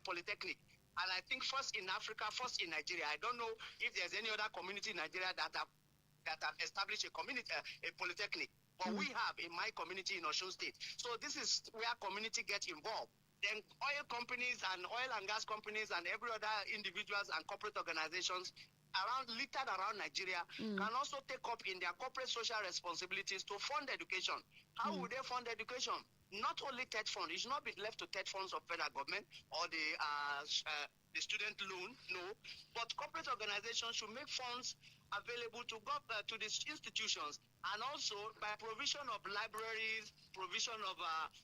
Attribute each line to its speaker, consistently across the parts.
Speaker 1: polytechnic. And I think first in Africa, first in Nigeria. I don't know if there's any other community in Nigeria that have established a polytechnic. But we have in my community in Osun State. So this is where community gets involved. Then oil companies and oil and gas companies and every other individuals and corporate organizations littered around Nigeria can also take up in their corporate social responsibilities to fund education. How would they fund education? Not only TED fund, it should not be left to TED funds of federal government or the student loan, no. But corporate organizations should make funds available to these institutions, and also by provision of libraries, provision of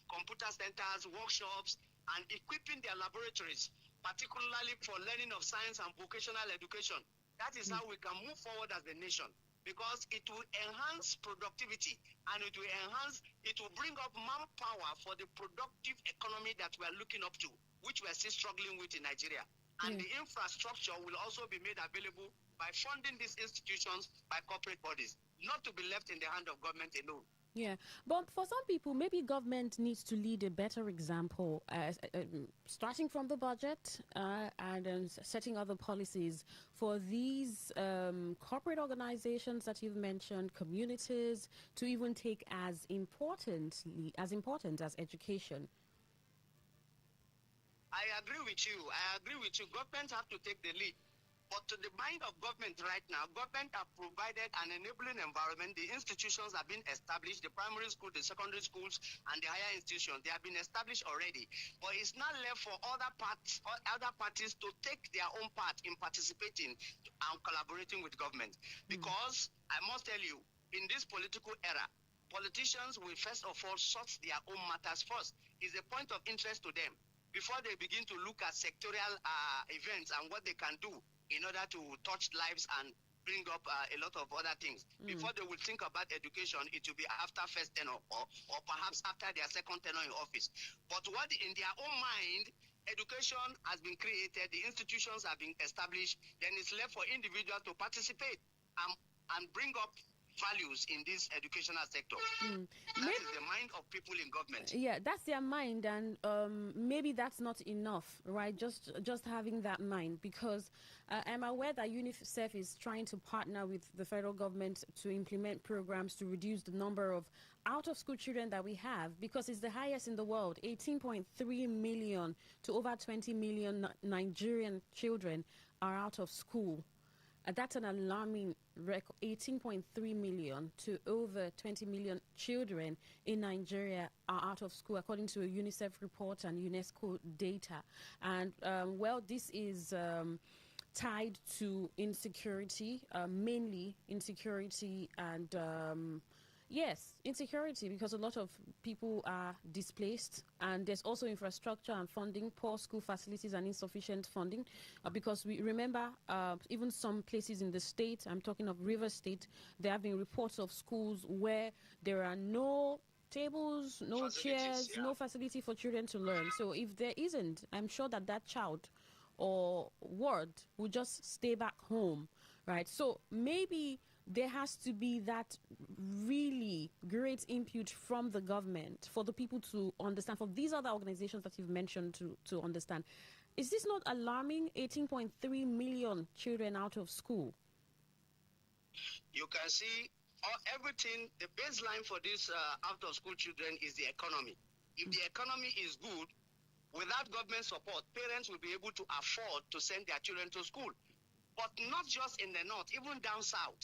Speaker 1: computer centers, workshops, and equipping their laboratories, particularly for learning of science and vocational education. That is how we can move forward as a nation, because it will enhance productivity and it will bring up manpower for the productive economy that we are looking up to, which we are still struggling with in Nigeria. And the infrastructure will also be made available by funding these institutions by corporate bodies, not to be left in the hand of government alone.
Speaker 2: Yeah, but for some people, maybe government needs to lead a better example, starting from the budget and setting other policies for these corporate organizations that you've mentioned, communities, to even take as important as education.
Speaker 1: I agree with you. Government have to take the lead. But to the mind of government right now, government have provided an enabling environment. The institutions have been established, the primary school, the secondary schools, and the higher institutions. They have been established already. But it's not left for other parties to take their own part in participating and collaborating with government. Because I must tell you, in this political era, politicians will first of all sort their own matters first. It's a point of interest to them before they begin to look at sectorial events and what they can do in order to touch lives and bring up a lot of other things. Before they will think about education, it will be after first tenure or perhaps after their second tenure in office. But what in their own mind, education has been created, the institutions have been established, then it's left for individuals to participate and bring up values in this educational sector. That is the mind of people in government.
Speaker 2: Yeah, that's their mind, and maybe that's not enough, right? Just having that mind, because I'm aware that UNICEF is trying to partner with the federal government to implement programs to reduce the number of out-of-school children that we have, because it's the highest in the world. 18.3 million to over 20 million Nigerian children are out of school. That's an alarming record. 18.3 million to over 20 million children in Nigeria are out of school, according to a UNICEF report and UNESCO data. And, this is tied to insecurity, mainly insecurity and... Yes, insecurity, because a lot of people are displaced, and there's also infrastructure and funding, poor school facilities and insufficient funding, because we remember even some places in the state, I'm talking of River State, there have been reports of schools where there are no tables, no chairs, no facility for children to learn. So if there isn't, I'm sure that child or ward will just stay back home, right? So maybe there has to be that really great input from the government for the people to understand, for these other organizations that you've mentioned to understand. Is this not alarming? 18.3 million children out of school.
Speaker 1: You can see everything, the baseline for these out-of-school children is the economy. If the economy is good, without government support, parents will be able to afford to send their children to school. But not just in the north, even down south,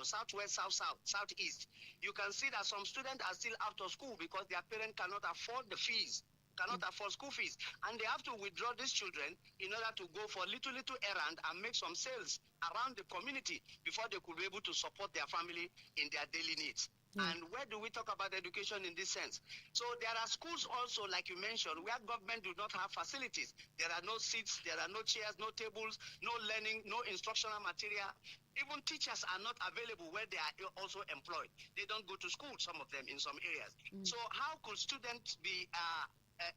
Speaker 1: southwest, southeast. You can see that some students are still out of school because their parents cannot afford the fees, cannot afford school fees. And they have to withdraw these children in order to go for little errand and make some sales around the community before they could be able to support their family in their daily needs. And where do we talk about education in this sense? So there are schools also, like you mentioned, where government do not have facilities. There are no seats, there are no chairs, no tables, no learning, no instructional material. Even teachers are not available where they are also employed. They don't go to school, some of them, in some areas. So how could students be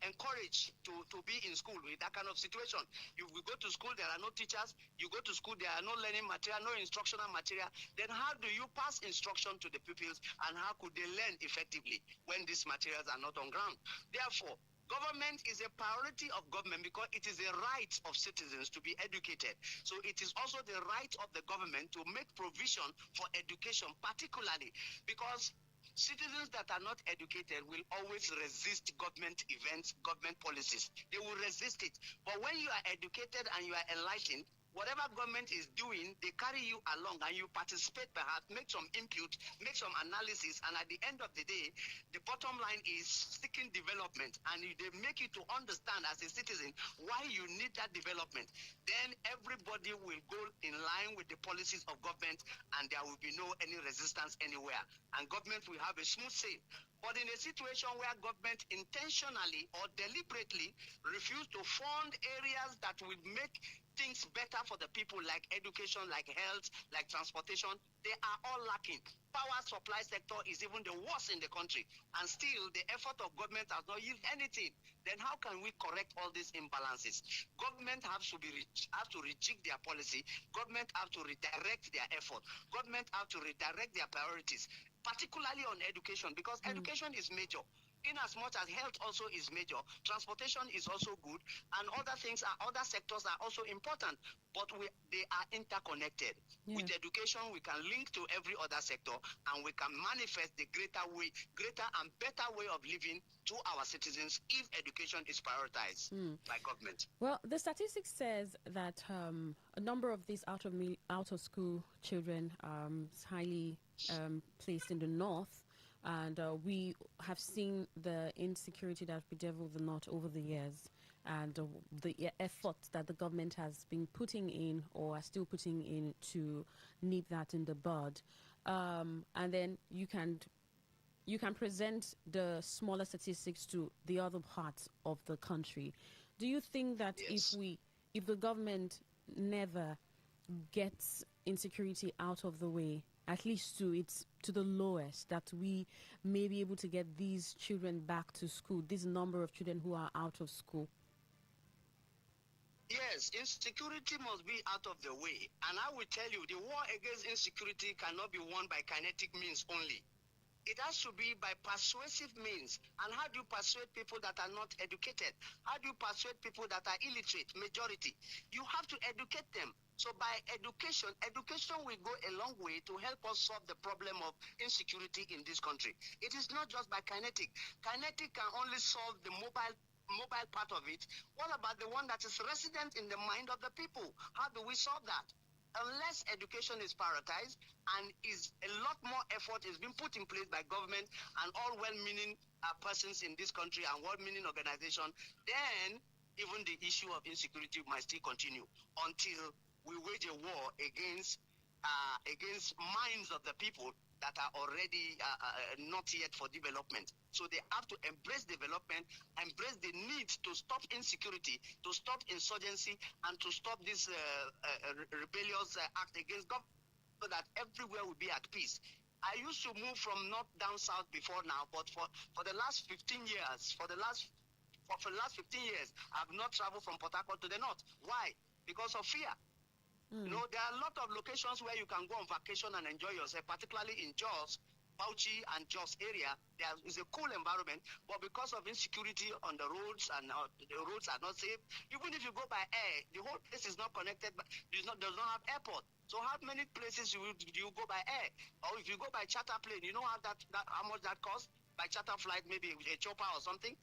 Speaker 1: encouraged to be in school with that kind of situation? If we go to school, there are no teachers. You go to school, there are no learning material, no instructional material. Then how do you pass instruction to the pupils, and how could they learn effectively when these materials are not on ground? Therefore, Government is a priority of government because it is a right of citizens to be educated. So it is also the right of the government to make provision for education, particularly because citizens that are not educated will always resist government events, government policies. They will resist it. But when you are educated and you are enlightened, whatever government is doing, they carry you along and you participate perhaps, make some input, make some analysis, and at the end of the day, the bottom line is seeking development, and they make you to understand as a citizen why you need that development. Then everybody will go in line with the policies of government, and there will be no any resistance anywhere, and government will have a smooth sail. But in a situation where government intentionally or deliberately refuse to fund areas that will make things better for the people, like education, like health, like transportation, they are all lacking. Power supply sector is even the worst in the country, and still the effort of government has not yielded anything. Then how can we correct all these imbalances? Government have to rejig their policy. Government have to redirect their effort. Government have to redirect their priorities, particularly on education, because education is major. In as much as health also is major, transportation is also good, and other sectors are also important, but they are interconnected.
Speaker 2: Yeah.
Speaker 1: With education, we can link to every other sector, and we can manifest the greater and better way of living to our citizens if education is prioritized by government.
Speaker 2: Well, the statistics says that a number of these out of school children is highly placed in the north. And we have seen the insecurity that bedeviled the North over the years, and the effort that the government has been putting in or are still putting in to nip that in the bud. And then you can present the smaller statistics to the other parts of the country. Do you think that
Speaker 1: Yes.
Speaker 2: if the government never gets insecurity out of the way, at least to the lowest, that we may be able to get these children back to school, this number of children who are out of school?
Speaker 1: Yes, insecurity must be out of the way. And I will tell you, the war against insecurity cannot be won by kinetic means only. It has to be by persuasive means. And how do you persuade people that are not educated? How do you persuade people that are illiterate, majority? You have to educate them. So by education will go a long way to help us solve the problem of insecurity in this country. It is not just by kinetic. Kinetic can only solve the mobile part of it. What about the one that is resident in the mind of the people? How do we solve that? Unless education is prioritized and is a lot more effort is being put in place by government and all well-meaning persons in this country and well-meaning organizations, then even the issue of insecurity might still continue until we wage a war against minds of the people that are already not yet for development. So they have to embrace development, embrace the need to stop insecurity, to stop insurgency, and to stop this rebellious act against government, so that everywhere will be at peace. I used to move from north down south before now, but for the last 15 years, for the last 15 years, I've not traveled from Port Harcourt to the north. Why? Because of fear. You know, there are a lot of locations where you can go on vacation and enjoy yourself, particularly in Jos, Bauchi and Jos area. There is a cool environment, but because of insecurity on the roads and the roads are not safe, even if you go by air, the whole place is not connected, but does not have airport. So how many places do you go by air? Or if you go by charter plane, you know how much that costs? By charter flight, maybe a chopper or something.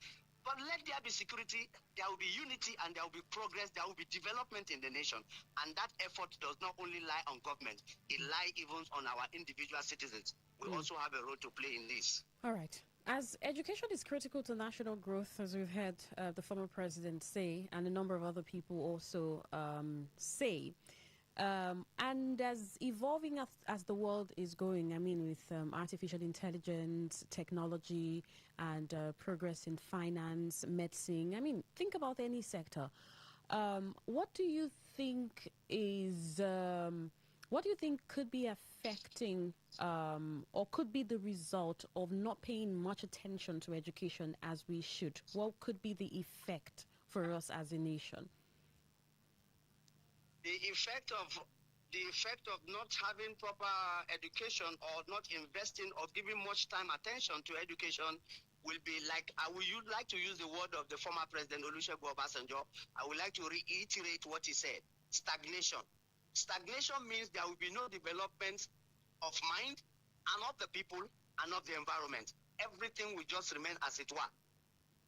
Speaker 1: But let there be security, there will be unity, and there will be progress, there will be development in the nation. And that effort does not only lie on government, it lies even on our individual citizens. We also have a role to play in this.
Speaker 2: All right. As education is critical to national growth, as we've heard the former president say, and a number of other people also say, and as evolving as the world is going, I mean, with artificial intelligence, technology, and progress in finance, medicine, I mean, think about any sector. What do you think could be affecting or could be the result of not paying much attention to education as we should? What could be the effect for us as a nation?
Speaker 1: The effect of not having proper education or not investing or giving much time attention to education will be like, I would like to use the word of the former President Olusegun Obasanjo. I would like to reiterate what he said. Stagnation. Stagnation means there will be no development of mind and of the people and of the environment. Everything will just remain as it were.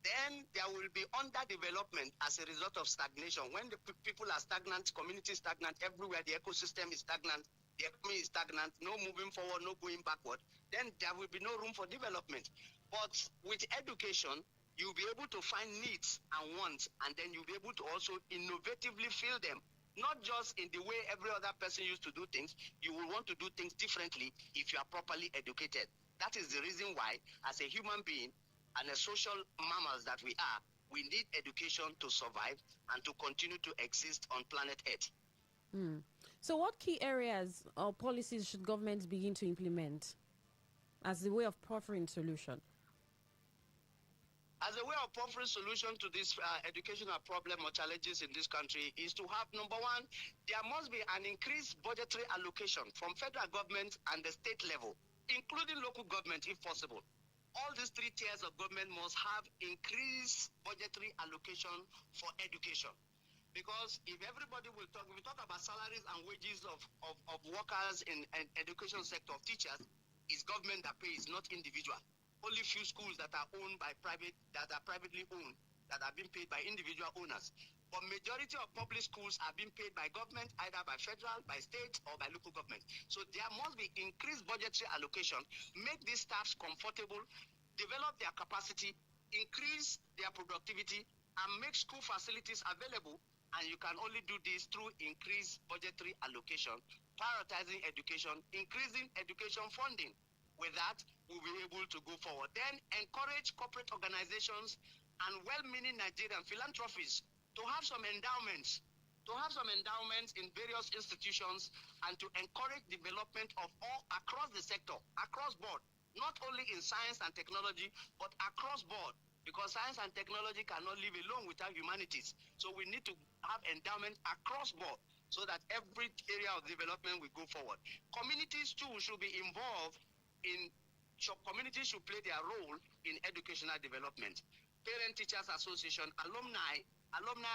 Speaker 1: Then there will be underdevelopment as a result of stagnation. When the people are stagnant, community stagnant, everywhere the ecosystem is stagnant, the economy is stagnant, no moving forward, no going backward, then there will be no room for development. But with education, you'll be able to find needs and wants, and then you'll be able to also innovatively fill them. Not just in the way every other person used to do things, you will want to do things differently if you are properly educated. That is the reason why, as a human being, and as social mammals that we are, we need education to survive and to continue to exist on planet Earth.
Speaker 2: So what key areas or policies should governments begin to implement as the way of proffering solution?
Speaker 1: As a way of offering solution to this educational problem or challenges in this country is to have, number one, there must be an increased budgetary allocation from federal government and the state level, including local government if possible. All these three tiers of government must have increased budgetary allocation for education. Because if everybody will talk, we talk about salaries and wages of workers in education sector, of teachers, it's government that pays, not individual. Only few schools that are owned by that are privately owned, that are being paid by individual owners. But majority of public schools are being paid by government, either by federal, by state, or by local government. So there must be increased budgetary allocation, make these staffs comfortable, develop their capacity, increase their productivity, and make school facilities available. And you can only do this through increased budgetary allocation, prioritizing education, increasing education funding. With that, we'll be able to go forward. Then encourage corporate organizations and well-meaning Nigerian philanthropies to have some endowments, in various institutions, and to encourage development of all across the sector, across board, not only in science and technology, but across board, because science and technology cannot live alone without humanities. So we need to have endowment across board so that every area of development will go forward. Communities too should be involved in, communities should play their role in educational development. Parent Teachers Association, alumni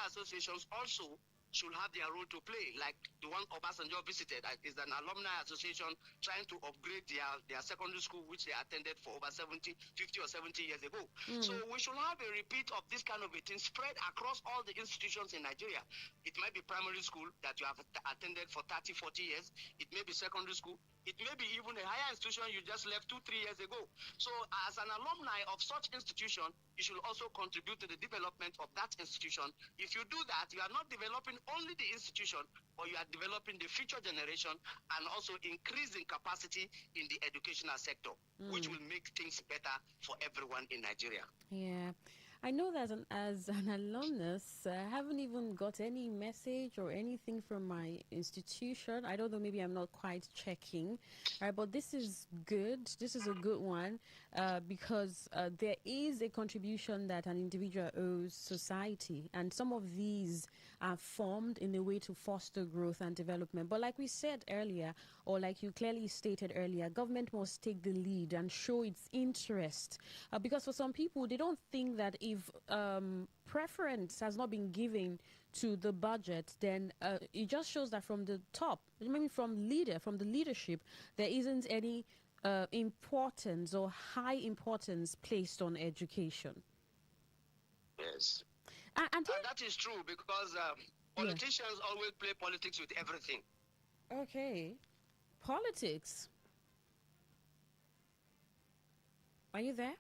Speaker 1: associations also should have their role to play, like the one Obasanjo visited is an alumni association trying to upgrade their secondary school, which they attended for over 50 or 70 years ago. So we should have a repeat of this kind of a thing spread across all the institutions in Nigeria. It might be primary school that you have attended for 30, 40 years. It may be secondary school. It may be even a higher institution you just left 2-3 years ago. So as an alumni of such institution, you should also contribute to the development of that institution. If you do that, you are not developing only the institution, but you are developing the future generation and also increasing capacity in the educational sector, which will make things better for everyone in Nigeria.
Speaker 2: Yeah. I know that as an alumnus, I haven't even got any message or anything from my institution. I don't know, maybe I'm not quite checking. Right, but this is good. This is a good one because there is a contribution that an individual owes society, and some of these are formed in a way to foster growth and development. But like we said earlier, or like you clearly stated earlier, government must take the lead and show its interest because for some people, they don't think that if preference has not been given to the budget, then it just shows that from the top, maybe from the leadership, there isn't any importance or high importance placed on education.
Speaker 1: Yes. And that is true because politicians always play politics with everything.
Speaker 2: Okay. Politics. Are you there?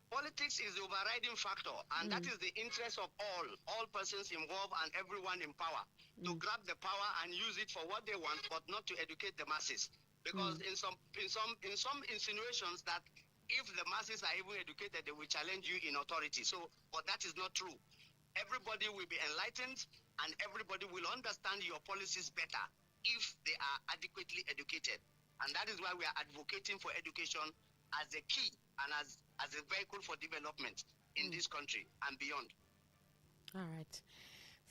Speaker 1: Politics is the overriding factor, and that is the interest of all persons involved and everyone in power to grab the power and use it for what they want, but not to educate the masses. Because in some insinuations that if the masses are even educated, they will challenge you in authority. So, but that is not true. Everybody will be enlightened, and everybody will understand your policies better if they are adequately educated. And that is why we are advocating for education as a key and as a vehicle for development in this country and beyond.
Speaker 2: All right.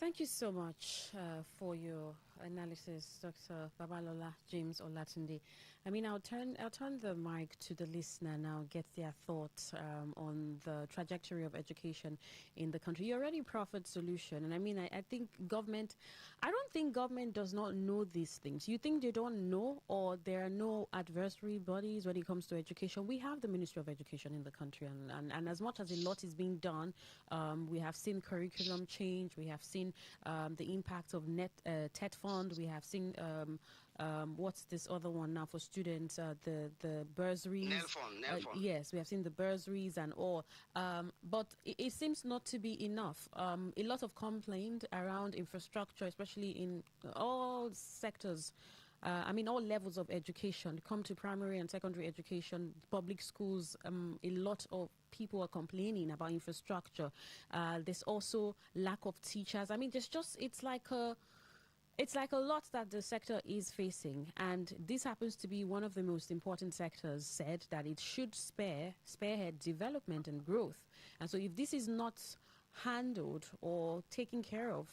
Speaker 2: Thank you so much for your analysis, Dr. Babalola James Olatunde. I mean, I'll turn the mic to the listener now, get their thoughts on the trajectory of education in the country. You already proffered solution, and I mean, I think government. I don't think government does not know these things. You think they don't know, or there are no adversary bodies when it comes to education? We have the Ministry of Education in the country, and as much as a lot is being done, we have seen curriculum change. We have seen the impact of TET fund. We have seen what's this other one now for students? The bursaries.
Speaker 1: Nelfon.
Speaker 2: Yes, we have seen the bursaries and all. But it seems not to be enough. A lot of complaint around infrastructure, especially in all sectors. I mean, all levels of education, come to primary and secondary education, public schools, a lot of people are complaining about infrastructure. There's also lack of teachers. I mean, it's like a lot that the sector is facing, and this happens to be one of the most important sectors said that it should spearhead development and growth. And so if this is not handled or taken care of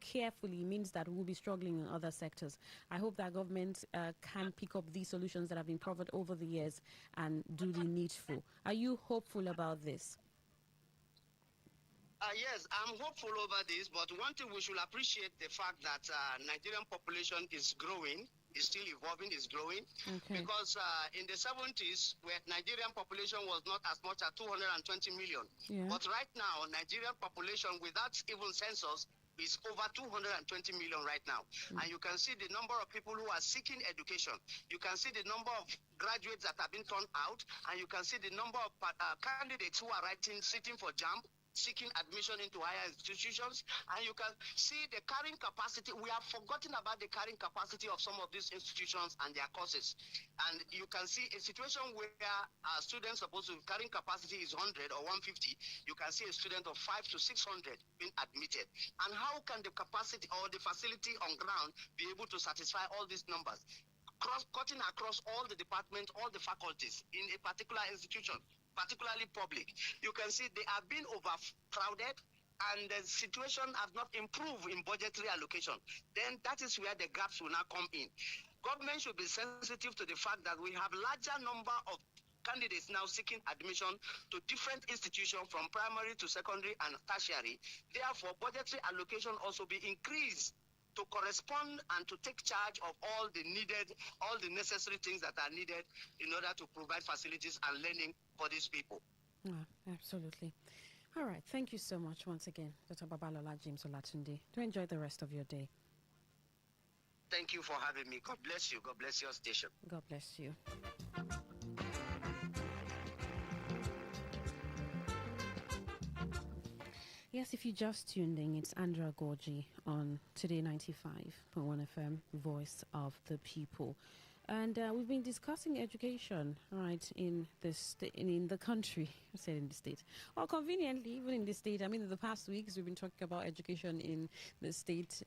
Speaker 2: carefully, means that we'll be struggling in other sectors. I hope that government can pick up these solutions that have been covered over the years and do the needful. Are you hopeful about this?
Speaker 1: Yes, I'm hopeful over this, but one thing we should appreciate the fact that Nigerian population is growing, is still evolving, is growing.
Speaker 2: Okay.
Speaker 1: Because in the 70s, where Nigerian population was not as much as 220 million.
Speaker 2: Yeah.
Speaker 1: But right now, Nigerian population without even census is over 220 million right now. And you can see the number of people who are seeking education. You can see the number of graduates that have been turned out, and you can see the number of candidates who are sitting for JAMB, seeking admission into higher institutions, and you can see the carrying capacity. We have forgotten about the carrying capacity of some of these institutions and their courses. And you can see a situation where students supposed to carrying capacity is 100 or 150. You can see a student of 500 to 600 being admitted. And how can the capacity or the facility on ground be able to satisfy all these numbers? Cutting across all the departments, all the faculties in a particular institution, particularly public, you can see they have been overcrowded, and the situation has not improved in budgetary allocation. Then that is where the gaps will now come in. Government should be sensitive to the fact that we have larger number of candidates now seeking admission to different institutions from primary to secondary and tertiary. Therefore, budgetary allocation also be increased to correspond and to take charge of all the necessary things that are needed in order to provide facilities and learning for these people.
Speaker 2: Absolutely. All right. Thank you so much once again, Dr. Babalola James Olatunde. Do enjoy the rest of your day.
Speaker 1: Thank you for having me. God bless you. God bless your station.
Speaker 2: God bless you. Yes, if you just tuned in, it's Andrea Gorgi on Today 95.1 FM, Voice of the People. And we've been discussing education, right, in the country. I said in the state. Well, conveniently, even in the state. I mean, in the past weeks, we've been talking about education in the state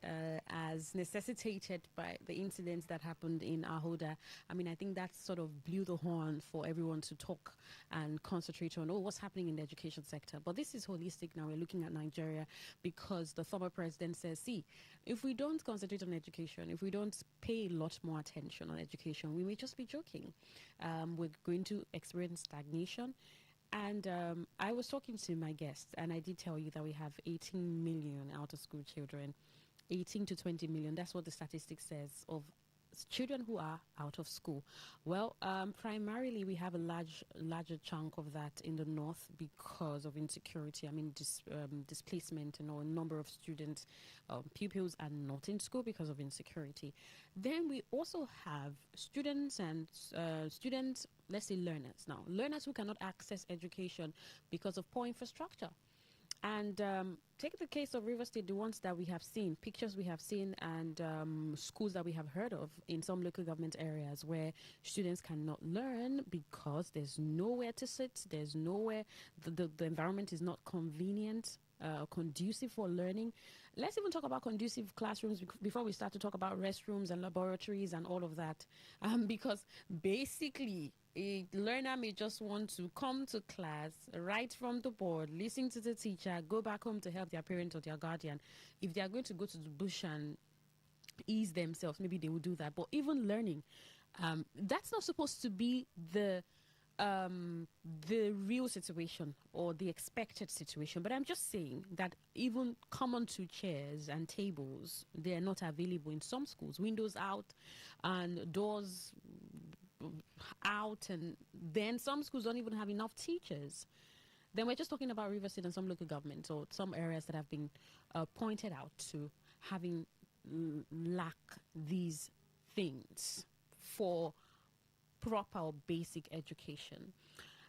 Speaker 2: as necessitated by the incidents that happened in Ahoda. I mean, I think that sort of blew the horn for everyone to talk and concentrate on, what's happening in the education sector. But this is holistic now. We're looking at Nigeria because the former president says, see, if we don't concentrate on education, if we don't pay a lot more attention on education, we may just be joking. We're going to experience stagnation. And I was talking to my guests, and I did tell you that we have 18 million out-of-school children, 18 to 20 million. That's what the statistics says of children who are out of school. Well, primarily we have a larger chunk of that in the north because of insecurity. I mean, displacement and a number of students, pupils are not in school because of insecurity. Then we also have students, let's say learners now, learners who cannot access education because of poor infrastructure. And take the case of River State, the ones that we have seen, pictures we have seen, and schools that we have heard of in some local government areas where students cannot learn because there's nowhere to sit, there's nowhere, the environment is not convenient. conducive for learning. Let's even talk about conducive classrooms before we start to talk about restrooms and laboratories and all of that. Because basically, a learner may just want to come to class, write from the board, listen to the teacher, go back home to help their parent or their guardian. If they are going to go to the bush and ease themselves, maybe they will do that. But even learning, that's not supposed to be the real situation or the expected situation. But I'm just saying that even common two chairs and tables, they are not available in some schools. Windows out and doors out, and then some schools don't even have enough teachers. Then we're just talking about River State and some local governments or some areas that have been pointed out to having lack these things for proper or basic education.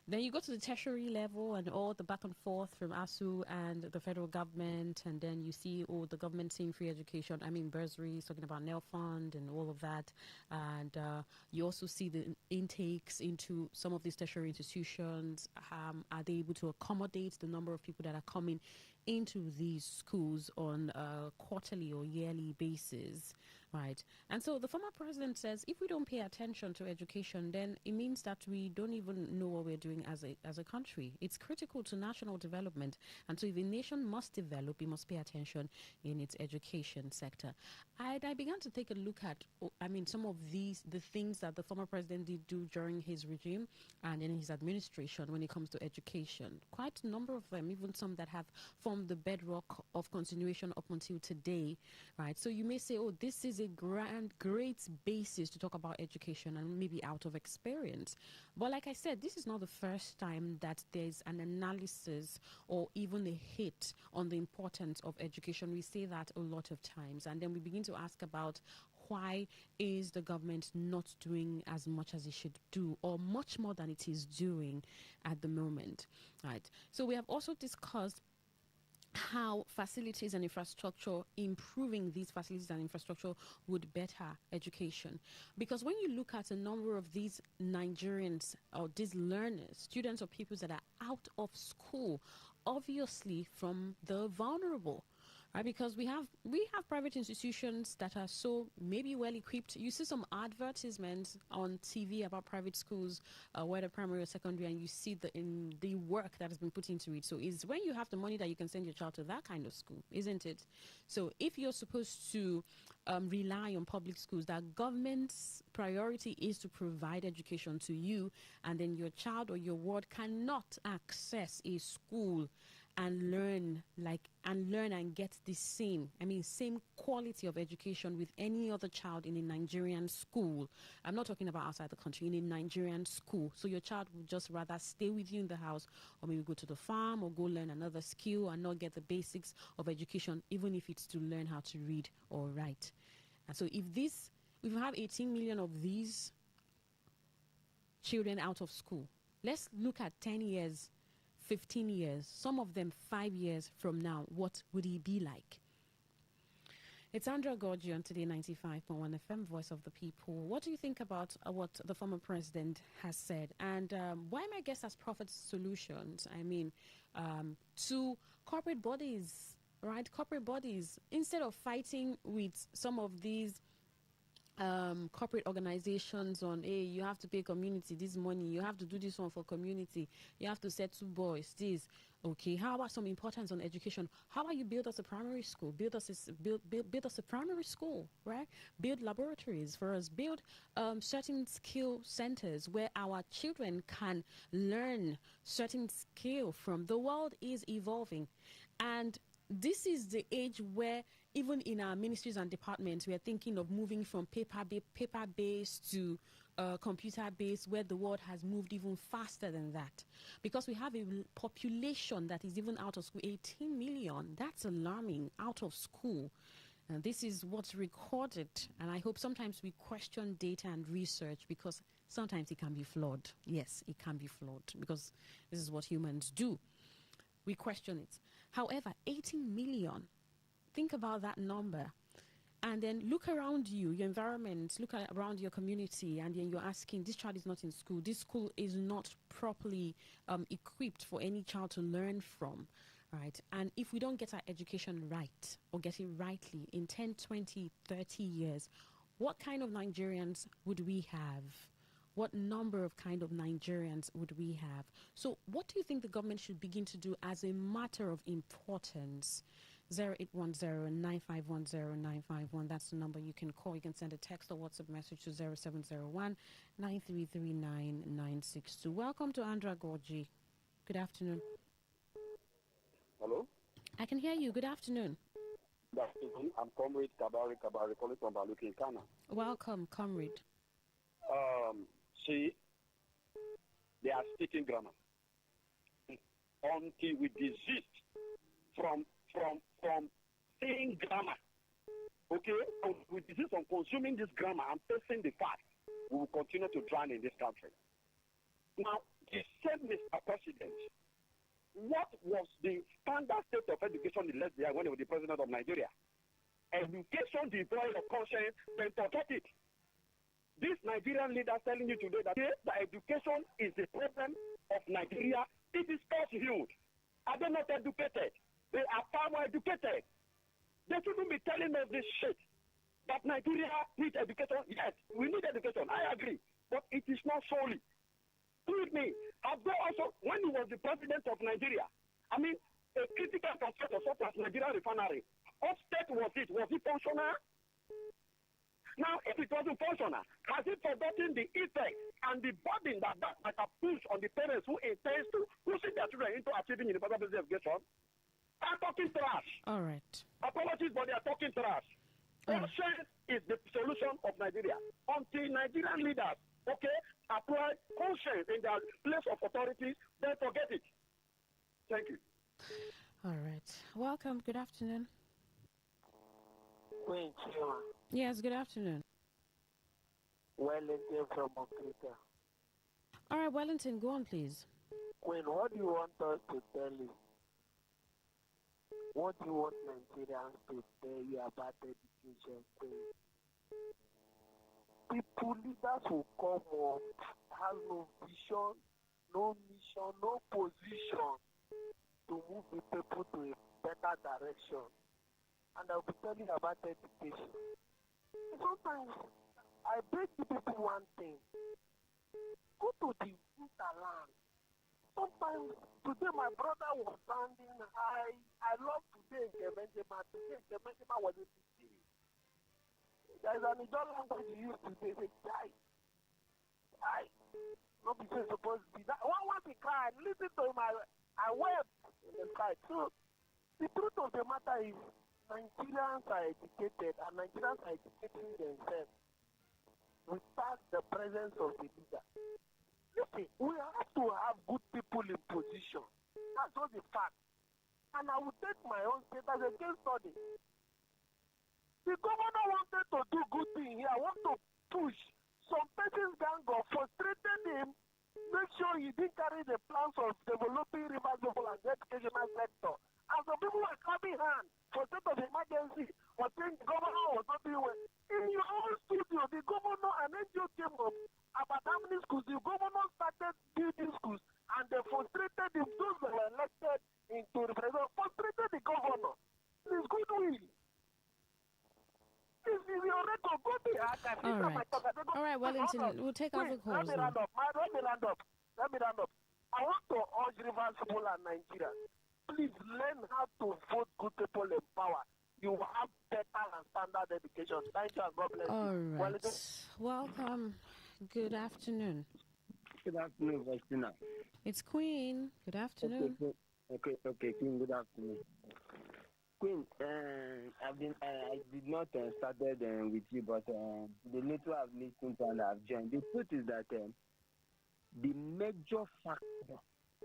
Speaker 2: Then you go to the tertiary level and all the back and forth from ASU and the federal government, and then you see the government saying free education. I mean bursaries, talking about NEL Fund and all of that. And you also see the intakes into some of these tertiary institutions. Are they able to accommodate the number of people that are coming into these schools on a quarterly or yearly basis? Right. And so the former president says if we don't pay attention to education, then it means that we don't even know what we're doing as a country. It's critical to national development. And so if a nation must develop, it must pay attention in its education sector. I began to take a look at, some of the things that the former president did do during his regime and in his administration when it comes to education. Quite a number of them, even some that have formed the bedrock of continuation up until today. Right. So you may say, this is a great basis to talk about education and maybe out of experience. But like I said, this is not the first time that there's an analysis or even a hit on the importance of education. We say that a lot of times, and then we begin to ask about why is the government not doing as much as it should do, or much more than it is doing at the moment. Right. So we have also discussed how facilities and infrastructure, improving these facilities and infrastructure would better education. Because when you look at a number of these Nigerians or these learners, students or pupils that are out of school, obviously from the vulnerable, right? Because we have private institutions that are so maybe well equipped. You see some advertisements on TV about private schools, whether primary or secondary, and you see the work that has been put into it. So it's when you have the money that you can send your child to that kind of school, isn't it? So if you're supposed to rely on public schools, that government's priority is to provide education to you, and then your child or your ward cannot access a school and learn and get the same quality of education with any other child in a Nigerian school. I'm not talking about outside the country, in a Nigerian school. So your child would just rather stay with you in the house, or maybe go to the farm or go learn another skill and not get the basics of education, even if it's to learn how to read or write. And so if we have 18 million of these children out of school, let's look at 10 years, 15 years, some of them 5 years from now. What would it be like? It's Andrea Gorgi on Today 95.1 FM, Voice of the People. What do you think about what the former president has said? And why my guest has profit solutions? To corporate bodies, right? Corporate bodies, instead of fighting with some of these corporate organizations on, hey, you have to pay community this money, you have to do this one for community, you have to set 2 boys this. Okay, how about some importance on education? How about you build us a primary school, build us a primary school, right? Build laboratories for us, build certain skill centers where our children can learn certain skill from. The world is evolving, and this is the age where even in our ministries and departments, we are thinking of moving from paper-based to computer-based, where the world has moved even faster than that. Because we have a population that is even out of school, 18 million. That's alarming, out of school. And this is what's recorded. And I hope sometimes we question data and research, because sometimes it can be flawed. Yes, it can be flawed, because this is what humans do. We question it. However, 18 million, think about that number, and then look around you, your environment, look around your community, and then you're asking, this child is not in school. This school is not properly equipped for any child to learn from, Right. And if we don't get our education right or get it rightly in 10, 20, 30 years, what kind of Nigerians would we have? What number of kind of Nigerians would we have? So what do you think the government should begin to do as a matter of importance? 0810-9510-951. That's the number you can call. You can send a text or WhatsApp message to 0701-9339-962. Welcome to Andra Gorgi. Good afternoon.
Speaker 3: Hello?
Speaker 2: I can hear you. Good afternoon.
Speaker 3: Good afternoon. I'm Comrade Kabari calling from Baluki in Ghana.
Speaker 2: Welcome, comrade.
Speaker 3: See, they are speaking grammar. Until we desist from saying grammar, okay? We desist from consuming this grammar and facing the fact, we will continue to drown in this country. Now, the same Mr. President, what was the standard state of education in last year when he was the president of Nigeria? Education devoid of conscience, then forget it. This Nigerian leader telling you today that the education is the problem of Nigeria. It is falsehood. Are they not educated? They are far more educated. They shouldn't be telling us this shit. That Nigeria needs education. Yes, we need education. I agree. But it is not solely. Believe me, Abdo also, when he was the president of Nigeria, I mean, a critical constructor such as Nigeria refinery, what state was it? Was it functional? Now, if it wasn't functional, has it forgotten the effect and the burden that might have pushed on the parents who intend to pushing their children into achieving universal basic education? I'm talking trash.
Speaker 2: All right.
Speaker 3: Apologies, but they are talking trash. Conscience is the solution of Nigeria. Until Nigerian leaders, okay, apply conscience in their place of authority, then forget it. Thank you.
Speaker 2: All right. Welcome. Good afternoon.
Speaker 4: Queen Chima.
Speaker 2: Yes, good afternoon.
Speaker 4: Wellington from Africa.
Speaker 2: All right, Wellington, go on, please.
Speaker 4: Queen, what do you want us to tell you? What do you want Nigerians to tell you about education, Queen? People, leaders will come up, have no vision, no mission, no position to move the people to a better direction. And I'll be telling you about education. Sometimes I beg the people one thing. Go to the hinterland. Sometimes today my brother was standing high. I love today in Benjamin. Today Benjamin was a city. There is an Ijaw language you use today. Say, guy. Not because it's supposed to be that. One the cry. Listen to him. I wept in the sky. So the truth of the matter is, Nigerians are educated and Nigerians are educating themselves without the presence of the leader. Listen, we have to have good people in position. That's just the fact. And I will take my own state as a case study. The governor wanted to do good thing here. I want to push some person's gang of frustrated him, make sure he didn't carry the plans of developing rivers and the educational sector. And some people were clapping hands for state of emergency, or saying the governor was not doing well. In your own studio, the governor and NGO came up about how many schools. The governor started building schools, and they frustrated him. Those that were elected into the president frustrated the governor. It's goodwill. This is your record. Go to the archive.
Speaker 2: All right, Wellington, we'll take other calls.
Speaker 4: Let me round up. I want to urge Rivers people and Nigeria. Please learn how to vote good people in power. You will have better and standard education. Thank you and God bless
Speaker 2: All
Speaker 4: you.
Speaker 2: right. Welcome. Good afternoon.
Speaker 3: Good afternoon, Christina.
Speaker 2: It's Queen. Good afternoon.
Speaker 3: Okay, Queen, good afternoon. Queen, I did not started with you, but the little I've listened to and I've joined. The truth is that the major factor,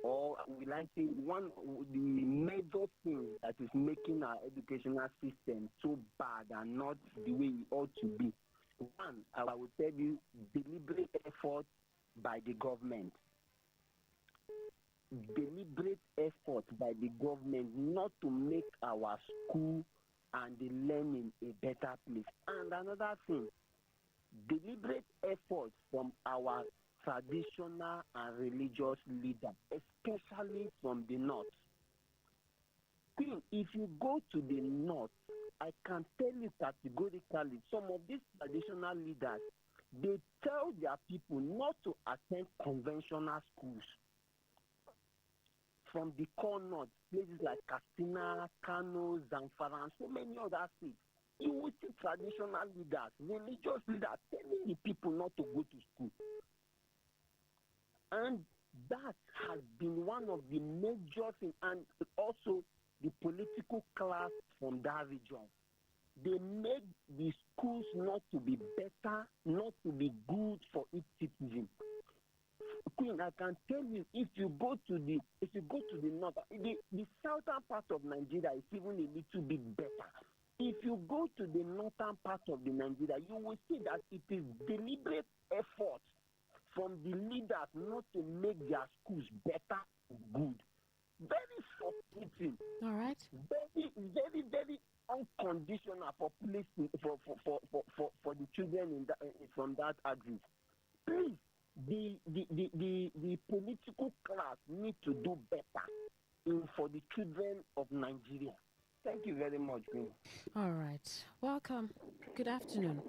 Speaker 3: or will I say the major thing that is making our educational system so bad and not the way it ought to be. One, I will tell you, deliberate effort by the government. Deliberate effort by the government not to make our school and the learning a better place. And another thing, deliberate effort from our traditional and religious leaders, especially from the north. Queen, if you go to the north, I can tell you categorically, some of these traditional leaders, they tell their people not to attend conventional schools. From the core north, places like Katsina, Kano, Zamfara, and so many other states, you will see traditional leaders, religious leaders telling the people not to go to school. And that has been one of the major things, and also the political class from that region. They made the schools not to be better, not to be good for each citizen. Queen, I can tell you, if you go to the north, the southern part of Nigeria is even a little bit better. If you go to the northern part of the Nigeria, you will see that it is deliberate effort from the leaders not to make their schools better, good. Very frustrating.
Speaker 2: All right.
Speaker 3: Very, very, very unconditional for placing for the children in that, from that address. Please, the political class need to do better for the children of Nigeria. Thank you very much, Queen.
Speaker 2: All right. Welcome. Good afternoon.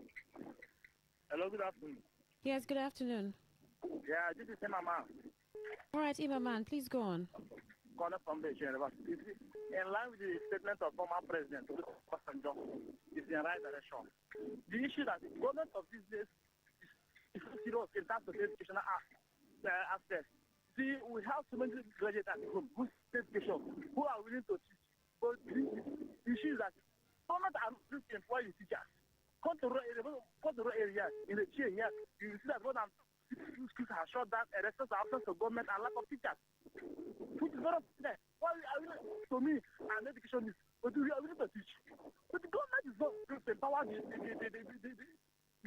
Speaker 4: Hello, good afternoon.
Speaker 2: Yes, good afternoon.
Speaker 4: Yeah, this is Imam.
Speaker 2: All right, Imam, please go on.
Speaker 4: Corner from the University. In line with the statement of former President Obasanjo, is in the right direction. The issue that the government of these days is so serious in terms of educational aspects. See, we have so many graduates at home who education, who are willing to teach. But the issue is that government are not willing to employ the teachers. Come to rural areas in the chain here, you will see that more than schools have shut down, arrested the absence of government and lack of teachers. Which is very unfortunate. Why are we, to me, an education is, but we are willing to teach. But the government is not going to empower the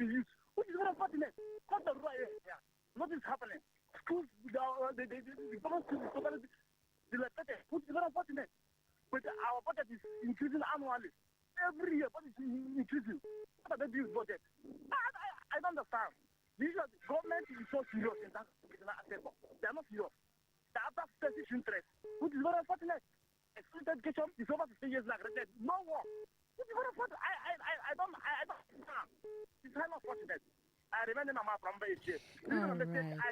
Speaker 4: youth, which is very unfortunate. Come to rural areas, nothing is happening. Schools, the government schools is totally dilapidated, which is very unfortunate. But our budget is increasing annually. Every year, budget is increasing. What are they doing with budget? I don't understand. The government is so serious in that sector. They are not serious. They have that selfish interest, which is very unfortunate. Exclusive education is over 15 years like that. No work. Which is very unfortunate. I don't understand. It's highly unfortunate. I remember my from the church. I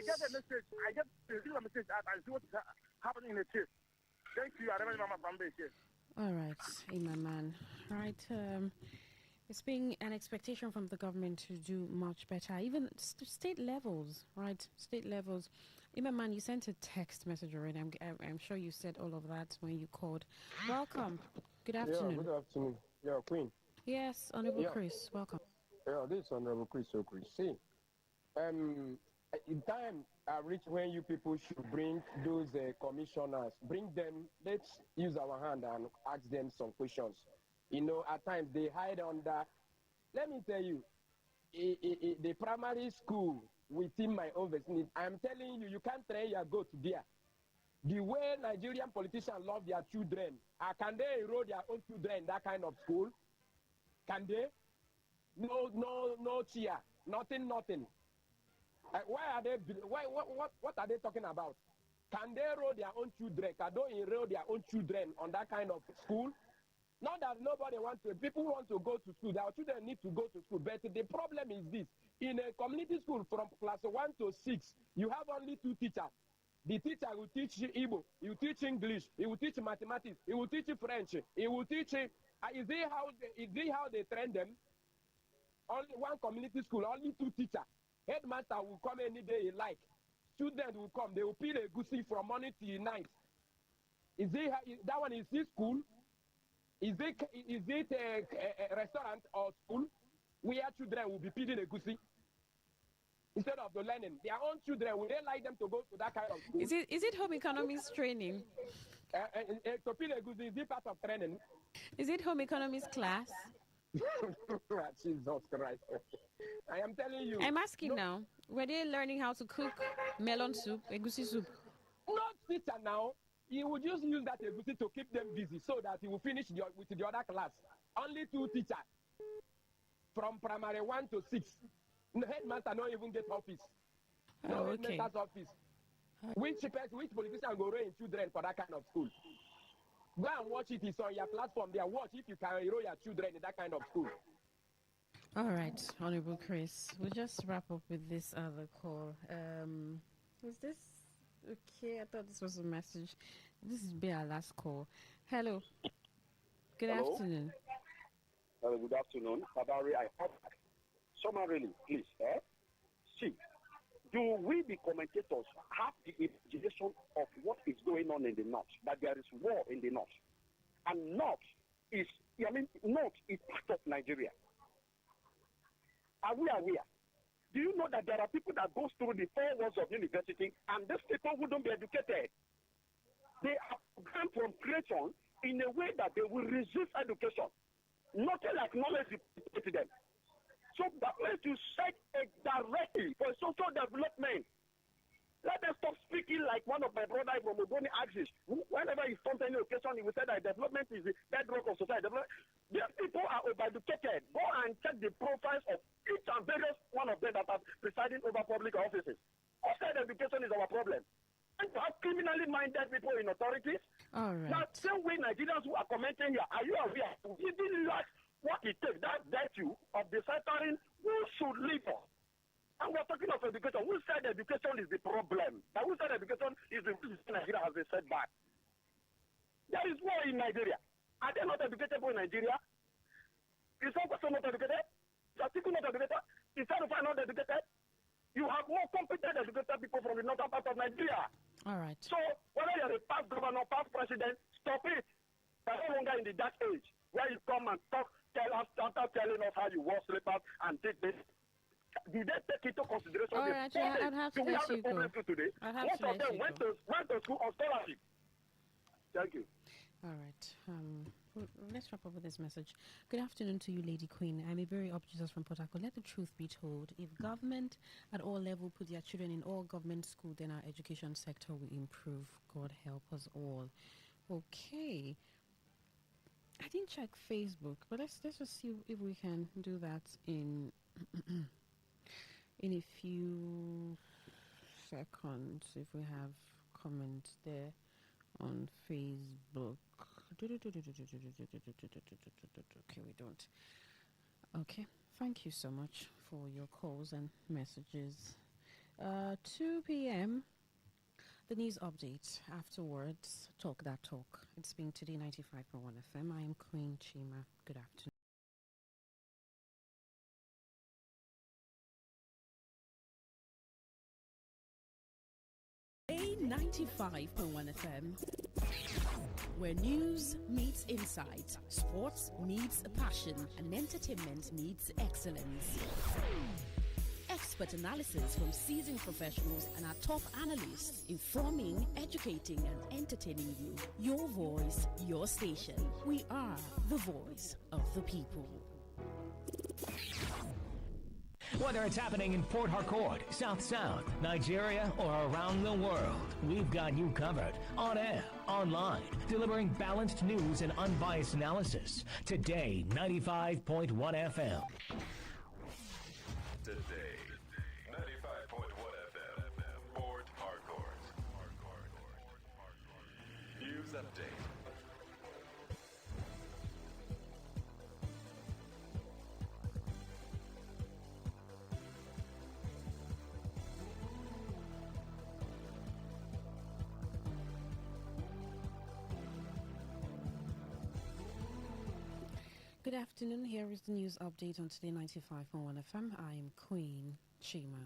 Speaker 4: get a message. I get a message and I see what is happening in the church. Thank you. I remember my from the church.
Speaker 2: All right, Imam. Right. It's being an expectation from the government to do much better, even state levels, right? State levels. Imam, you sent a text message already. I'm sure you said all of that when you called. Welcome. Good afternoon.
Speaker 5: Yeah, good afternoon. Yeah, Queen.
Speaker 2: Yes, Honorable Chris. Welcome.
Speaker 5: Yeah, this is Honorable Chris. See, in time reach when you people should bring those commissioners, bring them, let's use our hand and ask them some questions. You know, at times they hide under, let me tell you, the primary school within my own vicinity, I'm telling you, you can't train your goat there. The way Nigerian politicians love their children, can they enroll their own children in that kind of school? Can they? No cheer, nothing. Why are they? What are they talking about? Can they enroll their own children? Can they enroll their own children on that kind of school? Not that nobody wants to. People want to go to school. Our children need to go to school. But the problem is this: in a community school from class 1 to 6, you have only 2 teachers. The teacher will teach Igbo, he will teach English, he will teach mathematics, he will teach French, he will teach. Is it how they train them? Only one community school, only 2 teachers. Headmaster will come any day he like. Students will come. They will peel a goosey from morning till night. Is it that one? Is this school? Is it a restaurant or school where children will be peeling a goosey instead of the learning? Their own children, will they like them to go to that kind of school?
Speaker 2: Is it home economics training?
Speaker 5: To peel a goosey, is it part of training?
Speaker 2: Is it home economics class?
Speaker 5: Jesus Christ. I am telling you.
Speaker 2: I'm asking now. Were they learning how to cook melon soup, egusi soup?
Speaker 5: Not teacher now. He will just use that egusi to keep them busy so that he will finish with the other class. Only 2 teachers from primary 1 to 6. The headmaster don't even get office. No headmaster's office. Which politician go rain children for that kind of school? Go and watch it. It's on your platform there. Watch if you can enroll your children in that kind of school.
Speaker 2: All right, Honorable Chris, we'll just wrap up with this other call. Was this okay? I thought this was a message. This will be our last call. Hello. Good
Speaker 3: Hello?
Speaker 2: afternoon.
Speaker 3: Good afternoon. Habari, I hope. Summarily, please. See, do we, the commentators, have the imagination of what is going on in the north? That there is war in the north. And north is part of Nigeria. Are we aware? Do you know that there are people that go through the 4 walls of university and these people who don't be educated? They are programmed from creation in a way that they will resist education. Nothing like knowledge is to them. So government to set a directive for social development. Let them stop speaking like one of my brothers from Ogoni axis. Whenever he comes to any occasion, he will say that development is the bedrock of society. These people are overeducated. Go and check the profiles of each and various one of them that are presiding over public offices. Outside education is our problem. And to have criminally minded people in authorities.
Speaker 2: All right.
Speaker 3: Now, same way Nigerians who are commenting here, are you aware? We didn't like what it takes, that virtue of deciphering who should live on. And we're talking of education. Who said education is the problem? And who said education is the reason Nigeria has been set back? There is war in Nigeria. Are they not educated in Nigeria? Is some person not educated? Is Atiku not educated? Is Sarufai not educated? You have more competent educated people from the northern part of Nigeria.
Speaker 2: All right.
Speaker 3: So whether you're a past governor, past president, stop it. We're no longer in the dark age where you come and talk, tell us, after telling us how you wore slippers and did this. Did they take into consideration
Speaker 2: All
Speaker 3: the
Speaker 2: right, I'd have to
Speaker 3: we
Speaker 2: let
Speaker 3: have
Speaker 2: you
Speaker 3: a problem
Speaker 2: go.
Speaker 3: today?
Speaker 2: I'd have
Speaker 3: Most
Speaker 2: to
Speaker 3: of
Speaker 2: let
Speaker 3: them
Speaker 2: you
Speaker 3: went
Speaker 2: go.
Speaker 3: to school on scholarship. Thank you.
Speaker 2: All right. Let's wrap up with this message. Good afternoon to you, Lady Queen. I'm a very obtuse from Port Harcourt. Let the truth be told. If government at all level put their children in all government school, then our education sector will improve. God help us all. Okay. I didn't check Facebook, but let's just see if we can do that in in a few seconds. If we have comments there on Facebook. Okay, we don't. Okay, thank you so much for your calls and messages. 2 p.m. The news update. Afterwards, talk that talk. It's been Today 95.1 FM. I am Queen Chima. Good afternoon.
Speaker 6: Today 95.1 FM, where news meets insight, sports meets passion, and entertainment meets excellence. Expert analysis from seasoned professionals and our top analysts, informing, educating, and entertaining you. Your voice, your station. We are the voice of the people.
Speaker 7: Whether it's happening in Port Harcourt, South Sound, Nigeria, or around the world, we've got you covered. On air, online, delivering balanced news and unbiased analysis. Today, 95.1 FM.
Speaker 8: Today, 95.1 FM, Port Harcourt. News update.
Speaker 2: Good afternoon. Here is the news update on Today 95.1 FM. I am Queen Chima.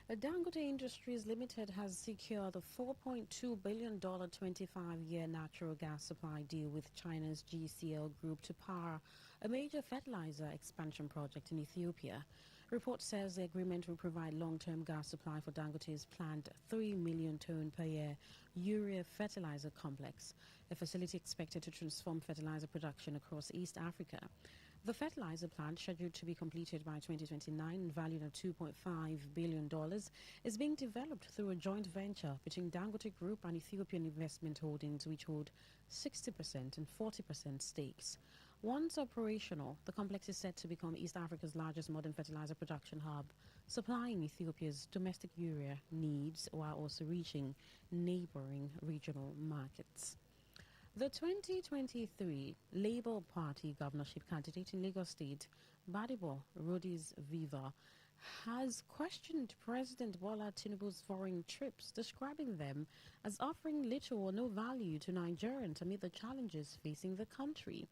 Speaker 2: Dangote Industries Limited has secured a $4.2 billion 25-year natural gas supply deal with China's GCL Group to power a major fertilizer expansion project in Ethiopia. Report says the agreement will provide long-term gas supply for Dangote's planned 3 million ton per year urea fertilizer complex, a facility expected to transform fertilizer production across East Africa. The fertilizer plant, scheduled to be completed by 2029 and valued at $2.5 billion, is being developed through a joint venture between Dangote Group and Ethiopian Investment Holdings, which hold 60% and 40% stakes. Once operational, the complex is set to become East Africa's largest modern fertilizer production hub, supplying Ethiopia's domestic urea needs while also reaching neighboring regional markets. The 2023 Labour Party governorship candidate in Lagos State, Badibo Rhodes Viva, has questioned President Bola Tinubu's foreign trips, describing them as offering little or no value to Nigerians amid the challenges facing the country.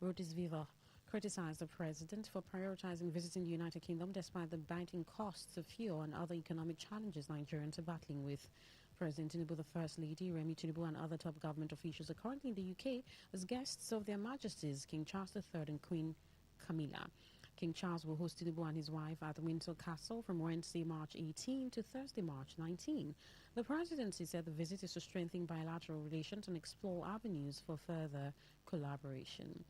Speaker 2: Rhodes Viva criticized the president for prioritizing visiting the United Kingdom despite the biting costs of fuel and other economic challenges Nigerians are battling with. President Tinubu, the First Lady, Remi Tinubu, and other top government officials are currently in the UK as guests of their Majesties King Charles III and Queen Camilla. King Charles will host Tinubu and his wife at Windsor Castle from Wednesday, March 18 to Thursday, March 19. The presidency said the visit is to strengthen bilateral relations and explore avenues for further collaboration.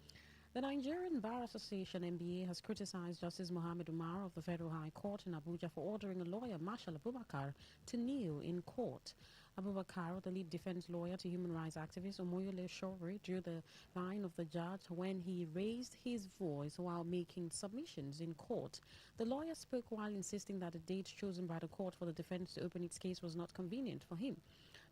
Speaker 2: The Nigerian Bar Association (NBA) has criticized Justice Mohammed Umar of the Federal High Court in Abuja for ordering a lawyer, Marshal Abubakar, to kneel in court. Abubakar, the lead defense lawyer to human rights activist Omoyole Sowore, drew the line of the judge when he raised his voice while making submissions in court. The lawyer spoke while insisting that the date chosen by the court for the defense to open its case was not convenient for him.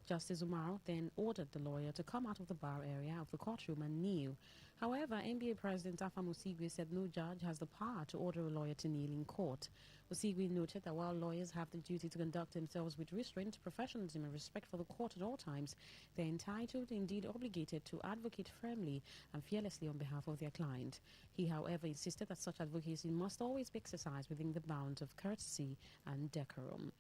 Speaker 2: Justice Umar then ordered the lawyer to come out of the bar area of the courtroom and kneel. However, NBA President Afam Osigwe said no judge has the power to order a lawyer to kneel in court. Osigwe noted that while lawyers have the duty to conduct themselves with restraint, professionalism and respect for the court at all times, they are entitled, indeed obligated, to advocate firmly and fearlessly on behalf of their client. He, however, insisted that such advocacy must always be exercised within the bounds of courtesy and decorum.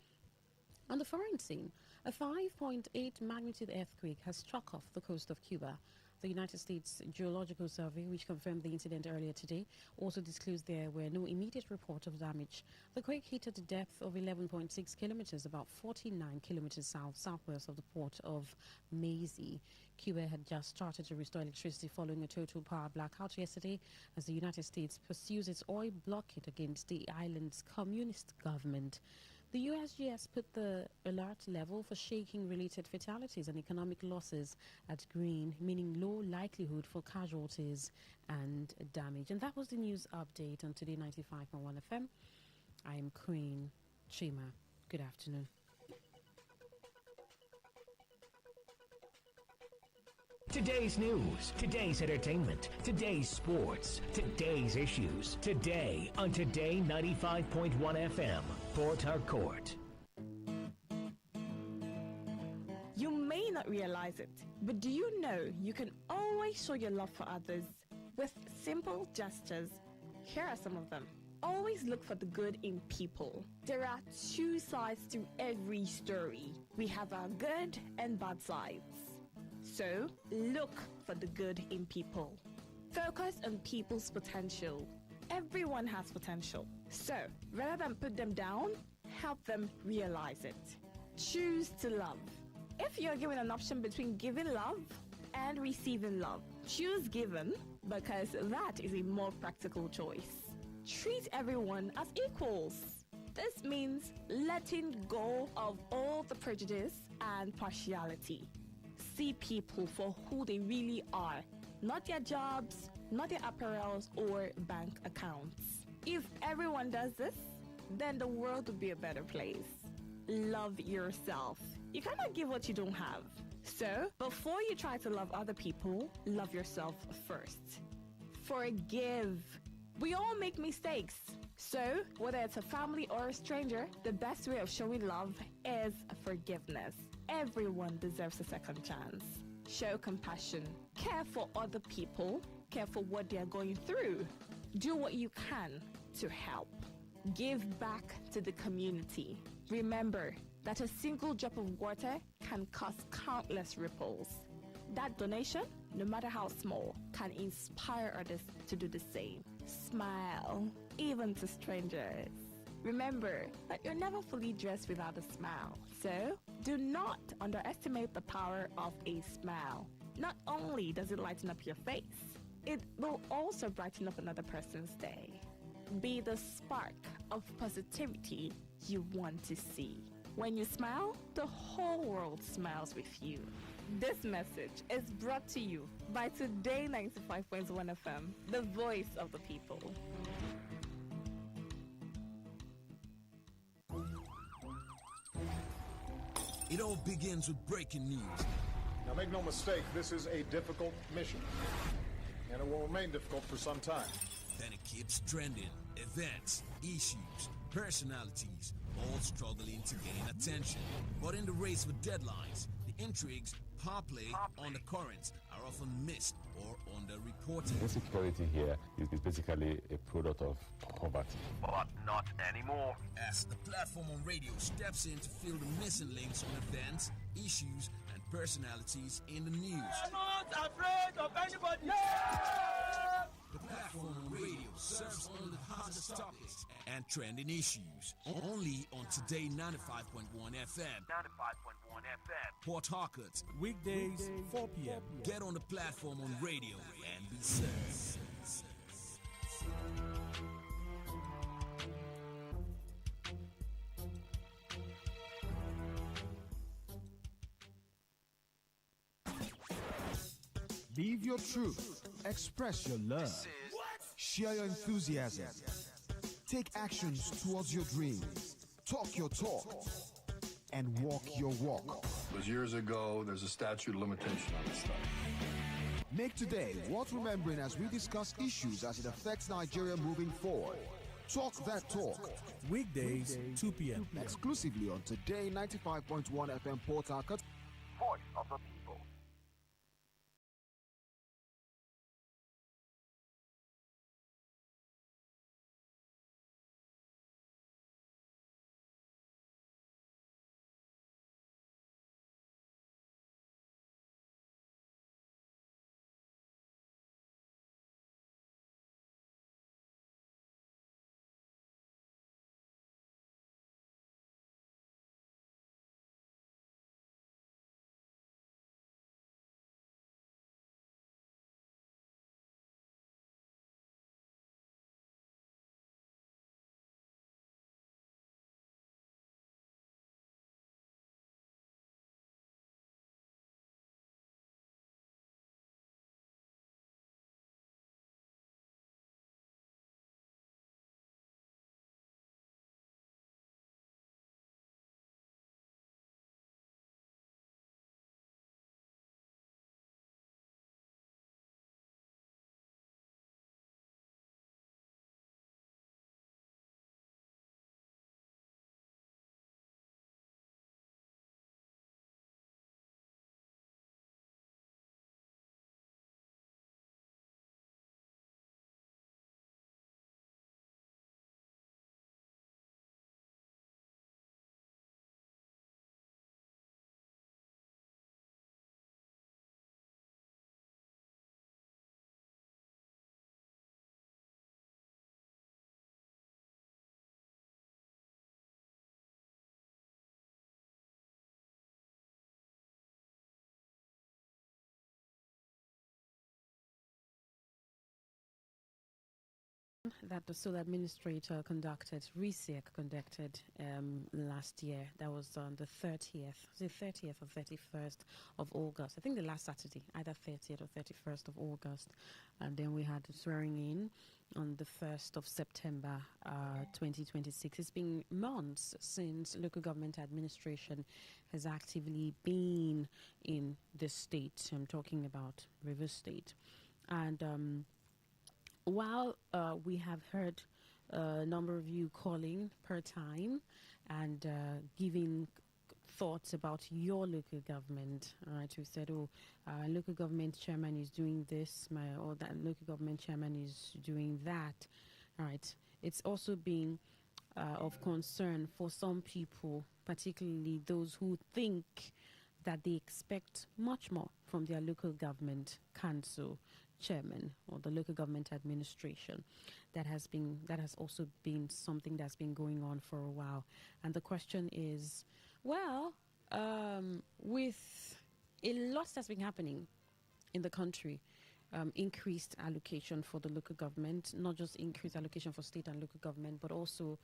Speaker 2: On the foreign scene, a 5.8 magnitude earthquake has struck off the coast of Cuba. The United States Geological Survey, which confirmed the incident earlier today, also disclosed there were no immediate report of damage. The quake hit at a depth of 11.6 kilometers, about 49 kilometers southwest of the port of Mazy. Cuba had just started to restore electricity following a total power blackout yesterday as the United States pursues its oil blockade against the island's communist government. The USGS put the alert level for shaking-related fatalities and economic losses at green, meaning low likelihood for casualties and damage. And that was the news update on Today 95.1 FM. I am Queen Chima. Good afternoon.
Speaker 7: Today's news, today's entertainment, today's sports, today's issues. Today on Today 95.1 FM, Port Harcourt.
Speaker 9: You may not realize it, but do you know you can always show your love for others with simple gestures? Here are some of them. Always look for the good in people. There are two sides to every story. We have our good and bad sides. So, look for the good in people. Focus on people's potential. Everyone has potential. So, rather than put them down, help them realize it. Choose to love. If you're given an option between giving love and receiving love, choose giving because that is a more practical choice. Treat everyone as equals. This means letting go of all the prejudice and partiality. See people for who they really are, not their jobs, not their apparels or bank accounts. If everyone does this, then the world would be a better place. Love yourself. You cannot give what you don't have. So, before you try to love other people, love yourself first. Forgive. We all make mistakes. So, whether it's a family or a stranger, the best way of showing love is forgiveness. Everyone deserves a second chance. Show compassion. Care for other people. Care for what they are going through. Do what you can to help. Give back to the community. Remember that a single drop of water can cause countless ripples. That donation, no matter how small, can inspire others to do the same. Smile, even to strangers. Remember that you're never fully dressed without a smile. So, do not underestimate the power of a smile. Not only does it lighten up your face, it will also brighten up another person's day. Be the spark of positivity you want to see. When you smile, the whole world smiles with you. This message is brought to you by Today 95.1 FM, the voice of the people.
Speaker 10: It all begins with breaking news.
Speaker 11: Now make no mistake, this is a difficult mission, and it will remain difficult for some time.
Speaker 10: Then it keeps trending. Events, issues, personalities, all struggling to gain attention. But in the race for deadlines, the intrigues, power play, undercurrents are often missed or underreported.
Speaker 12: Insecurity here is basically a product of poverty.
Speaker 13: But not anymore.
Speaker 10: As the platform on radio steps in to fill the missing links on events, issues, and personalities in the news.
Speaker 14: I'm not afraid of anybody.
Speaker 10: Yeah! The platform on radio serves only the hottest topics and trending issues. Only on Today 95.1 FM.
Speaker 13: 95.1 FM.
Speaker 10: Port Harcourt.
Speaker 15: Weekdays, 4 p.m.
Speaker 10: Get on the platform on radio and be served.
Speaker 16: Live your truth. Express your love. Share your enthusiasm. Take actions towards your dreams. Talk your talk. And walk your walk.
Speaker 17: It was years ago. There's a statute of limitation on this stuff.
Speaker 16: Make today worth remembering as we discuss issues as it affects Nigeria moving forward. Talk that talk.
Speaker 15: Weekdays, 2 p.m.
Speaker 16: Exclusively on Today 95.1 FM Port Harcourt.
Speaker 13: Voice of the people.
Speaker 2: That the Solar Administrator conducted, RESEC conducted last year. That was on the 30th or 31st of August. I think the last Saturday, either 30th or 31st of August. And then we had the swearing in on the 1st of September 2026. It's been months since local government administration has actively been in the state. I'm talking about Rivers State. And while we have heard a number of you calling per time and giving thoughts about your local government, all right, we said, local government chairman is doing this, or that local government chairman is doing that, all right. It's also been of concern for some people, particularly those who think that they expect much more from their local government council chairman or the local government administration. That has also been something that's been going on for a while. And the question is, well, with a lot that's been happening in the country, increased allocation for the local government, not just increased allocation for state and local government, but also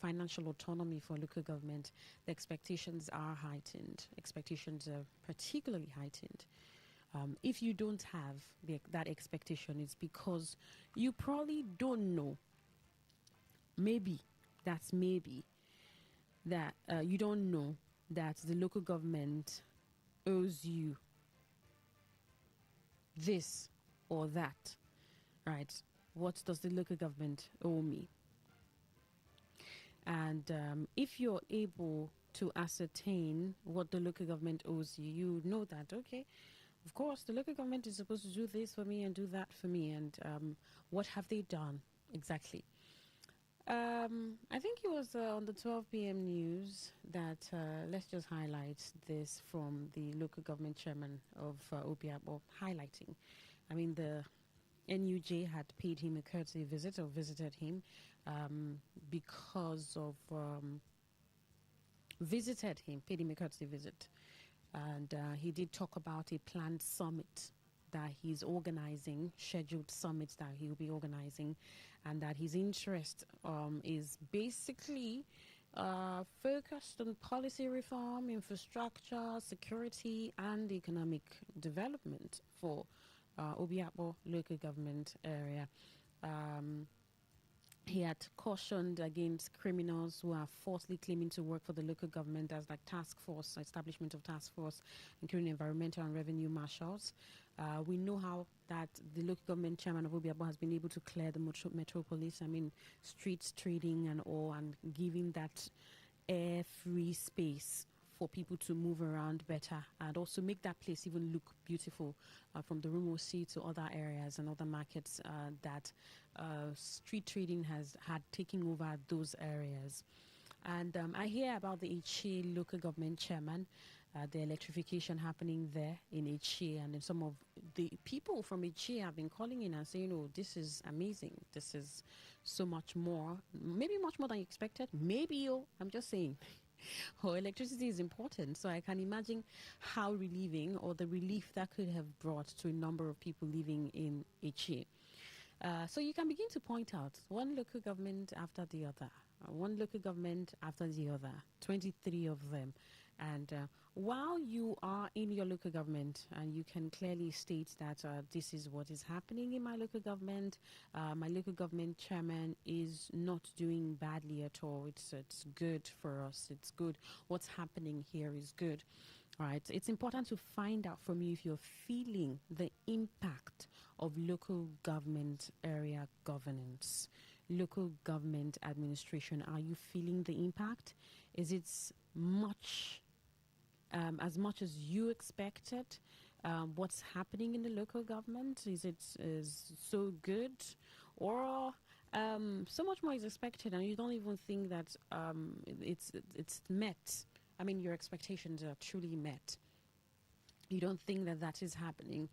Speaker 2: financial autonomy for local government. The expectations are heightened. Expectations are particularly heightened. If you don't have that expectation, it's because you probably don't know. Maybe that you don't know that the local government owes you this or that, right? What does the local government owe me? And if you're able to ascertain what the local government owes you, you know that, okay, of course, the local government is supposed to do this for me and do that for me. And what have they done exactly? I think it was on the 12 p.m. news that let's just highlight this from the local government chairman of Obiabo highlighting. I mean, the NUJ had paid him a courtesy visit or visited him because of paid him a courtesy visit. And he did talk about a planned summit that he's organizing, scheduled summits that he'll be organizing, and that his interest is basically focused on policy reform, infrastructure, security, and economic development for Obiabo local government area. He had cautioned against criminals who are falsely claiming to work for the local government as like task force, establishment of task force, including environmental and revenue marshals. We know how that the local government chairman of Obiabo has been able to clear the metropolis. I mean, streets trading and all, and giving that air-free space for people to move around better and also make that place even look beautiful from the Rumo Sea to other areas and other markets that street trading has had taken over those areas. And I hear about the Ichi local government chairman, the electrification happening there in Ichi, and then some of the people from Ichi have been calling in and saying, oh, this is amazing. This is so much more, maybe much more than you expected. Maybe, I'm just saying. Oh, electricity is important, so I can imagine how relieving or the relief that could have brought to a number of people living in Ichi. So you can begin to point out one local government after the other, 23 of them. And while you are in your local government and you can clearly state that this is what is happening in my local government chairman is not doing badly at all. It's good for us. It's good. What's happening here is good. Right. It's important to find out from you if you're feeling the impact of local government area governance, local government administration. Are you feeling the impact? Is it as much as you expected? What's happening in the local government? Is so good, or so much more is expected and you don't even think that it's met? I mean, your expectations are truly met. You don't think that is happening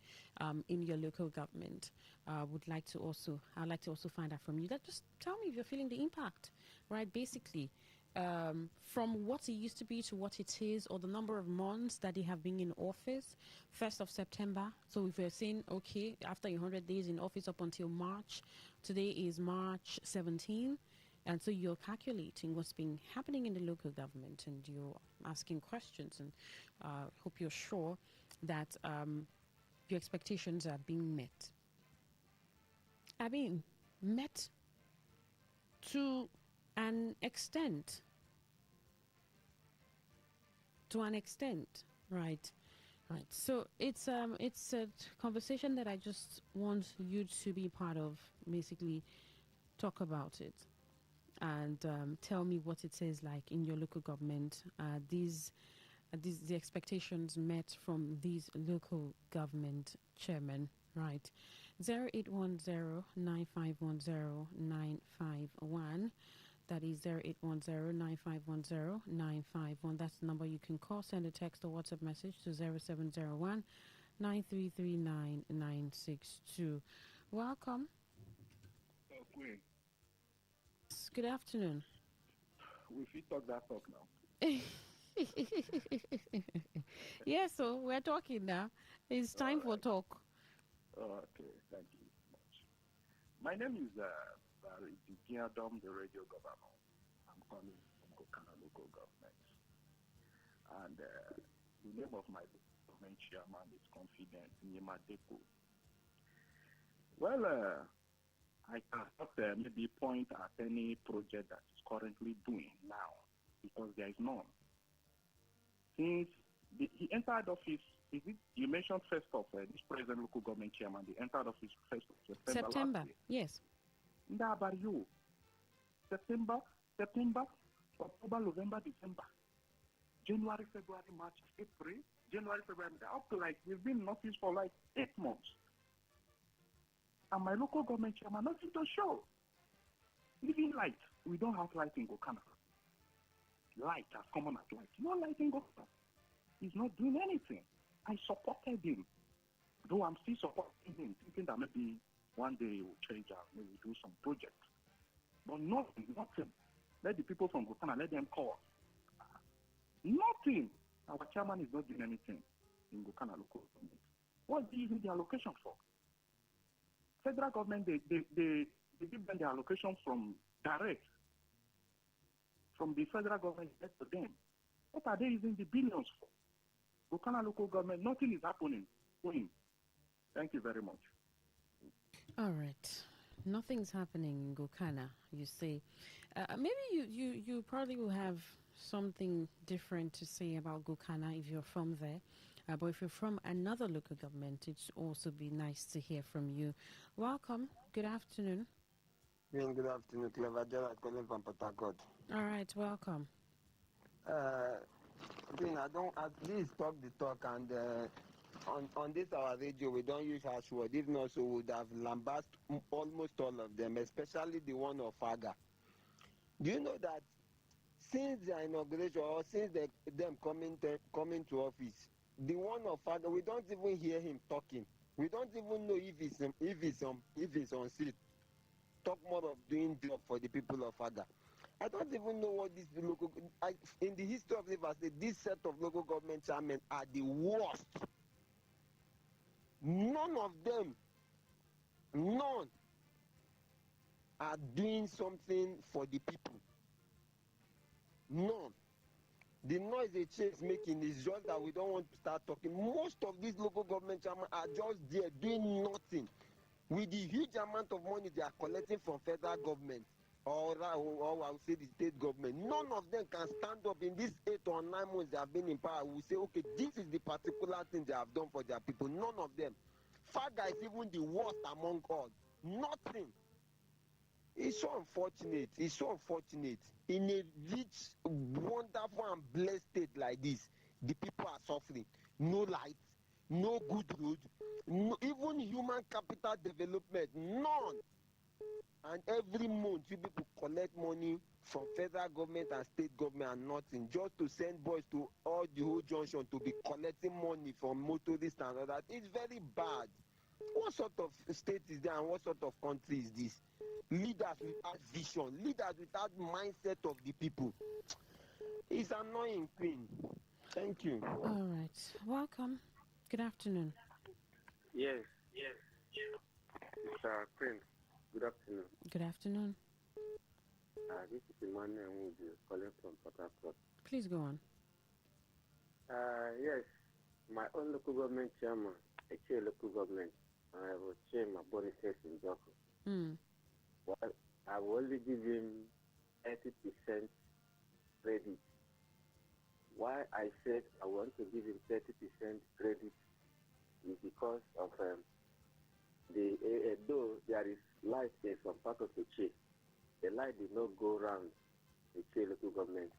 Speaker 2: in your local government. I'd like to also find out from you. That just tell me if you're feeling the impact, right? Basically, from what it used to be to what it is, or the number of months that they have been in office, 1st of September. So if we're saying, okay, after 100 days in office up until March, today is March 17. And so you're calculating what's been happening in the local government, and you're asking questions, and hope you're sure that your expectations are being met. I mean, met to an extent. Right. So it's a conversation that I just want you to be part of. Basically, talk about it and tell me what it is like in your local government. The expectations met from these local government chairmen, right? 0810-9510-951. That is 0810-9510-951. That's the number you can call. Send a text or WhatsApp message to 0701-9339-962. Welcome.
Speaker 3: Queen.
Speaker 2: Good afternoon.
Speaker 3: We fit talk that talk now.
Speaker 2: Yeah, so we're talking now. It's time for talk.
Speaker 18: Okay, thank you much. My name is Giadom, the radio governor. I'm calling from Gokana local government. And the name of my government chairman is Confident Nima Depo. Well, I cannot maybe point at any project that is currently doing now because there is none. Since he entered office, you mentioned first of this present local government chairman, he entered office first of September last year.
Speaker 2: Yes.
Speaker 18: How about you? September, October, November, December, January, February, March, April, January, February, up to like we've been in office for like 8 months. And my local government chairman, nothing to show. Even light, we don't have light in Gokana. Light has common as light. No light in Gokana. He's not doing anything. I supported him, though I'm still supporting him, thinking that maybe one day he will change and maybe do some project. But nothing. Let the people from Gokana, let them call. Nothing. Our chairman is not doing anything in Gokana local government. What is the allocation for? Federal government, they give them the allocation from direct, from the federal government to them. What are they using the billions for? Gokana local government, nothing is happening. Thank you very much.
Speaker 2: All right. Nothing's happening in Gokana, you say. Maybe you probably will have something different to say about Gokana if you're from there. But if you're from another local government, it'd also be nice to hear from you. Welcome. Good afternoon.
Speaker 19: Good afternoon, Clever Gerald calling from Port Harcourt.
Speaker 2: All right, welcome.
Speaker 19: I don't at least talk the talk, and on this our radio we don't use harsh word. If not, so we would have lambasted almost all of them, especially the one of Faga. Do you know that since the inauguration or since them coming to office, the one of Faga, we don't even hear him talking. We don't even know if he's on seat. Talk more of doing job for the people of Faga. I don't even know what this local... in the history of Rivers State, this set of local government chairmen are the worst. None of them, are doing something for the people. None. The noise the chair is making is just that we don't want to start talking. Most of these local government chairmen are just there doing nothing. With the huge amount of money they are collecting from federal government, or I would say the state government, none of them can stand up in these 8 or 9 months they have been in power. We say, okay, this is the particular thing they have done for their people. None of them. Faga is even the worst among all. Nothing. It's so unfortunate. It's so unfortunate. In a rich, wonderful, and blessed state like this, the people are suffering. No light, no good road, no, even human capital development, none. And every month, you people collect money from federal government and state government and nothing, just to send boys to all the whole junction to be collecting money from motorists and all that. It's very bad. What sort of state is there and what sort of country is this? Leaders without vision, leaders without mindset of the people. It's annoying, Queen. Thank you.
Speaker 2: All right. Welcome. Good afternoon.
Speaker 20: Yes. Mr. Queen, good afternoon.
Speaker 2: Good afternoon.
Speaker 20: This is Emmanuel Woody calling from Port Harcourt.
Speaker 2: Please go on.
Speaker 20: Yes, my own local government chairman, actually local government, I will chair my bonuses in Joko. Well, I will only give him 30% credit. Why I said I want to give him 30% credit is because of though there is light in some part of the chain, the light did not go around the chain local government.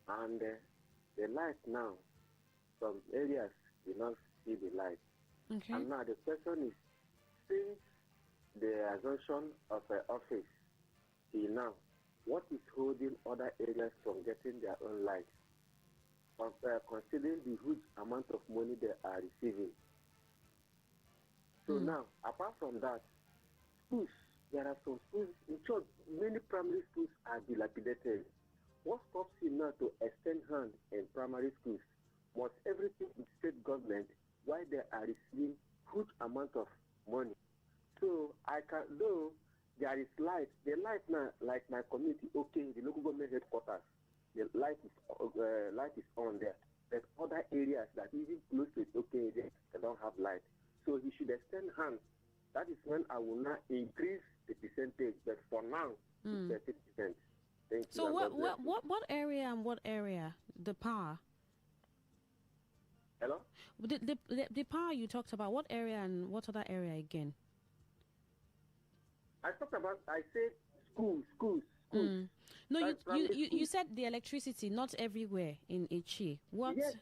Speaker 20: And the light now, some areas do not see the light.
Speaker 2: Okay.
Speaker 20: And now the question is, since the assumption of office till now, what is holding other areas from getting their own light? Considering the huge amount of money they are receiving. So now, apart from that, schools, there are some schools, in short, many primary schools are dilapidated. What stops you now to extend hand in primary schools? Must everything in state government, while they are receiving huge amount of money. So I can, though there is light, the light now, like my community, okay, the local government headquarters, the light is on there. There's other areas that even close to it, okay, they don't have light. So he should extend hands. That is when I will not increase the percentage, but for now, it's 30%. Thank you.
Speaker 2: So what area and what area? The power?
Speaker 20: Hello?
Speaker 2: The power you talked about, what area and what other area again?
Speaker 20: I said schools.
Speaker 2: No, you said the electricity, not everywhere in Echi. What?
Speaker 20: Yes.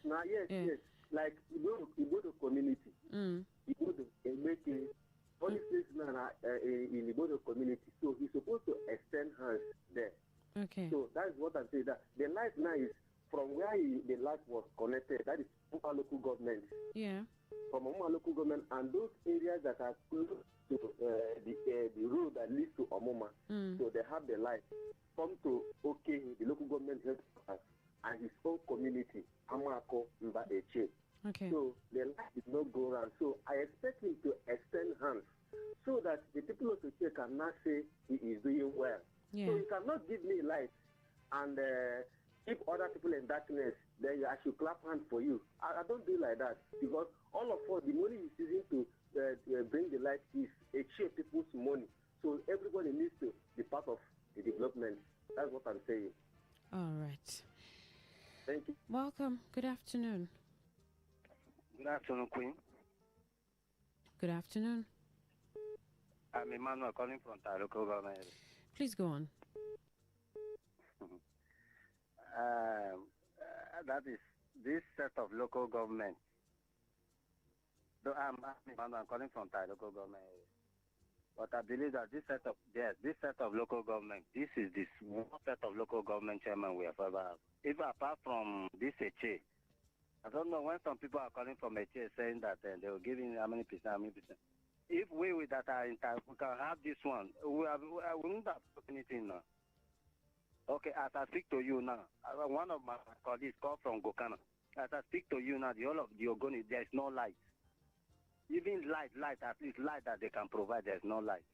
Speaker 20: Like, you go to community. You go to Emeke, all these places now in the Igbo community. So he's supposed to extend hands there.
Speaker 2: Okay.
Speaker 20: So that's what I'm saying. That the light now is from where the light was connected. That is Umma local government.
Speaker 2: Yeah.
Speaker 20: From Umma local government, and those areas that are close to the road that leads to Omoma. So they have the light. Come to the local government headquarters and his own community, Amako Mba Eche.
Speaker 2: Okay.
Speaker 20: So the light did not go around. So I expect him to extend hands so that the people of Eche cannot say he is doing well.
Speaker 2: Yeah.
Speaker 20: So you cannot give me light and keep other people in darkness. Then I should clap hands for you. I don't do like that, because all of us, the money is using to bring the light is Eche people's money. So everybody needs to be part of the development. That's what I'm saying.
Speaker 2: All right.
Speaker 20: Thank you.
Speaker 2: Welcome. Good afternoon.
Speaker 21: Good afternoon, Queen.
Speaker 2: Good afternoon.
Speaker 21: I'm Emmanuel calling from local government.
Speaker 2: Please go on.
Speaker 21: That is this set of local government. I'm Emmanuel calling from local government. But I believe that this set of local government, this is this one set of local government chairman we have ever had. Even apart from this HA, I don't know when some people are calling from HA saying that they were giving how many percent. If we that are in time, we can have this one. We wouldn't have anything now. Okay, as I speak to you now, one of my colleagues called from Gokana. As I speak to you now, the whole of the Ogoni, there is no light. Even light, at least light that they can provide, there's no light.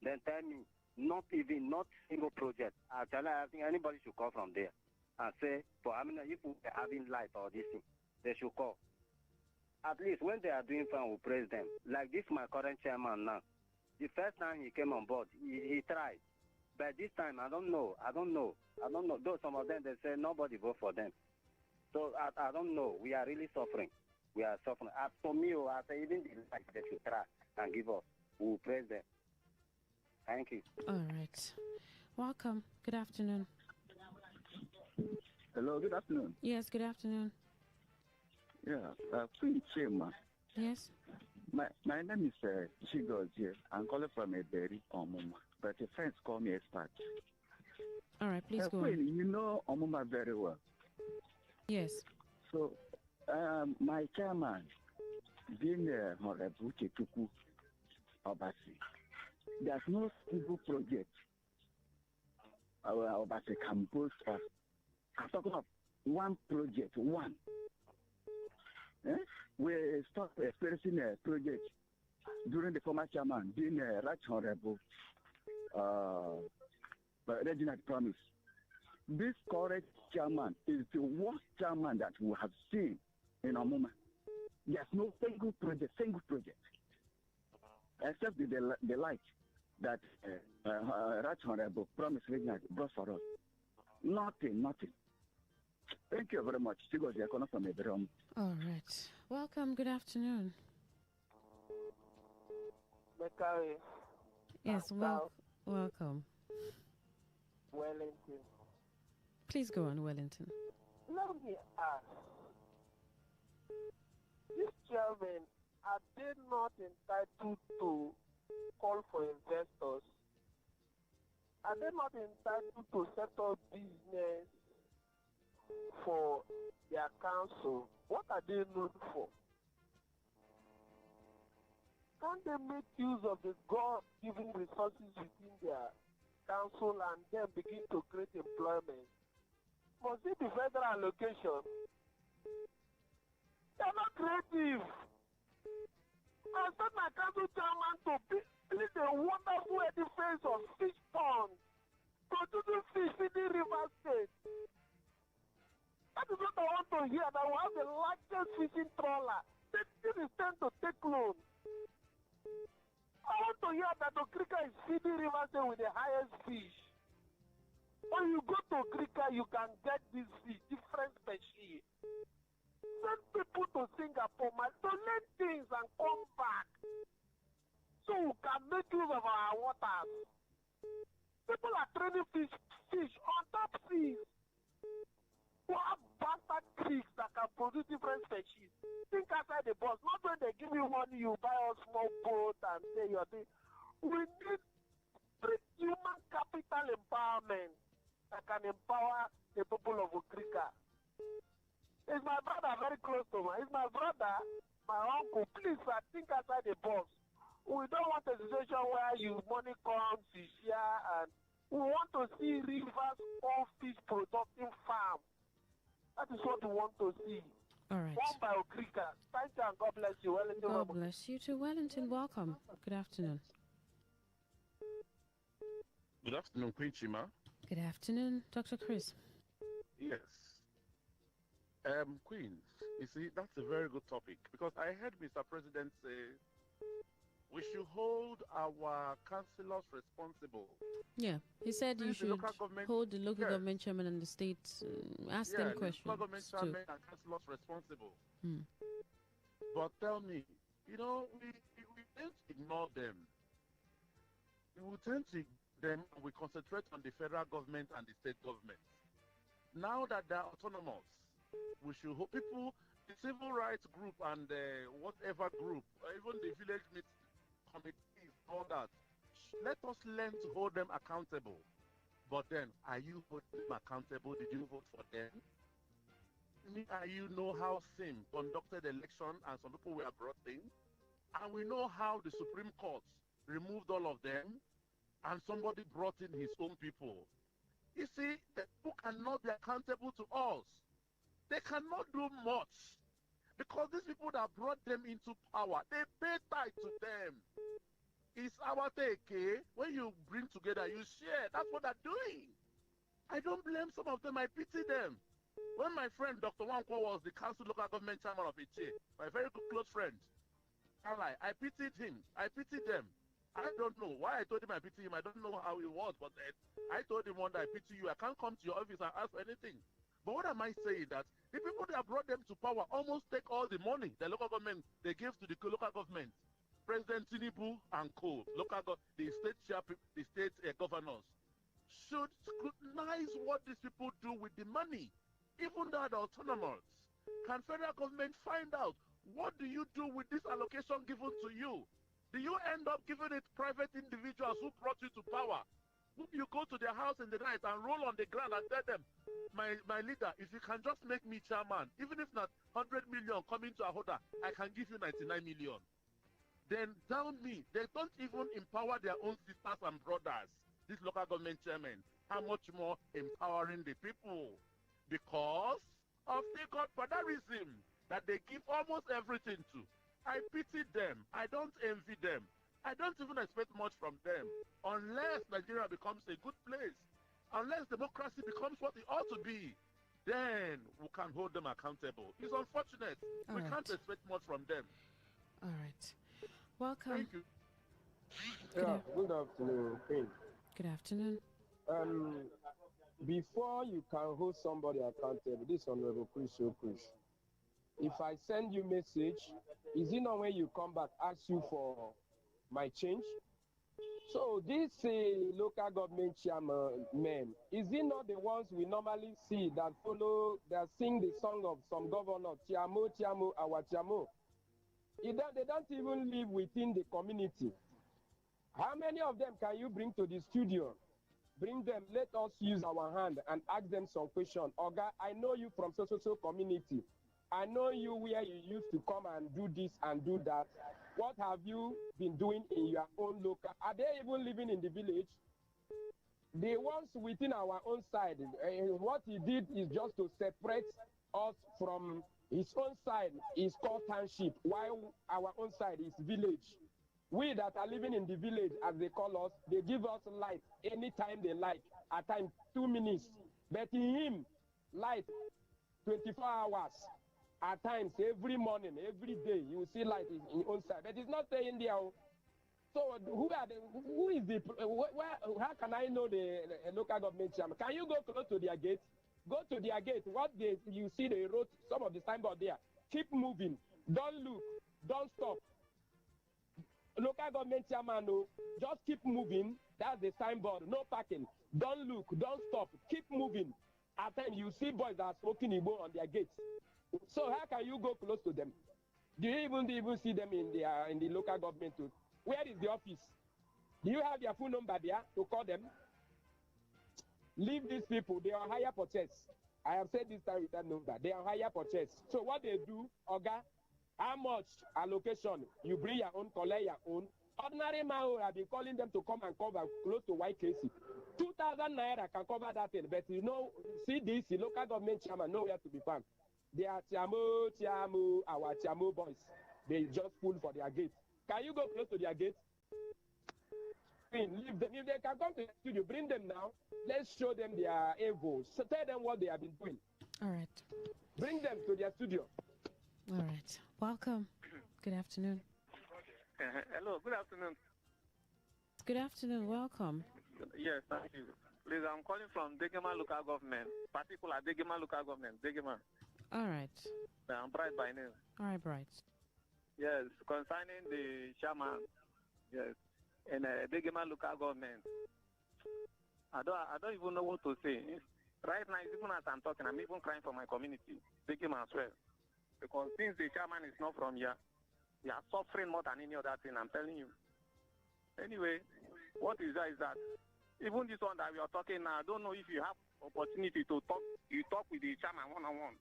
Speaker 21: Then tell me, not single project. Actually, I think anybody should call from there and say, if we're having light or this thing, they should call. At least when they are doing fine, we praise them. Like this, my current chairman now. The first time he came on board, he tried. But this time, I don't know. Though some of them, they say nobody vote for them. So I don't know. We are really suffering. We are suffering. As for me, I say even the light they should try and give us. We will praise them. Thank you.
Speaker 2: All right. Welcome. Good afternoon.
Speaker 22: Hello, good afternoon.
Speaker 2: Yes, good afternoon.
Speaker 22: Yeah, Queen Chema.
Speaker 2: Yes.
Speaker 22: My name is Chigozie. I'm calling from Eberi, Omuma. But your friends call me expert.
Speaker 2: All right, please go
Speaker 22: Queen,
Speaker 2: on.
Speaker 22: you know Omuma very well.
Speaker 2: Yes.
Speaker 22: So, my chairman, being Honorable Chetuku Obasi, there's no single project Obasi can boast of. I'm talking of one project, one. We stopped experiencing a project during the former chairman being Right Honorable Reginald Promise. This current chairman is the worst chairman that we have seen in a moment. There's no single project, except the light that Right Honorable Promise Reginald brought for us. Nothing. Thank you very much.
Speaker 2: All right. Welcome. Good afternoon. Yes, welcome.
Speaker 4: Wellington.
Speaker 2: Please go on, Wellington.
Speaker 4: Let me ask. This chairman, are they not entitled to call for investors? Are they not entitled to set up business for their council? What are they known for? Can't they make use of the God-given resources within their council and then begin to create employment? Must it be federal allocation? They're not creative. I sent my council chairman to build a wonderful edifice of fish pond, producing fish in the river state. That is what I want to hear, that we have the largest fishing trawler. This is tend to take loan. I want to hear that Okrika is feeding river state with the highest fish. When you go to Okrika, you can get this fish, different species. Send people to Singapore, man, to learn things and come back. So we can make use of our waters. People are training fish on top seas. We have bastard creeks that can produce different species. Think outside the box. Not when they give you money, you buy a small boat and say your thing. We need human capital empowerment that can empower the people of Okrika. Is my brother very close to me? Is my brother, my uncle? Please, I think outside the box. We don't want a situation where you money comes, you share, and we want to see rivers or fish producing farm. That is what we want to see.
Speaker 2: All right.
Speaker 4: One by Okrika. Thank you and God bless you. Wellington.
Speaker 2: God bless you too. Wellington, welcome. Good afternoon.
Speaker 1: Good afternoon, Queen Chima.
Speaker 2: Good afternoon, Dr. Chris.
Speaker 1: Yes. Queen, you see, that's a very good topic because I heard Mr. President say we should hold our councillors responsible.
Speaker 2: Yeah, he said you should hold the local government chairman and the state, ask them questions.
Speaker 1: Local government chairman and councillors responsible. But tell me, you know, we tend to ignore them. We tend to ignore them and we concentrate on the federal government and the state government. Now that they're autonomous, we should hope people, the civil rights group and whatever group, even the village committees, all that, let us learn to hold them accountable. But then, are you holding them accountable? Did you vote for them? You know how SIM conducted election and some people were brought in. And we know how the Supreme Court removed all of them and somebody brought in his own people. You see, the people cannot be accountable to us. They cannot do much because these people that brought them into power, they pay tithe to them. It's our take, eh? When you bring together, you share. That's what they're doing. I don't blame some of them. I pity them. When my friend Dr. Wankwo was the council local government chairman of Iche, my very good close friend, I pitied him. I pitied them. I don't know why I told him I pity him. I don't know how it was, but I told him one day I pity you. I can't come to your office and ask for anything. But what am I saying? That the people that brought them to power almost take all the money the local government they gave to the local government. President Tinubu and co, the state governors should scrutinize what these people do with the money, even though they're autonomous. Can federal government find out what do you do with this allocation given to you? Do you end up giving it private individuals who brought you to power? You go to their house in the night and roll on the ground and tell them, my leader, if you can just make me chairman, even if not 100 million coming to Ahoda, I can give you 99 million. Then tell me, they don't even empower their own sisters and brothers, these local government chairmen. How much more empowering the people? Because of the godfatherism that they give almost everything to. I pity them. I don't envy them. I don't even expect much from them unless Nigeria becomes a good place, unless democracy becomes what it ought to be. Then we can hold them accountable. It's unfortunate. We can't expect much from them.
Speaker 2: All right. Welcome.
Speaker 1: Thank you.
Speaker 5: Good afternoon, Queen.
Speaker 2: Good afternoon.
Speaker 5: Before you can hold somebody accountable, this Honorable Chris Okrish, if I send you message, is it not when you come back ask you for my change? So this local government chairman men, is it not the ones we normally see that sing the song of some governor, Tiamo, Tiamo, our Tiamo? They don't even live within the community. How many of them can you bring to the studio? Bring them, let us use our hand and ask them some questions. Oga, I know you from so community. I know you where you used to come and do this and do that. What have you been doing in your own local? Are they even living in the village? The ones within our own side, what he did is just to separate us from His own side is called township, while our own side is village. We that are living in the village, as they call us, they give us light anytime they like, at times 2 minutes. But in him, light 24 hours, at times every morning, every day, you will see light in your own side. But it's not staying there. So who is the, how can I know the local government chairman? Can you go close to their gate? Go to their gate. You see they wrote some of the signboard there. Keep moving. Don't look. Don't stop. Local government chairman, just keep moving. That's the signboard. No parking. Don't look. Don't stop. Keep moving. At times you see boys that are smoking Igbo on their gates. So how can you go close to them? Do you even see them in the local government too? Where is the office? Do you have their phone number there to call them? Leave these people. They are higher purchase. I have said this time with that number. They are higher purchase. So what they do, Oga, how much allocation? You bring your own, collect your own. Ordinary man will have been calling them to come and cover close to YKC. 2,000 naira can cover that thing. But see this, the local government chairman nowhere to be found. They are our Chamo boys. They just pull for their gate. Can you go close to their gate? Leave them. If they can come to the studio, bring them now. Let's show them their evils. So tell them what they have been doing.
Speaker 2: All right.
Speaker 5: Bring them to their studio.
Speaker 2: All right. Welcome. Good afternoon.
Speaker 6: Hello. Good afternoon.
Speaker 2: Good afternoon. Welcome.
Speaker 6: Yes, thank you. Please, I'm calling from Degema local government, particular Degema local government, Degema.
Speaker 2: All right.
Speaker 6: I'm Bright by name.
Speaker 2: All right, Bright.
Speaker 6: Yes, concerning the chairman, yes, in Degema local government, I don't even know what to say. Right now, even as I'm talking, I'm even crying for my community, Degema as well, because since the chairman is not from here, we are suffering more than any other thing. I'm telling you. Anyway, what is that even this one that we are talking now, I don't know if you have opportunity to talk. You talk with the chairman one-on-one.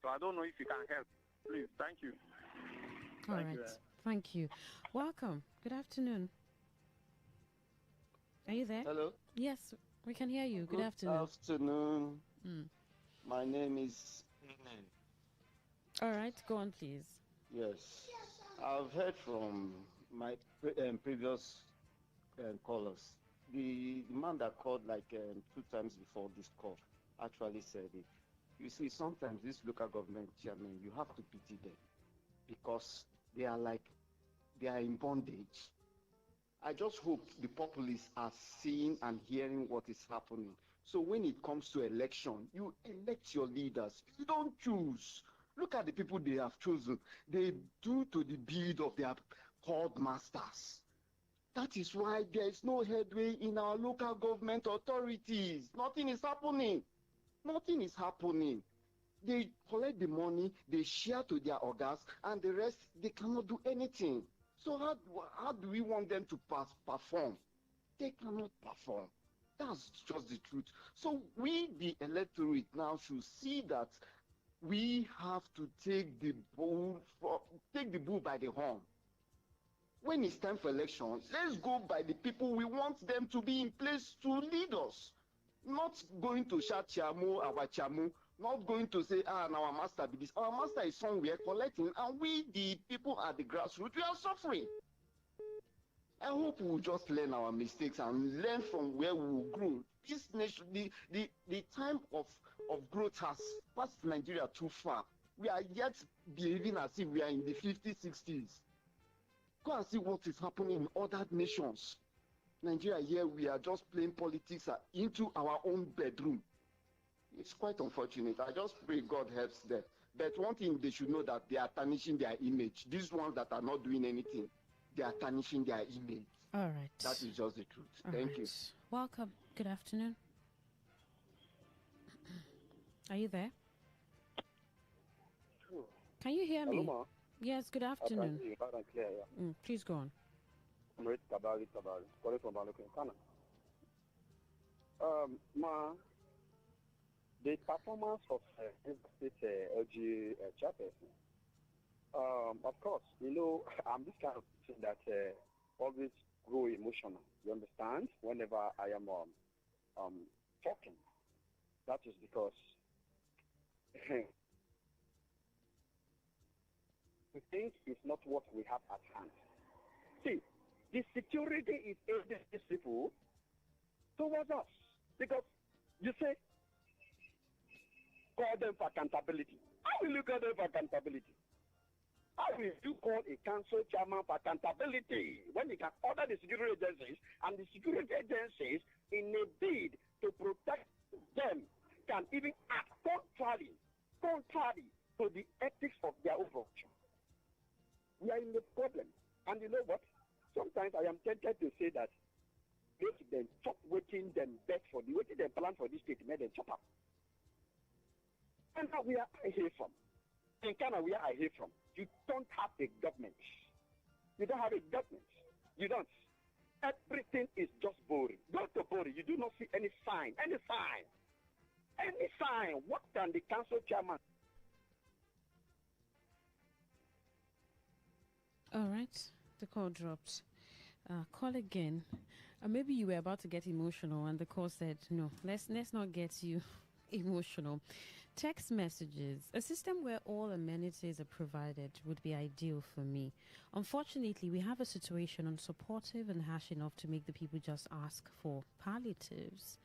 Speaker 6: So I don't know if you can help. Please, thank you.
Speaker 2: All right. Thank you. Welcome. Good afternoon. Are you there?
Speaker 8: Hello.
Speaker 2: Yes, we can hear you. Good afternoon.
Speaker 8: Good afternoon. My name is.
Speaker 2: All right, go on, please.
Speaker 8: Yes, I've heard from my previous callers. The man that called like 2 times before this call actually said it. You see, sometimes this local government chairman, you have to pity them because they are in bondage. I just hope the populace are seeing and hearing what is happening. So when it comes to election, you elect your leaders. You don't choose. Look at the people they have chosen. They do to the bid of their court masters. That is why there is no headway in our local government authorities. Nothing is happening. Nothing is happening. They collect the money, they share to their organs, and the rest, they cannot do anything. So how do we want them to perform? They cannot perform. That's just the truth. So we, the electorate, now should see that we have to take the bull by the horn. When it's time for election, let's go by the people we want them to be in place to lead us. Not going to shout Chamu, our Chamu, not going to say, now our master be this. Our master is somewhere collecting, and we, the people at the grassroots, we are suffering. I hope we'll just learn our mistakes and learn from where we will grow. This nation, the time of growth has passed Nigeria too far. We are yet behaving as if we are in the 50s, 60s. Go and see what is happening in other nations. Nigeria here, we are just playing politics into our own bedroom. It's quite unfortunate. I just pray God helps them. But one thing they should know that they are tarnishing their image. These ones that are not doing anything, they are tarnishing their image.
Speaker 2: All right.
Speaker 8: That is just the truth.
Speaker 2: All
Speaker 8: Thank
Speaker 2: right.
Speaker 8: you.
Speaker 2: Welcome. Good afternoon. Are you there? Can you hear me?
Speaker 6: Hello, ma.
Speaker 2: Yes, good afternoon.
Speaker 6: I can hear you loud and clear, yeah.
Speaker 2: Please go on.
Speaker 6: I'm ready to Tabali, calling from Balogun, Ghana. Ma, the performance of state LG chairperson, of course, I'm this kind of person that always grow emotional. You understand? Whenever I am talking, that is because
Speaker 3: to think is not what we have at hand. See, the security is aiding these people towards us. Because you say, call them for accountability. How will you call them for accountability? How will you call a council chairman for accountability when he can order the security agencies, and the security agencies, in a bid to protect them, can even act contrary to the ethics of their own function? We are in a problem. And you know what? Sometimes I am tempted to say that make them stop waiting them beg for the waiting them plan for this state, make them chop up. And now where I hear from. In Ghana, where I hear from, you don't have a government. You don't have a government. You don't. Everything is just boring. Go to boring. You do not see any sign. Any sign. Any sign. What can the council chairman?
Speaker 2: All right. The call dropped. Call again. Maybe you were about to get emotional, and the call said, "No, let's not get you emotional." Text messages. A system where all amenities are provided would be ideal for me. Unfortunately, we have a situation unsupportive and harsh enough to make the people just ask for palliatives.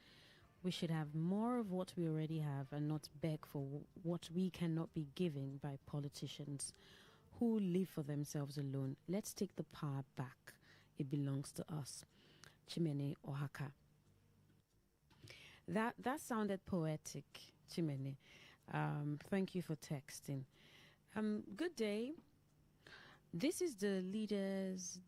Speaker 2: We should have more of what we already have and not beg for what we cannot be given by politicians who live for themselves alone. Let's take the power back. It belongs to us. Chimene Ohaka. That sounded poetic, Chimene. Thank you for texting. Good day. This is the leaders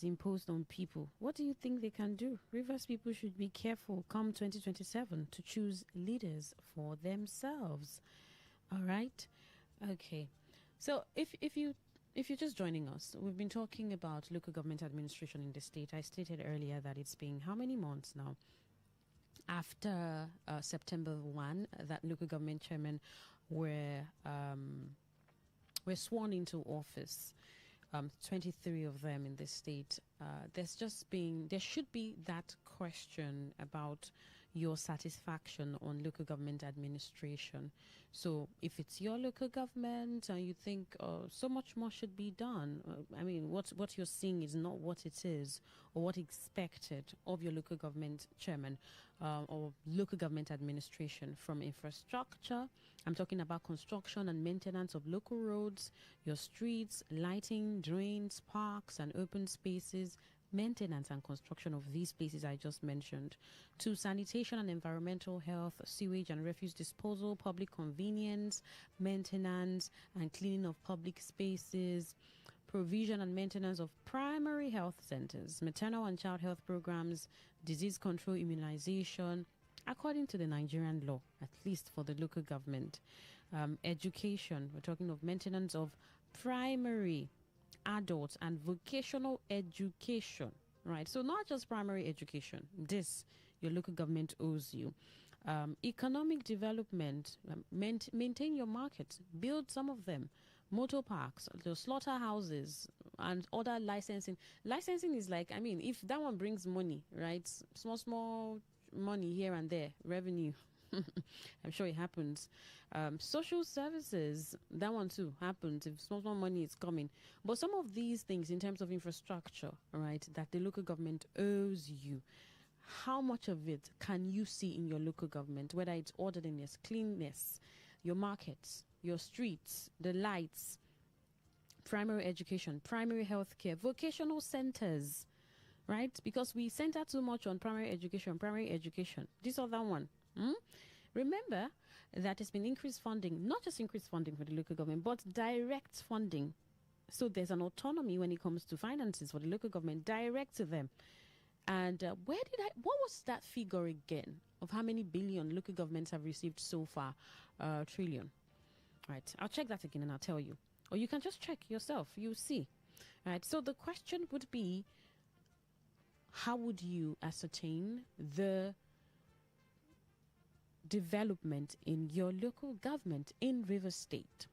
Speaker 2: imposed on people. What do you think they can do? Rivers people should be careful come 2027 to choose leaders for themselves. All right? Okay. So if you're just joining us, we've been talking about local government administration in the state. I stated earlier that it's been how many months now? After September 1, that local government chairmen were sworn into office, 23 of them in the state. There should be that question about your satisfaction on local government administration. So if it's your local government and you think so much more should be done, what you're seeing is not what it is or what expected of your local government chairman or local government administration, from infrastructure. I'm talking about construction and maintenance of local roads, your streets, lighting, drains, parks and open spaces, maintenance and construction of these places I just mentioned, to sanitation and environmental health, sewage and refuse disposal, public convenience, maintenance and cleaning of public spaces, provision and maintenance of primary health centers, maternal and child health programs, disease control, immunization, according to the Nigerian law, at least for the local government. Education, we're talking of maintenance of primary, adult and vocational education, right? So not just primary education. This your local government owes you. Economic development, maintain your markets, build some of them. Motor parks, the slaughterhouses, and other licensing. Licensing is like, if that one brings money, right? Small money here and there, revenue. I'm sure it happens. Social services, that one too happens if small money is coming. But some of these things in terms of infrastructure, right, that the local government owes you, how much of it can you see in your local government, whether it's orderliness, cleanness, your markets, your streets, the lights, primary education, primary health care, vocational centers, right? Because we center too much on primary education. This other one. Remember that it's been increased funding, not just increased funding for the local government, but direct funding. So there's an autonomy when it comes to finances for the local government, direct to them. And what was that figure again of how many billion local governments have received so far? Trillion. Right. I'll check that again and I'll tell you. Or you can just check yourself. You'll see. Right. So the question would be, how would you ascertain the development in your local government in Rivers State?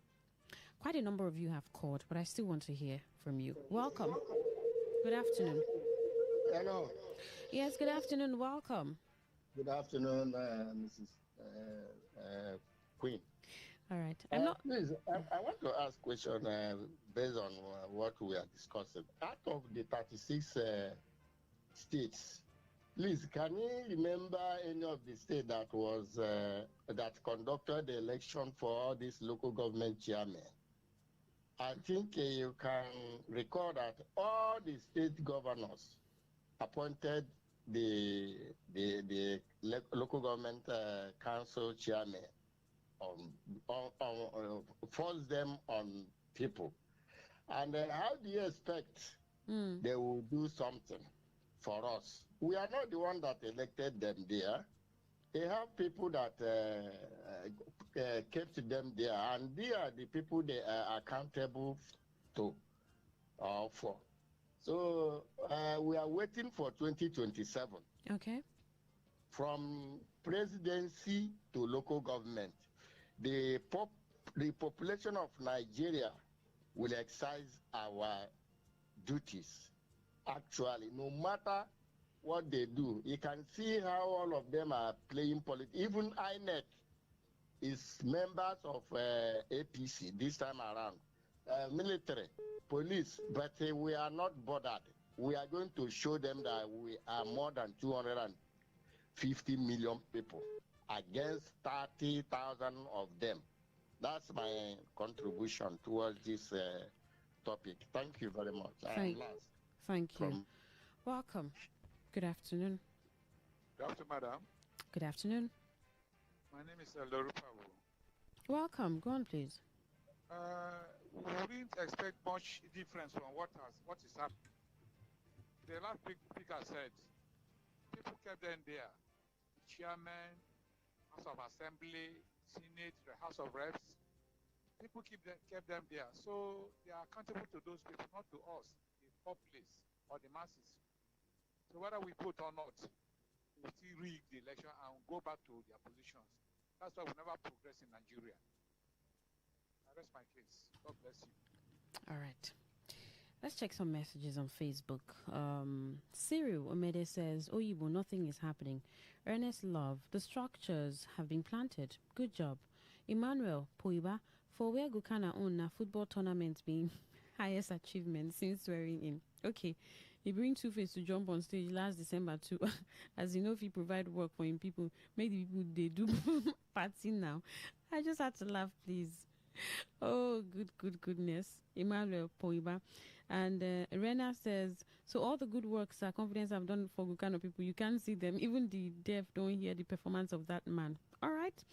Speaker 2: Quite a number of you have called, but I still want to hear from you. Welcome. Good afternoon.
Speaker 7: Hello.
Speaker 2: Yes, good afternoon. Welcome.
Speaker 7: Good afternoon, Mrs. Queen.
Speaker 2: All right. I'm not.
Speaker 7: Please, I want to ask a question based on what we are discussing. Out of the 36 states, please, can you remember any of the state that was that conducted the election for all these local government chairmen? I think you can recall that all the state governors appointed the local government council chairman force them on people. And how do you expect they will do something for us? We are not the one that elected them there. They have people that kept them there, and they are the people they are accountable to for. So we are waiting for 2027.
Speaker 2: Okay.
Speaker 7: From presidency to local government, the population of Nigeria will exercise our duties. Actually, no matter what they do, you can see how all of them are playing politics. Even INEC is members of APC this time around, military, police, but we are not bothered. We are going to show them that we are more than 250 million people against 30,000 of them. That's my contribution towards this topic. Thank you very much.
Speaker 2: Thank you. Welcome. Good afternoon.
Speaker 9: Good afternoon, madam.
Speaker 2: Good afternoon.
Speaker 9: My name is Lorupawu.
Speaker 2: Welcome. Go on, please.
Speaker 9: We didn't expect much difference from what is happening. The last speaker said people kept them there. The chairman, House of Assembly, Senate, the House of Reps. People kept them there. So they are accountable to those people, not to us, the populace or the masses. So whether we vote or not, we still rig the election and go back to their positions. That's why we never progress in Nigeria. I rest my case. God bless you.
Speaker 2: All right. Let's check some messages on Facebook. Cyril Omede says, Oyibo, nothing is happening. Ernest Love, the structures have been planted. Good job. Emmanuel Poiba, for where Gukana own a football tournament being highest achievement since swearing in. Okay. He bring Two-Face to jump on stage last December too. As you know, if he provide work for him people, make the people they do party now. I just had to laugh, please. Oh, goodness. Emmanuel Poiba. And Rena says, so all the good works confidence I've done for Gukano people, you can't see them. Even the deaf don't hear the performance of that man. All right.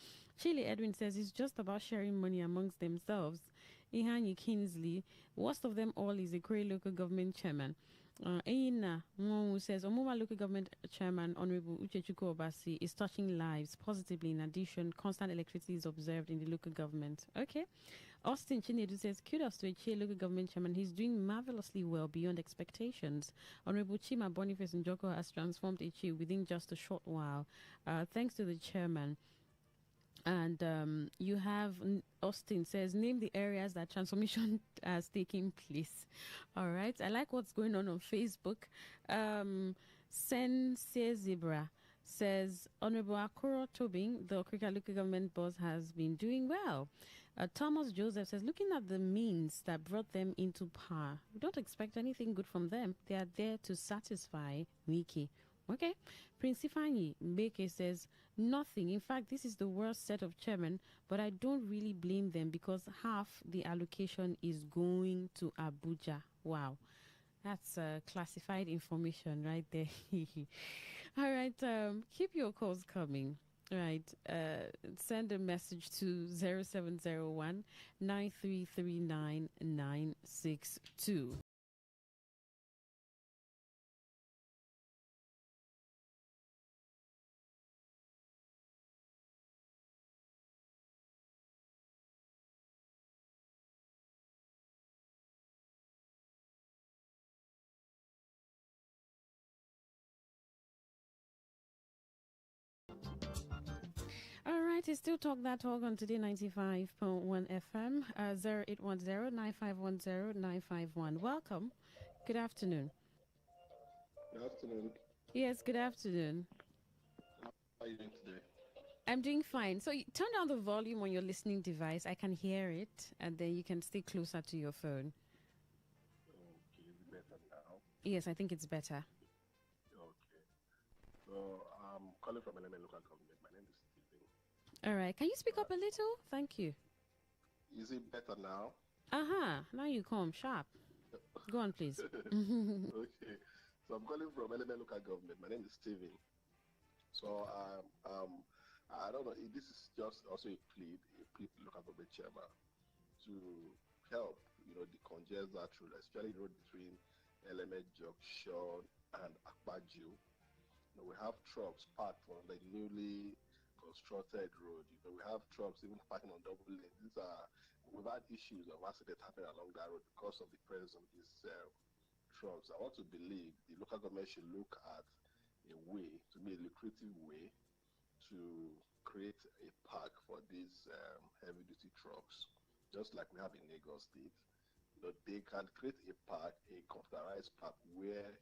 Speaker 2: Chile Edwin says it's just about sharing money amongst themselves. Ihani Kinsley, worst of them all is a Korea local government chairman. Eina Ngongu says, Omuma local government chairman, Honorable Uchechuku Obasi, is touching lives positively. In addition, constant electricity is observed in the local government. Okay. Austin Chinedu says, kudos to Eche local government chairman. He's doing marvelously well beyond expectations. Honorable Chima Boniface Njoko has transformed Eche within just a short while. Thanks to the chairman. And you have Austin says, name the areas that transformation has taken place. All right. I like what's going on Facebook. Sense Zebra says, Honorable Akuro Tobing, the Okrika local government boss, has been doing well. Thomas Joseph says, looking at the means that brought them into power, we don't expect anything good from them. They are there to satisfy Wiki. Okay. Prince Ifeanyi Mbeke says, nothing. In fact, this is the worst set of chairmen, but I don't really blame them because half the allocation is going to Abuja. Wow. That's classified information right there. All right. Keep your calls coming. Right. Send a message to 0701 9339 962. All right, it's still Talk That Talk on Today 95.1 FM, 0810-9510-951. Welcome. Good afternoon.
Speaker 23: Good afternoon.
Speaker 2: Yes, good afternoon.
Speaker 23: How are you doing today?
Speaker 2: I'm doing fine. So turn down the volume on your listening device. I can hear it, and then you can stay closer to your phone.
Speaker 11: Okay, is it better now?
Speaker 2: Yes, I think it's better.
Speaker 11: Okay. So I'm calling from Element Local Government. My name is Stephen.
Speaker 2: All right. Can you speak up a little? Thank you.
Speaker 11: Is it better now?
Speaker 2: Now you come sharp. Go on, please.
Speaker 11: Okay. So I'm calling from Element Local Government. My name is Stephen. So I don't know. This is just also a plea local government chairman to help, decongest that road, especially the road between Element Junction and Akpaju. We have trucks parked on the newly constructed road. We have trucks even parking on double lane. We've had issues of accidents happening along that road because of the presence of these trucks. I want to believe the local government should look at a way, to be a lucrative way, to create a park for these heavy-duty trucks, just like we have in Lagos State. They can create a park, a computerized park, where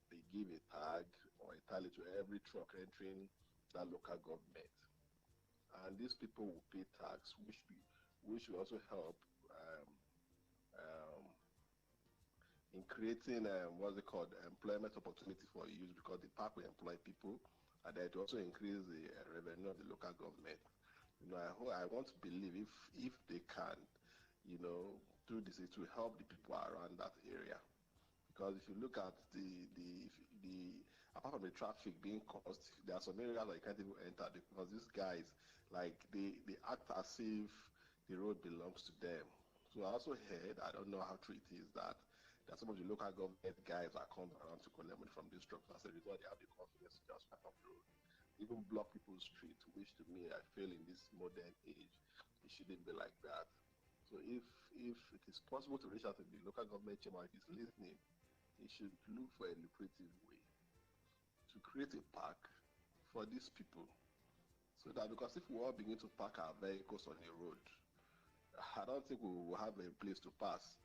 Speaker 11: they give a tag or a tally to every truck entering that local government. And these people will pay tax, which will also help in creating employment opportunity for youth, because the park will employ people, and then it also increase the revenue of the local government. I want to believe if they can, do this, it will help the people around that area. Because if you look at the apart from the traffic being caused, there are some areas that you can't even enter because these guys, they act as if the road belongs to them. So I also heard, I don't know how true it is, that there are some of the local government guys that come around to collect money from these trucks. As a result, they have the confidence to just pack up the road, even block people's street, which to me, I feel in this modern age, it shouldn't be like that. So if it is possible to reach out to the local government chairman, if he's listening, he should look for a lucrative way to create a park for these people. So that, because if we all begin to park our vehicles on the road, I don't think we will have a place to pass.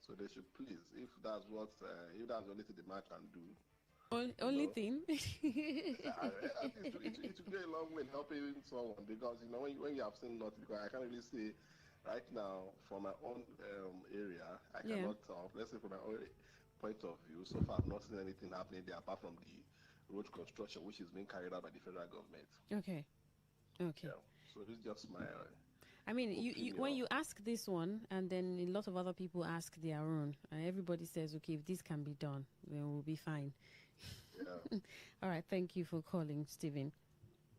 Speaker 11: So they should please, if that's the only thing the man can do.
Speaker 2: Only thing?
Speaker 11: At least it will go a long way in helping someone, because, when you have seen nothing, because I can't really say right now from my own area, I cannot talk. Let's say from my own point of view, so far I've not seen anything happening there apart from the road construction, which is being carried out by the federal government.
Speaker 2: Okay.
Speaker 11: Yeah. So this is just my
Speaker 2: I mean, you when you ask this one, and then a lot of other people ask their own, and everybody says, okay, if this can be done, then we'll be fine.
Speaker 11: Yeah.
Speaker 2: All right. Thank you for calling, Stephen.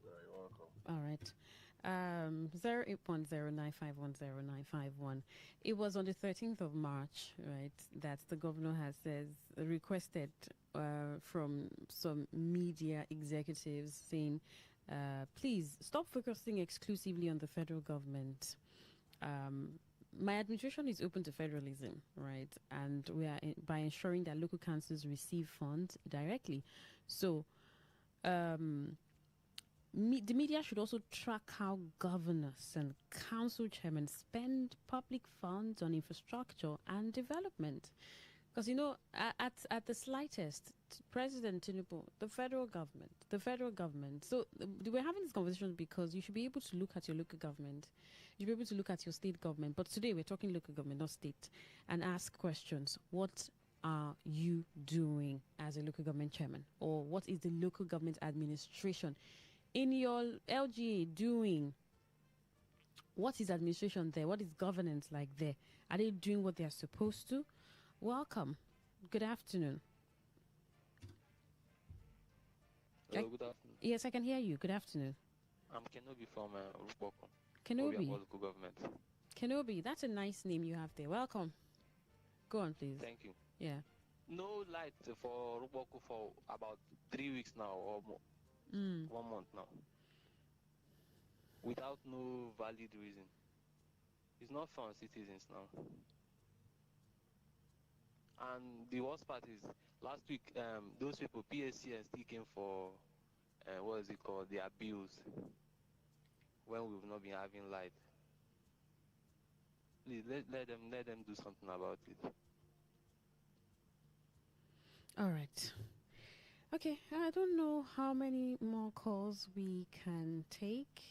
Speaker 11: You're welcome.
Speaker 2: All right. 08109510951. It was on the 13th of March, right, that the governor has requested from some media executives saying, please stop focusing exclusively on the federal government. My administration is open to federalism, right? And we are by ensuring that local councils receive funds directly. So, the media should also track how governors and council chairmen spend public funds on infrastructure and development. Because, at the slightest, President Tinubu, the federal government. So we're having this conversation because you should be able to look at your local government. You should be able to look at your state government. But today we're talking local government, not state, and ask questions. What are you doing as a local government chairman? Or what is the local government administration in your LGA doing? What is administration there? What is governance like there? Are they doing what they are supposed to? Welcome. Good afternoon.
Speaker 12: Hello, good afternoon.
Speaker 2: Yes, I can hear you. Good afternoon.
Speaker 12: I'm Kenobi from Rukboko.
Speaker 2: Kenobi.
Speaker 12: Local government.
Speaker 2: Kenobi, that's a nice name you have there. Welcome. Go on, please.
Speaker 12: Thank you.
Speaker 2: Yeah.
Speaker 12: No light for Rukboko for about 3 weeks now, or more. 1 month now. Without no valid reason. It's not for citizens now. And the worst part is, last week, those people, PSCN, still came for, what is it called, their bills, when we've not been having light. Please, let them do something about it.
Speaker 2: All right. Okay, I don't know how many more calls we can take.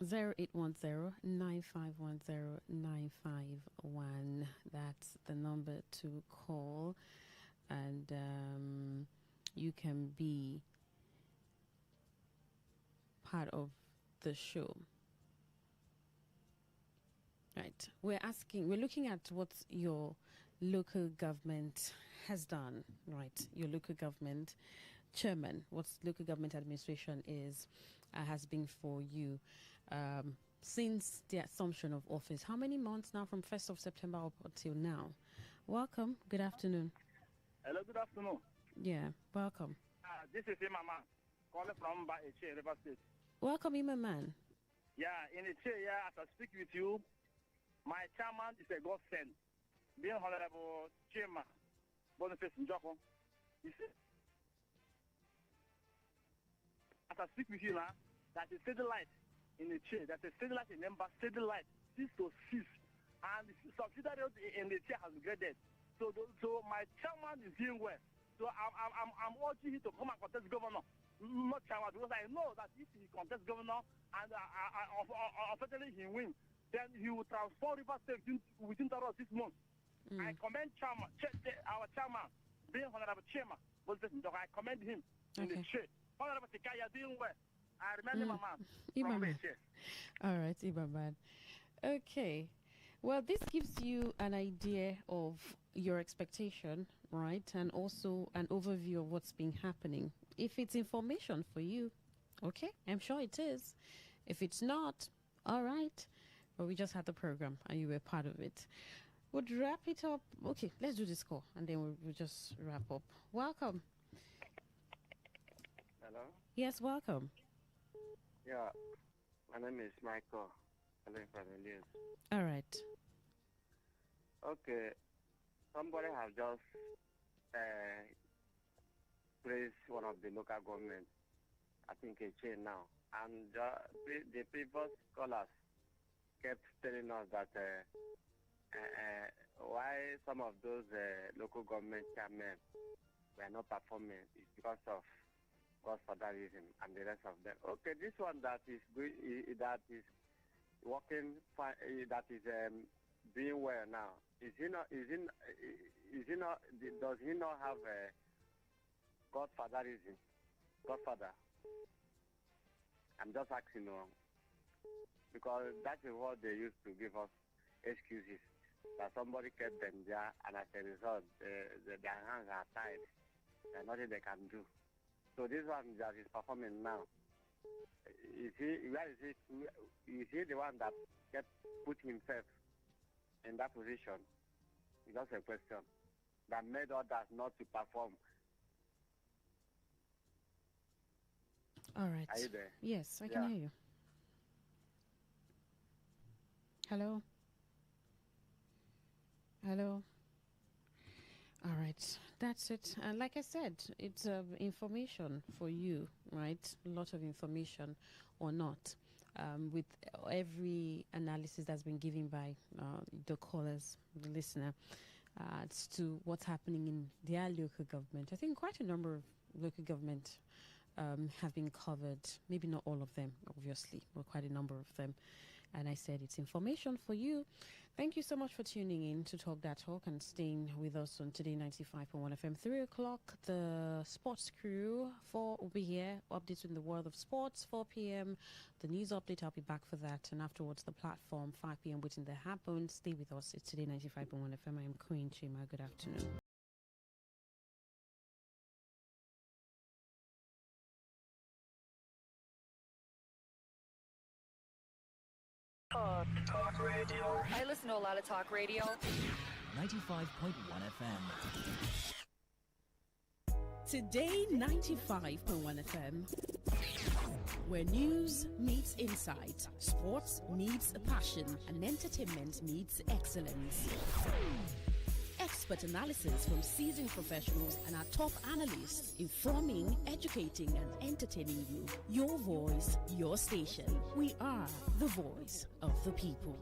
Speaker 2: 0810-9510-951. That's the number to call, and you can be part of the show. Right. We're looking at what your local government has done, right? Your local government chairman, what local government administration has been for you since the assumption of office. How many months now, from 1st of September up until now? Welcome. Good afternoon.
Speaker 3: Hello, good afternoon.
Speaker 2: Yeah, welcome.
Speaker 3: This is Imama calling from Eche, River State.
Speaker 2: Welcome, Imam.
Speaker 3: Yeah, in Eche, as I speak with you, my chairman is a godsend. Being Honorable Chairman, Boniface Njoko. You see, as I speak with you now, that is steady light in the chair, that is steady light in number, steady light, 6 to 6. And the subsidiary in the chair has graded. So my chairman is doing well. So I'm urging him to come and contest governor. Not chairman, because I know that if he contests governor and unfortunately he wins, then he will transform River State within 6 months. I commend our chairman, being Honorable Chairman. I commend him in the chair. Honorable Tika, you are doing well. I remember my man.
Speaker 2: All right, Ibaman. Okay. Well, this gives you an idea of your expectation, right? And also an overview of what's been happening. If it's information for you, okay, I'm sure it is. If it's not, all right. But we just had the program and you were part of it. We'll wrap it up. Okay, let's do this call and then we'll just wrap up. Welcome.
Speaker 20: Hello?
Speaker 2: Yes, welcome.
Speaker 20: Yeah, my name is Michael. Hello, familiar.
Speaker 2: All right.
Speaker 20: Okay, somebody has just praised one of the local government, I think a chain now, and the previous callers kept telling us that why some of those local government chairmen were not performing is because of godfatherism and the rest of them. Okay, this one that is working fine, that is doing well now. Does he not have godfatherism? Godfather. I'm just asking because that is what they used to give us excuses, that somebody kept them there and as a result their hands are tied. There's nothing they can do. So this one that is performing now, is he the one that kept put himself in that position? It's just a question that made others not to perform.
Speaker 2: All right.
Speaker 20: Are you there?
Speaker 2: Yes, I can hear you. Hello? Hello? All right. That's it. And like I said, it's information for you, right? A lot of information or not. With every analysis that's been given by the callers, the listener, as to what's happening in their local government. I think quite a number of local government have been covered. Maybe not all of them, obviously, but quite a number of them. And I said it's information for you. Thank you so much for tuning in to Talk That Talk and staying with us on Today 95.1 FM. 3 o'clock, the sports crew. 4 will be here. Updates in the world of sports. 4 p.m., the news update. I'll be back for that. And afterwards, the platform. 5 p.m., waiting to happen. Stay with us. It's Today 95.1 FM. I am Queen Chima. Good afternoon.
Speaker 10: Talk radio. I listen to a lot of talk radio.
Speaker 14: 95.1 FM.
Speaker 23: Today 95.1 FM. Where news meets insight, sports meets passion, and entertainment meets excellence. Expert analysis from seasoned professionals and our top analysts, informing, educating, and entertaining you. Your voice, your station. We are the voice of the people.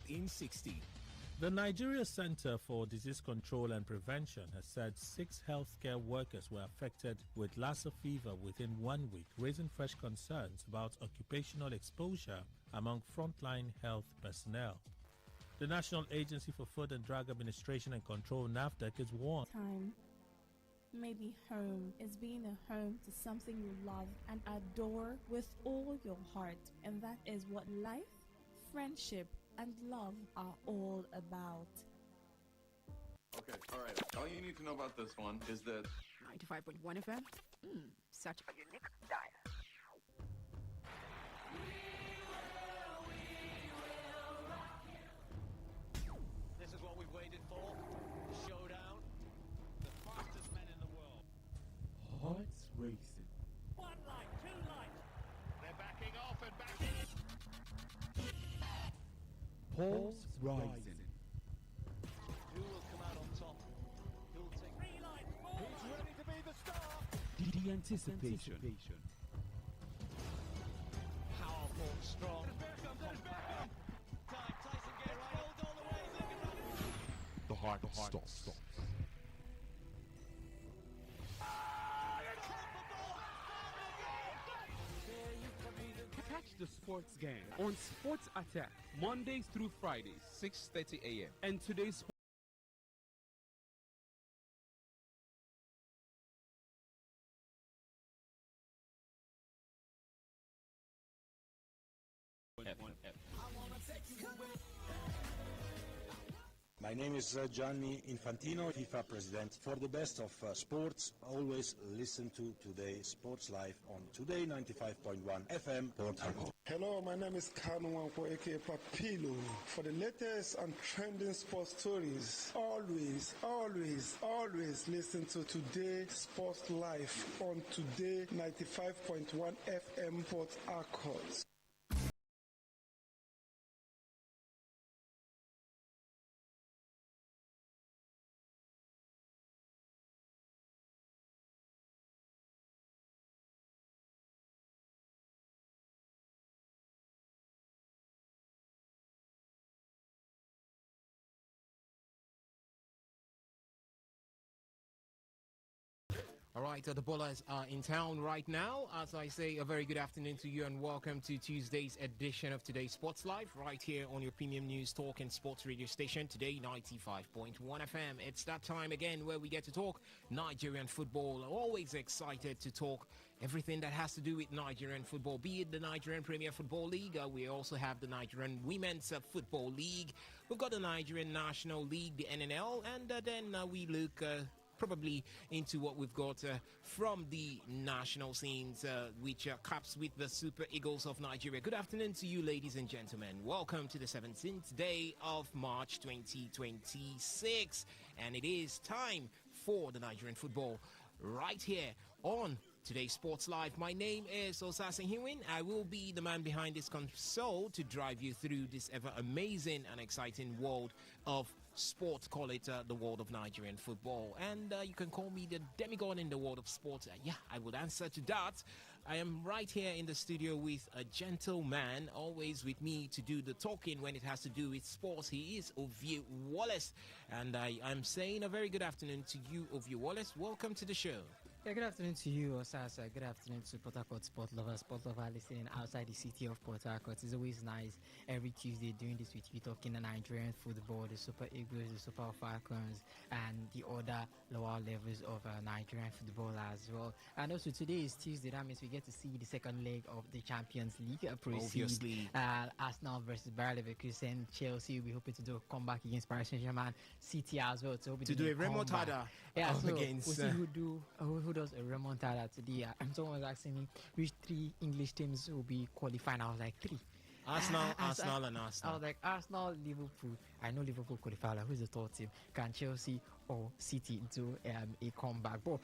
Speaker 15: in 60.
Speaker 16: The Nigeria Center for Disease Control and Prevention has said 6 healthcare workers were affected with Lassa fever within 1 week, raising fresh concerns about occupational exposure among frontline health personnel. The National Agency for Food and Drug Administration and Control, NAFDAC, is warned.
Speaker 17: Time. Maybe home is being a home to something you love and adore with all your heart. And that is what life, friendship, and love are all about.
Speaker 24: Okay, all right. All you need to know about this one is that
Speaker 25: 95.1 FM. Such a unique style.
Speaker 26: This is what we've waited for. The showdown. The fastest men in the world.
Speaker 16: Hearts racing.
Speaker 26: 1 light, 2 light. They're backing off and backing.
Speaker 16: Pulse rising.
Speaker 26: Who will come out on top? Who will take 3 lights? 4 He's ready to be the star.
Speaker 16: The anticipation.
Speaker 26: Powerful, strong. There's Beckham. Tyson get right. Hold all the way.
Speaker 16: The heart stops.
Speaker 27: Catch the sports game on Sports Attack, Mondays through Fridays,
Speaker 28: 6:30 a.m.
Speaker 27: And today's
Speaker 29: My name is Gianni Infantino, FIFA president. For the best of sports, always listen to Today Sports Live on Today 95.1 FM, Port Harcourt.
Speaker 30: Hello, my name is Kanu Wanko, aka Papilo. For the latest and trending sports stories, always listen to Today Sports Live on Today 95.1 FM, Port Harcourt.
Speaker 31: All right, the ballers are in town right now. As I say, a very good afternoon to you and welcome to Tuesday's edition of Today's Sports Live, right here on your premium news talk and sports radio station, Today 95.1 FM. It's that time again where we get to talk Nigerian football. Always excited to talk everything that has to do with Nigerian football, be it the Nigerian Premier Football League. We also have the Nigerian Women's Football League. We've got the Nigerian National League, the NNL, and then we look probably into what we've got from the national scenes, which caps with the Super Eagles of Nigeria. Good afternoon to you, ladies and gentlemen. Welcome to the 17th day of March 2026. And it is time for the Nigerian football right here on Today's Sports Live. My name is Osasin Hiwin. I will be the man behind this console to drive you through this ever amazing and exciting world of sport. Call it the world of Nigerian football. And you can call me the demigod in the world of sport. Yeah, I would answer to that. I am right here in the studio with a gentleman, always with me to do the talking when it has to do with sports. He is Ovie Wallace. And I'm saying a very good afternoon to you, Ovie Wallace. Welcome to the show.
Speaker 32: Yeah, good afternoon to you, Osasa. Good afternoon to Port Harcourt sport lovers listening outside the city of Port Harcourt. It's always nice every Tuesday doing this with you, talking the Nigerian football, the Super Eagles, the Super Falcons, and the other lower levels of Nigerian football as well. And also today is Tuesday. That means we get to see the second leg of the Champions League proceed.
Speaker 31: Obviously.
Speaker 32: Arsenal versus Bayer Leverkusen. Chelsea will be hoping to do a comeback against Paris Saint-Germain. City as well to
Speaker 31: do a remontada.
Speaker 32: Yeah, so
Speaker 31: against
Speaker 32: we'll see who does a remontada today. Someone was asking me which 3 English teams will be qualifying. I was like 3.
Speaker 31: Arsenal, and Arsenal.
Speaker 32: I was like Arsenal, Liverpool. I know Liverpool qualify. Like, who's the third team? Can Chelsea or City do a comeback. But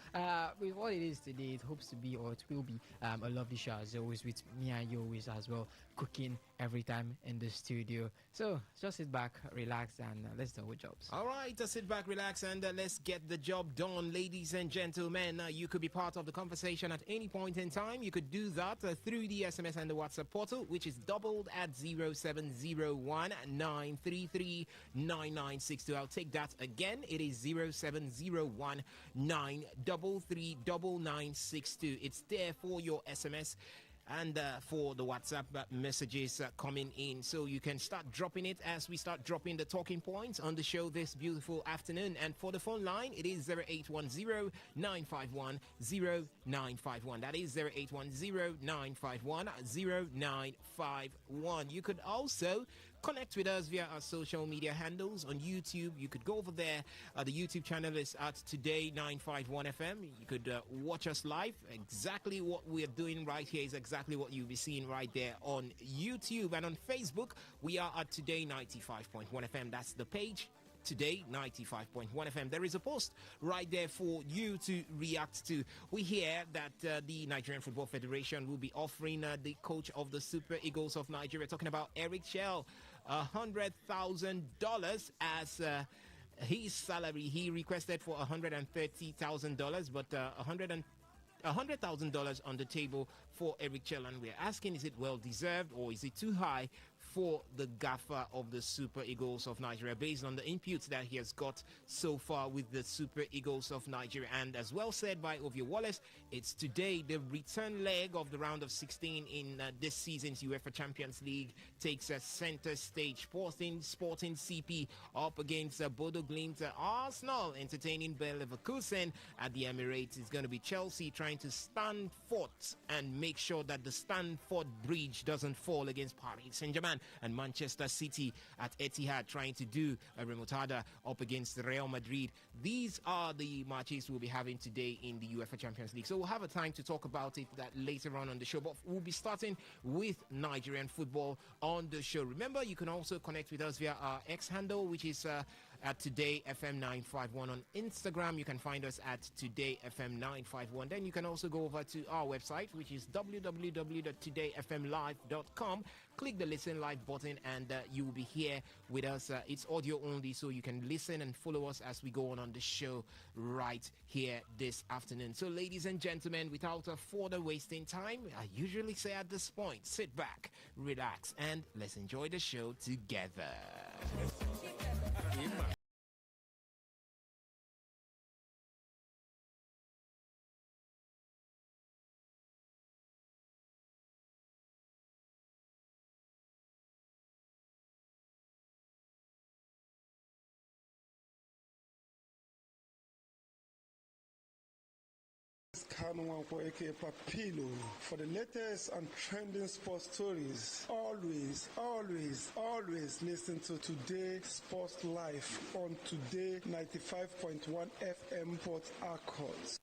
Speaker 32: with what it is today, it hopes to be, or it will be, a lovely show as always, with me and you always as well, cooking every time in the studio. So just sit back, relax, and let's do our jobs.
Speaker 31: All right, sit back, relax, and let's get the job done, ladies and gentlemen. You could be part of the conversation at any point in time. You could do that through the SMS and the WhatsApp portal, which is doubled at 0701-933-9962. I'll take that again. It is 0701-933-9962. It's there for your SMS and for the WhatsApp messages coming in, so you can start dropping it as we start dropping the talking points on the show this beautiful afternoon. And for the phone line, it is 0810-951-0951. That is 0810-951-0951. You could also connect with us via our social media handles on YouTube. You could go over there. The YouTube channel is at Today95.1fm. You could watch us live. Exactly what we're doing right here is exactly what you'll be seeing right there on YouTube. And on Facebook, we are at Today95.1fm. That's the page. Today 95.1 FM. There is a post right there for you to react to. We hear that the Nigerian Football Federation will be offering the coach of the Super Eagles of Nigeria, talking about Eric Shell, $100,000 as his salary. He requested for $130,000, but $100,000 on the table for Eric Chell, and we're asking, is it well deserved or is it too high for the gaffer of the Super Eagles of Nigeria, based on the inputs that he has got so far with the Super Eagles of Nigeria? And as well said by Ovie Wallace, it's today the return leg of the round of 16 in this season's UEFA Champions League takes a center stage. Sporting CP up against Bodo Glimt. Arsenal entertaining Bayer Leverkusen at the Emirates. It's going to be Chelsea trying to stand forth and make sure that the Stamford Bridge doesn't fall against Paris Saint-Germain. And Manchester City at Etihad trying to do a remontada up against Real Madrid. These are the matches we'll be having today in the UEFA Champions League. So we'll have a time to talk about it that later on the show. But we'll be starting with Nigerian football on the show. Remember, you can also connect with us via our X handle, which is at Today FM 951 on Instagram. You can find us at Today FM 951. Then you can also go over to our website, which is www.todayfmlive.com. Click the listen live button and you will be here with us. It's audio only, so you can listen and follow us as we go on the show right here this afternoon. So ladies and gentlemen, without further wasting time, I usually say at this point, sit back, relax, and let's enjoy the show together.
Speaker 30: Kanwanko aka Papilo. For the latest and trending sports stories, always listen to Today Sports Live on Today 95.1 FM Port Harcourt.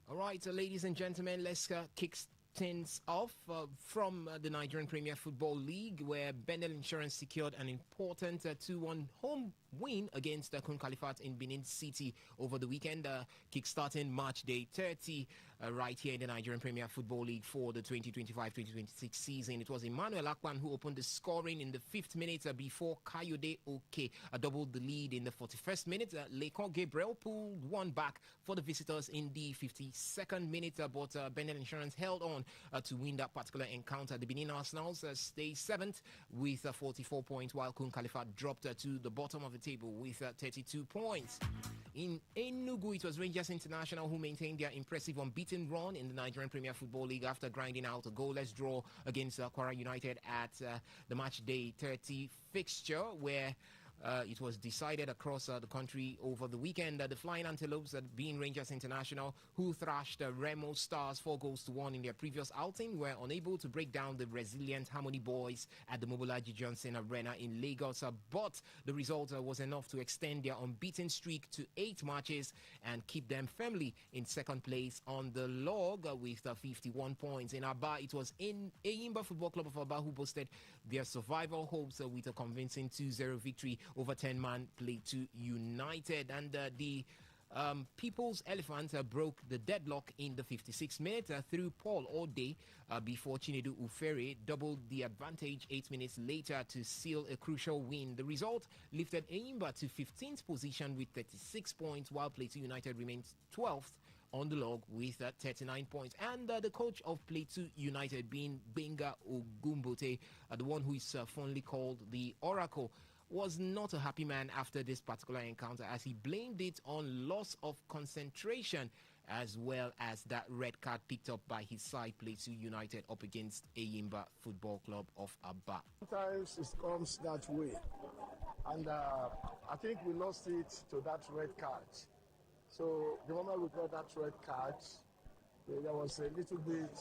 Speaker 31: All right, ladies and gentlemen, let's kick things off from the Nigerian Premier Football League, where Bendel Insurance secured an important 2-1 home win against Kun Kalifat in Benin City over the weekend, kick-starting match day 30 right here in the Nigerian Premier Football League for the 2025-2026 season. It was Emmanuel Akpan who opened the scoring in the 5th minute before Kayode Oke doubled the lead in the 41st minute. Lekon Gabriel pulled one back for the visitors in the 52nd minute, but Bendel Insurance held on to win that particular encounter. The Benin Arsenals stay 7th with 44 points, while Kun Kalifat dropped to the bottom of the table with 32 points. In Enugu, it was Rangers International who maintained their impressive unbeaten run in the Nigerian Premier Football League after grinding out a goalless draw against Kwara United at the match day 30 fixture, where it was decided across the country over the weekend. The Flying Antelopes, being Rangers International, who thrashed Remo Stars 4-1 in their previous outing, were unable to break down the resilient Harmony Boys at the Mobolaji Johnson Arena in Lagos. But the result was enough to extend their unbeaten streak to 8 matches and keep them firmly in second place on the log with 51 points. In Aba, it was in Eyimba Football Club of Aba who boasted their survival hopes with a convincing 2-0 victory over 10-man Plateau United. And the People's Elephant broke the deadlock in the 56th minute through Paul Ode before Chinedu Ufere doubled the advantage 8 minutes later to seal a crucial win. The result lifted Eyimba to 15th position with 36 points, while Plateau United remains 12th on the log with 39 points. And the coach of Plateau United, being Benga Ogumbote, the one who is fondly called the Oracle, was not a happy man after this particular encounter, as he blamed it on loss of concentration as well as that red card picked up by his side, Plateau United, up against Eyimba Football Club of Aba.
Speaker 1: Sometimes it comes that way, and I think we lost it to that red card. So the moment we got that red card, there was a little bit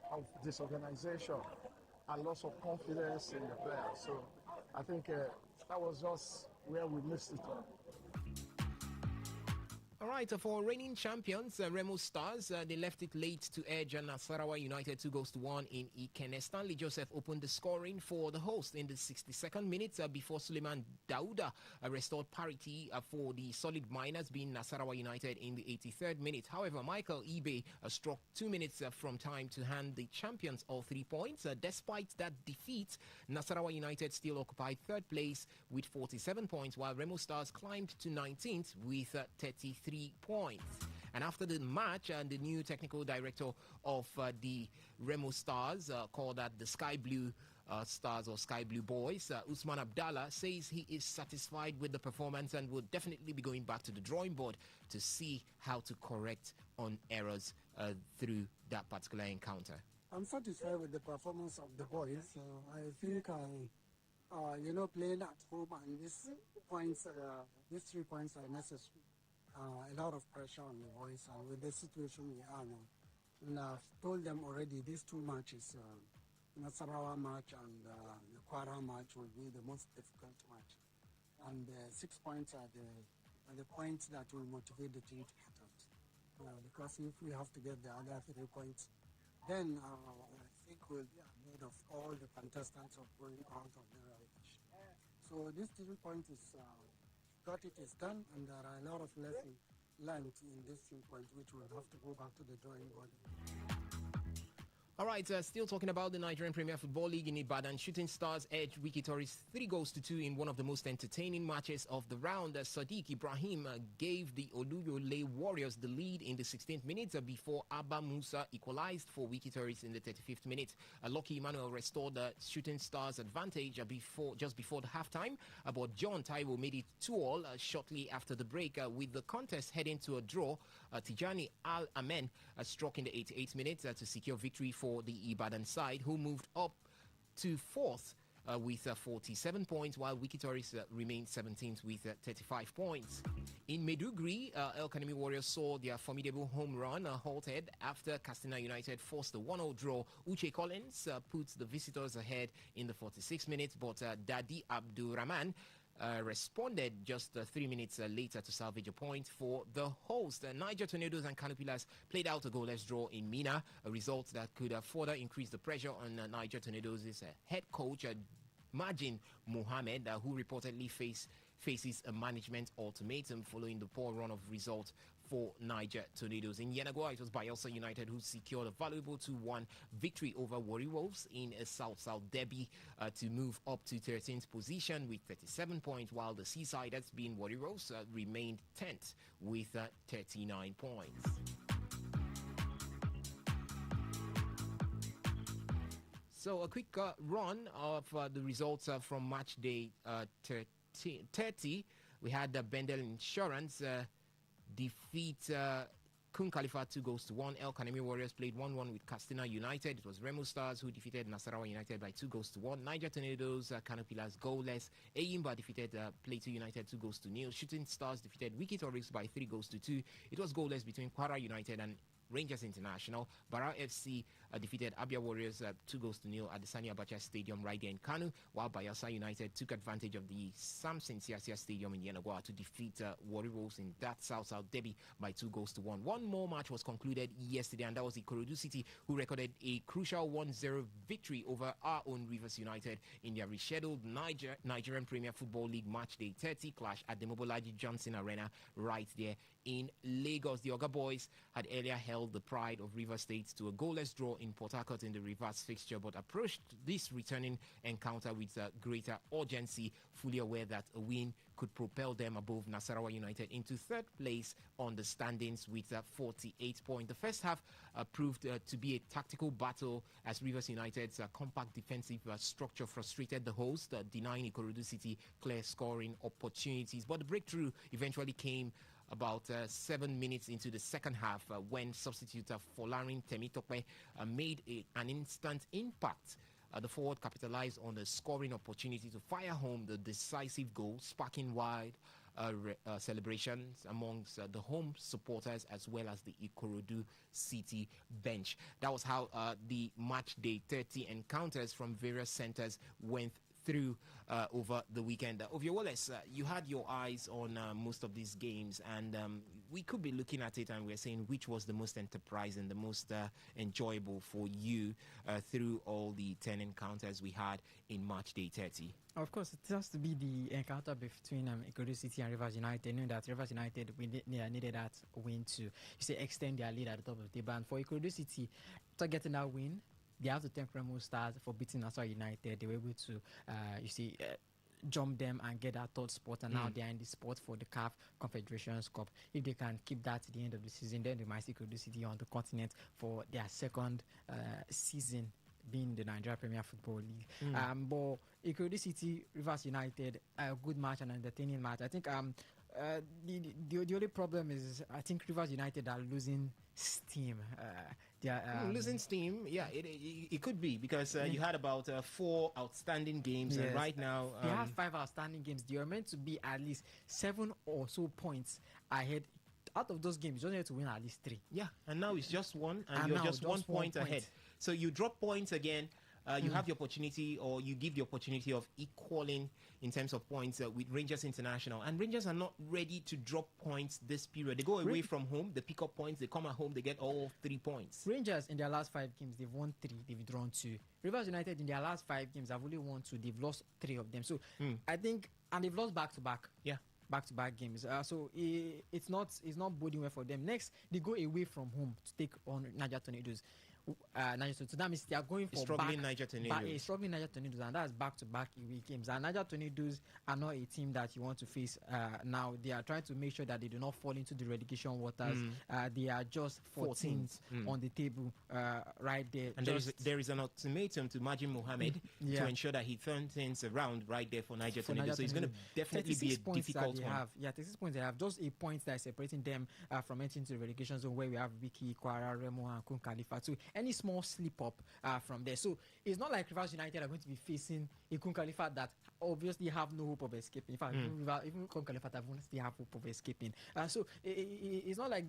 Speaker 1: of disorganization and loss of confidence in the players. So I think that was just where we missed it all.
Speaker 31: All right, for reigning champions, Remo Stars, they left it late to edge Nasarawa United 2-1 in Ikene. Stanley Joseph opened the scoring for the host in the 62nd minute before Suleiman Dauda restored parity for the solid miners, being Nasarawa United, in the 83rd minute. However, Michael Ibe struck 2 minutes from time to hand the champions all 3 points. Despite that defeat, Nasarawa United still occupied 3rd place with 47 points, while Remo Stars climbed to 19th with 33 points. And after the match, the new technical director of the Remo Stars, called that the Sky Blue Stars or Sky Blue Boys, Usman Abdallah, says he is satisfied with the performance and will definitely be going back to the drawing board to see how to correct on errors through that particular encounter.
Speaker 4: I'm satisfied with the performance of the boys. I think playing at home and these 3 points are necessary. A lot of pressure on the boys, and with the situation we are now. And I've told them already these 2 matches, Nasarawa match and the Kwara match, will be the most difficult match. And 6 points are the points that will motivate the team to get out. Because if we have to get the other 3 points, then I think we'll be ahead of all the contestants of going out of the relegation. So this 3 points is it is done, and there are a lot of lessons learned in this 3 points, which we'll have to go back to the drawing board.
Speaker 31: All right, still talking about the Nigerian Premier Football League in Ibadan. Shooting Stars edged Wiki Tourists 3-2 in one of the most entertaining matches of the round. Sadiq Ibrahim gave the Oluyole Warriors the lead in the 16th minute before Abba Musa equalized for Wiki Tourists in the 35th minute. Lucky Emmanuel restored the Shooting Stars advantage just before the halftime, but John Taiwo made it 2-2 shortly after the break. With the contest heading to a draw, Tijani Al-Amen struck in the 88th minute to secure victory for the Ibadan side, who moved up to 4th with 47 points, while Wiki Tourists remained 17th with 35 points. In Meduguri, El Kanemi Warriors saw their formidable home run halted after Castina United forced a 1-0 draw. Uche Collins puts the visitors ahead in the 46th minute, but Dadi Abdurrahman responded just 3 minutes later to salvage a point for the host. Niger Tornadoes and Canopilas played out a goalless draw in Mina, a result that could further increase the pressure on Niger Tornadoes' head coach Majin Mohamed, who reportedly faces a management ultimatum following the poor run of results for Niger Tornadoes. In Yenagoa, it was Bayelsa United who secured a valuable 2-1 victory over Warri Wolves in a South-South derby to move up to 13th position with 37 points, while the Seasiders, being Warri Wolves, remained 10th with 39 points. So a quick run of the results from match day 30. We had Bendel Insurance defeat Kun Khalifa 2-1. El Kanemi Warriors played 1-1 with Castina United. It was Remo Stars who defeated Nasarawa United by 2-1. Niger Tornadoes, Kano Pillars goalless. Eyimba defeated Plateau United 2-0. Shooting Stars defeated Wiki Tourics by 3-2. It was goalless between Kwara United and Rangers International. Barra FC defeated Abia Warriors 2-0 at the Sani Abacha Stadium right there in Kanu, while Bayelsa United took advantage of the Samson Siasia Stadium in Yenagoa to defeat Warri Wolves in that South-South derby by 2-1. One more match was concluded yesterday, and that was Ikorodu City, who recorded a crucial 1-0 victory over our own Rivers United in their rescheduled Nigerian Premier Football League Match Day 30 clash at the Mobolaji Johnson Arena right there in Lagos. The Oga Boys had earlier held the pride of Rivers State to a goalless draw in Port Harcourt in the reverse fixture, but approached this returning encounter with greater urgency, fully aware that a win could propel them above Nasarawa United into third place on the standings with 48 points. The first half proved to be a tactical battle as Rivers United's compact defensive structure frustrated the host, denying Ikorodu City clear scoring opportunities. But the breakthrough eventually came about 7 minutes into the second half when substitute Folarin Temitope made an instant impact. The forward capitalized on the scoring opportunity to fire home the decisive goal, sparking wide celebrations amongst the home supporters as well as the Ikorodu City bench. That was how the match day 30 encounters from various centers went through over the weekend. Ovie Wallace, you had your eyes on most of these games, and we could be looking at it and we're saying which was the most enterprising, the most enjoyable for you through all the 10 encounters we had in match day 30.
Speaker 32: Of course, it has to be the encounter between Ikorodu City and Rivers United, knowing that Rivers United needed that win to extend their lead at the top of the table. And for Ikorodu City, after getting that win, they have to thank Remo Stars for beating Nasarawa United. They were able to, jump them and get that third spot, and now they are in the spot for the CAF Confederations Cup. If they can keep that at the end of the season, then they might see Ikorodu City on the continent for their second season being the Nigeria Premier Football League. But Ikorodu City, Rivers United, a good match, an entertaining match. I think the only problem is I think Rivers United are losing steam. They are
Speaker 31: losing steam. Yeah, it could be because you had about 4 outstanding games, and right now
Speaker 32: they have 5 outstanding games. They are meant to be at least 7 or so points ahead. Out of those games, you just need to win at least 3.
Speaker 31: Yeah, and now it's just 1, and you're just 1 point ahead. So you drop points again. You have the opportunity, or you give the opportunity of equaling in terms of points with Rangers International. And Rangers are not ready to drop points this period. They go away from home, they pick up points, they come at home, they get all 3 points.
Speaker 32: Rangers, in their last 5 games, they've won 3, they've drawn 2. Rivers United, in their last 5 games, have only won 2, they've lost 3 of them. So I think, and they've lost back-to-back.
Speaker 31: Yeah.
Speaker 32: Back-to-back games. So it's not boding well for them. Next, they go away from home to take on Niger Tornadoes. So that means they are going for
Speaker 31: struggling Niger Tornadoes.
Speaker 32: Struggling Niger Tornadoes, and that's back-to-back away games. And Niger Tornadoes are not a team that you want to face now. They are trying to make sure that they do not fall into the relegation waters. They are just 14th on the table right there.
Speaker 31: And there is an ultimatum to Majid Mohammed to ensure that he turns things around right there for Niger Tornadoes. So it's going to definitely be a difficult one.
Speaker 32: 36 points they have. Just a point that is separating them from entering to the relegation zone, where we have Wiki, Kwara, Remo, and Kun Khalifa. So any small slip up from there. So it's not like Rivers United are going to be facing a Kun Khalifa that obviously have no hope of escaping. In fact, even Kun Khalifa that still have hope of escaping. So it's not like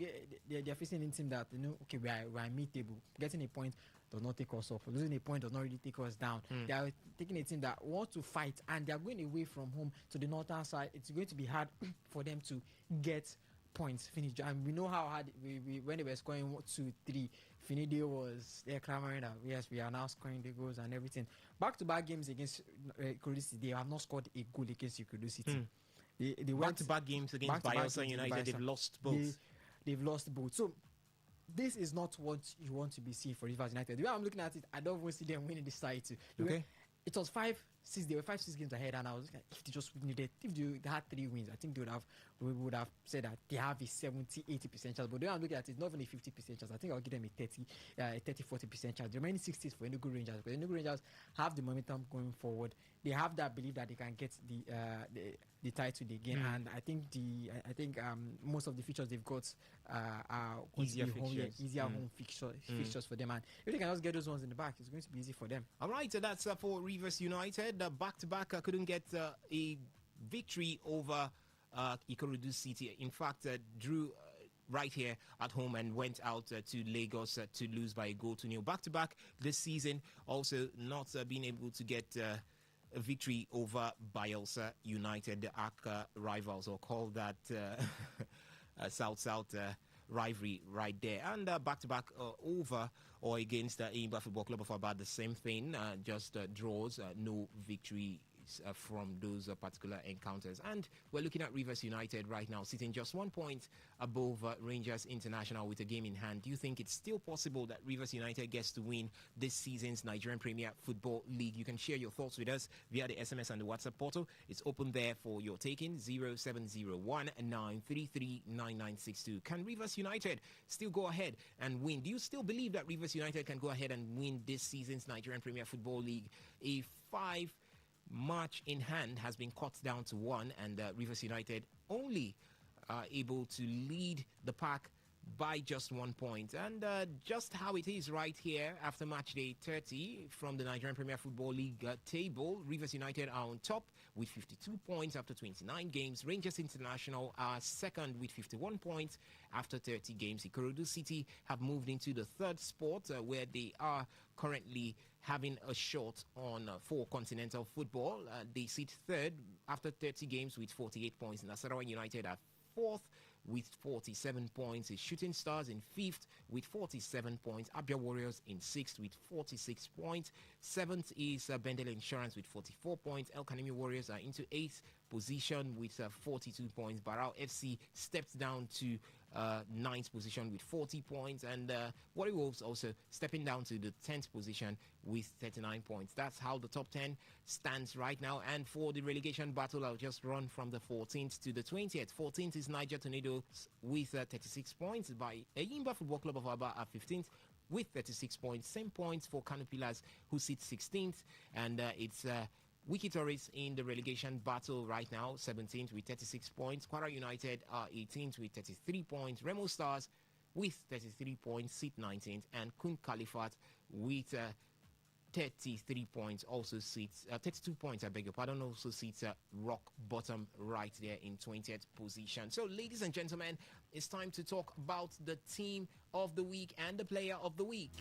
Speaker 32: they're facing a team that, okay, we are mid-table. Getting a point does not take us off. Losing a point does not really take us down. They are taking a team that wants to fight, and they are going away from home to the northern side. It's going to be hard for them to get points finished, and we know how hard we when they were scoring 2-3, Finide was there clamoring that yes, we are now scoring the goals and everything. Back-to-back games against Ikorodu City, they have not scored a goal against Ikorodu City. They went
Speaker 31: back-to-back games against Bayelsa United. They've lost both.
Speaker 32: They've lost both. So this is not what you want to be seeing for Rivers United. The way I'm looking at it, I don't want to see them winning this title.
Speaker 31: Okay.
Speaker 32: It was 5
Speaker 31: they were 5-6 games ahead, and I was like, if they had 3 wins, I think we would have said that they have a 70-80% chance. But the way I'm looking at it, it's not even a 50% chance. I think I'll give them a 30-40% chance. The remaining 60s for Enugu Rangers, because Enugu Rangers have the momentum going forward. They have that belief that they can get the title again, and I think most of the features they've got are Easier home fixtures for them, and if they can just get those ones in the back, it's going to be easy for them. All right, so that's for Rivers United. Back-to-back couldn't get a victory over Ikorodu City. In fact, drew right here at home and went out to Lagos to lose by a 1-0. Back-to-back this season, also not being able to get a victory over Bayelsa United, the ARC rivals, or call that South-South rivalry right there. And back-to-back over or against Eimba Football Club of about the same thing, just draws, no victories from those particular encounters. And we're looking at Rivers United right now, sitting just 1 point above Rangers International with a game in hand. Do you think it's still possible that Rivers United gets to win this season's Nigerian Premier Football League? You can share your thoughts with us via the SMS and the WhatsApp portal. It's open there for your taking, 0701-933-9962. Can Rivers United still go ahead and win? Do you still believe that Rivers United can go ahead and win this season's Nigerian Premier Football League? A 5-match in hand has been cut down to 1, and Rivers United only able to lead the pack by just 1 point. And just how it is right here after match day 30 from the Nigerian Premier Football League table, Rivers United are on top with 52 points after 29 games. Rangers International are second with 51 points after 30 games. Ikorodu City have moved into the third spot where they are currently having a shot on for continental football. They sit third after 30 games with 48 points. Nasarawa United are fourth with 47 points. Shooting Stars in fifth with 47 points. Abia Warriors in sixth with 46 points. Seventh is Bendel Insurance with 44 points. El Kanemi Warriors are into eighth position with 42 points. Barao FC stepped down to ninth position with 40 points, and Warri Wolves also stepping down to the 10th position with 39 points. That's how the top 10 stands right now. And for the relegation battle, I'll just run from the 14th to the 20th. 14th is Niger Tornadoes with 36 points, by Eimba Football Club of Aba at 15th with 36 points. Same points for Kano Pillars, who sit 16th, and it's Wiki Tourists in the relegation battle right now, 17th with 36 points. Kwara United are 18th with 33 points. Remo Stars with 33 points, sit 19th. And Kun Khalifat with 33 points, also sits 32 points, I beg your pardon, also sits rock bottom right there in 20th position. So, ladies and gentlemen, it's time to talk about the team of the week and the player of the week.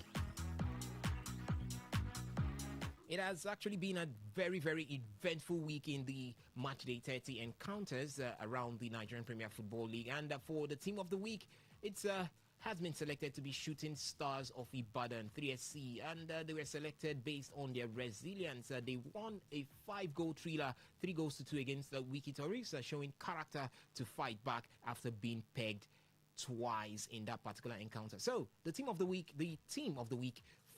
Speaker 31: It has actually been a very, very eventful week in the Matchday 30 encounters around the Nigerian Premier Football League. And for the team of the week, it's has been selected to be Shooting Stars of Ibadan 3SC, and they were selected based on their resilience. They won a 5-goal thriller, 3-2 against the Wiki Tourists, showing character to fight back after being pegged twice in that particular encounter. So the team of the week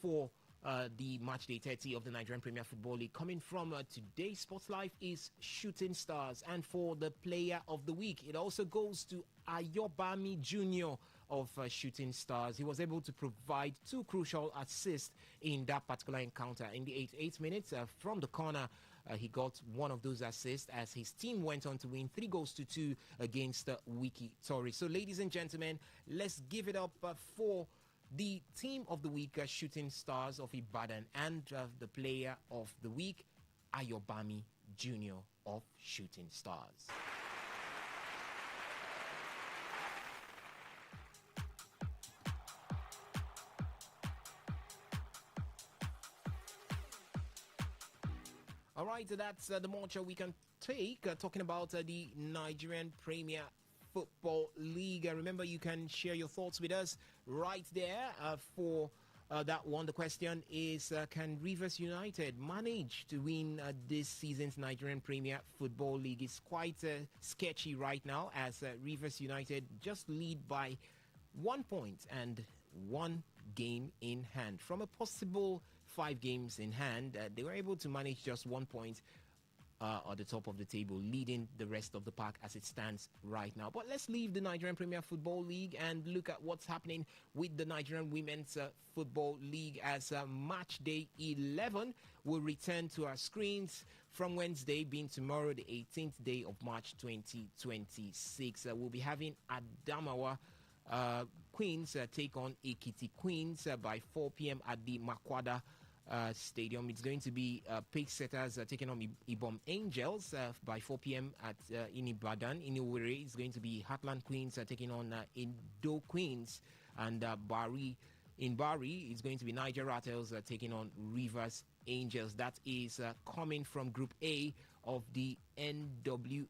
Speaker 31: for the match day 30 of the Nigerian Premier Football League, coming from today's Sports Life, is Shooting Stars. And for the player of the week, it also goes to Ayobami Jr. of Shooting Stars. He was able to provide 2 crucial assists in that particular encounter. In the 88 minutes from the corner, he got one of those assists as his team went on to win 3-2 against Wiki Tourists. So, ladies and gentlemen, let's give it up for the team of the week, Shooting Stars of Ibadan, and the player of the week, Ayobami Jr. of Shooting Stars. All right, that's the much we can take talking about the Nigerian Premier Football League. Remember, you can share your thoughts with us right there for that one. The question is, can Rivers United manage to win this season's Nigerian Premier Football League? It's quite sketchy right now, as Rivers United just lead by 1 point and 1 game in hand from a possible 5 games in hand, they were able to manage just 1 point at the top of the table, leading the rest of the pack as it stands right now. But let's leave the Nigerian Premier Football League and look at what's happening with the Nigerian Women's Football League as match day 11 will return to our screens from Wednesday, being tomorrow, the 18th day of March 2026. We'll be having Adamawa Queens take on Ekiti Queens by 4 p.m. at the Makwada Stadium. It's going to be Pace Setters taking on Ibom Angels by 4 p.m. at in Ibadan. In Owerri, it's going to be Heartland Queens taking on Indo Queens, and in Bari, it's going to be Niger Rattles taking on Rivers Angels. That is coming from Group A of the NWFL.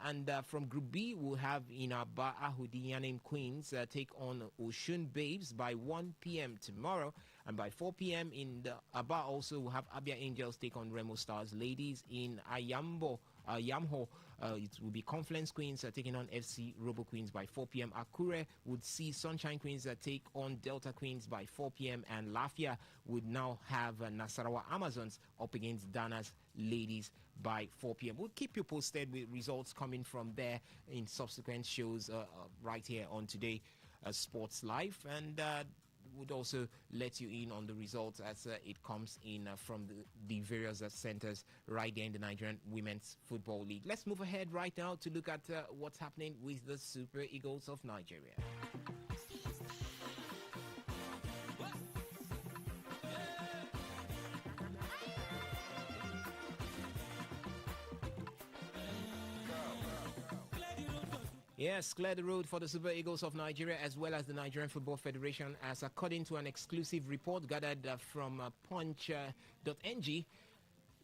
Speaker 31: And from Group B, we'll have Inaba Ahudiyanim Queens take on Oshun Babes by 1 p.m. tomorrow. And by 4 p.m. in the Aba also, we'll have Abia Angels take on Remo Stars Ladies. In Yamho, it will be Confluence Queens taking on FC Robo Queens by 4 p.m. Akure would see Sunshine Queens take on Delta Queens by 4 p.m. And Lafia would now have Nasarawa Amazons up against Dana's Ladies by 4 p.m. We'll keep you posted with results coming from there in subsequent shows right here on Today Sports Live, and would also let you in on the results as it comes in from the various centers right there in the Nigerian Women's Football League. Let's move ahead right now to look at what's happening with the Super Eagles of Nigeria. Yes, clear the road for the Super Eagles of Nigeria as well as the Nigerian Football Federation, as according to an exclusive report gathered from punch.ng,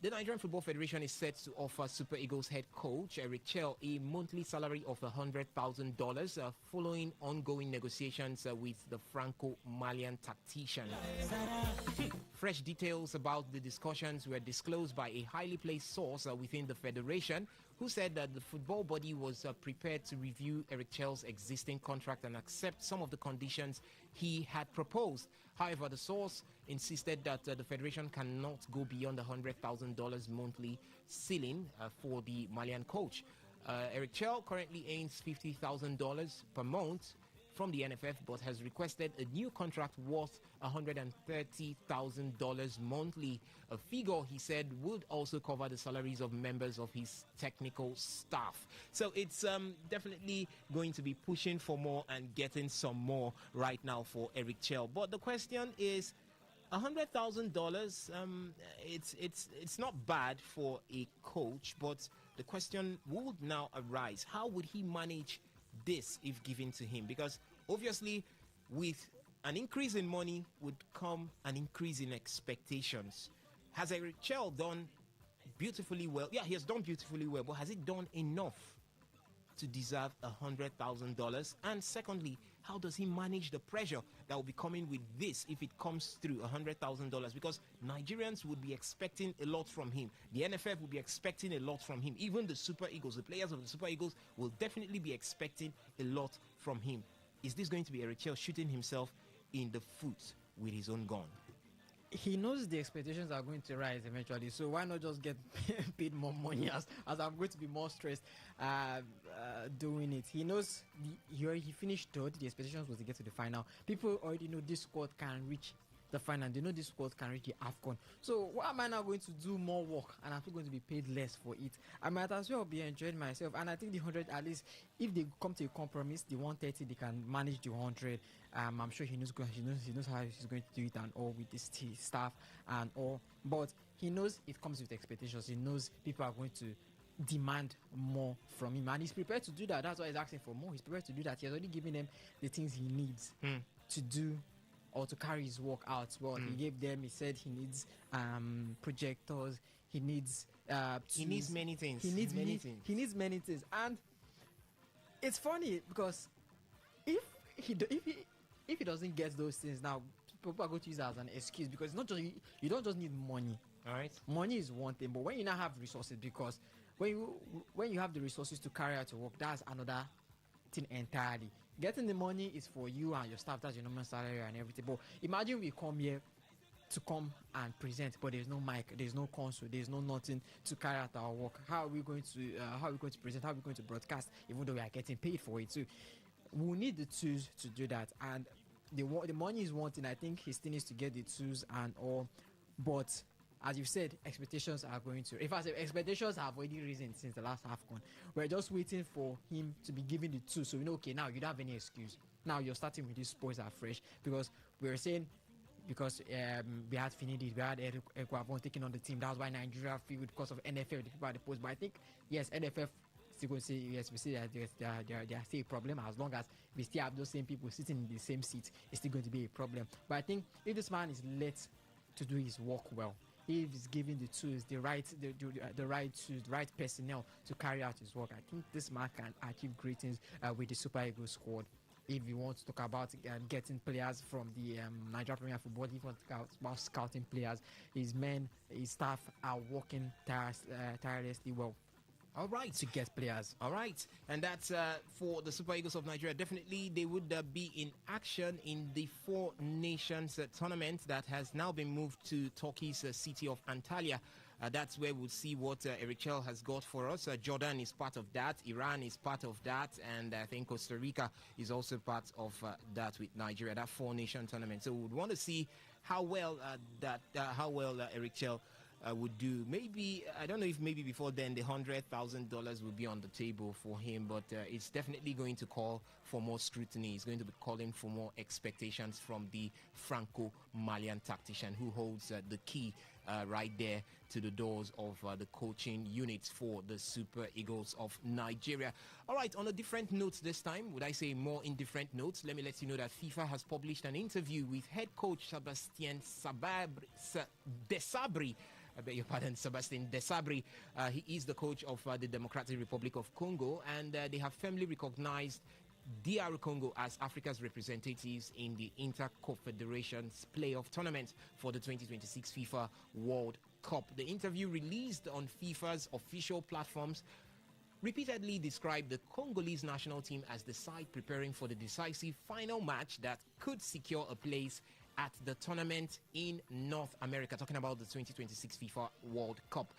Speaker 31: the Nigerian Football Federation is set to offer Super Eagles head coach Eric Chell a monthly salary of $100,000 following ongoing negotiations with the Franco-Malian tactician. Fresh details about the discussions were disclosed by a highly placed source within the federation, who said that the football body was prepared to review Eric Chell's existing contract and accept some of the conditions he had proposed. However, the source insisted that the federation cannot go beyond the $100,000 monthly ceiling for the Malian coach. Eric Chell currently earns $50,000 per month from the NFF, but has requested a new contract worth $130,000 monthly, a figure he said would also cover the salaries of members of his technical staff. So it's definitely going to be pushing for more and getting some more right now for Eric Chell. But the question is, $100,000, it's not bad for a coach, but the question would now arise: how would he manage this if given to him? Because obviously with an increase in money would come an increase in expectations. Has Eric Chell done beautifully well? Yeah, he has done beautifully well, but has he done enough to deserve $100,000? And secondly, how does he manage the pressure that will be coming with this if it comes through $100,000? Because Nigerians would be expecting a lot from him. The NFF will be expecting a lot from him. Even the Super Eagles, the players of the Super Eagles, will definitely be expecting a lot from him. Is this going to be Eric Chell shooting himself in the foot with his own gun?
Speaker 32: He knows the expectations are going to rise eventually, so why not just get paid more money as I'm going to be more stressed doing it. He knows he finished third. The expectations was to get to the final. People already know this squad can reach the final. They know this squad can reach the AFCON. So why am I now going to do more work and I'm still going to be paid less for it? I might as well be enjoying myself. And I think the 100, at least if they come to a compromise, the 130 they can manage the 100. I'm sure he knows how he's going to do it and all with his staff and all. But he knows it comes with expectations. He knows people are going to demand more from him, and he's prepared to do that. That's why he's asking for more. He's prepared to do that. He has already given them the things he needs to do or to carry his work out. Well, he gave them. He said he needs projectors. He needs
Speaker 31: he needs many things.
Speaker 32: He needs many things. He needs many things. And it's funny because if he doesn't get those things now, people are going to use that as an excuse, because it's not just you don't just need money.
Speaker 31: All right,
Speaker 32: money is one thing, but when you now have resources, because when you have the resources to carry out your work, that's another thing entirely. Getting the money is for you and your staff, that's your normal salary and everything. But imagine we come here to come and present, but there's no mic, there's no console, there's no nothing to carry out our work. How are we going to present? How are we going to broadcast? Even though we are getting paid for it, so we need the tools to do that. And the money is one thing. I think he still needs to get the tools and all, but as you said, expectations are going to. In fact, expectations have already risen since the last AFCON. We're just waiting for him to be given the tools. So okay, now you don't have any excuse. Now you're starting with these sports afresh, because we're saying, because we had Finidi, we had Ekwavon taking on the team. That's why Nigeria failed, because of NFF, the people at the post. But I think, yes, NFF still going to say, yes, we see that there's still a problem. As long as we still have those same people sitting in the same seat, it's still going to be a problem. But I think if this man is let to do his work well, if he's given the tools, the right tools, the right personnel to carry out his work, I think this man can achieve great things with the Super Eagles squad. If you want to talk about getting players from the Nigeria Premier Football, if you want to talk about scouting players, his men, his staff are working tirelessly well.
Speaker 31: All right,
Speaker 32: to get players.
Speaker 31: All right, and that's for the Super Eagles of Nigeria. Definitely, they would be in action in the Four Nations tournament that has now been moved to Turkey's city of Antalya. That's where we'll see what Eric Chell has got for us. Jordan is part of that. Iran is part of that. And I think Costa Rica is also part of that with Nigeria, that four-nation tournament. So we'd want to see how well Eric Chell would do. Maybe, I don't know if maybe before then the $100,000 will be on the table for him, but it's definitely going to call for more scrutiny. It's going to be calling for more expectations from the Franco-Malian tactician who holds the key right there to the doors of the coaching units for the Super Eagles of Nigeria. All right, on a different note this time, would I say more indifferent notes, let me let you know that FIFA has published an interview with head coach Sebastian Desabre. I beg your pardon, Sebastian Desabre. He is the coach of the Democratic Republic of Congo, and they have firmly recognized DR Congo as Africa's representatives in the Interconfederations Playoff Tournament for the 2026 FIFA World Cup. The interview, released on FIFA's official platforms, repeatedly described the Congolese national team as the side preparing for the decisive final match that could secure a place at the tournament in North America, talking about the 2026 FIFA World Cup.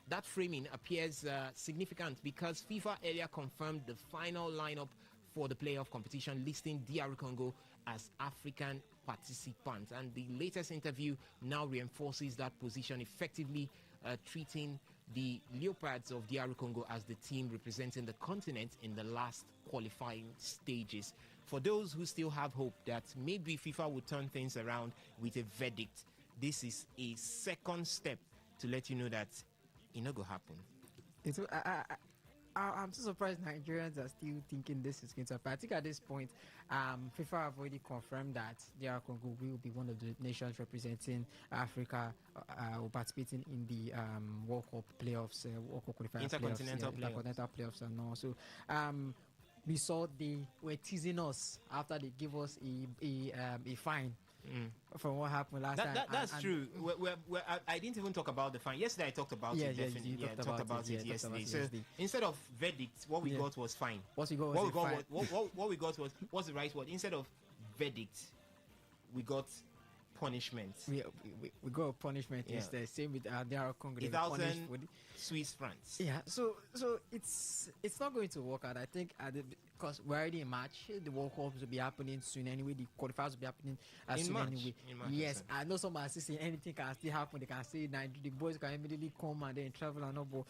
Speaker 31: That framing appears significant because FIFA earlier confirmed the final lineup for the playoff competition, listing DR Congo as African participants. And the latest interview now reinforces that position, effectively treating the Leopards of DR Congo as the team representing the continent in the last qualifying stages. For those who still have hope that maybe FIFA will turn things around with a verdict, this is a second step to let you know that it not gonna happen.
Speaker 32: I'm so surprised Nigerians are still thinking this is going to happen. I think at this point, FIFA have already confirmed that DR Congo will be one of the nations representing Africa or participating in the World Cup playoffs, World Cup qualifiers,
Speaker 31: Intercontinental
Speaker 32: playoffs and all. So we saw they were teasing us after they gave us a fine. From what happened last time.
Speaker 31: That's true. I didn't even talk about the fine. Yesterday I talked about it, definitely. I talked about it yesterday. So instead of verdict, what we got was fine.
Speaker 32: What we got
Speaker 31: was what's the right word? Instead of verdict, we got punishment.
Speaker 32: We got punishment instead. Same with DR Congo.
Speaker 31: 1,000 Swiss francs.
Speaker 32: Yeah. So it's not going to work out. I think because we're already in March. The World Cup will be happening soon anyway. The qualifiers will be happening soon
Speaker 31: March.
Speaker 32: Anyway.
Speaker 31: In March,
Speaker 32: yes, I know some are saying anything can still happen. They can say the boys can immediately come and then travel and all, but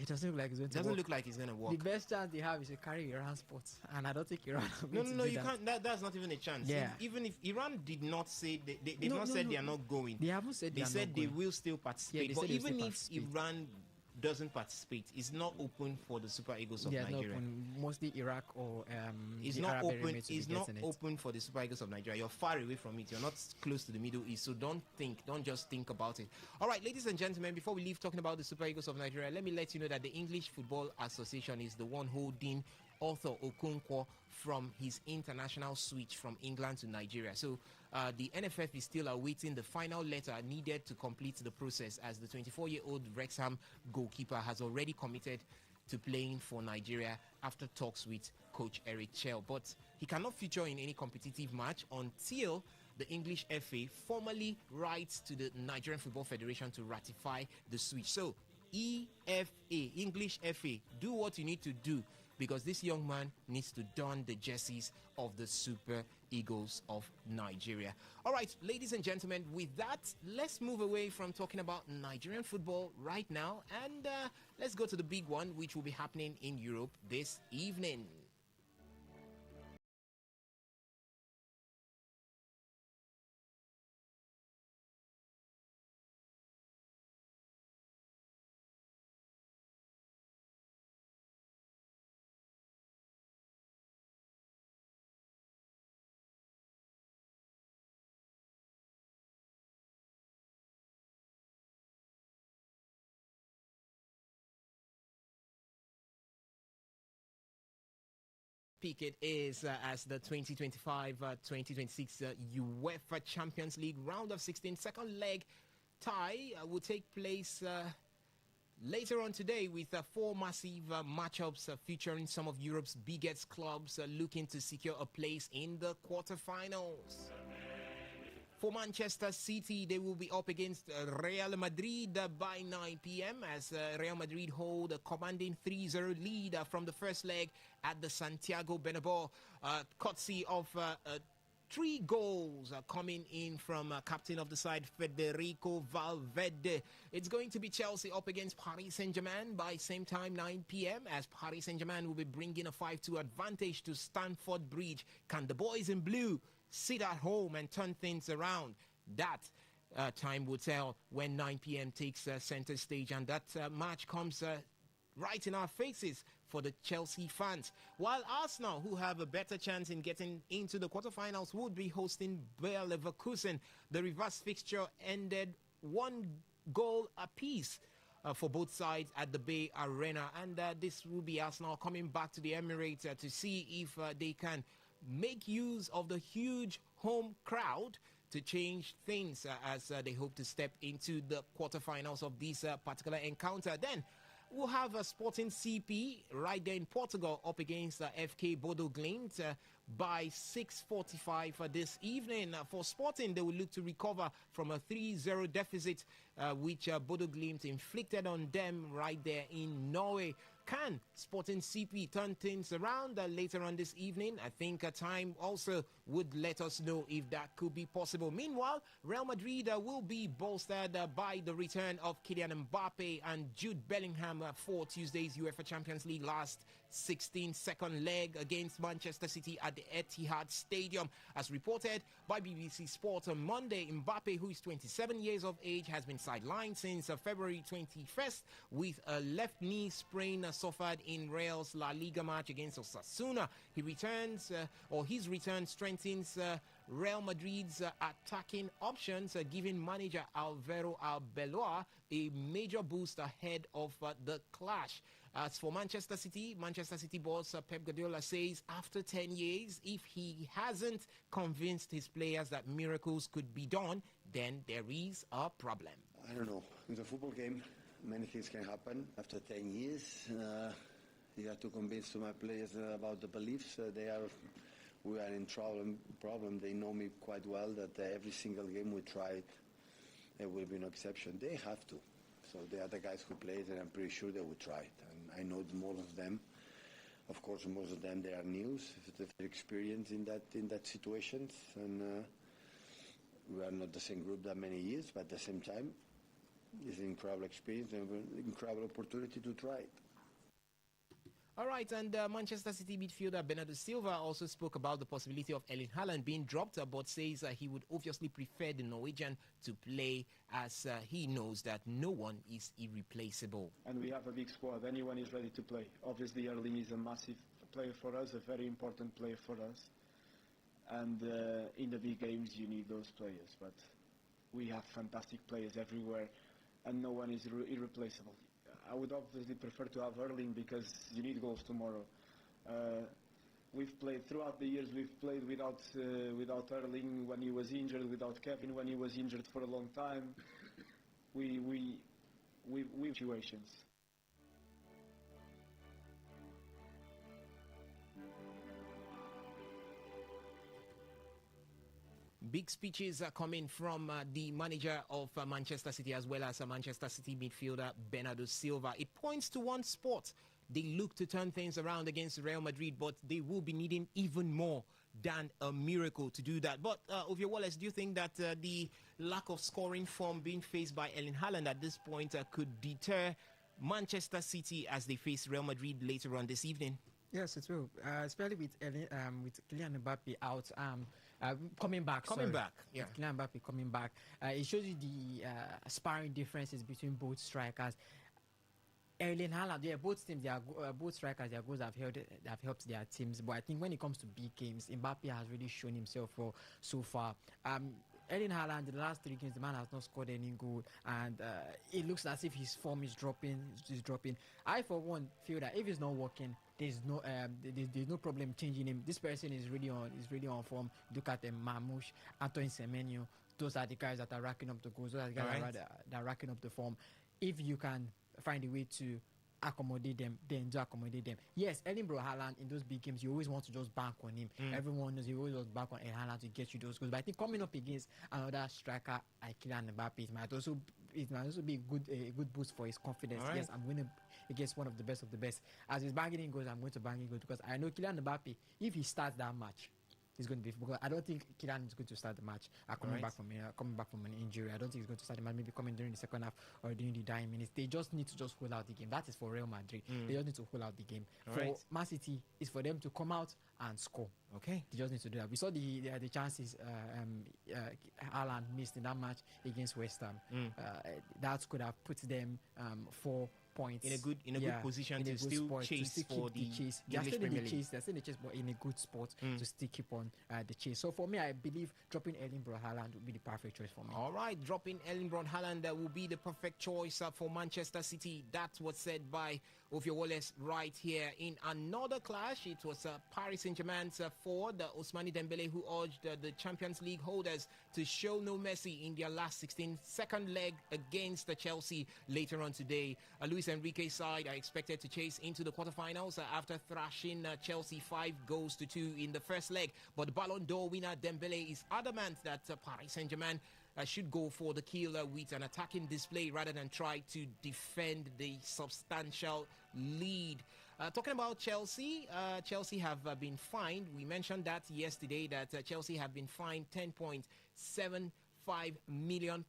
Speaker 32: it doesn't look like it's going to work.
Speaker 31: Doesn't look like it's going to work.
Speaker 32: The best chance they have is to carry Iran sports, and I don't think Iran.
Speaker 31: No, you can't. That's not even a chance.
Speaker 32: Yeah.
Speaker 31: Even if Iran did not say they've not said they are not going.
Speaker 32: They haven't said
Speaker 31: they said they will still participate. But even if Iran doesn't participate, it's not open for the Super Eagles of Nigeria.
Speaker 32: Not open. Mostly Iraq or
Speaker 31: it's not open. It's not open for the Super Eagles of Nigeria. You're far away from it. You're not close to the Middle East, so don't just think about it. All right, ladies and gentlemen, before we leave talking about the Super Eagles of Nigeria, let me let you know that the English Football Association is the one holding Arthur Okonkwo from his international switch from England to Nigeria. So the NFF is still awaiting the final letter needed to complete the process, as the 24-year-old Wrexham goalkeeper has already committed to playing for Nigeria after talks with coach Eric Chell. But he cannot feature in any competitive match until the English FA formally writes to the Nigerian Football Federation to ratify the switch. So, EFA, English FA, do what you need to do, because this young man needs to don the jerseys of the Super Eagles of Nigeria. All right, ladies and gentlemen, with that, let's move away from talking about Nigerian football right now, and let's go to the big one, which will be happening in Europe this evening. It is as the 2025-2026 UEFA Champions League round of 16 second leg tie will take place later on today, with 4 massive matchups featuring some of Europe's biggest clubs looking to secure a place in the quarterfinals. For Manchester City, they will be up against Real Madrid by 9 p.m. as Real Madrid hold a commanding 3-0 lead from the first leg at the Santiago Bernabeu, courtesy of 3 goals coming in from captain of the side, Federico Valverde. It's going to be Chelsea up against Paris Saint-Germain by same time, 9 p.m. as Paris Saint-Germain will be bringing a 5-2 advantage to Stamford Bridge. Can the boys in blue sit at home and turn things around? That time will tell when 9 p.m. takes center stage, and that match comes right in our faces for the Chelsea fans. While Arsenal, who have a better chance in getting into the quarterfinals, would be hosting Bayer Leverkusen. The reverse fixture ended 1 goal apiece for both sides at the Bay Arena, and this will be Arsenal coming back to the Emirates to see if they can make use of the huge home crowd to change things as they hope to step into the quarterfinals of this particular encounter. Then we'll have a Sporting CP right there in Portugal up against FK Bodo Glimt by 6:45 this evening. For Sporting, they will look to recover from a 3-0 deficit which Bodo Glimt inflicted on them right there in Norway. Can Sporting CP turn things around later on this evening? I think time also would let us know if that could be possible. Meanwhile, Real Madrid will be bolstered by the return of Kylian Mbappe and Jude Bellingham for Tuesday's UEFA Champions League last 16-second leg against Manchester City at the Etihad Stadium. As reported by BBC Sport on Monday, Mbappe, who is 27 years of age, has been sidelined since February 21st with a left knee sprain suffered in Real's La Liga match against Osasuna. His return strengthens Real Madrid's attacking options, giving manager Alvaro Arbeloa a major boost ahead of the clash. As for Manchester City boss Pep Guardiola says after 10 years, if he hasn't convinced his players that miracles could be done, then there is a problem.
Speaker 5: I don't know. In the football game, many things can happen. After 10 years, you have to convince my players about the beliefs. We are in problem. They know me quite well that every single game we try, there will be no exception. They have to. So they are the guys who play it, and I'm pretty sure they will try it. And I know most of them. Of course, most of them, they are new, they've experienced in that situations, and we are not the same group that many years, but at the same time, it's an incredible experience and an incredible opportunity to try it.
Speaker 31: All right, and Manchester City midfielder Bernardo Silva also spoke about the possibility of Erling Haaland being dropped, but says he would obviously prefer the Norwegian to play, as he knows that no one is irreplaceable.
Speaker 6: And we have a big squad. Anyone is ready to play. Obviously, Erling is a massive player for us, a very important player for us. And in the big games, you need those players. But we have fantastic players everywhere, and no one is irreplaceable. I would obviously prefer to have Erling because you need goals tomorrow. We've played throughout the years. We've played without Erling when he was injured, without Kevin when he was injured for a long time. We situations.
Speaker 31: Big speeches are coming from the manager of Manchester City, as well as Manchester City midfielder Bernardo Silva. It points to one spot. They look to turn things around against Real Madrid, but they will be needing even more than a miracle to do that. But Ovie Wallace, do you think that the lack of scoring form being faced by Erling Haaland at this point could deter Manchester City as they face Real Madrid later on this evening?
Speaker 32: Yes, it will. Especially with Kylian Mbappe out, coming back.
Speaker 31: Yeah.
Speaker 32: With Kylian Mbappe coming back, it shows you the sparring differences between both strikers. Erling Haaland, both teams, both strikers, their goals have helped their teams. But I think when it comes to big games, Mbappe has really shown himself so far. Erling Haaland, the last 3 games, the man has not scored any goal, and it looks as if his form is dropping. I, for one, feel that if it's not working, there's no problem changing him. This person is really on form. Look at Mamouche, Antoine Semenyo. Those are the guys that are racking up the goals. Those are the guys that are racking up the form. If you can find a way to accommodate them, then do accommodate them. Yes, Edinburgh Haaland in those big games, you always want to just bank on him. Everyone knows you always want to bank on Haaland to get you those goals. But I think coming up against another striker like Kylian Mbappe, it might also be a good boost for his confidence.
Speaker 31: Right.
Speaker 32: Yes, I'm winning against one of the best of the best. As he's banging in goals, I'm going to bang in goals because I know Kylian Mbappe, if he starts that match, he's going to be, because I don't think Kylian is going to start the match coming back from an injury. I don't think he's going to start the match, maybe coming during the second half or during the dying minutes. They just need to hold out the game. That is for Real Madrid. They just need to hold out the game. For Man City, it's for them to come out and score.
Speaker 31: Okay.
Speaker 32: They just need to do that. We saw the chances Haaland missed in that match against West Ham. That could have put them 4 points
Speaker 31: in a good position to still chase for the chase.
Speaker 32: They're still in the chase. They're still in the chase, but in a good spot to still keep on the chase. So for me, I believe dropping Erling Haaland would be the perfect choice for me.
Speaker 31: All right, dropping Erling Haaland will be the perfect choice for Manchester City. That's what's said by Ovie Wallace right here. In another clash, it was Paris Saint-Germain's forward Ousmane Dembele who urged the Champions League holders to show no mercy in their last 16-second leg against Chelsea later on today. Luis Enrique's side are expected to chase into the quarterfinals after thrashing Chelsea 5-2 in the first leg. But Ballon d'Or winner Dembele is adamant that Paris Saint-Germain should go for the kill with an attacking display rather than try to defend the substantial lead. Talking about Chelsea, Chelsea have been fined. We mentioned that yesterday, that Chelsea have been fined £10.75 million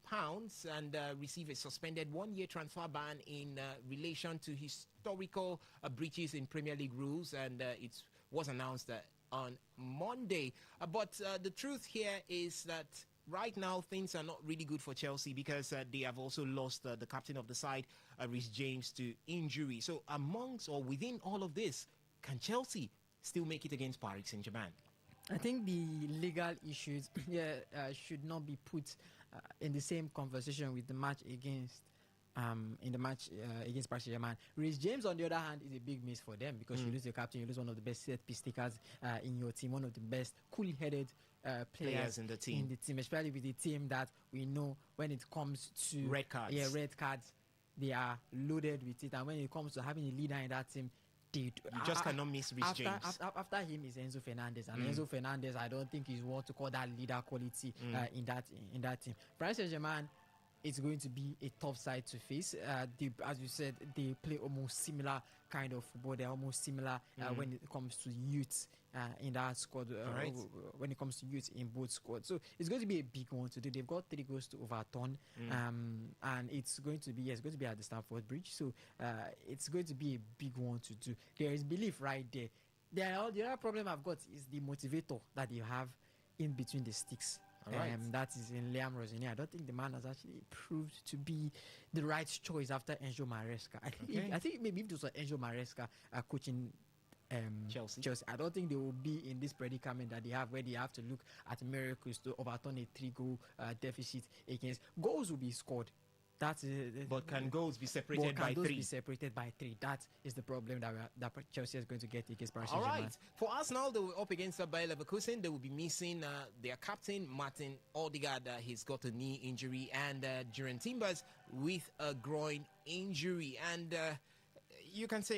Speaker 31: and receive a suspended 1-year transfer ban in relation to historical breaches in Premier League rules, and it was announced on Monday. But the truth here is that right now things are not really good for Chelsea because they have also lost the captain of the side, Reece James, to injury. So amongst or within all of this, can Chelsea still make it against Paris Saint-Germain?
Speaker 32: I think the legal issues should not be put in the same conversation with the match against against Paris Saint-Germain. Reece James, on the other hand, is a big miss for them because you lose your captain, you lose one of the best set-piece takers in your team, one of the best cool-headed players
Speaker 31: in the team,
Speaker 32: especially with the team that we know when it comes to
Speaker 31: red cards,
Speaker 32: they are loaded with it, and when it comes to having a leader in that team, you
Speaker 31: just cannot miss Reece James.
Speaker 32: After him is Enzo Fernandez, and Enzo Fernandez, I don't think is what to call that leader quality in that team. Paris Saint-Germain, it's going to be a tough side to face. As you said, they play almost similar kind of football. They're almost similar when it comes to youth in that squad. When it comes to youth in both squads, so it's going to be a big one to do. They've got 3 goals to overturn, and it's going to be at the Stamford Bridge. So it's going to be a big one to do. There is belief right there. The other problem I've got is the motivator that you have in between the sticks. That is in Liam Rosenior. I don't think the man has actually proved to be the right choice after Enzo Maresca. I think maybe if it was Enzo Maresca coaching Chelsea, I don't think they will be in this predicament that they have, where they have to look at miracles to overturn a 3-goal deficit against. Goals will be scored.
Speaker 31: But can goals be separated by 3?
Speaker 32: Be separated by 3. That is the problem that Chelsea is going to get against Paris Saint-Germain.
Speaker 31: All right. For Arsenal, they were up against Bayer Leverkusen. They will be missing their captain, Martin Odegaard. He's got a knee injury. And Jurgen Timbers with a groin injury. And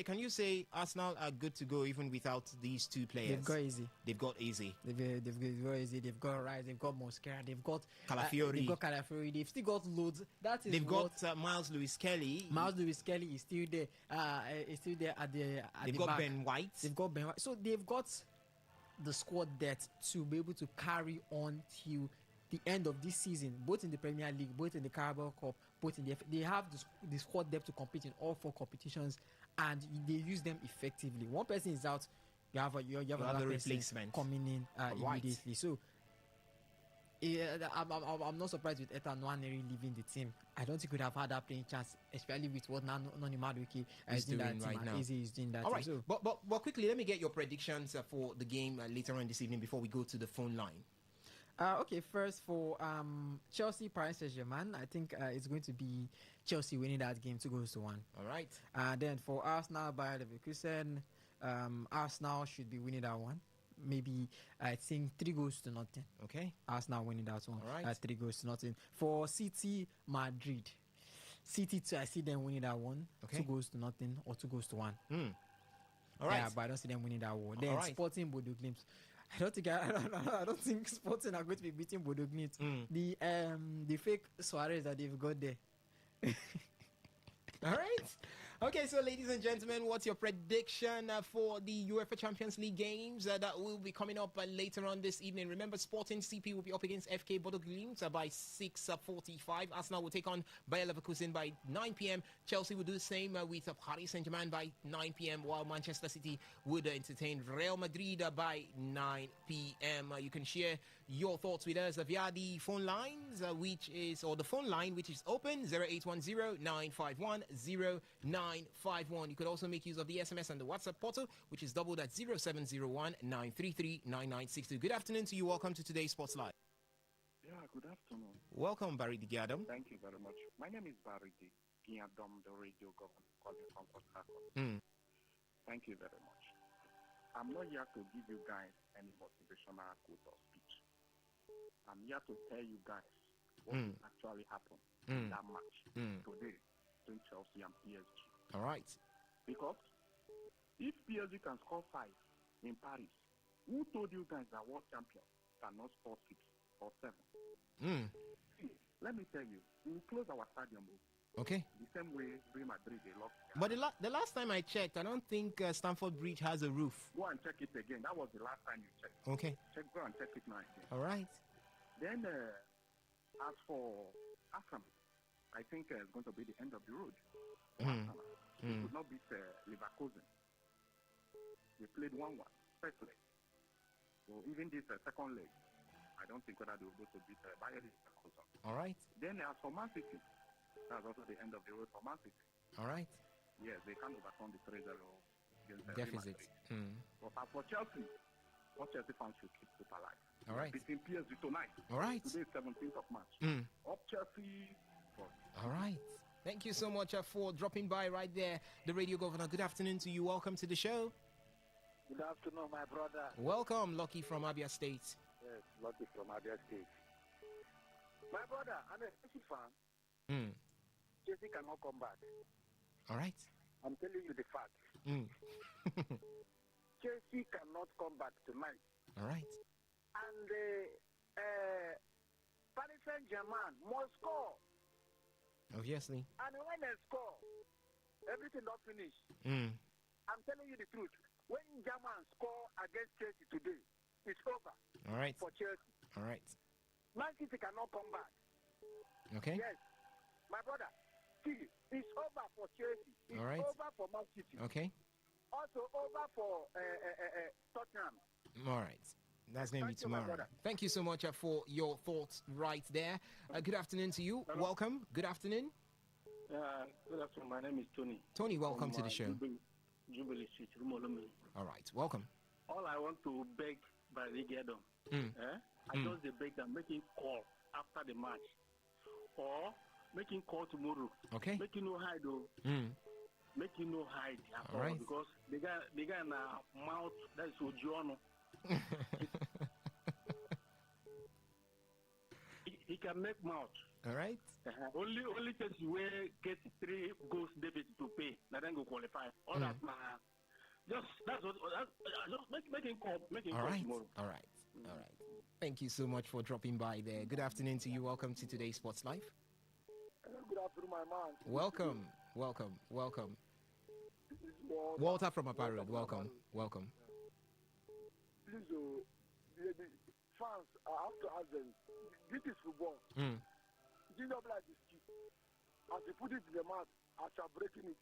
Speaker 31: can you say Arsenal are good to go even without these two players?
Speaker 32: They've got easy.
Speaker 31: They've got easy.
Speaker 32: They've got easy. They've got Rice. They've got Mosquera. They've got
Speaker 31: Calafiori.
Speaker 32: They've got Calafiori. They've still got loads.
Speaker 31: They've got Miles Lewis Kelly.
Speaker 32: Miles Lewis Kelly is still there. Is still there at the.
Speaker 31: They've got Ben White.
Speaker 32: They've got Ben White. So they've got the squad depth to be able to carry on till the end of this season, both in the Premier League, both in the Carabao Cup, both in they have the squad depth to compete in all 4 competitions, and they use them effectively. One person is out, you have another replacement coming in immediately. So I'm not surprised with Ethan Nwaneri leaving the team. I don't think we'd have had that playing chance, especially with what Noni Madueke is doing right now. Izzy is doing that.
Speaker 31: All right,
Speaker 32: so.
Speaker 31: but quickly, let me get your predictions for the game later on this evening before we go to the phone line.
Speaker 32: Okay, first for Chelsea Paris Saint-Germain, I think it's going to be Chelsea winning that game 2-1.
Speaker 31: All right.
Speaker 32: Then for Arsenal Bayer Leverkusen, Arsenal should be winning that one. Maybe I think 3-0.
Speaker 31: Okay.
Speaker 32: Arsenal winning that one.
Speaker 31: All right.
Speaker 32: 3-0. For City Madrid, City too, I see them winning that one.
Speaker 31: Okay.
Speaker 32: 2-0 or 2-1.
Speaker 31: All right.
Speaker 32: Yeah, but I don't see them winning that one. Then
Speaker 31: right.
Speaker 32: Sporting Bodo Glimt. I don't think Sporting are going to be beating Bodo Glimt. The fake Suarez that they've got there.
Speaker 31: All right. Okay, so ladies and gentlemen, what's your prediction for the UEFA Champions League games that will be coming up later on this evening? Remember, Sporting CP will be up against FK Bodo Glimt by 6:45. Arsenal will take on Bayer Leverkusen by 9 p.m. Chelsea will do the same with Paris Saint-Germain by 9 p.m. while Manchester City would entertain Real Madrid by 9 p.m. You can share your thoughts with us via the phone lines, the phone line, which is open 0810-951-0951. You could also make use of the SMS and the WhatsApp portal, which is doubled at 0701-933-9962. Good afternoon to you. Welcome to today's Sports Live.
Speaker 7: Yeah, good afternoon.
Speaker 31: Welcome, Barry Digadam.
Speaker 7: Thank you very much. My name is Barry Digadam, the radio governor calling from Port Harcourt. Thank you very much. I'm not here to give you guys any motivational quote or speech. I'm here to tell you guys what actually happened in that match today between Chelsea and PSG.
Speaker 31: All right.
Speaker 7: Because if PSG can score 5 in Paris, who told you guys that world champions cannot score 6 or 7? See, let me tell you, we will close our stadium.
Speaker 31: Okay.
Speaker 7: The same way Real Madrid, they lost.
Speaker 31: But the last time I checked, I don't think Stamford Bridge has a roof.
Speaker 7: Go and check it again. That was the last time you checked.
Speaker 31: Okay.
Speaker 7: Go and check it now again.
Speaker 31: All right.
Speaker 7: Then, as for Arsenal, I think it's going to be the end of the road. They could not beat Leverkusen. They played 1-1, first leg. So even this second leg, I don't think whether they will go to beat Bayer Leverkusen.
Speaker 31: All right.
Speaker 7: Then as for Man City, that's also the end of the road for Man City.
Speaker 31: All right.
Speaker 7: Yes, they can't overcome the 3-0 against
Speaker 31: deficit.
Speaker 7: But as for Chelsea, what Chelsea fans should keep hope alive.
Speaker 31: All right.
Speaker 7: Between PSG tonight.
Speaker 31: All right.
Speaker 7: Today is 17th of March. Up Chelsea.
Speaker 31: All right. Thank you so much for dropping by right there, the radio governor. Good afternoon to you. Welcome to the show.
Speaker 8: Good afternoon, my brother.
Speaker 31: Welcome, Lucky from Abia State.
Speaker 8: Yes, Lucky from Abia State. My brother, I'm a Chelsea fan. Chelsea cannot come back.
Speaker 31: All right.
Speaker 8: I'm telling you the fact. Chelsea cannot come back tonight.
Speaker 31: All right.
Speaker 8: And Paris Saint-Germain must score.
Speaker 31: Obviously.
Speaker 8: And when they score, everything not finished. I'm telling you the truth. When German score against Chelsea today, it's over.
Speaker 31: All right.
Speaker 8: For Chelsea.
Speaker 31: All right.
Speaker 8: Man City cannot come back.
Speaker 31: Okay.
Speaker 8: Yes. My brother, see, it's over for Chelsea. It's
Speaker 31: all right.
Speaker 8: over for Man City.
Speaker 31: Okay.
Speaker 8: Also over for Tottenham.
Speaker 31: All right. That's going to be tomorrow. Thank you so much for your thoughts right there. Good afternoon to you.
Speaker 7: Hello.
Speaker 31: Welcome. Good afternoon.
Speaker 7: Good afternoon. My name is Tony.
Speaker 31: Tony, welcome to the show.
Speaker 7: Jubilee Street, Rumolomini.
Speaker 31: All right. Welcome.
Speaker 7: All I want to beg by the Gedon, I just beg them making call after the match or making call tomorrow.
Speaker 31: Okay.
Speaker 7: Making no hide though. Making no hide at all
Speaker 31: right.
Speaker 7: because the guy in a mouth that is Ojono. He can make mouth.
Speaker 31: All right.
Speaker 8: Only Chelsea will get 3 goals debit to pay. Now then go qualify. All that just make him call tomorrow.
Speaker 31: All right. Thank you so much for dropping by there. Good afternoon to you. Welcome to today's Sports Life.
Speaker 8: Good afternoon, my man.
Speaker 31: Welcome. Walter from Appa Road. Welcome.
Speaker 8: Please, the fans, I have to ask them. This is football. It's not like this cheap. As you put it in the mouth, as you're breaking it,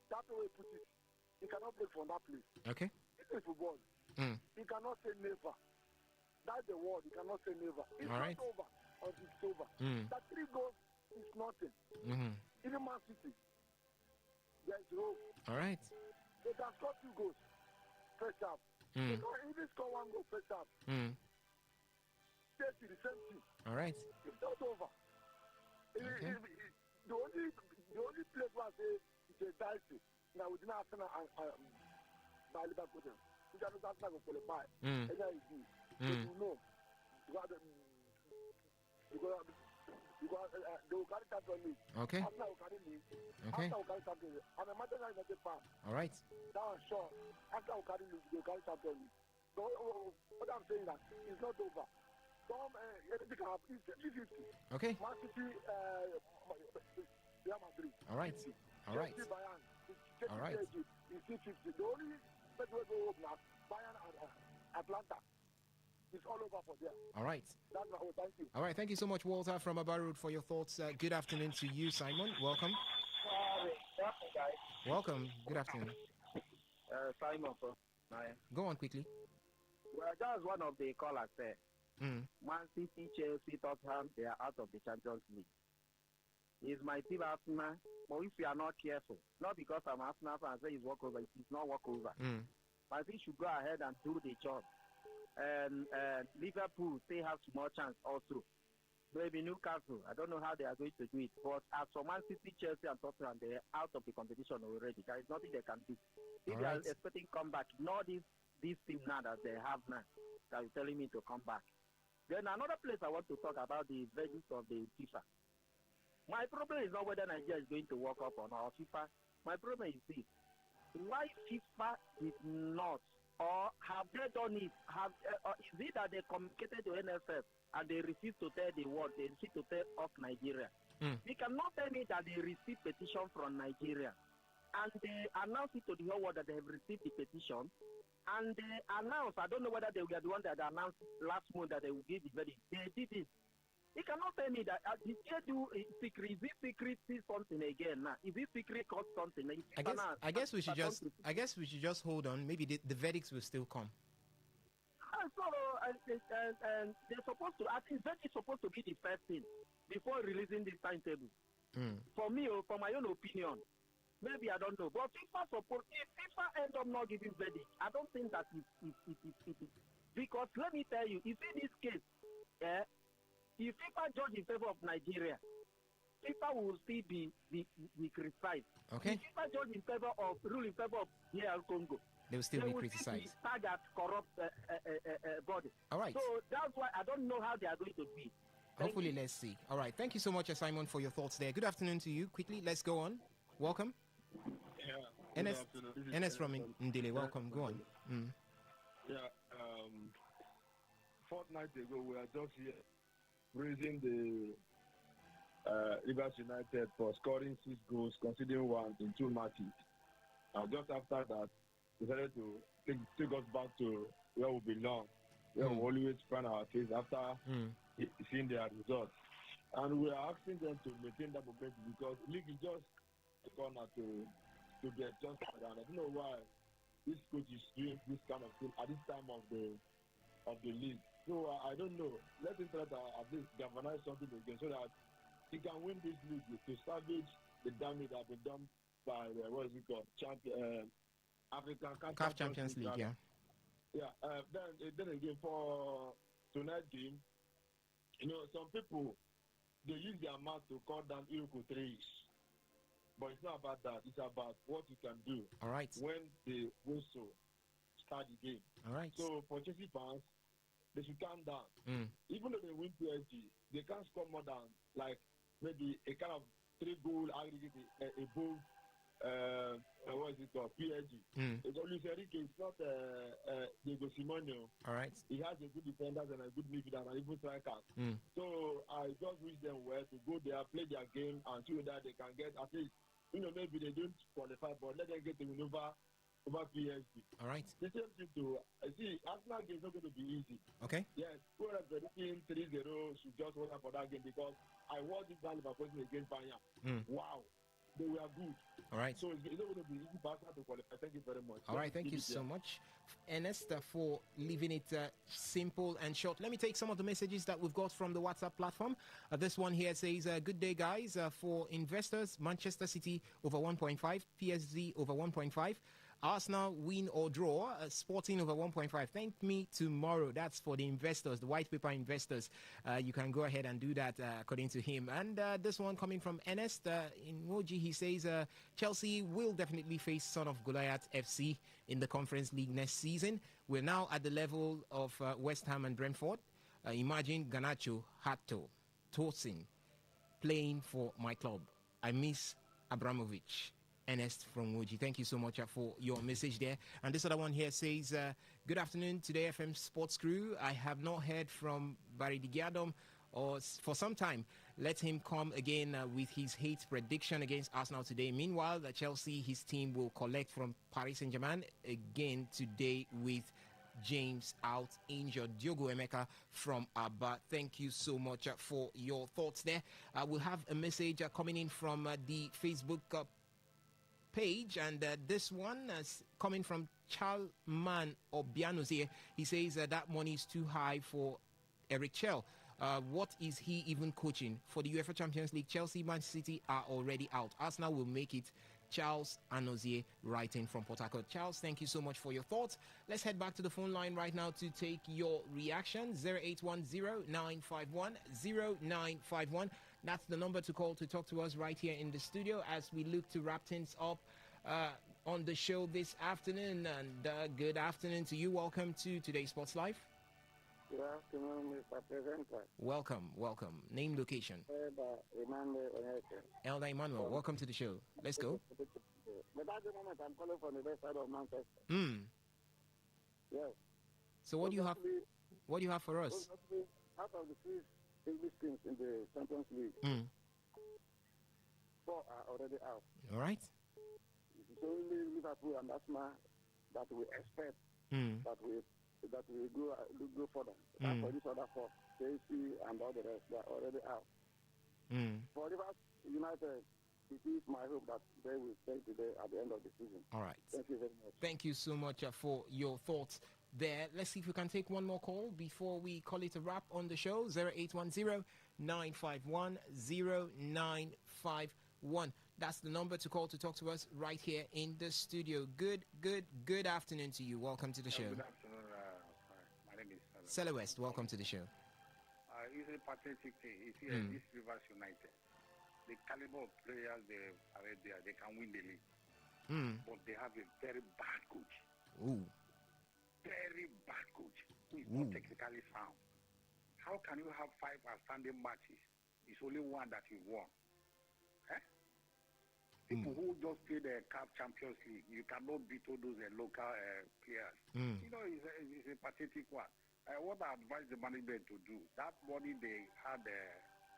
Speaker 8: that way you put it, you cannot break from that place.
Speaker 31: Okay.
Speaker 8: This is football. You cannot say never. That's the word. You cannot say never. It's not over until it's over. That 3 goals is nothing. Even Man City, there's hope.
Speaker 31: All right.
Speaker 8: They can score 2 goals first half. They can even score 1 goal first half. Chelsea, the same thing.
Speaker 31: All right.
Speaker 8: It's not over.
Speaker 31: Okay.
Speaker 8: The only place where I say it's a dicey. Now we didn't have to buy Liverpool. We just have to qualify. And that is it. So you know, because they will carry Champions League.
Speaker 31: Okay.
Speaker 8: After we carry League.
Speaker 31: Okay.
Speaker 8: After we carry Champions League. I'm a Manchester United fan.
Speaker 31: All right.
Speaker 8: That was sure. After we carry League, they will carry Champions League. So what I'm saying that it's not over. Anything can happen. It's 50-50.
Speaker 31: Okay.
Speaker 8: Man City, Real Madrid.
Speaker 31: All right. All right.
Speaker 8: Bayern.
Speaker 31: All right.
Speaker 8: It's 50-50. The only best way to go now, Bayern and Atlanta. It's all over for them.
Speaker 31: All right.
Speaker 8: That's my whole. Thank you.
Speaker 31: All right. Thank you so much, Walter from Appa Road, for your thoughts. Good afternoon to you, Simon. Welcome.
Speaker 8: Guys.
Speaker 31: Welcome. Good afternoon.
Speaker 8: Simon,
Speaker 31: Go on quickly.
Speaker 8: Well, that's one of the callers there.
Speaker 31: Man
Speaker 8: City, Chelsea, Tottenham, they are out of the Champions League. Is my team Arsenal? But if we are not careful, not because I'm Arsenal fan and say it's walkover, it's not walkover. My team should go ahead and do the job. And Liverpool still have more chance also. Maybe Newcastle, I don't know how they are going to do it. But as for Man City, Chelsea, and Tottenham, they are out of the competition already. There is nothing they can do. If they are expecting comeback, not this team now that they have now, that is telling me to come back. Then another place I want to talk about the verdict of the FIFA. My problem is not whether Nigeria is going to walk up or not, FIFA. My problem is this. Why FIFA did not, or have they done it? Is it that they communicated to NFF and they refused to tell the world, they refused to tell of Nigeria? You cannot tell me that they received petition from Nigeria and they announced it to the whole world that they have received the petition. And they announced, I don't know whether they were the one that announced last month that they will give the verdict. They did it. You cannot tell me that did they do secret? Is it secret something again now? Is it secret cause something?
Speaker 31: I guess we should just hold on. Maybe the verdicts will still come.
Speaker 8: And they're supposed to. I think that is supposed to be the first thing before releasing this timetable. For me, or for my own opinion, maybe I don't know. But if FIFA end up not giving verdict, I don't think that it is. Because let me tell you, if in this case, if FIFA judge in favor of Nigeria, FIFA will still be criticized.
Speaker 31: Okay.
Speaker 8: If FIFA judge in favor of rule in favor of DR Congo,
Speaker 31: they will still be criticized.
Speaker 8: Tag as corrupt body.
Speaker 31: All right.
Speaker 8: So that's why I don't know how they are going to be.
Speaker 31: Hopefully, let's see. All right. Thank you so much, Simon, for your thoughts there. Good afternoon to you. Quickly, let's go on. Welcome.
Speaker 3: Yeah.
Speaker 31: NS from Ndile. Welcome. Go on.
Speaker 3: Yeah. Fortnight ago, we are just here praising the Rivers United for scoring 6 goals, conceding 1 in 2 matches. Just after that, decided to take us back to where we belong, where we always find our face after seeing their results. And we are asking them to maintain that momentum because league is just a corner to get just down. I don't know why this coach is doing this kind of thing at this time of the league. So I don't know. Let him try to at least galvanize something again so that he can win this league to salvage the damage that has been done by African
Speaker 31: CAF Champions League. Yeah.
Speaker 3: Then again for tonight's game, some people they use their mouth to call down Iroko 3s. But it's not about that. It's about what you can do.
Speaker 31: All right.
Speaker 3: When the whistle start the game.
Speaker 31: All right.
Speaker 3: So for Chelsea fans, they should calm down. Even though they win PSG, they can't score more than like maybe a kind of 3-goal aggregate above what is it called? PSG. It's Luis Enrique. It's not Diego Simeone.
Speaker 31: All right.
Speaker 3: He has a good defenders and a good midfielder and even strikers. So I just wish them well to go there, play their game, and see whether they can get at least. Maybe they don't qualify, but let them get the win over PSG.
Speaker 31: All right.
Speaker 3: The same thing to see. Arsenal game is not going to be easy.
Speaker 31: Okay.
Speaker 3: Yes, whoever is predicting 3-0 should just hold up for that game because I watched this game against Bayern. Wow, they were good.
Speaker 31: All right.
Speaker 3: So it's not going to be easy for Arsenal to qualify. Thank you very much.
Speaker 31: All right, thank you so much, Ernest, for leaving it simple and short. Let me take some of the messages that we've got from the WhatsApp platform. This one here says, good day, guys. For investors, Manchester City over 1.5, PSG over 1.5. Arsenal win or draw, Sporting over 1.5. Thank me tomorrow. That's for the investors, the white paper investors. You can go ahead and do that according to him. And this one coming from Ernest in Moji, he says Chelsea will definitely face Son of Goliath FC in the Conference League next season. We're now at the level of West Ham and Brentford. Imagine Garnacho, Hato, Tosin playing for my club. I miss Abramovich. Ernest from Woji. Thank you so much for your message there. And this other one here says, good afternoon, Today FM Sports Crew. I have not heard from Barry Digiadom for some time. Let him come again with his hate prediction against Arsenal today. Meanwhile, Chelsea, his team will collect from Paris Saint-Germain again today with James out injured. Diogo Emeka from Abba. Thank you so much for your thoughts there. We'll have a message coming in from the Facebook page, and this one is coming from Charlman Obianos here. He says that money is too high for Eric Chell. What is he even coaching? For the UEFA Champions League, Chelsea, Manchester City are already out. Arsenal will make it. Charles Anozie writing from Port Harcourt. Charles, thank you so much for your thoughts. Let's head back to the phone line right now to take your reaction. 0810-951-0951. That's the number to call to talk to us right here in the studio as we look to wrap things up on the show this afternoon. And good afternoon to you. Welcome to Today's Sports Live.
Speaker 2: Good afternoon, Mr. Presenter.
Speaker 31: Welcome. Name, location. Elder Emmanuel, welcome to the show. Let's go.
Speaker 2: But at the moment, I'm calling from the west side of Manchester. Yes.
Speaker 31: So what do you have? What do you have for us?
Speaker 2: Out of the 3 English teams in the Champions League, 4 are already out.
Speaker 31: All right.
Speaker 2: It's only Liverpool and Arsenal that we expect that we go further. And for this other 4, Chelsea and all the rest, they are already out. For Rivers United, it is my hope that they will stay today at the end of the season.
Speaker 31: All right.
Speaker 2: Thank you very much.
Speaker 31: Thank you so much for your thoughts there. Let's see if we can take one more call before we call it a wrap on the show. 0810-951-0951. That's the number to call to talk to us right here in the studio. Good afternoon to you. Welcome to the show.
Speaker 9: Good afternoon. My name is
Speaker 31: Sele West. Welcome to the show.
Speaker 9: It's a pathetic thing. You see, this Rivers United, the caliber of players they are there, they can win the league. But they have a very bad coach. Very bad coach who is not technically sound. How can you have 5 outstanding matches? It's only one that you won. People who just play the CAF Champions League, you cannot beat all those local players. It's a pathetic one. What I advise the management to do, that money they had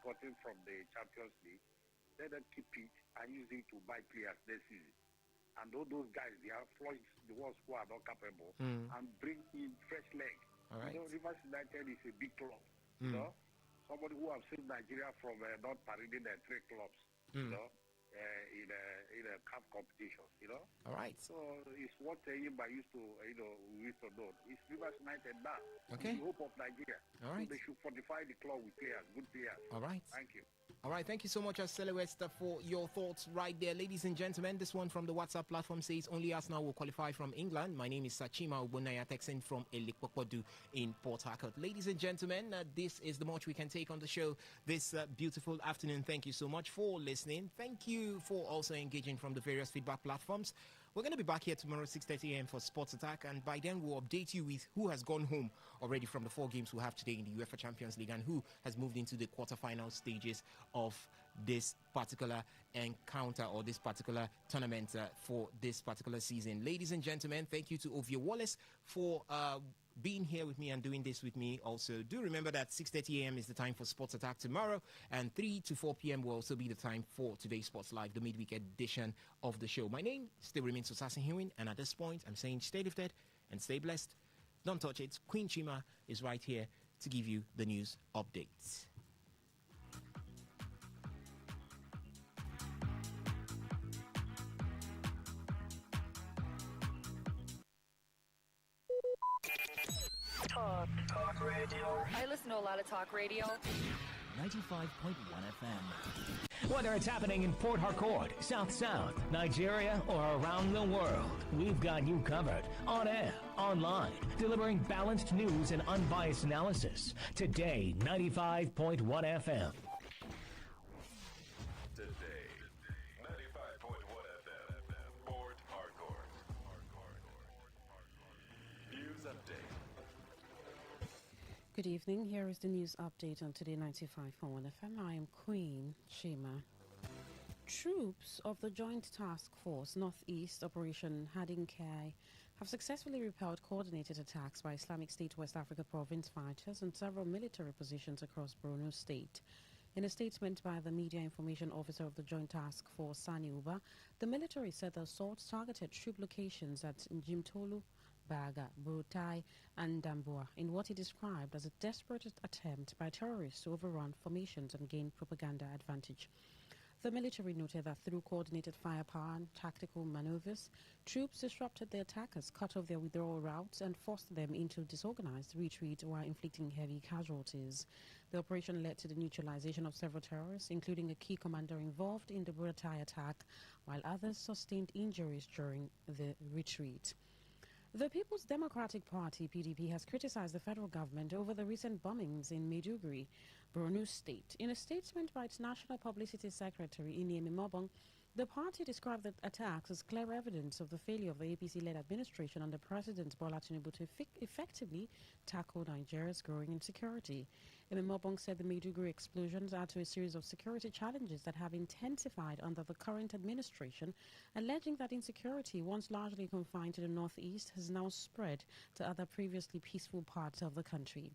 Speaker 9: gotten from the Champions League, let them keep it and use it to buy players this season. And all those guys, they are flushed the ones who are not capable and bring in fresh leg.
Speaker 31: All right.
Speaker 9: Rivers United is a big club. Somebody who have saved Nigeria from not parading their 3 clubs. In a cup competition,
Speaker 31: All right.
Speaker 9: So it's what Yimba used to, we used to know. It's Rivers United now.
Speaker 31: Okay.
Speaker 9: It's the hope of Nigeria.
Speaker 31: All right.
Speaker 9: So they should fortify the club with players, good players.
Speaker 31: All right.
Speaker 9: Thank you.
Speaker 31: All right, thank you so much, Sele West, for your thoughts right there. Ladies and gentlemen, this one from the WhatsApp platform says only Arsenal will qualify from England. My name is Sachima Ubunaya, texting from Elikpopodu in Port Harcourt. Ladies and gentlemen, this is the much we can take on the show this beautiful afternoon. Thank you so much for listening. Thank you for also engaging from the various feedback platforms. We're going to be back here tomorrow 6:30 a.m. for Sports Attack, and by then we'll update you with who has gone home already from the 4 games we have today in the UEFA Champions League and who has moved into the quarterfinal stages of this particular encounter or this particular tournament for this particular season. Ladies and gentlemen, thank you to Ovie Wallace for being here with me and doing this with me. Also, do remember that 6:30 a.m. is the time for Sports Attack tomorrow, and 3 to 4 p.m. will also be the time for today's Sports Live, the midweek edition of the show. My name still remains Osasi Hewin, and at this point, I'm saying stay lifted and stay blessed. Don't touch it. Queen Chima is right here to give you the news updates.
Speaker 10: Talk radio. I listen to a lot of talk radio.
Speaker 11: 95.1 FM.
Speaker 12: Whether it's happening in Port Harcourt, South South, Nigeria, or around the world, we've got you covered. On air, online, delivering balanced news and unbiased analysis. Today, 95.1 FM.
Speaker 13: Today, 95.1 FM, Port Harcourt. News update.
Speaker 14: Good evening. Here is the news update on Today 95.1 FM. I am Queen Shima. Troops of the Joint Task Force Northeast Operation Hadinkai have successfully repelled coordinated attacks by Islamic State West Africa Province fighters on several military positions across Borno State. In a statement by the Media Information Officer of the Joint Task Force, Sani Uba, the military said the assaults targeted troop locations at Njimtolu, Baga, Burutai, and Dambua in what he described as a desperate attempt by terrorists to overrun formations and gain propaganda advantage. The military noted that through coordinated firepower and tactical maneuvers, troops disrupted the attackers, cut off their withdrawal routes, and forced them into disorganized retreat while inflicting heavy casualties. The operation led to the neutralization of several terrorists, including a key commander involved in the Burutai attack, while others sustained injuries during the retreat. The People's Democratic Party, PDP, has criticized the federal government over the recent bombings in Maiduguri, Borno State. In a statement by its National Publicity Secretary, Iniemi Mobong, the party described the attacks as clear evidence of the failure of the APC-led administration under President Bola Tinubu to effectively tackle Nigeria's growing insecurity. Mobong said the Maiduguri explosions add to a series of security challenges that have intensified under the current administration, alleging that insecurity, once largely confined to the northeast, has now spread to other previously peaceful parts of the country.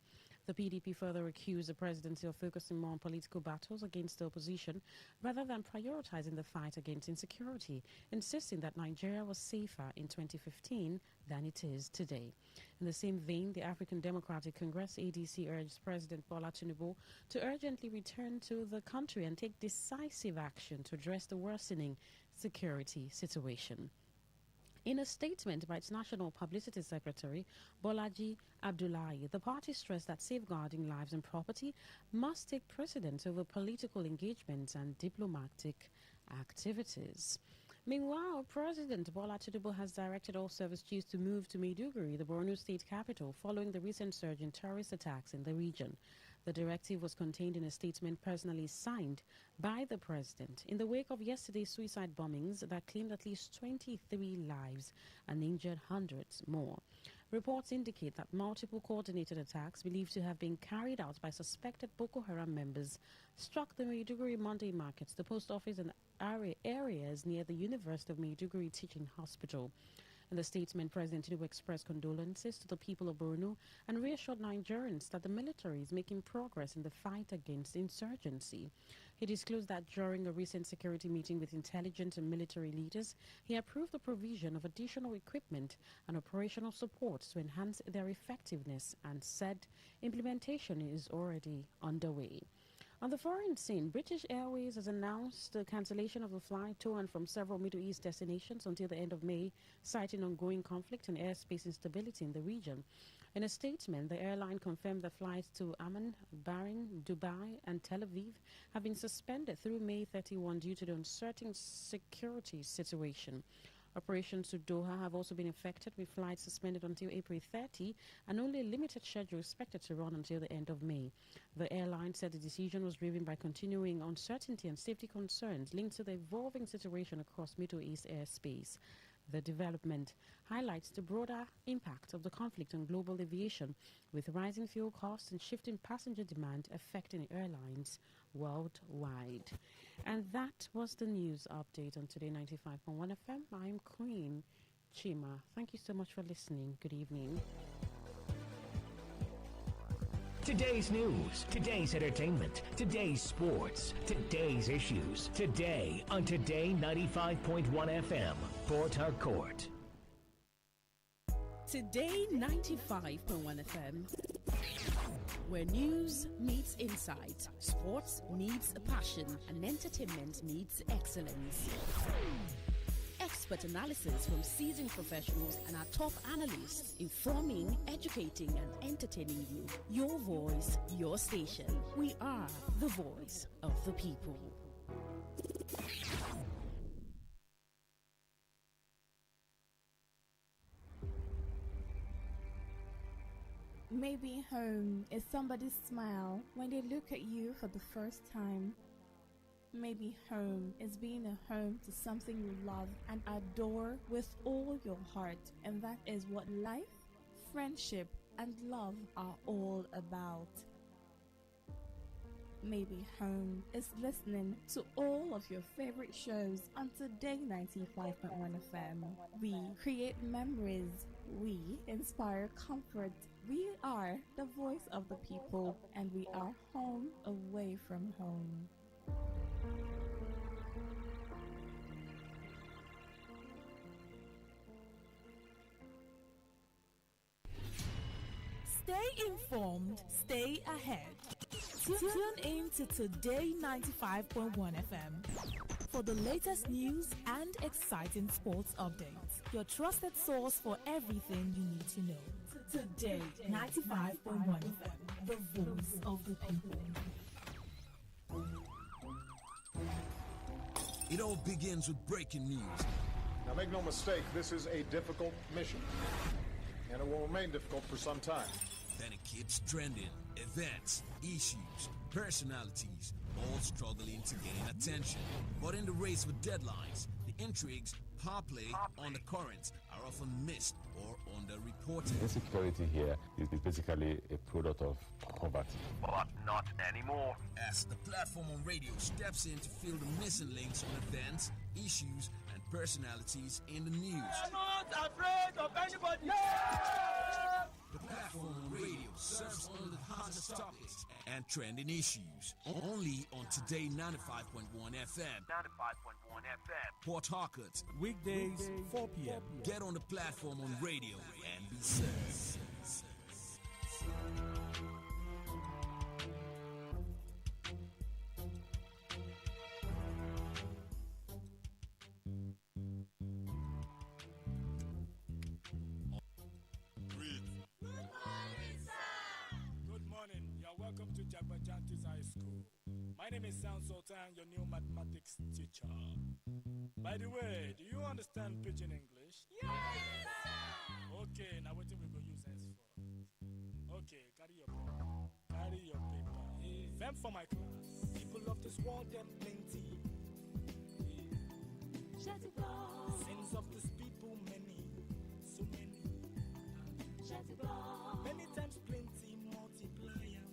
Speaker 14: The PDP further accused the presidency of focusing more on political battles against the opposition rather than prioritizing the fight against insecurity, insisting that Nigeria was safer in 2015 than it is today. In the same vein, the African Democratic Congress, ADC, urged President Bola Tinubu to urgently return to the country and take decisive action to address the worsening security situation. In a statement by its National Publicity Secretary, Bolaji Abdullahi, the party stressed that safeguarding lives and property must take precedence over political engagements and diplomatic activities. Meanwhile, President Bola Tinubu has directed all service chiefs to move to Maiduguri, the Borno state capital, following the recent surge in terrorist attacks in the region. The directive was contained in a statement personally signed by the president in the wake of yesterday's suicide bombings that claimed at least 23 lives and injured hundreds more. Reports indicate that multiple coordinated attacks believed to have been carried out by suspected Boko Haram members struck the Maiduguri Monday markets, the post office, and areas near the University of Maiduguri Teaching Hospital. In the statement, President Tinubu expressed condolences to the people of Borno and reassured Nigerians that the military is making progress in the fight against insurgency. He disclosed that during a recent security meeting with intelligence and military leaders, he approved the provision of additional equipment and operational support to enhance their effectiveness and said implementation is already underway. On the foreign scene, British Airways has announced the cancellation of the flight to and from several Middle East destinations until the end of May, citing ongoing conflict and airspace instability in the region. In a statement, the airline confirmed that flights to Amman, Bahrain, Dubai, and Tel Aviv have been suspended through May 31 due to the uncertain security situation. Operations to Doha have also been affected, with flights suspended until April 30 and only a limited schedule expected to run until the end of May. The airline said the decision was driven by continuing uncertainty and safety concerns linked to the evolving situation across Middle East airspace. The development highlights the broader impact of the conflict on global aviation, with rising fuel costs and shifting passenger demand affecting airlines worldwide. And that was the news update on Today 95.1 FM. I'm Queen Chima. Thank you so much for listening. Good evening.
Speaker 12: Today's news, today's entertainment, today's sports, today's issues. Today on Today 95.1 FM, Port Harcourt.
Speaker 15: Today 95.1 FM, where news meets insight, sports meets passion, and entertainment meets excellence. Expert analysis from seasoned professionals and our top analysts, informing, educating, and entertaining you. Your voice, your station. We are the voice of the people.
Speaker 17: Maybe home is somebody's smile when they look at you for the first time. Maybe home is being a home to something you love and adore with all your heart. And that is what life, friendship, and love are all about. Maybe home is listening to all of your favorite shows on Today 95.1 FM. We create memories. We inspire comfort. We are the voice of the people, and we are home away from home.
Speaker 18: Stay informed, stay ahead. Tune in to Today 95.1 FM for the latest news and exciting sports updates. Your trusted source for everything you need to know. Today 95.1 FM, the voice of the people.
Speaker 19: It all begins with breaking news.
Speaker 20: Now make no mistake, this is a difficult mission, and it will remain difficult for some time.
Speaker 19: Then it keeps trending. Events, issues, personalities, all struggling to gain attention. But in the race with deadlines, the intrigues, power play, undercurrents are often missed or underreported.
Speaker 21: Insecurity here is basically a product of poverty.
Speaker 19: But not anymore. As the platform on radio steps in to fill the missing links on events, issues, and personalities in the news.
Speaker 22: I'm not afraid of anybody.
Speaker 19: Yeah! The platform on radio serves only the hottest topics and trending issues. Only on Today 95.1 FM. 95.1 FM. Port Harcourt.
Speaker 16: Weekdays, 4 p.m.
Speaker 19: Get on the platform on radio and be served.
Speaker 23: Welcome to Jagbajantis High School. My name is Sound Sultan, your new mathematics teacher. By the way, do you understand Pidgin English?
Speaker 22: Yes, sir!
Speaker 23: Okay, now what we go use S for? Okay, carry your paper. Them for my class. People of this world, them plenty. Sins of this people, many, so many. Many times plenty, multiplier.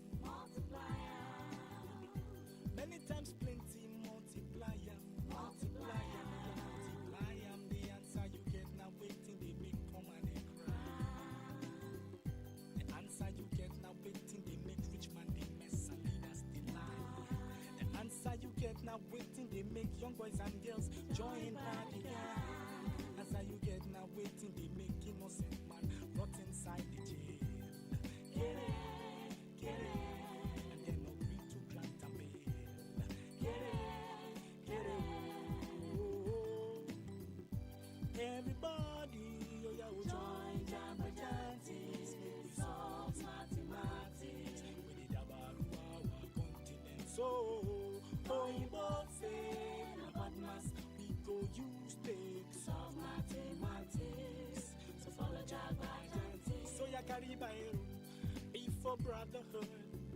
Speaker 23: Many times plenty, multiplier. The answer you get now waiting, they make come and they cry. The answer you get now waiting, they make rich man, they mess and leaders, they lie. The answer you get now waiting, they make young boys and girls join party. Answer you get now waiting, they make innocent man rot inside the jail. Get it. Everybody, join Jagbajantis, make we solve mathematics. We did about our continent, so Oyinbo say about mass, we go use take solve mathematics. So follow Jagbajantis. So ya carry by be for brotherhood.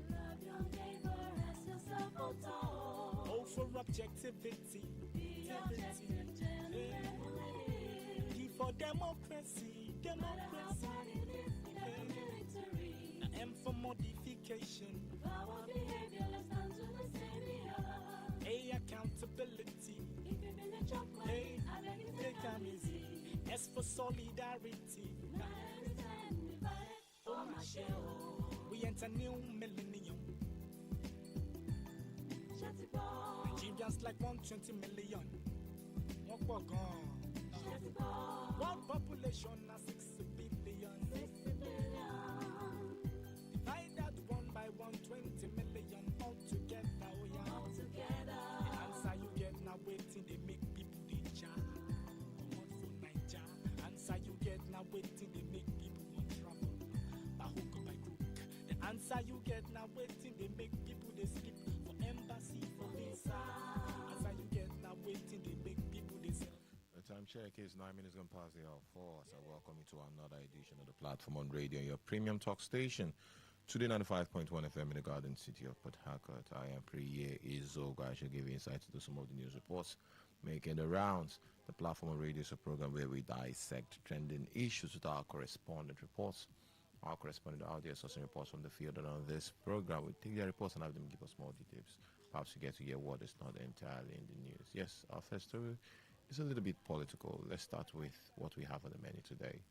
Speaker 22: Love your neighbor as yourself,
Speaker 23: oh, for objectivity.
Speaker 22: Be objective,
Speaker 23: for democracy, democracy. I am for modification.
Speaker 22: Our behavior, let's stand to the senior.
Speaker 23: A accountability.
Speaker 22: If you been a job,
Speaker 23: Hey,
Speaker 22: I beg you
Speaker 23: take
Speaker 22: to
Speaker 23: time easy. S for solidarity.
Speaker 22: Oh, my shell.
Speaker 23: We enter new millennium. Nigerians like 120 million. What gone? One population of 6 billion.
Speaker 22: 6 billion.
Speaker 23: Divide that 1 by 120 million all together. Oh yeah.
Speaker 22: All together.
Speaker 23: The answer you get now waiting they make people they jar. Come on for Niger. Answer you get now waiting they make people want travel. By hook or by crook. The answer you get now waiting they make people they sleep for embassy for visa. Answer you get now waiting they make people they sell.
Speaker 1: The time check is 9 minutes gone past the hour 4. So welcome you to another edition of the platform on radio, your premium talk station. Today95.1 FM in the Garden City of Port Harcourt. I am Priye Izoga. I shall give you insight into some of the news reports making the rounds. The platform on radio is a program where we dissect trending issues with our correspondent reports. Our correspondent out there sourcing reports from the field, and on this program we take their reports and have them give us more details. Perhaps you get to hear what is not entirely in the news. Yes, our first story is a little bit political. Let's start with what we have on the menu today.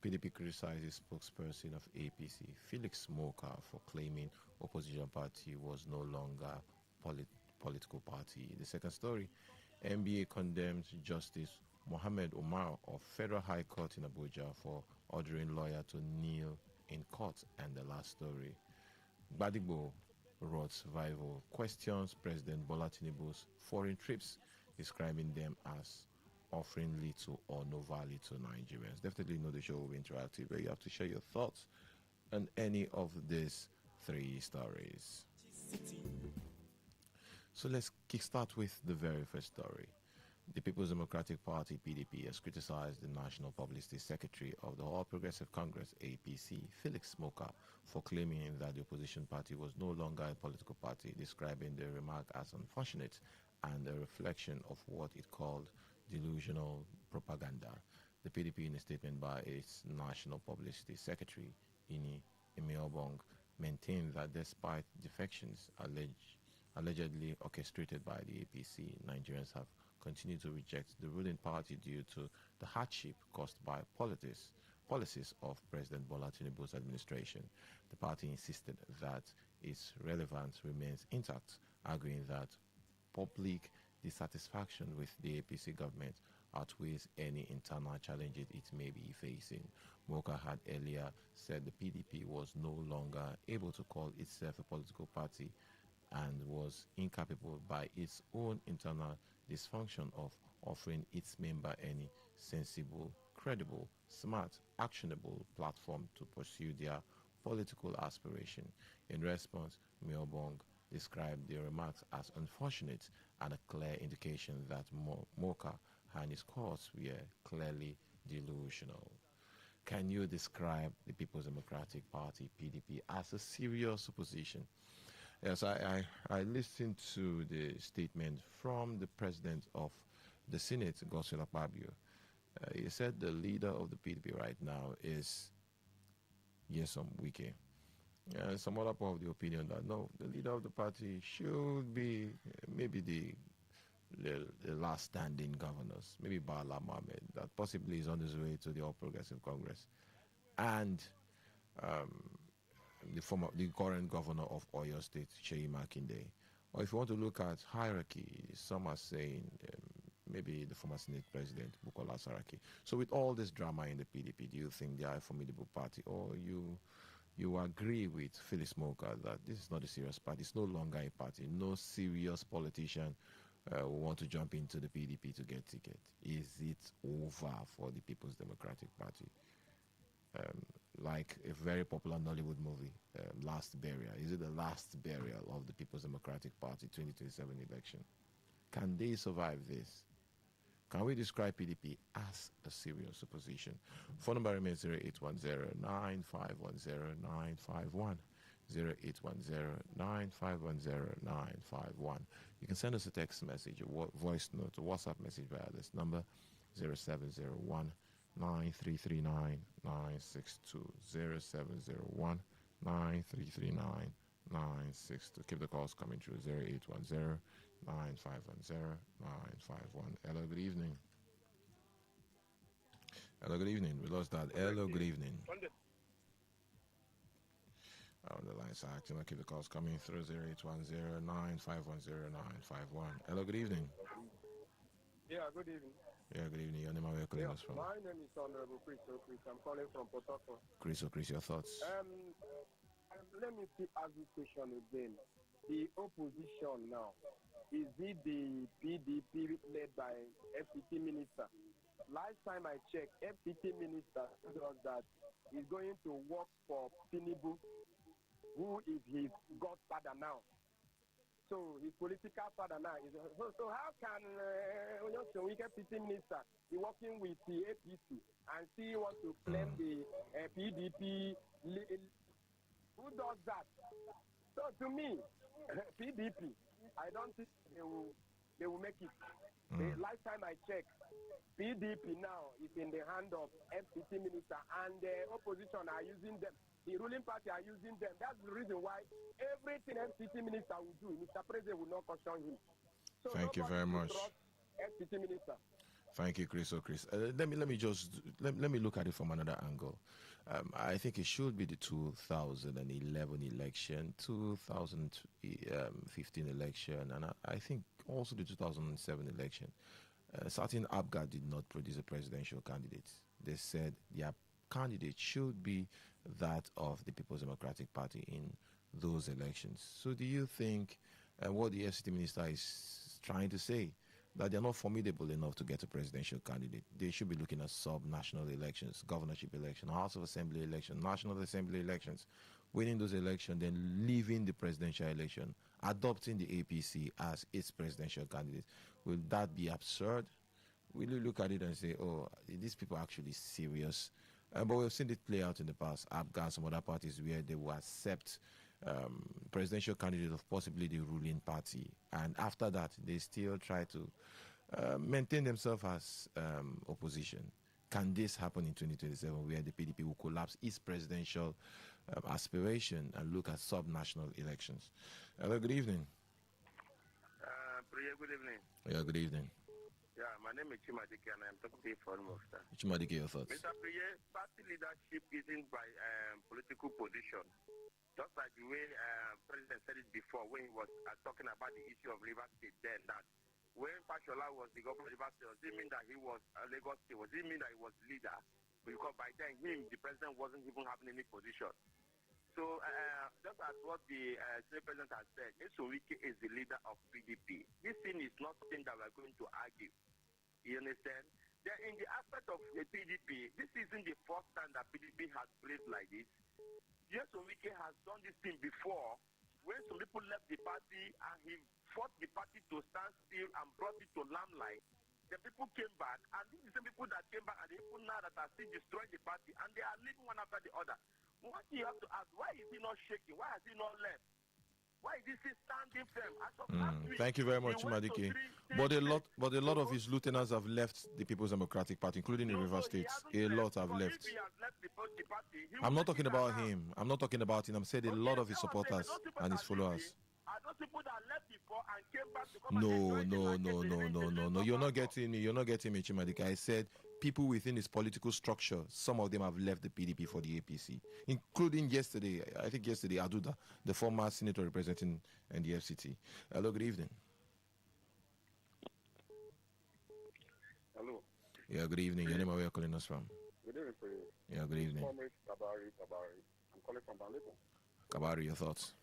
Speaker 1: PDP criticizes spokesperson of APC, Felix Moka, for claiming opposition party was no longer political party. The second story, NBA condemns Justice Mohammed Omar of Federal High Court in Abuja for ordering lawyer to kneel in court. And the last story, Badigbo Road Survival questions President Bola Tinubu's foreign trips, describing them as offering little or no value to Nigerians. Definitely know the show will be interactive, where you have to share your thoughts on any of these three stories. So let's kickstart with the very first story. The People's Democratic Party, PDP, has criticized the National Publicity Secretary of the All Progressive Congress, APC, Felix Moka, for claiming that the opposition party was no longer a political party, describing the remark as unfortunate and a reflection of what it called delusional propaganda. The PDP, in a statement by its National Publicity Secretary, Ini Emeobong, maintained that despite defections allegedly orchestrated by the APC, Nigerians have continued to reject the ruling party due to the hardship caused by policies of President Bola Tinubu's administration. The party insisted that its relevance remains intact, arguing that public dissatisfaction with the APC government outweighs any internal challenges it may be facing. Moka had earlier said the PDP was no longer able to call itself a political party and was incapable by its own internal dysfunction of offering its member any sensible, credible, smart, actionable platform to pursue their political aspiration. In response, Miobong described the remarks as unfortunate and a clear indication that Moka and his cause were clearly delusional. Can you describe the People's Democratic Party, PDP, as a serious opposition? Yes, I listened to the statement from the president of the Senate, Godswill Akpabio. He said the leader of the PDP right now is Nyesom Wike. Some other people of the opinion that no, the leader of the party should be maybe the last standing governors, maybe Bala Mohammed, that possibly is on his way to the All Progressive Congress, and the current governor of Oyo State, Sheyi Makinde. Or if you want to look at hierarchy, some are saying maybe the former Senate President, Bukola Saraki. So with all this drama in the PDP, do you think they are a formidable party, or you agree with Felix Moka that this is not a serious party, it's no longer a party, no serious politician will want to jump into the PDP to get ticket? Is it over for the People's Democratic Party? Like a very popular Nollywood movie, Last Burial. Is it the last burial of the People's Democratic Party 2027 election? Can they survive this? Can we describe PDP as a serious opposition? Phone number remains 0810-9510-951. 0810-9510-951. You can send us a text message, a voice note, a WhatsApp message via this number, 0701 9339 962 0701 9339 962. Keep the calls coming through 0810 9510 951. Hello, good evening. Hello, good evening. We lost that. Hello, good evening. The lines are acting. I'll keep the calls coming through 0810 9510 951. Hello, good evening.
Speaker 4: Yeah, good evening.
Speaker 1: Yeah, good evening. Your name and where you're calling us from?
Speaker 4: My name is Honorable Chris. I'm calling from Port Harcourt.
Speaker 1: Chris, your thoughts?
Speaker 4: Let me ask this question again. The opposition now, is it the PDP led by FCT minister? Last time I checked, FCT minister told us that he's going to work for Tinubu, who is his godfather now. So his political father now is so how can we get FCT minister be working with the APC and still want to claim the PDP? Who does that? So to me, PDP, I don't think they will make it. The last time I checked, PDP now is in the hand of FCT minister, and the opposition are using them. The ruling party are using them. That's the reason why everything FCT minister will do, Mr. President will not caution him. So
Speaker 1: thank you very much.
Speaker 4: FCT minister.
Speaker 1: Thank you, Chris. Let me look at it from another angle. I think it should be the 2011 election, 2015 election, and I think also the 2007 election. Certain ABGA did not produce a presidential candidate. They said their candidate should be that of the People's Democratic Party in those elections. So do you think what the FCT minister is trying to say, that they're not formidable enough to get a presidential candidate? They should be looking at sub-national elections, governorship election, House of Assembly election, National Assembly elections, winning those elections, then leaving the presidential election, adopting the APC as its presidential candidate. Will that be absurd? Will you look at it and say, oh, these people are actually serious? But we've seen it play out in the past. ABGA and some other parties where they will accept presidential candidate of possibly the ruling party, and after that they still try to maintain themselves as opposition. Can this happen in 2027 where the PDP will collapse its presidential aspiration and look at sub-national elections? Hello, good evening.
Speaker 5: Priya, good evening.
Speaker 1: Yeah, good evening.
Speaker 5: Yeah, my name is Chimadike and I'm talking to you from Mostar.
Speaker 1: Chimadike, your thoughts?
Speaker 5: Mr. Priya, party leadership isn't by political position. Just like the way President said it before when he was talking about the issue of Rivers State then, that when Fashola was the governor of Rivers State, does it mean that he was Lagos State? Does it mean that he was leader? Because by then, the president, wasn't even having any position. So just as what the State President has said, Esowike is the leader of PDP. This thing is not something that we're going to argue. You understand? Then in the aspect of the PDP, this isn't the first time that PDP has played like this. Yes, Wike has done this thing before when some people left the party and he fought the party to stand still and brought it to limelight. The people came back, and these are the people that came back and the people now that are still destroying the party, and they are leaving one after the other. What you have to ask, why is he not shaking? Why has he not left? Why is he standing firm?
Speaker 1: Thank you very much, Madike. But a lot of his lieutenants have left the People's Democratic Party, including in River State. A lot have left. I'm not talking about him. I'm not talking about him. I'm saying a lot of his supporters and his followers.
Speaker 5: Are those people that left before and came back because
Speaker 1: No. You're not getting me. You're not getting me, Chimadike. I said people within his political structure, some of them have left the PDP for the APC, including yesterday, Aduda, the former senator representing the FCT. Hello, good evening.
Speaker 4: Hello.
Speaker 1: Yeah, good evening. Your name and where you're calling us from?
Speaker 4: Good evening, for you.
Speaker 1: Yeah, good evening.
Speaker 4: Kabari. I'm calling from Balipo.
Speaker 1: Kabari, your thoughts?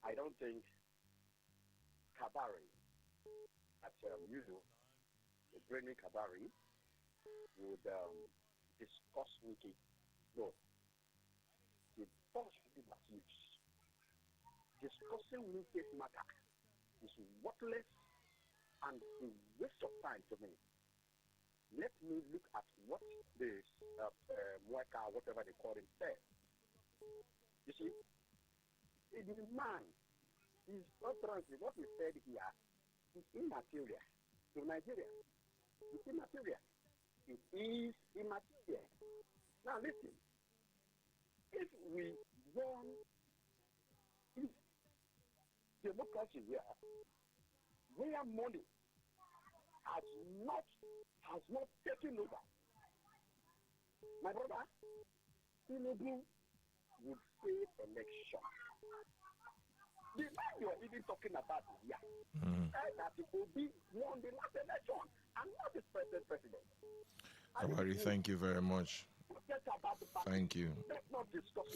Speaker 4: I don't think Kabari, at usual, the brainy Kabari, would discuss Wiki. No. The possibility that discussing Wiki's matter is worthless and a waste of time to me. Let me look at what this Mweka, whatever they call him, said. You see, the man
Speaker 2: is utterances, what he said here, is immaterial to Nigeria. It's immaterial. It is immaterial. Now listen, if we want if democracy here, where money has not taken over, my brother, Tinubu would say election. The man you're even talking about here said that it will be won the last election and not the present president.
Speaker 1: Awari, thank you very much. Thank you.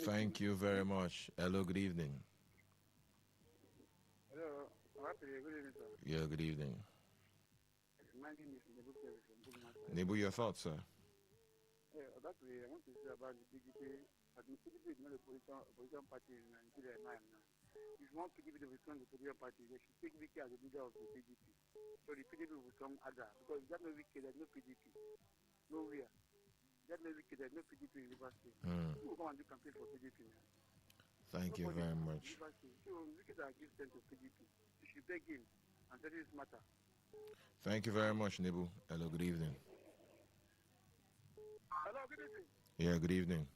Speaker 1: Thank you very much. Hello, good evening.
Speaker 3: Hello, good evening, sir.
Speaker 1: Yeah, good evening.
Speaker 3: My name is Nebu from Bukumata.
Speaker 1: Nebu, your thoughts, sir?
Speaker 3: That way, I want to say about the PDP. The PDP is not a opposition party in Nigeria now. If you want PDP to become the opposition party, they should take Wiki as the leader of the PDP. So the PDP will become other. Because if there's no Wiki, there's no PDP. Nowhere. There's no Wiki, there's no PDP in River State. Who will come and do campaign for PDP now?
Speaker 1: Thank you very much.
Speaker 3: So Wiki that gives them to PDP. You should beg him and tell this matter.
Speaker 1: Thank you very much, Nebu. Hello, good evening.
Speaker 3: Hello, good evening.
Speaker 1: Yeah, good evening.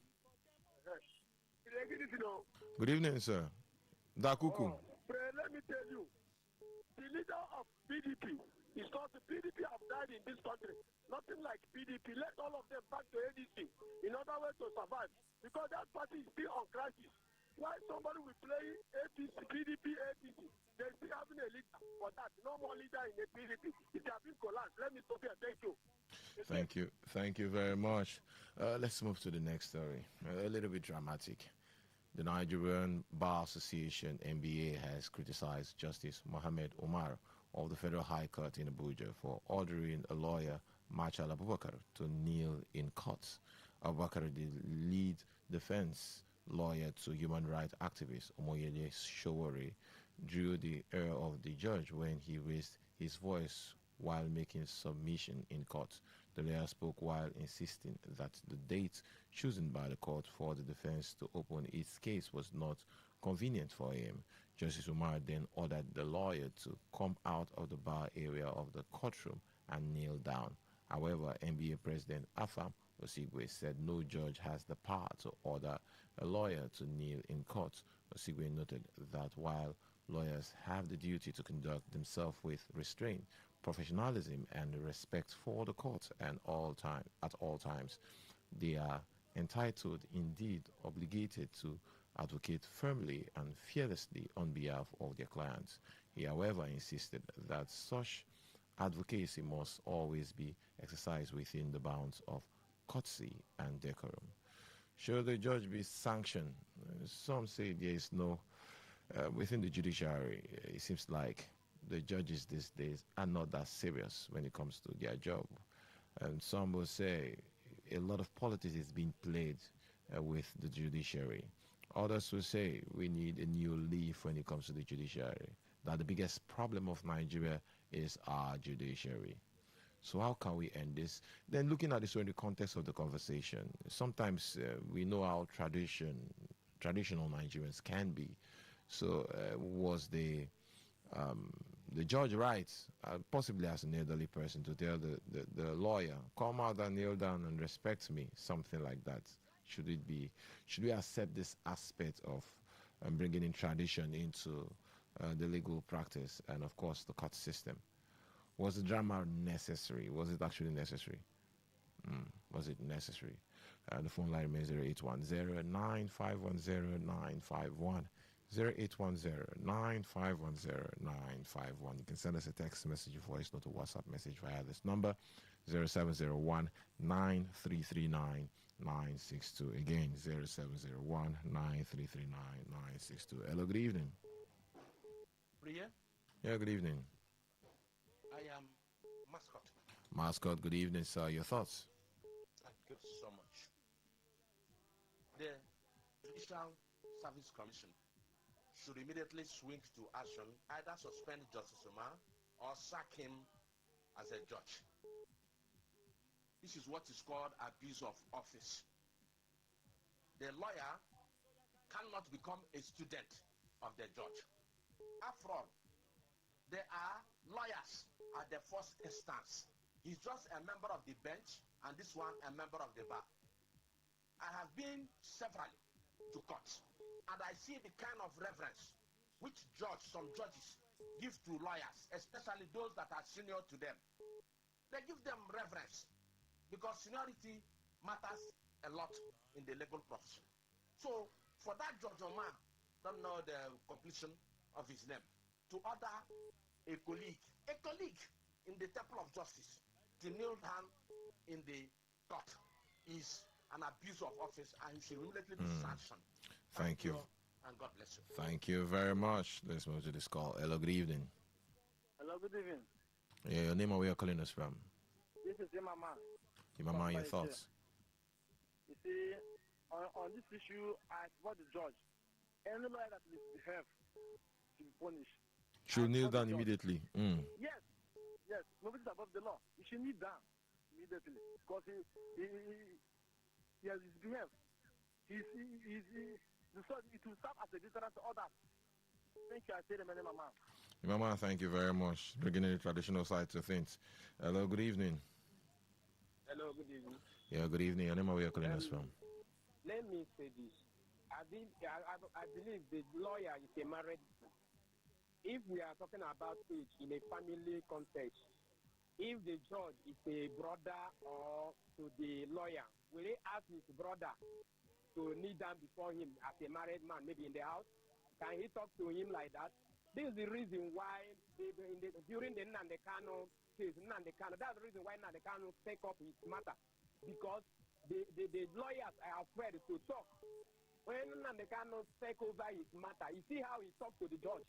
Speaker 3: Good evening.
Speaker 1: Good evening, sir. Dakuku.
Speaker 3: Let me tell you, the leader of PDP is not the PDP have died in this country. Nothing like PDP. Let all of them back to ADC in order way to survive. Because that party is still on crisis. Why somebody will play APC, PDP, APC? They're still having a leader for that. No more leader in the PDP. It has been collapsed. Let me stop here. Thank you.
Speaker 1: Thank you. Thank you very much. Let's move to the next story. A little bit dramatic. The Nigerian Bar Association, NBA, has criticized Justice Mohammed Omar of the Federal High Court in Abuja for ordering a lawyer, Machal Abubakar, to kneel in court. Abubakar, the lead defense lawyer to human rights activist Omoyele Sowore, drew the ire of the judge when he raised his voice while making submission in court. The lawyer spoke while insisting that the date chosen by the court for the defense to open its case was not convenient for him. Justice Umar then ordered the lawyer to come out of the bar area of the courtroom and kneel down. However, NBA President Afam Osigwe said no judge has the power to order a lawyer to kneel in court. Osigwe noted that while lawyers have the duty to conduct themselves with restraint, professionalism, and respect for the court and at all times, they are entitled, indeed obligated, to advocate firmly and fearlessly on behalf of their clients. He, however, insisted that such advocacy must always be exercised within the bounds of courtesy and decorum. Should the judge be sanctioned? Some say there is no. Within the judiciary, it seems like the judges these days are not that serious when it comes to their job. And some will say a lot of politics is being played with the judiciary. Others will say we need a new leaf when it comes to the judiciary. That the biggest problem of Nigeria is our judiciary. So how can we end this? Then looking at this in the context of the conversation, sometimes we know how traditional Nigerians can be. So was the judge right, possibly as an elderly person, to tell the lawyer, come out and kneel down and respect me, something like that? Should we accept this aspect of bringing in tradition into the legal practice and, of course, the court system? Was the drama necessary? Was it actually necessary? Was it necessary? The phone line remains 0810-9510951. 0810-9510951. You can send us a text message, voice note, or WhatsApp message via this number, 0701-9339-962. Again, 0701-9339-962. Hello, good evening.
Speaker 6: Priya?
Speaker 1: Yeah, good evening.
Speaker 6: I am Mascot.
Speaker 1: Mascot, good evening, sir. Your thoughts?
Speaker 6: Thank you so much. The Judicial Service Commission should immediately swing to action, either suspend Justice Omar or sack him as a judge. This is what is called abuse of office. The lawyer cannot become a student of the judge. After all, there are lawyers at the first instance. He's just a member of the bench, and this one a member of the bar. I have been severally to court, and I see the kind of reverence which some judges give to lawyers, especially those that are senior to them. They give them reverence because seniority matters a lot in the legal profession. So for that Judge Omar, don't know the completion of his name, to order a colleague in the Temple of Justice to kneel down in the court is an abuse of office, and he should immediately be sanctioned.
Speaker 1: Thank you.
Speaker 6: And God bless you.
Speaker 1: Thank you very much. Let's move to this call. Hello, good evening.
Speaker 2: Hello, good evening.
Speaker 1: Yeah, your name and where you're calling us from?
Speaker 2: This is Imama.
Speaker 1: Imama, your thoughts?
Speaker 2: You see, on this issue, I support the judge. Any lawyer that misbehaves should be punished.
Speaker 1: Should kneel down immediately.
Speaker 2: Yes, nobody's above the law. He should kneel down immediately because he has misbehaved. It will serve as a deterrent to others. Thank you. I say the name, Mama.
Speaker 1: Mama, thank you very much. Bringing in the traditional side to things. Hello, good evening.
Speaker 4: Hello, good evening.
Speaker 1: Yeah, good evening. Your name and where you're calling us from?
Speaker 4: Let me say this. I believe the lawyer is a married man. If we are talking about age in a family context, if the judge is a brother or to the lawyer, will he ask his brother to kneel down before him as a married man, maybe in the house? Can he talk to him like that? This is the reason why during the Nnamdi Kanu case, that's the reason why Nnamdi Kanu take up his matter, because the lawyers are afraid to talk. When Nnamdi Kanu take over his matter, you see how he talks to the judge.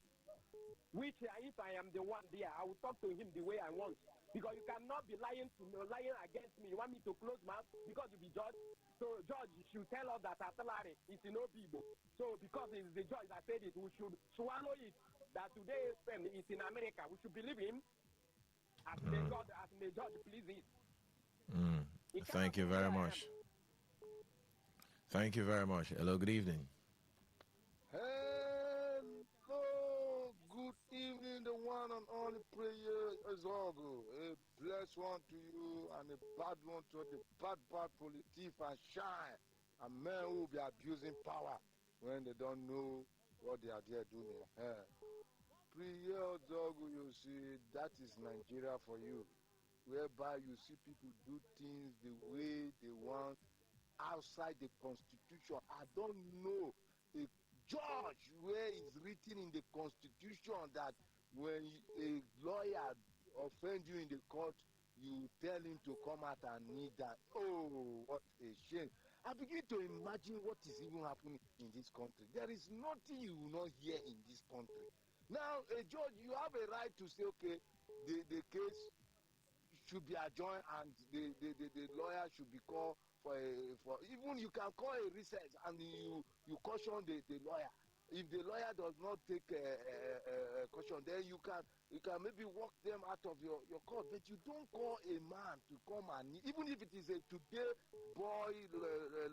Speaker 4: Which, if I am the one there, I will talk to him the way I want. Because you cannot be lying against me. You want me to close mouth because you be judge? So judge should tell us that Atalari is in Obibo. So because it's the judge that said it, we should swallow it. That today is in America. We should believe him as may God, as may judge pleases.
Speaker 1: Thank you very much. Thank you very much. Hello, good evening.
Speaker 7: Hello, good evening, the one and only prayer is all good. A blessed one to you and a bad one to the bad politicians shine. A man who will be abusing power when they don't know what they are there doing. Prayer Zogo, you see, that is Nigeria for you. Whereby you see people do things the way they want outside the constitution. I don't know a judge where it's written in the constitution that when a lawyer offend you in the court, you tell him to come out and kneel down. Oh, what a shame. I begin to imagine what is even happening in this country. There is nothing you will not hear in this country. Now, a judge, you have a right to say, okay, the case should be adjourned and the lawyer should be called for even you can call a recess and you caution the lawyer. If the lawyer does not take caution, then you can maybe walk them out of your court. But you don't call a man to come and even if it is a today boy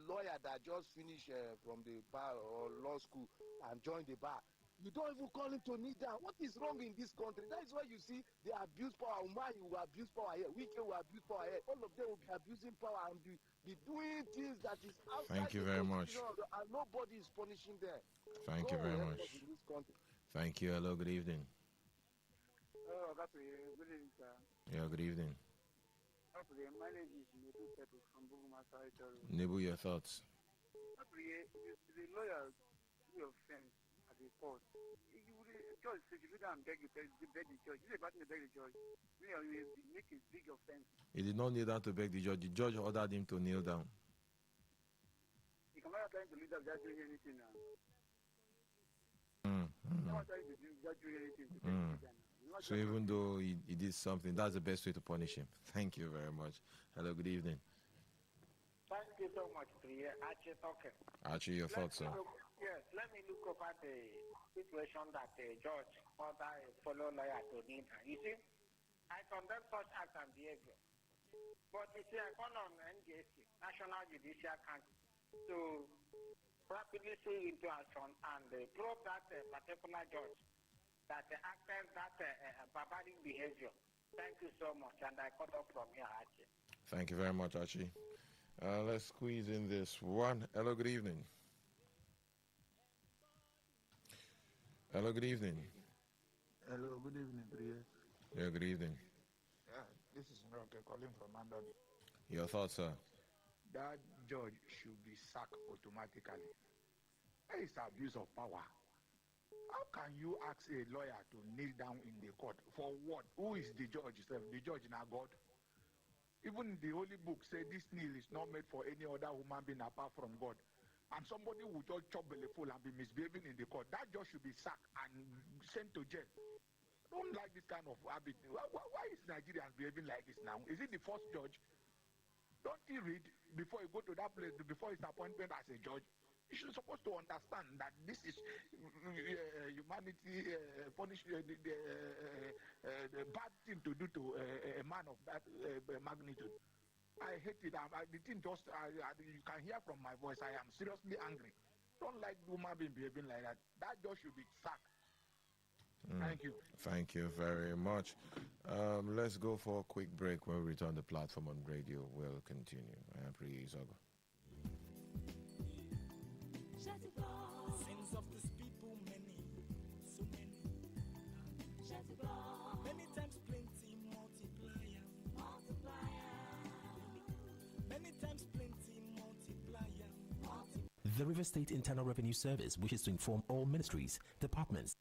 Speaker 7: lawyer that just finished from the bar or law school and joined the bar. You don't even call him to kneel down. What is wrong in this country? That is why you see they abuse power. Umar will abuse power here. Wike will abuse power here. All of them will be abusing power and be doing things that is outside.
Speaker 1: Thank you very much.
Speaker 7: And nobody is punishing them.
Speaker 1: Thank you very much. Thank you. Hello, good evening.
Speaker 2: Oh, good evening, sir.
Speaker 1: Yeah, good evening.
Speaker 2: Okay, my name is Nebu Petu from Bugumasa.
Speaker 1: Nebu, your thoughts?
Speaker 2: The lawyer who offends at the court, judge said, if you don't beg the judge, you beg the judge. You make a big offense.
Speaker 1: He did not kneel down to beg the judge. The judge ordered him to kneel down.
Speaker 2: He cannot tell him to kneel down without doing anything now.
Speaker 1: So even though he did something, that's the best way to punish him. Thank you very much. Hello, good evening.
Speaker 8: Thank you so much, Priya. Archie talking.
Speaker 1: Archie, your thoughts, sir?
Speaker 8: Yes, let me look over the situation that the judge ordered a fellow lawyer to kneel down. You see, I condemn such acts and behavior. But you see, I call on NJC, National Judicial Council, to rapidly see into action and probe that particular judge that acted that barbaric behavior. Thank you so much, and I cut off from here, Archie.
Speaker 1: Thank you very much, Archie. Let's squeeze in this one. Hello, good evening. Hello, good evening.
Speaker 9: Hello, good evening, Priya.
Speaker 1: Yeah, good evening.
Speaker 9: Yeah, this is Roque calling from Andoni.
Speaker 1: Your thoughts, sir?
Speaker 9: That judge should be sacked automatically. That is abuse of power. How can you ask a lawyer to kneel down in the court? For what? Who is the judge? The judge is not God. Even the Holy Book says this kneel is not made for any other human being apart from God. And somebody will just chop belly full and be misbehaving in the court. That judge should be sacked and sent to jail. I don't like this kind of habit. Why is Nigerians behaving like this now? Is it the first judge? Don't he read before you go to that place, before his appointment as a judge? You should supposed to understand that this is humanity the bad thing to do to a man of that magnitude. I hate it. The thing just, you can hear from my voice, I am seriously angry. Don't like woman being behaving like that. That just should be sacked. Thank you.
Speaker 1: Thank you very much. Let's go for a quick break. When we return the platform on radio, we'll continue. I am Priya Izaga.
Speaker 23: Sins of this people many, so many. Many times plenty, multiplier. Many times plenty, multiplier.
Speaker 10: The River State Internal Revenue Service wishes to inform all ministries, departments,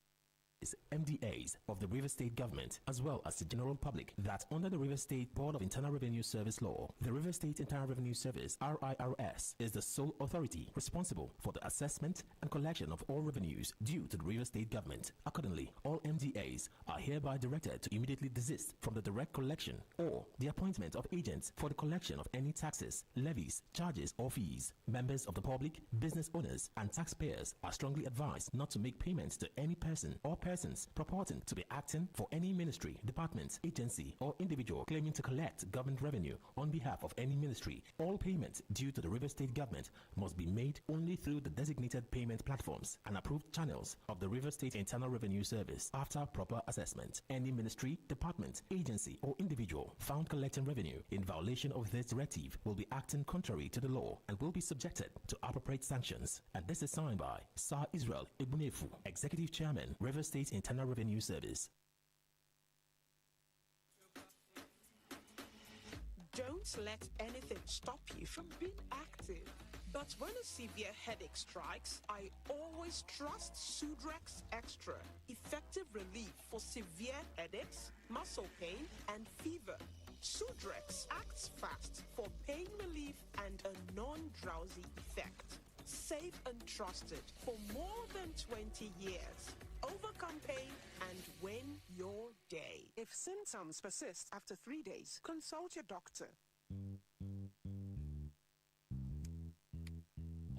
Speaker 10: MDAs of the River State government, as well as the general public, that under the River State Board of Internal Revenue Service law, the River State Internal Revenue Service (RIRS) is the sole authority responsible for the assessment and collection of all revenues due to the River State government. Accordingly, all MDAs are hereby directed to immediately desist from the direct collection or the appointment of agents for the collection of any taxes, levies, charges, or fees. Members of the public, business owners, and taxpayers are strongly advised not to make payments to any person or persons purporting to be acting for any ministry, department, agency, or individual claiming to collect government revenue on behalf of any ministry. All payments due to the River State government must be made only through the designated payment platforms and approved channels of the River State Internal Revenue Service after proper assessment. Any ministry, department, agency, or individual found collecting revenue in violation of this directive will be acting contrary to the law and will be subjected to appropriate sanctions. And this is signed by Sir Israel Ebunefu, Executive Chairman, River State Internal Revenue Service.
Speaker 11: Don't let anything stop you from being active. But when a severe headache strikes, I always trust Sudrex Extra, effective relief for severe headaches, muscle pain, and fever. Sudrex acts fast for pain relief and a non-drowsy effect. Safe and trusted for more than 20 years. Overcome pain and win your day. If symptoms persist after 3 days, consult your doctor.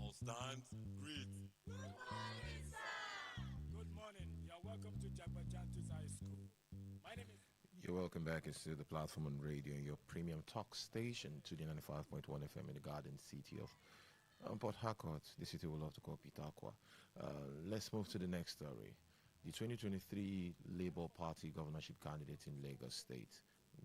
Speaker 23: All stands, greet. Good morning, sir. Good morning. You're welcome to Jagbajantus High School. My name is...
Speaker 1: You're welcome back. It's the platform on radio, your premium talk station, Today95.1 FM in the Garden City of Port Harcourt, the city we love to call Pitaqua. Let's move to the next story. The 2023 Labour Party governorship candidate in Lagos State,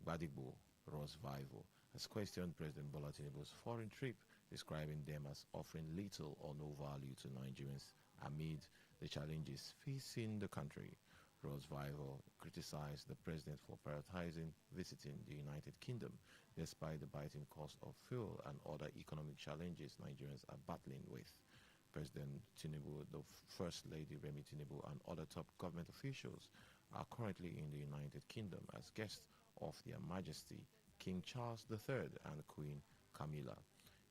Speaker 1: Gbadebo Rosvival, has questioned President Bola Tinubu's foreign trip, describing them as offering little or no value to Nigerians amid the challenges facing the country. Rosvival criticized the president for prioritizing visiting the United Kingdom despite the biting cost of fuel and other economic challenges Nigerians are battling with. President Tinubu, the First Lady Remi Tinubu, and other top government officials are currently in the United Kingdom as guests of Their Majesty King Charles III and Queen Camilla.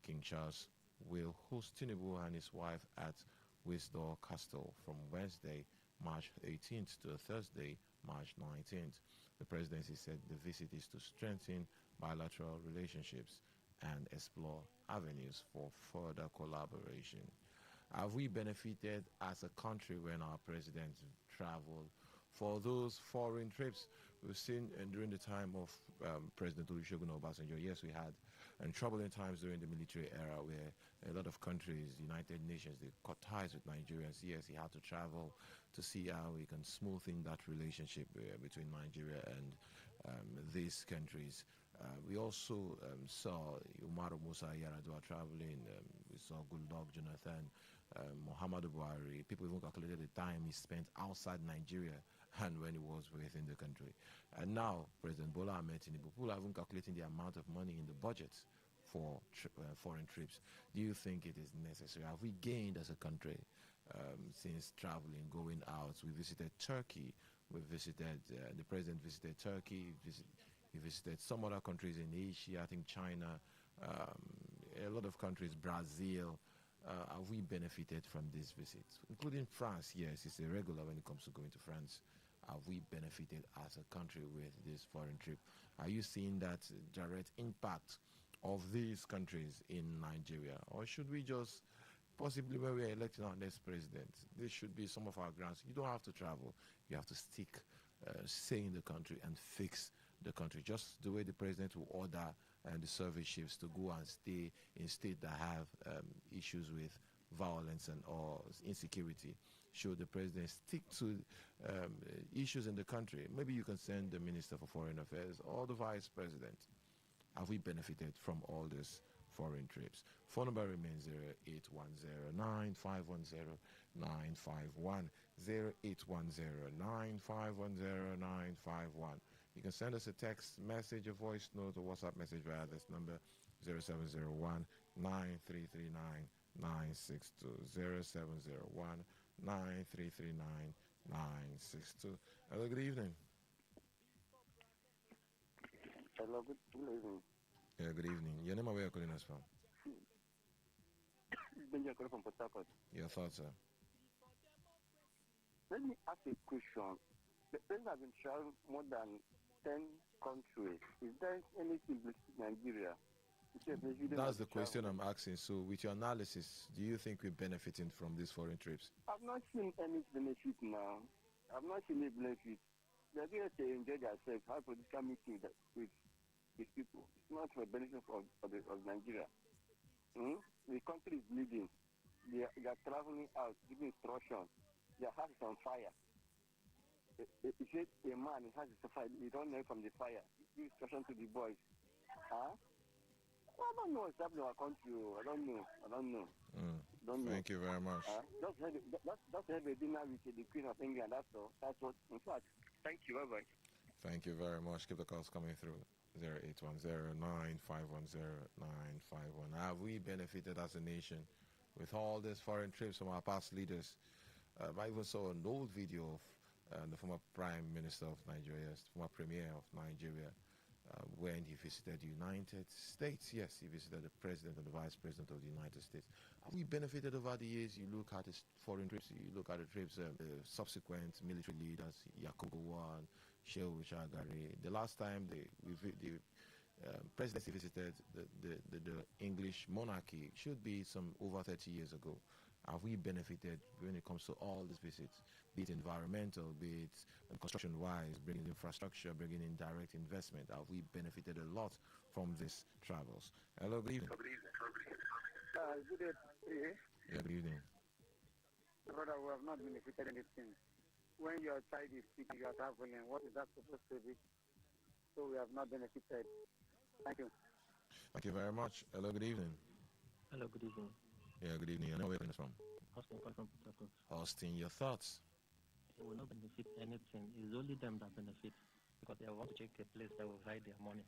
Speaker 1: King Charles will host Tinubu and his wife at Windsor Castle from Wednesday, March 18th to Thursday, March 19th. The presidency said the visit is to strengthen bilateral relationships and explore avenues for further collaboration. Have we benefited as a country when our presidents travel for those foreign trips? We've seen during the time of President Olusegun Obasanjo. Yes, we had troubling times during the military era where a lot of countries, United Nations, they cut ties with Nigerians. Yes, he had to travel to see how we can smoothen that relationship between Nigeria and these countries. We also saw Umaru Musa Yaradua traveling. We saw Goodluck Jonathan, Muhammadu Buhari. People even calculated the time he spent outside Nigeria and when he was within the country. And now, President Bola Ahmed Tinubu, people are even calculating the amount of money in the budget for foreign trips. Do you think it is necessary? Have we gained as a country since traveling, going out? We visited Turkey. We visited, the president visited Turkey. He visited some other countries in Asia, I think China, a lot of countries, Brazil. Have we benefited from these visits? Including France, yes, it's a regular when it comes to going to France. Have we benefited as a country with this foreign trip? Are you seeing that direct impact of these countries in Nigeria? Or should we just, possibly when we are electing our next president, this should be some of our grants? You don't have to travel. You have to stick, stay in the country and fix the country. Just the way the president will order and the service chiefs to go and stay in states that have issues with violence and or insecurity. Should the president stick to issues in the country? Maybe you can send the Minister for Foreign Affairs or the Vice President. Have we benefited from all this foreign trips? Phone number remains 0810-951-0951, 0810-951-0951. You can send us a text message, a voice note, or WhatsApp message via this number 0701-9339-962, 0701-9339-962. Hello, good evening.
Speaker 2: Hello, good evening.
Speaker 1: Yeah, good evening. Your name and where you're calling us from?
Speaker 2: Benjamin from Port Harcourt.
Speaker 1: Your thoughts, sir?
Speaker 2: Let me ask a question. The president has been traveling more than 10 countries. Is there anything in Nigeria?
Speaker 1: That's the question I'm asking. So, with your analysis, do you think we're benefiting from these foreign trips?
Speaker 2: I've not seen any benefit now. I've not seen any benefit. They're going to enjoy themselves, have political meetings with people. It's not for benefit of Nigeria. The country is bleeding. They are traveling out, giving instructions. Their house is on fire. He said a man, he has a fire. He don't know from the fire. Give instruction to the boys. Huh? I don't know what's happening in our country. I don't know.
Speaker 1: Thank you very much.
Speaker 2: Just have a dinner with the Queen of England. That's all. That's what. In fact, thank you. Bye bye.
Speaker 1: Thank you very much. Keep the calls coming through. 0810-951-0951. Have we benefited as a nation with all these foreign trips from our past leaders? I even saw an old video of the former Prime Minister of Nigeria, former Premier of Nigeria, when he visited the United States. Yes, he visited the President and the Vice President of the United States. Have we benefited over the years? You look at his foreign trips, you look at the trips of the subsequent military leaders, Yakubu Wan, Shehu Shagari. The last time the presidency visited the English monarchy should be some over 30 years ago. Have we benefited when it comes to all these visits, be it environmental, be it construction-wise, bringing infrastructure, bringing in direct investment? Have we benefited a lot from these travels? Hello, good evening.
Speaker 2: Good evening.
Speaker 1: Yeah, good evening.
Speaker 2: Brother, we have not benefited anything. When your child is sick, you are traveling, what is that supposed to be? So we have not benefited. Thank you.
Speaker 1: Thank you very much. Hello, good evening.
Speaker 12: Hello, good evening.
Speaker 1: Yeah, good evening. I know where you're from.
Speaker 12: Austin, from Port Harcourt.
Speaker 1: Austin, your thoughts?
Speaker 12: They will not benefit anything. It's only them that benefit because they want to check a place that will hide their money.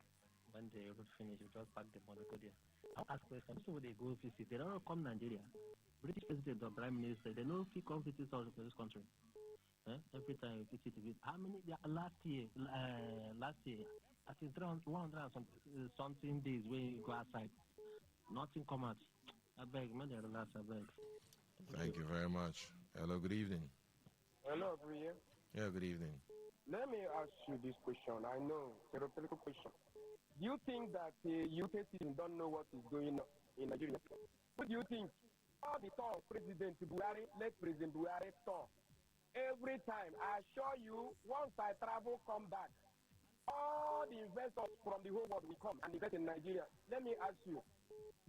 Speaker 12: When they finish, you just pack the money, go there. I'll ask questions. So when they go visit, they don't come Nigeria. British President or Prime Minister, they don't pick up visitors to this country. Every time you visit, how many? Last year, I think 100 something days when you go outside, nothing come out. I beg, man, I beg.
Speaker 1: Thank you very much. Hello, good evening.
Speaker 4: Hello, Priya.
Speaker 1: Yeah, good evening.
Speaker 4: Let me ask you this question. I know it's a rhetorical question. Do you think that UK citizens don't know what is going on in Nigeria? What do you think? All the talk President Buhari, let President Buhari talk. Every time, I assure you, once I travel, come back. all the investors from the whole world will come and invest in Nigeria. Let me ask you,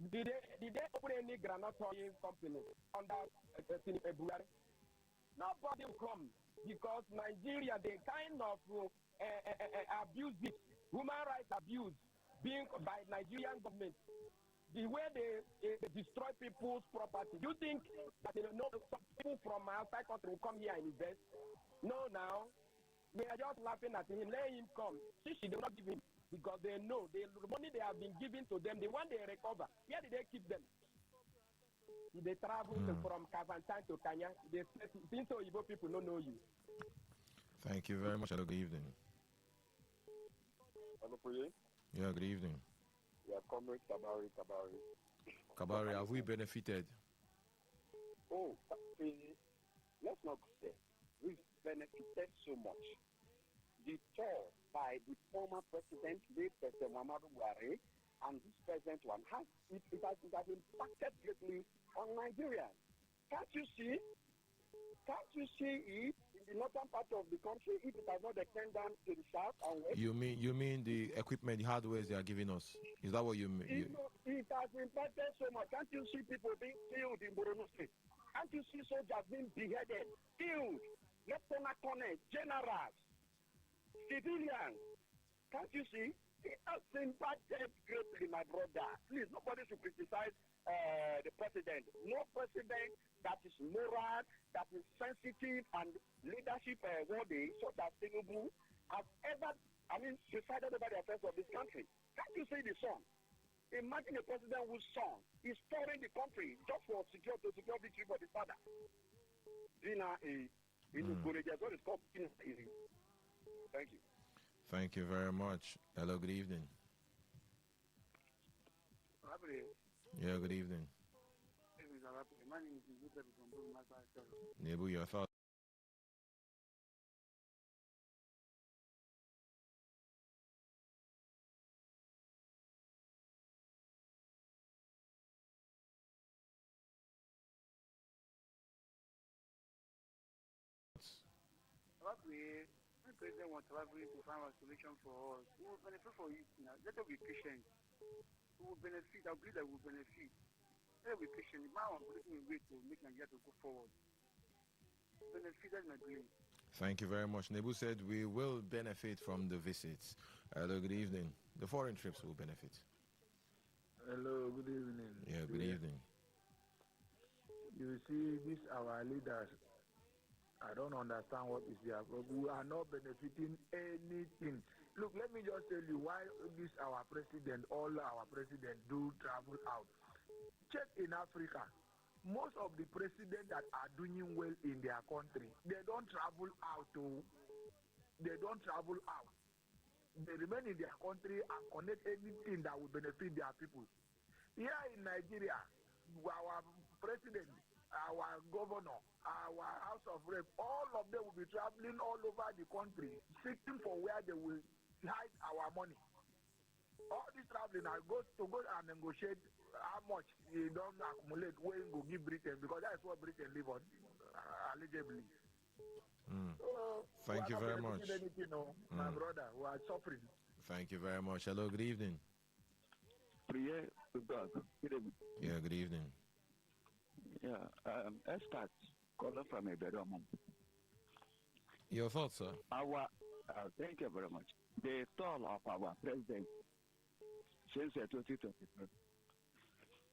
Speaker 4: did they open any granite oil company under Buhari? Nobody will come because Nigeria, they kind of abuse it, human rights abuse being by Nigerian government. The way they destroy people's property. Do you think that some people from outside country will come here and invest? No, now. We are just laughing at him. Let him come. See, they will not give him because they know the money they have been given to them, the one they recover, where did they keep them? They travel from Kavantan to Kenya. They think so Igbo people don't know you.
Speaker 1: Thank you very much. Hello, good evening.
Speaker 2: Hello, Priye.
Speaker 1: Yeah, good evening.
Speaker 2: Yeah, Comrade Kabari.
Speaker 1: Kabari, have we benefited?
Speaker 2: Oh, let's not say we've benefited so much. The tour by the former president, late President Muhammadu Buhari, and this present one has impacted greatly on Nigeria. Can't you see? Can't you see it in the northern part of the country if it has not extended down to the south and west?
Speaker 1: You mean the equipment, the hardware they are giving us? Is that what you mean?
Speaker 2: It has impacted so much. Can't you see people being killed in Borno State? Can't you see soldiers being beheaded, killed, lieutenant colonels, generals, civilians? Can't you see? It has impacted greatly, my brother. Please, nobody should criticize the president. No president that is moral, that is sensitive and leadership worthy, such as Tinubu, has ever, decided over the affairs of this country. Can't you see the son? Imagine a president whose son is touring the country just to secure victory for the father. Thank you.
Speaker 1: Thank you very much. Hello, good evening. Yeah, good evening. Nebu, your thoughts?
Speaker 13: When President was traveling to find a solution for us, we will benefit for it now. Let us be patient. We will benefit. I believe that we will benefit. Let us be patient. Now I'm putting in way to make Nigeria to go forward. Benefit, that's my belief.
Speaker 1: Thank you very much. Nebu said we will benefit from the visits. Hello, good evening. The foreign trips will benefit.
Speaker 7: Hello, good evening.
Speaker 1: Yeah, good evening.
Speaker 7: You see, these our leaders, I don't understand what is their problem. We are not benefiting anything. Look, let me just tell you why this our president, all our president do travel out. Check in Africa. Most of the presidents that are doing well in their country, they don't travel out. They don't travel out. They remain in their country and connect anything that will benefit their people. Here in Nigeria, our president, our governor, our House of Rep, all of them will be traveling all over the country, seeking for where they will hide our money. All this traveling are go and negotiate how much they don't accumulate when you go give Britain, because that's what Britain live on, allegedly. So,
Speaker 1: thank you very much.
Speaker 7: Anything, my brother, we are suffering.
Speaker 1: Thank you very much. Hello, good evening.
Speaker 14: Good evening.
Speaker 1: Yeah, good evening.
Speaker 14: Yeah, expert calling from a better moment.
Speaker 1: Your thoughts, sir?
Speaker 14: Thank you very much. The toll of our president since 2023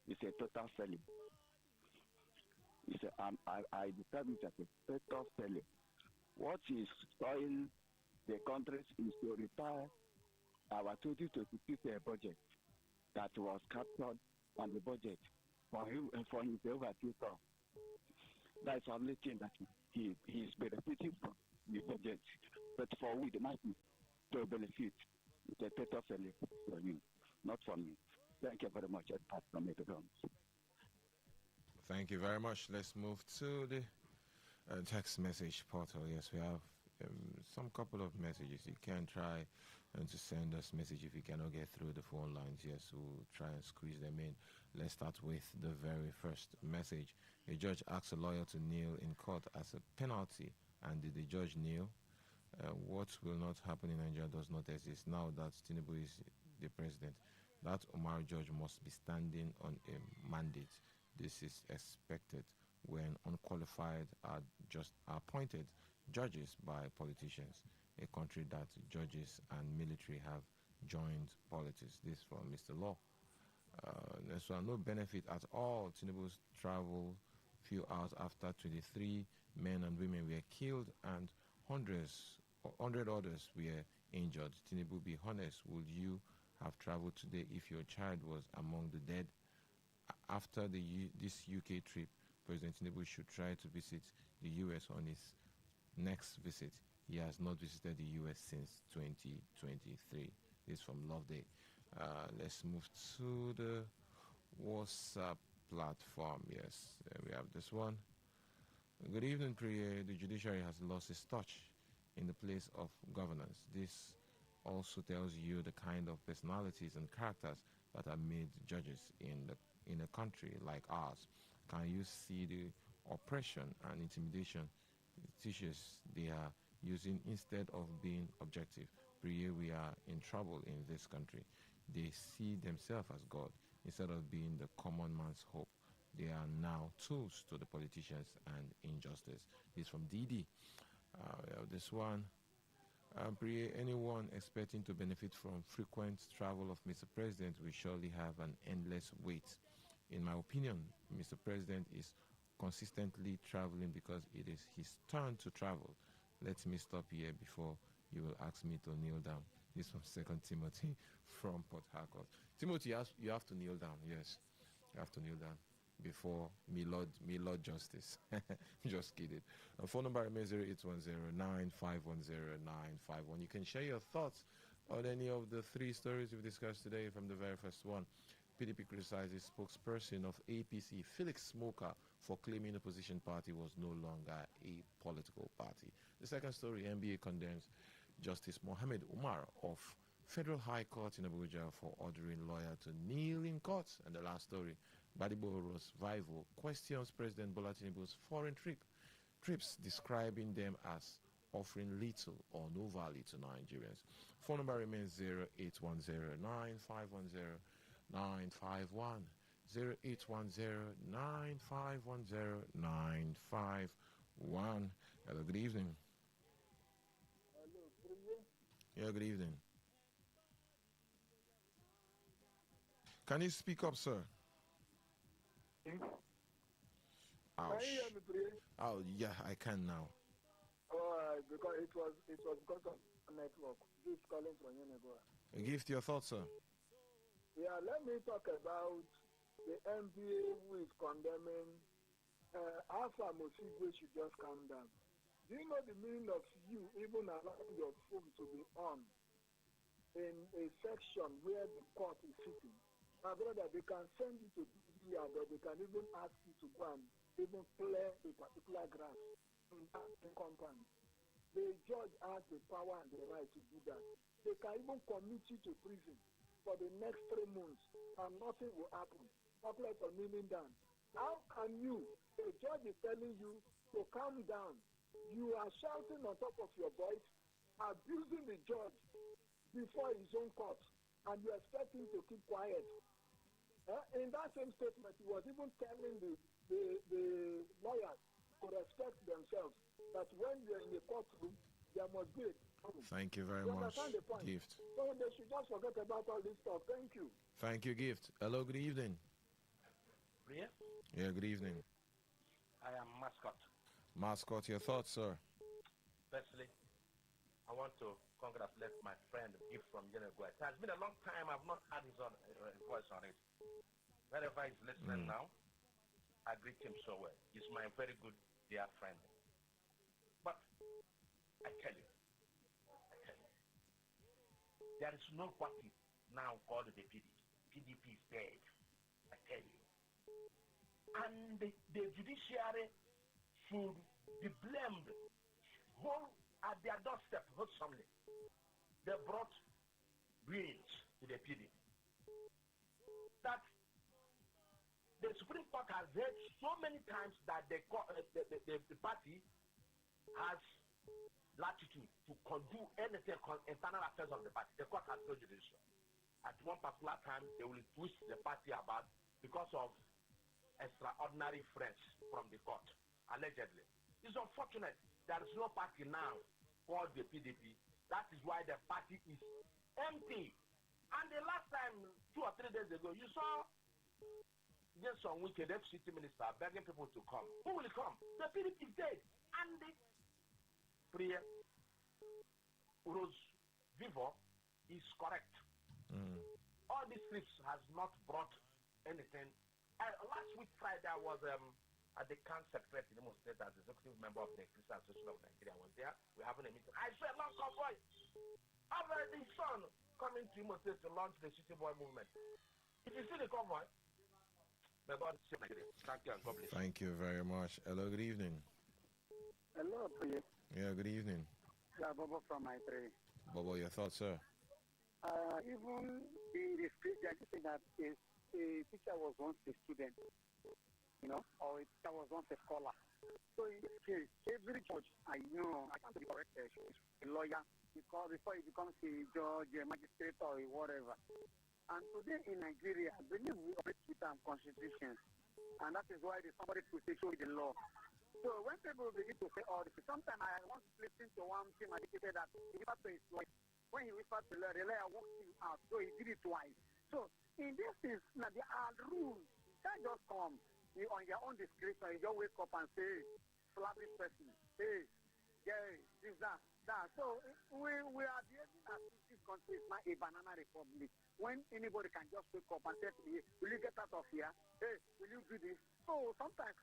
Speaker 14: is a total failure. I determined that a total failure. What is spoiling the country is to retire our 2026 budget that was captured on the budget for his overview term. That's the only thing that he is benefiting from the budget. But for we, the masses, to benefit, it's a total failure for you, not for me. Thank you very much.
Speaker 1: Thank you very much. Let's move to the text message portal. Yes, we have some couple of messages. You can try to send us message if you cannot get through the phone lines. Yes, we'll try and squeeze them in. Let's start with the very first message. A judge asks a lawyer to kneel in court as a penalty. And did the judge kneel? What will not happen in Nigeria does not exist. Now that Tinubu is the president, that Omar George must be standing on a mandate. This is expected when unqualified are just appointed judges by politicians, a country that judges and military have joined politics. This from Mr. Law. Next one, no benefit at all. Tinubu's travel few hours after 23 men and women were killed and hundred others were injured. Tinubu, be honest, would you have traveled today if your child was among the dead? After this UK trip, President Tinubu should try to visit the US on his next visit. He has not visited the US since 2023. This is from Loveday. Let's move to the WhatsApp platform. Yes, we have this one. Good evening, Priya. The judiciary has lost its touch in the place of governance. This also tells you the kind of personalities and characters that are made judges in a country like ours. Can you see the oppression and intimidation teachers they are using instead of being objective? Priya, we are in trouble in this country. They see themselves as God instead of being the common man's hope. They are now tools to the politicians and injustice. This is from Didi. We have this one. Anyone expecting to benefit from frequent travel of Mr. President will surely have an endless wait. In my opinion, Mr. President is consistently traveling because it is his turn to travel. Let me stop here before you will ask me to kneel down. This is from 2 Timothy from Port Harcourt. Timothy, you have to kneel down. Yes, you have to kneel down before me Lord Justice. Just kidding. Phone number remains 0810-9510951. You can share your thoughts on any of the three stories we've discussed today. From the very first one, PDP criticizes spokesperson of APC, Felix Smoker, for claiming the opposition party was no longer a political party. The second story, NBA condemns Justice Mohammed Umar of Federal High Court in Abuja for ordering lawyer to kneel in court. And the last story, Badiboro's rival questions President Bola Tinubu's foreign trips, describing them as offering little or no value to Nigerians. Phone number remains 0810-9510951. 0810-9510951. Hello, good evening.
Speaker 2: Hello, Priya.
Speaker 1: Yeah, good evening. Can you speak up, sir? Ouch.
Speaker 2: Can you hear me, Priya?
Speaker 1: Oh, yeah, I can now.
Speaker 2: Because it was because of network. Just calling from Yenegoa.
Speaker 1: Give your thoughts, sir.
Speaker 2: Yeah, let me talk about the NBA who is condemning Alpha Mosigwe should just calm down. Do you know the meaning of you even allowing your phone to be on in a section where the court is sitting? My brother, they can send you to the or they can even ask you to go and even clear a particular grass in that compound. The judge has the power and the right to do that. They can even commit you to prison for the next 3 months and nothing will happen. Popular for kneeling down. How can you, the judge is telling you to calm down. You are shouting on top of your voice, abusing the judge before his own court, and you expect him to keep quiet. In that same statement, he was even telling the lawyers to respect themselves, that when you're in the courtroom, there must be a problem.
Speaker 1: Thank you very much, Gift.
Speaker 2: So they should just forget about all this stuff. Thank you.
Speaker 1: Thank you, Gift. Hello, good evening.
Speaker 6: Priya?
Speaker 1: Yeah, good evening.
Speaker 6: I am Mascot.
Speaker 1: Mascot, your thoughts, sir?
Speaker 6: Firstly, I want to congratulate my friend Gift from Yenegoa. It has been a long time I've not had his voice on it. Wherever he's listening now, I greet him so well. He's my very good dear friend. But I tell you, there is nobody now called the PDP. PDP is dead. I tell you. And the judiciary should be blamed whole at their doorstep wholesomely. They brought brains to the PDP. That the Supreme Court has heard so many times that the party has latitude to conduct anything internal affairs of the party. The court has no jurisdiction. At one particular time, they will twist the party about because of extraordinary friends from the court, allegedly. It's unfortunate there is no party now called the PDP. That is why the party is empty. And the last time, 2 or 3 days ago, you saw just on weekend, the city minister begging people to come. Who will come? The PDP is dead. And the prayer Rose Vivo is correct. All these trips has not brought anything. Last week Friday I was at the camp secretary in Imo State as executive member of the Christian Association of Nigeria. I was there. We're having a meeting. I saw a long convoy of the son coming to Imo State to launch the City Boy movement. If you see the convoy, may God save Nigeria. Thank you and God bless.
Speaker 1: Thank you very much. Hello, good evening.
Speaker 2: Hello, Priya.
Speaker 1: Yeah, good evening.
Speaker 2: Yeah, Bobo from my three.
Speaker 1: Bobo, your thoughts, sir?
Speaker 2: Even in the speech, I just say that a teacher was once a student, or a teacher was once a scholar. So in this case, every judge, I can't be correct, a lawyer, because before he becomes a judge, a magistrate, or a whatever. And today in Nigeria, I believe we operate with our constitution, and that is why there's somebody to say show the law. So when people begin to say all this, sometimes I want to listen to one thing and he said that he whispered to his wife. When he whispered to the lawyer walked him out, so he did it twice. So in this case, now there are rules. You can't just come on your own discretion. You just wake up and say, slap this person. Hey, yeah, this, that. So we are behaving as if this country is not a banana republic. When anybody can just wake up and say to me, will you get out of here? Hey, will you do this? So sometimes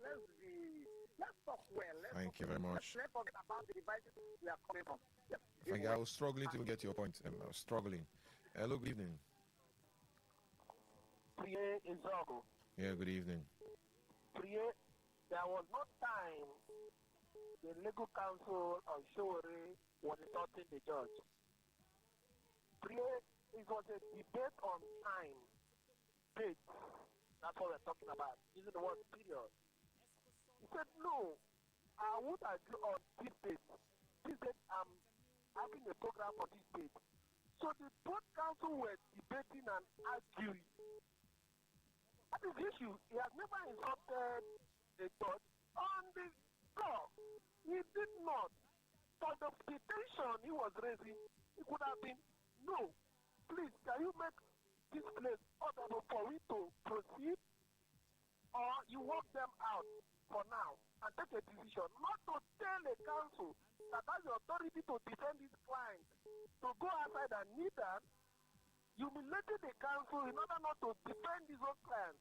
Speaker 2: let's talk well.
Speaker 1: Thank you very much.
Speaker 2: Let's forget about the devices we are coming from. Yep.
Speaker 1: Thank you. I was struggling to get your point. I was struggling. Hello, good evening.
Speaker 3: Priye Izogo.
Speaker 1: Yeah, good evening.
Speaker 3: Priye, there was no time the legal counsel of Shore was insulting the judge. Priye, it was a debate on time. Date. That's what we're talking about. Using the word period. He said, no, I won't agree on this date. This date, I'm having a program for this date. So the both counsel were debating and arguing. That is the issue. He has never insulted the judge on the law. He did not. For the petition he was raising, it could have been, no, please, can you make this place audible for we to proceed? Or you walk them out for now and take a decision, not to tell the council that has the authority to defend his client, to go outside and kneel down, humiliating the council in order not to defend his own client.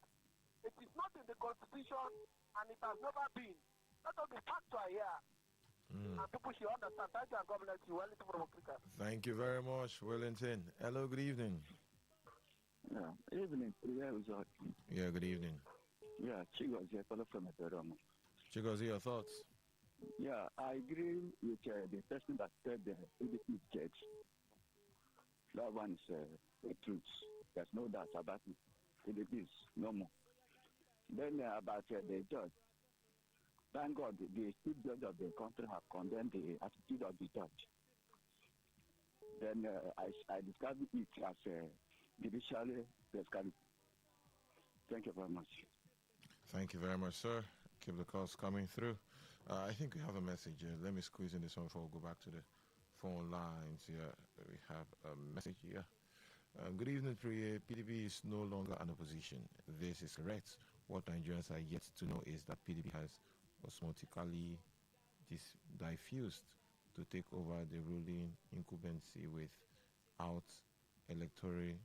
Speaker 3: It is not in the constitution and it has never been. Let us be factual here. And people should understand. Thank you and God bless you. Wellington from Africa.
Speaker 1: Thank you very much, Wellington. Hello, good evening.
Speaker 14: Yeah, evening.
Speaker 1: Yeah, good evening.
Speaker 14: Yeah, Chigos here, fellow from Eperomo.
Speaker 1: Chigozie, your thoughts?
Speaker 14: Yeah, I agree with the person that said the PDP judge. That one is the truth. There's no doubt about it. PDP is no more. Then about the judge. Thank God the chief judge of the country have condemned the attitude of the judge. Then I discovered it as judicially prescribed. Thank you very much.
Speaker 1: Thank you very much, sir. Keep the calls coming through. I think we have a message here. Let me squeeze in this one before we go back to the phone lines here. We have a message here. Good evening, Priya. PDP is no longer an opposition. This is correct. What Nigerians are yet to know is that PDP has osmotically diffused to take over the ruling incumbency without electoral.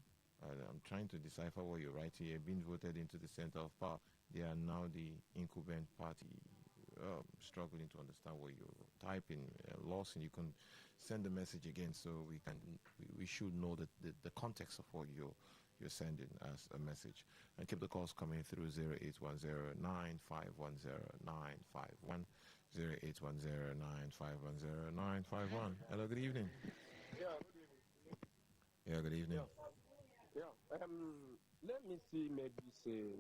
Speaker 1: I'm trying to decipher what you write here. Being voted into the center of power, they are now the incumbent party. Struggling to understand what you're typing. Lost, and you can send the message again so we should know the context of what you're sending as a message. And keep the calls coming through 0810-9510951, 0810-9510951. Hello, good evening.
Speaker 4: Yeah, good evening.
Speaker 1: Yeah, good evening.
Speaker 4: Yeah. Let me see, maybe say,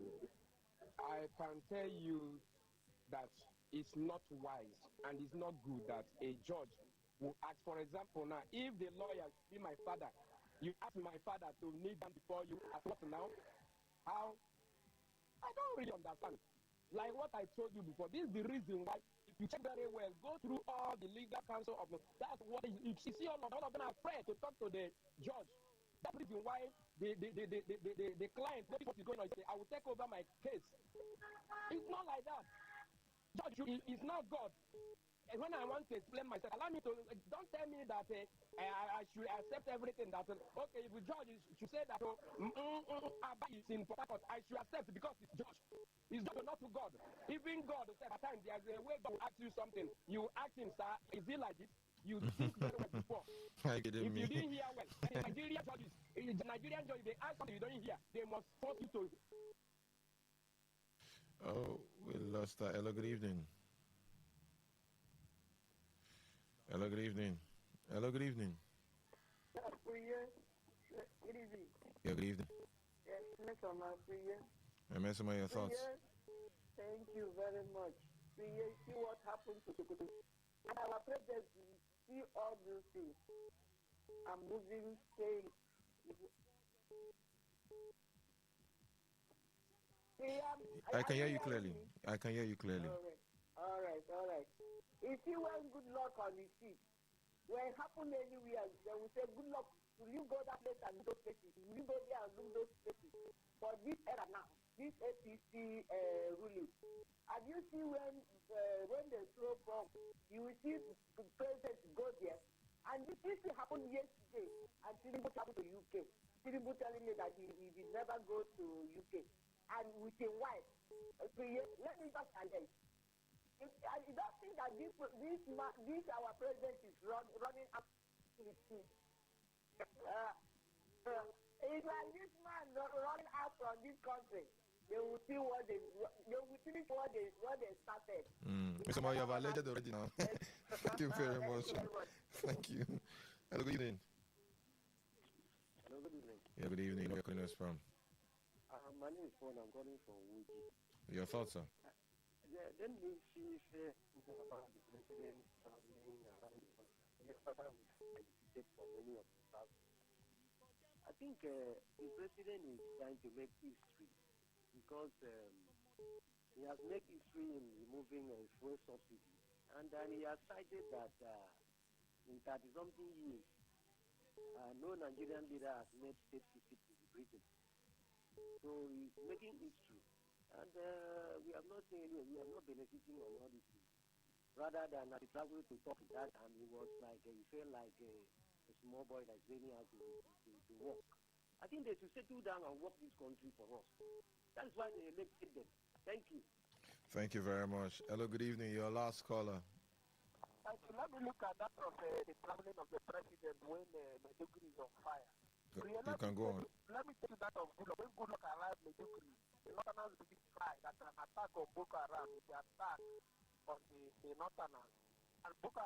Speaker 4: I can tell you that it's not wise and it's not good that a judge will ask. For example, now, if the lawyer be my father, you ask my father to kneel down before you at what now? How? I don't really understand. Like what I told you before, this is the reason why, if you check very well, go through all the legal counsel of the, that's what you see, all of them are afraid to talk to the judge. That's the reason why the client, what is going on, say, I will take over my case. It's not like that. Judge is not God. And when I want to explain myself, allow me to, don't tell me that I should accept everything that, okay, if the judge should say that, Abba is in Port Harcourt, I should accept because it's judge. It's not to God. Even God said at times there's a way God will ask you something. You ask him, sir, is it like this? You think very well before. If you didn't hear well, Nigerian judges, they ask something you don't hear, they must force you to.
Speaker 1: Oh, we lost that. Hello, good evening. Hello, good evening. Hello, good evening.
Speaker 3: Good evening.
Speaker 1: Yeah, good evening.
Speaker 3: Yes, Mr. Priya.
Speaker 1: I'm asking my thoughts.
Speaker 3: Thank you very much. Priya, see what happened to Sokoto. And our president, see all these things. I'm moving, staying.
Speaker 1: I can hear you clearly. I can hear you clearly.
Speaker 3: All right. You see when good luck on the seat, when it happen anywhere, they will say, good luck, will you go that place and look those places? Will you go there and look those places? For this era now, this APC ruling, have you seen when they throw bomb, you will see the president go there, and this thing happened yesterday, and Tinubu traveled to UK. Tinubu telling me that he will never go to UK. And with a wife, let me just again. I don't think that this our president is running up to the sea. It's like this man running out from this country. They will see what they finish what they started.
Speaker 1: Mr. Mario, you have alleged already now. Thank you very much. Thank you. Hello, good evening.
Speaker 15: Hello, good evening.
Speaker 1: Yeah, good evening. Where are you calling us from?
Speaker 15: My name is Paul. I'm calling from Wuji.
Speaker 1: Your thoughts, sir?
Speaker 15: Let me see if about the president traveling around the country. Yesterday we felicitate for many of the staff. I think the president is trying to make history because he has made history in removing fuel subsidy, and then he has cited that in 30-something years, no Nigerian leader has made state visit to Britain. So he's making history. And we have not seen we are not benefiting on all these things. Rather than he traveled to talk that time, he was like, he felt like a small boy that's learning how to walk. I think they should settle down and work this country for us. That's why they elected them. Thank you.
Speaker 1: Thank you very much. Hello, good evening. Your last caller.
Speaker 3: Let me look at that of the traveling of the president when Medugri is on fire.
Speaker 1: You can go on.
Speaker 3: Let me take that of Goodluck. When Goodluck arrived in Medugri, the Northerners began to cry that an attack on Boko Haram is the attack on the Northerners. And Boko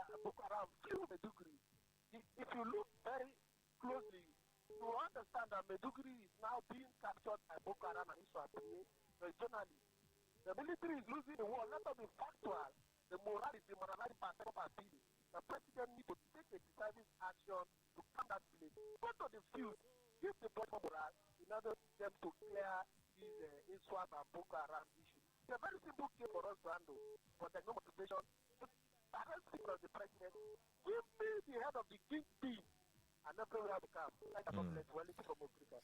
Speaker 3: Haram killed Medugri. If you look very closely, you understand that Medugri is now being captured by Boko Haram and Iswapie regionally. The military is losing the war. Let us be factual. The morality, the president needs to take a decisive action to calm that village. Go to the field, give the body morale in order for them to clear these Iswap and Boko Haram issues. It's a very simple case for us to handle, but there's no motivation. The arrest of the president, give me the head of the kingpin, and everywhere we come.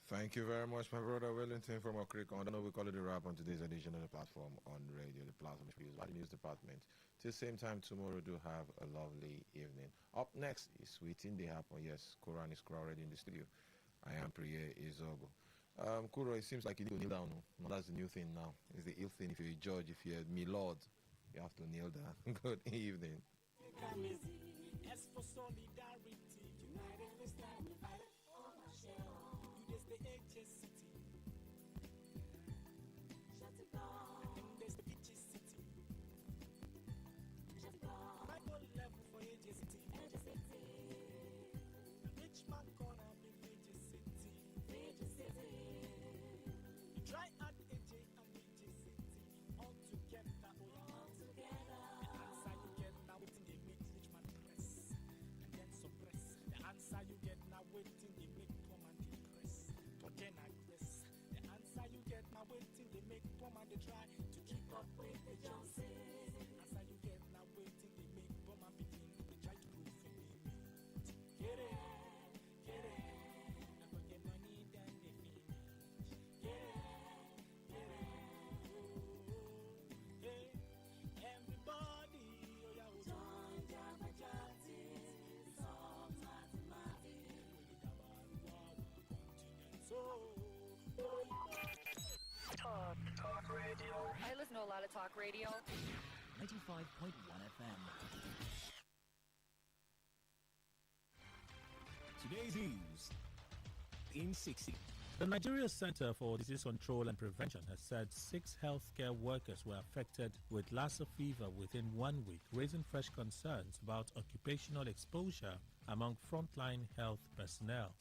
Speaker 1: Thank you very much, my brother Wellington from Okriko. I don't know we call it a wrap on today's edition of the platform on radio, the platform used by the news department. Till same time tomorrow, do have a lovely evening. Up next is Sweeting Day Happen. Yes, Quran is already in the studio. I am Priye Izogo. Kuro, it seems like you need to kneel down. No, that's the new thing now. It's the ill thing if you're a judge, if you're me lord, you have to kneel down. Good evening.
Speaker 23: As for solidarity, united we stand, we fight for our share. There's the HSCT. Shut it down. And there's the HSCT. Shut it down. My goal level for HSCT. Rich man corner in HSCT. Try at AJ and HSCT. All together, oh yeah. All together. And answer you get now within the meet rich man press. they try to keep up with the Joneses. As I you get now waiting, they make bomb and begin. They try to prove to me. Get it, get it. Now go get money, then they finish. Get it, get it. Ooh, hey, everybody, oh yeah, oh, join Jabba Jatties. It's all mathematics. So,
Speaker 17: Talk radio.
Speaker 18: I listen to a lot of talk radio.
Speaker 17: 95.1 FM.
Speaker 10: Today's news in 60.
Speaker 16: The Nigeria Center for Disease Control and Prevention has said 6 healthcare workers were affected with Lassa fever within 1 week, raising fresh concerns about occupational exposure among frontline health personnel.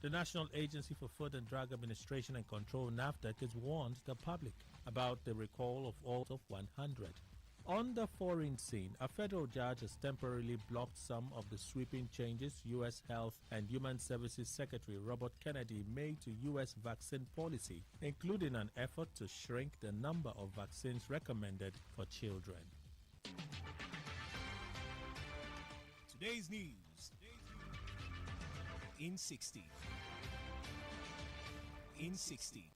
Speaker 16: The National Agency for Food and Drug Administration and Control, NAFDAC, has warned the public about the recall of all of 100. On the foreign scene, a federal judge has temporarily blocked some of the sweeping changes U.S. Health and Human Services Secretary Robert Kennedy made to U.S. vaccine policy, including an effort to shrink the number of vaccines recommended for children.
Speaker 10: Today's news in 60. In 60.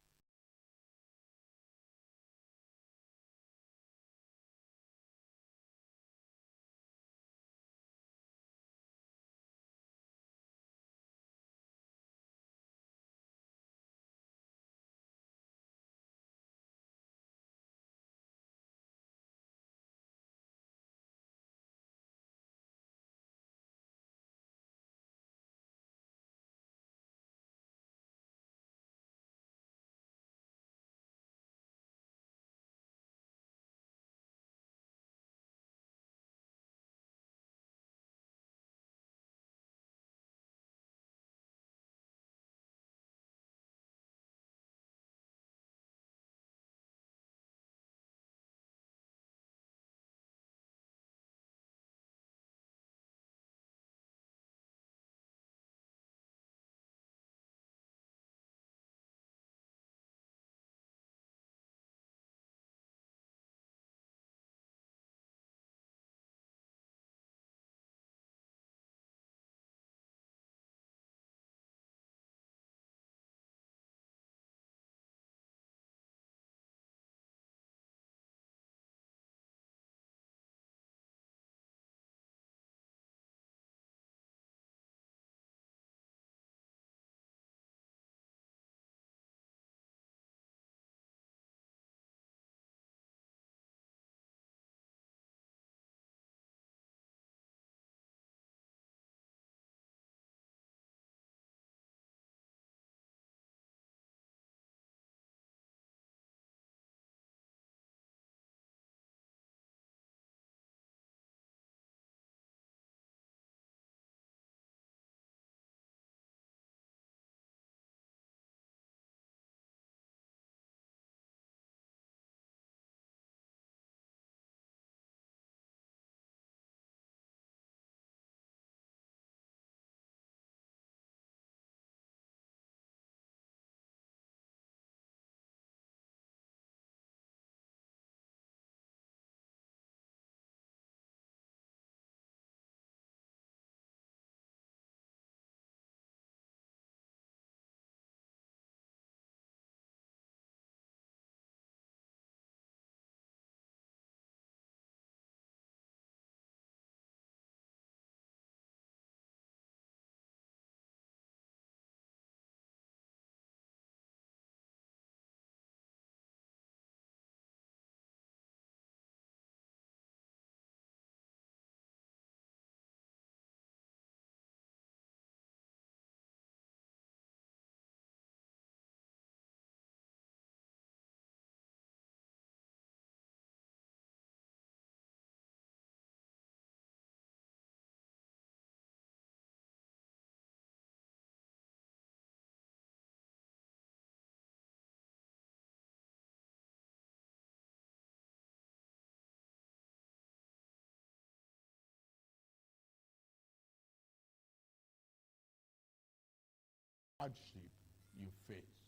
Speaker 9: hardship you face.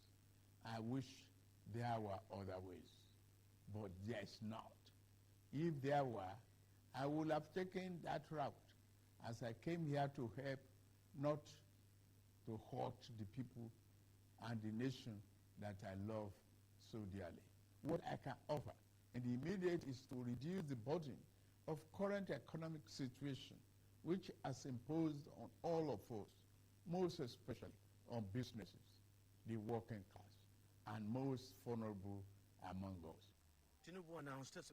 Speaker 9: I wish there were other ways. but there's not. If there were, I would have taken that route as I came here to help, not to hurt the people and the nation that I love so dearly. What I can offer in the immediate is to reduce the burden of current economic situation, which has imposed on all of us, most especially on businesses, the working class, and most vulnerable among us.
Speaker 19: Tinubu announced this.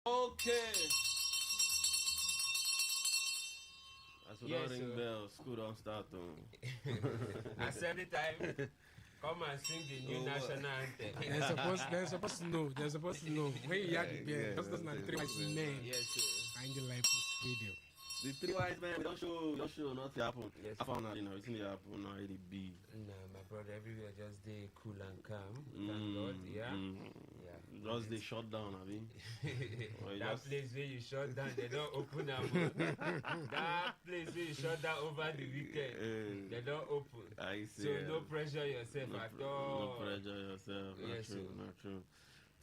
Speaker 1: Okay. As we
Speaker 20: Yes,
Speaker 1: don't ring
Speaker 20: sir.
Speaker 1: bells, school don't start.
Speaker 20: As every time, come and sing the new national anthem.
Speaker 21: They're supposed to know. They're supposed to know. When you hear the bell, just listen to the three wise men.
Speaker 20: Yes, sir.
Speaker 21: And the live radio.
Speaker 1: The three wise men, we don't show nothing happen.
Speaker 20: Yes,
Speaker 1: I found out, everything that happen now, it be.
Speaker 20: No, my brother, everywhere just stay cool and calm. Thank God, yeah. Yeah.
Speaker 1: Just they shut down, I mean.
Speaker 20: That place where you shut down, they don't open them. That place where you shut down over the weekend, they don't open.
Speaker 1: I see.
Speaker 20: So no pressure yourself at all.
Speaker 1: No pressure yourself. Not
Speaker 20: Yes,
Speaker 1: true,
Speaker 20: sir.
Speaker 1: not true.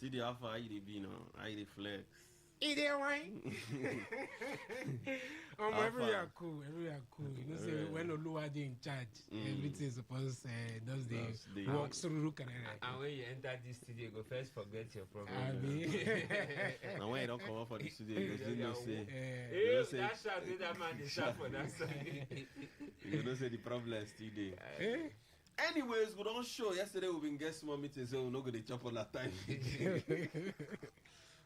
Speaker 1: See the alpha, how you be now? How you flex?
Speaker 21: Either way. Everywhere cool. Everywhere cool. You know, say when Oluwadi in charge, everything is supposed does the walk through.
Speaker 20: And when you enter this studio, you go first forget your problem.
Speaker 1: And when you don't come up for the studio, you go say,
Speaker 20: hey, that shout with that man, they shout for that side.
Speaker 1: You don't say the problem still there. Anyways, we don't show. Yesterday we been get small meetings, so we're not going to chop on that time.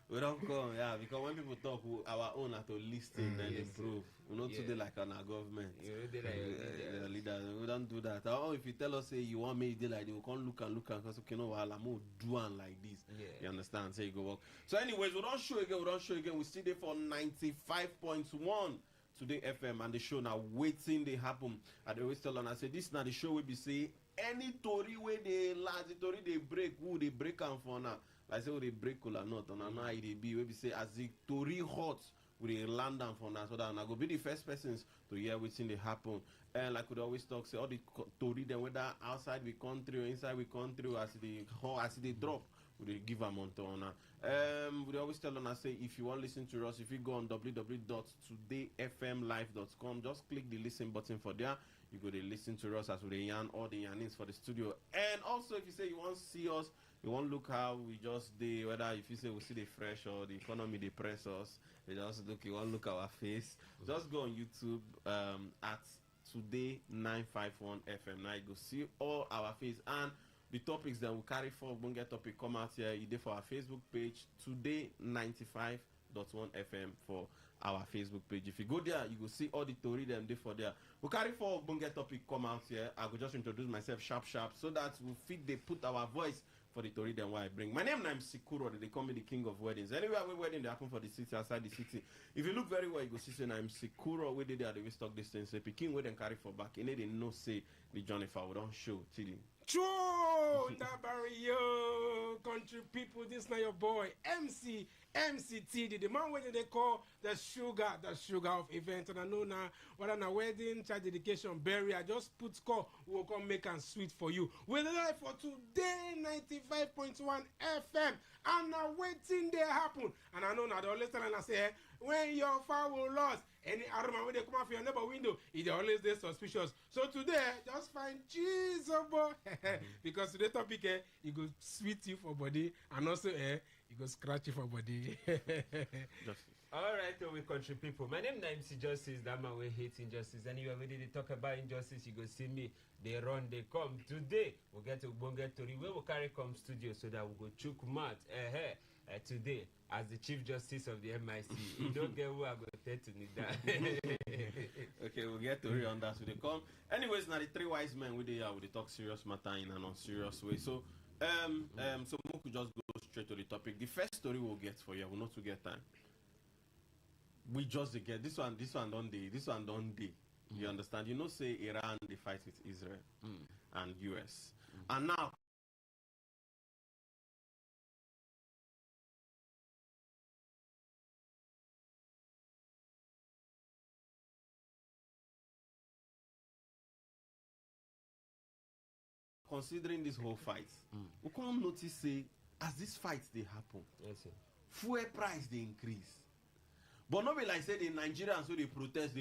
Speaker 1: We don't come, yeah, because when people talk, our own are to listen and improve. We not today like on our government.
Speaker 20: You know, they like
Speaker 1: your leaders. We don't do that. Oh, if you tell us, say you want me to do like this, we can't look and because okay, no, I'm more doing like this.
Speaker 20: Yeah.
Speaker 1: You understand? So you go work. So, anyways, we don't show again. We still there for 95.1 Today FM, and the show now waiting they happen. At the always tell and I say this now the show will be say any story where they last, the story they break, who they break and for now. Like say, they break or not, and I know it be. We say as the story hot, we land down for now, so that I go be the first persons to hear what's in the happen. And like we always talk, say all the story then whether outside we country or inside we country, as they drop, we give them on to honor. We always tell on us say if you want to listen to us, if you go on www.todayfmlive.com, just click the listen button for there. You go to listen to us as we yarn all the yarnings for the studio. And also if you say you want to see us, you won't look how we just do, whether if you say we see the fresh or the economy they press us, they just look, you won't look our face. Just go on YouTube at Today951FM. Now you go see all our face and the topics that we carry forward. Won't get topic come out here. You did for our Facebook page Today95.1fm for
Speaker 5: our Facebook page. If you go there, you will see all the story them there for there. We carry for bunge topic come out here. I will just introduce myself sharp so that we fit they put our voice for the story then why I bring. My name is Sikuro. They call me the king of weddings. Anywhere we wedding they happen for the city outside the city. If you look very well, you go see say I'm Sikuro. We did the stock distance. Say Peking we then carry for back. And they no say the Johnny Fa we don't show till
Speaker 21: True, Nabario, country people, this now your boy, MCTD, the man when they call the sugar of event. And I know now, whether on a wedding, child dedication, burial, I just put call, we'll come make and sweet for you. We're live for today, 95.1 FM, and now waiting there happen. And I know now, the always tell and I say, when your fowl lost, any aroma when they come off your neighbor window, it always they suspicious. So today, just find Jesus, boy. Because today topic, it go sweet you for body, and also, it go scratch you for body.
Speaker 20: Alright, we country people. My name is MC Justice, that man we hate injustice. Anyway, we did talk about injustice, you go see me. They run, they come. Today, we'll get to Bonga Tori. We will carry come studio so that we'll go chook mat. Today, as the Chief Justice of the MIC, you don't get who I go tell to need that.
Speaker 5: Okay, we'll get to read on that. So they come. Anyways, now the three wise men with the talk serious matter in an unserious way. So so we could just go straight to the topic. The first story we'll get for you, we'll not to get time. We just get this one don't day. You understand? You know, say Iran they fight with Israel and US. And now considering this whole fight, we can't notice say as this fight they happen, fuel price they increase. But not be like say the Nigerians who they protest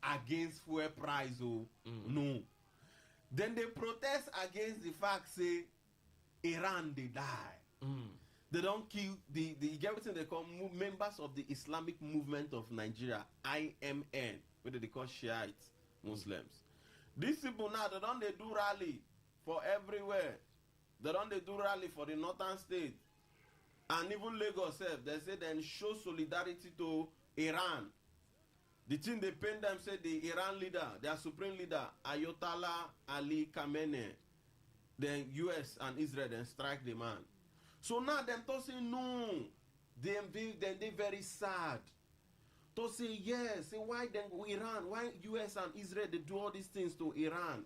Speaker 5: against fuel price. No. Then they protest against the fact say Iran they die. They don't kill the get what they call members of the Islamic movement of Nigeria, IMN, what they call Shiite Muslims. These people now they do rally for everywhere. They do rally for the northern state. And even Lagos self, they say then show solidarity to Iran. The thing they paint them say the Iran leader, their supreme leader, Ayatollah Ali Khamenei, then US and Israel then strike the man. So now them to say no, they very sad. To say yes, say why then Iran, why US and Israel they do all these things to Iran?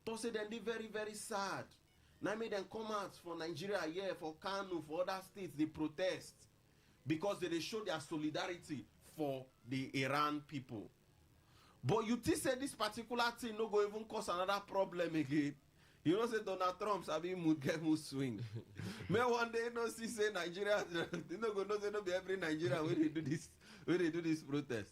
Speaker 5: To say then they very, very sad. Now made them come out for Nigeria, for Kanu, for other states, they protest because they show their solidarity for the Iran people. But you think say this particular thing no go even cause another problem again. You know say Donald Trump's having mood swing. May one day no see say Nigeria, you know go no say no be every Nigerian when they do this protest.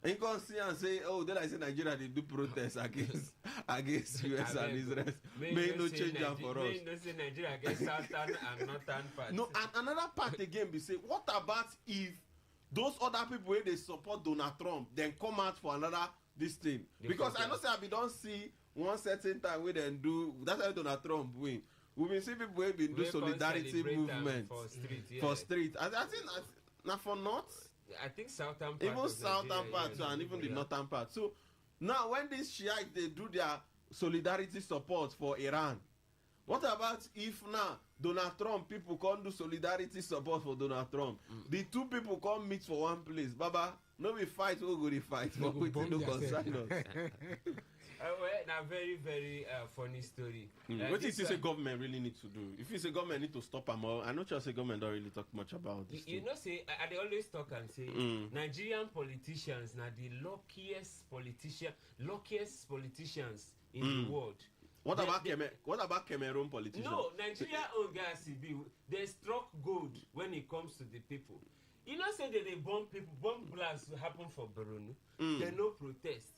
Speaker 5: And you can see and say, oh, then I say Nigeria they do protests against US and Israel. May no change that for us.
Speaker 20: May no say Nigeria against southern and northern part.
Speaker 5: No, and another part again be say, what about if those other people where they support Donald Trump then come out for another this thing? Because I know say we don't see one certain time where they do that's why Donald Trump win. We've been seeing people who been do solidarity movement for street. I think now for North.
Speaker 20: I think southern part.
Speaker 5: Even southern part and even the northern part. So now when these Shiites they do their solidarity support for Iran, what about if now Donald Trump people can't do solidarity support for Donald Trump? The two people can't meet for one place. Baba, no we fight, we'll go to fight. But we do concern us.
Speaker 20: Well, now very, very funny story.
Speaker 5: What is this a government really need to do? If it's a government need to stop them all, I'm not sure the government don't really talk much about this.
Speaker 20: You know, say they always talk and say Nigerian politicians now the luckiest politicians in the world.
Speaker 5: What about Cameroon politicians?
Speaker 20: No, Nigeria own guys they struck gold when it comes to the people. You know, say that they bomb people, bomb blasts happen for Borno. They no protest.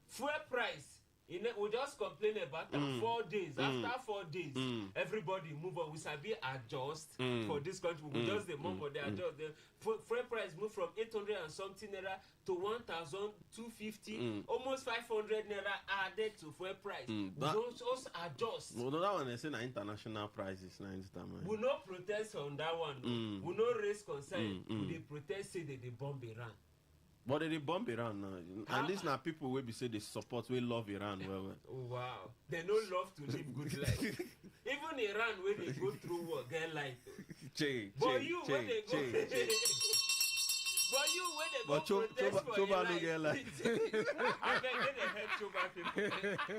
Speaker 20: Fuel price, we just complain about 4 days. After 4 days, everybody move on. We sabi adjust for this country. We just the month, but they adjust. The fuel price move from 800 and something naira to 1,250, almost 500 naira added to fuel price. We just adjust.
Speaker 5: Well, that one they say international prices.
Speaker 20: We no protest on that one. We no raise concern. We protest say that they bomb Iran.
Speaker 5: But they bomb Iran now. And these now people will be say they support, we love Iran. Well.
Speaker 20: Oh, wow. They don't love to live good life. Even Iran, when they go through war, get life. But you, when they go... But you, when they go protest for your life... I beg, let them help Choba people.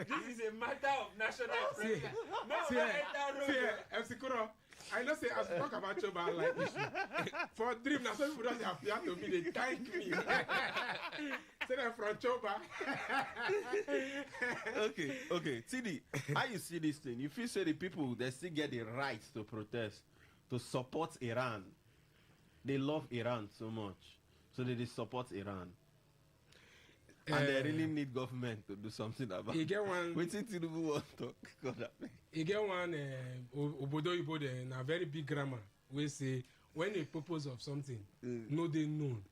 Speaker 20: This is a matter of national prayer. No,
Speaker 21: MC Kuro, I know say as we talk about Choba like issue. For dream, now some people don't appear to me, they thank me. Say them from Choba.
Speaker 5: Okay. TD, how you see this thing? You feel say the people, they still get the right to protest, to support Iran. They love Iran so much. So they support Iran. And they really need government to do something about it.
Speaker 21: You get one...
Speaker 5: Waiting till people want to talk.
Speaker 21: You get one Obodo Ibo in a very big grammar. We say, when a purpose of something, no they known.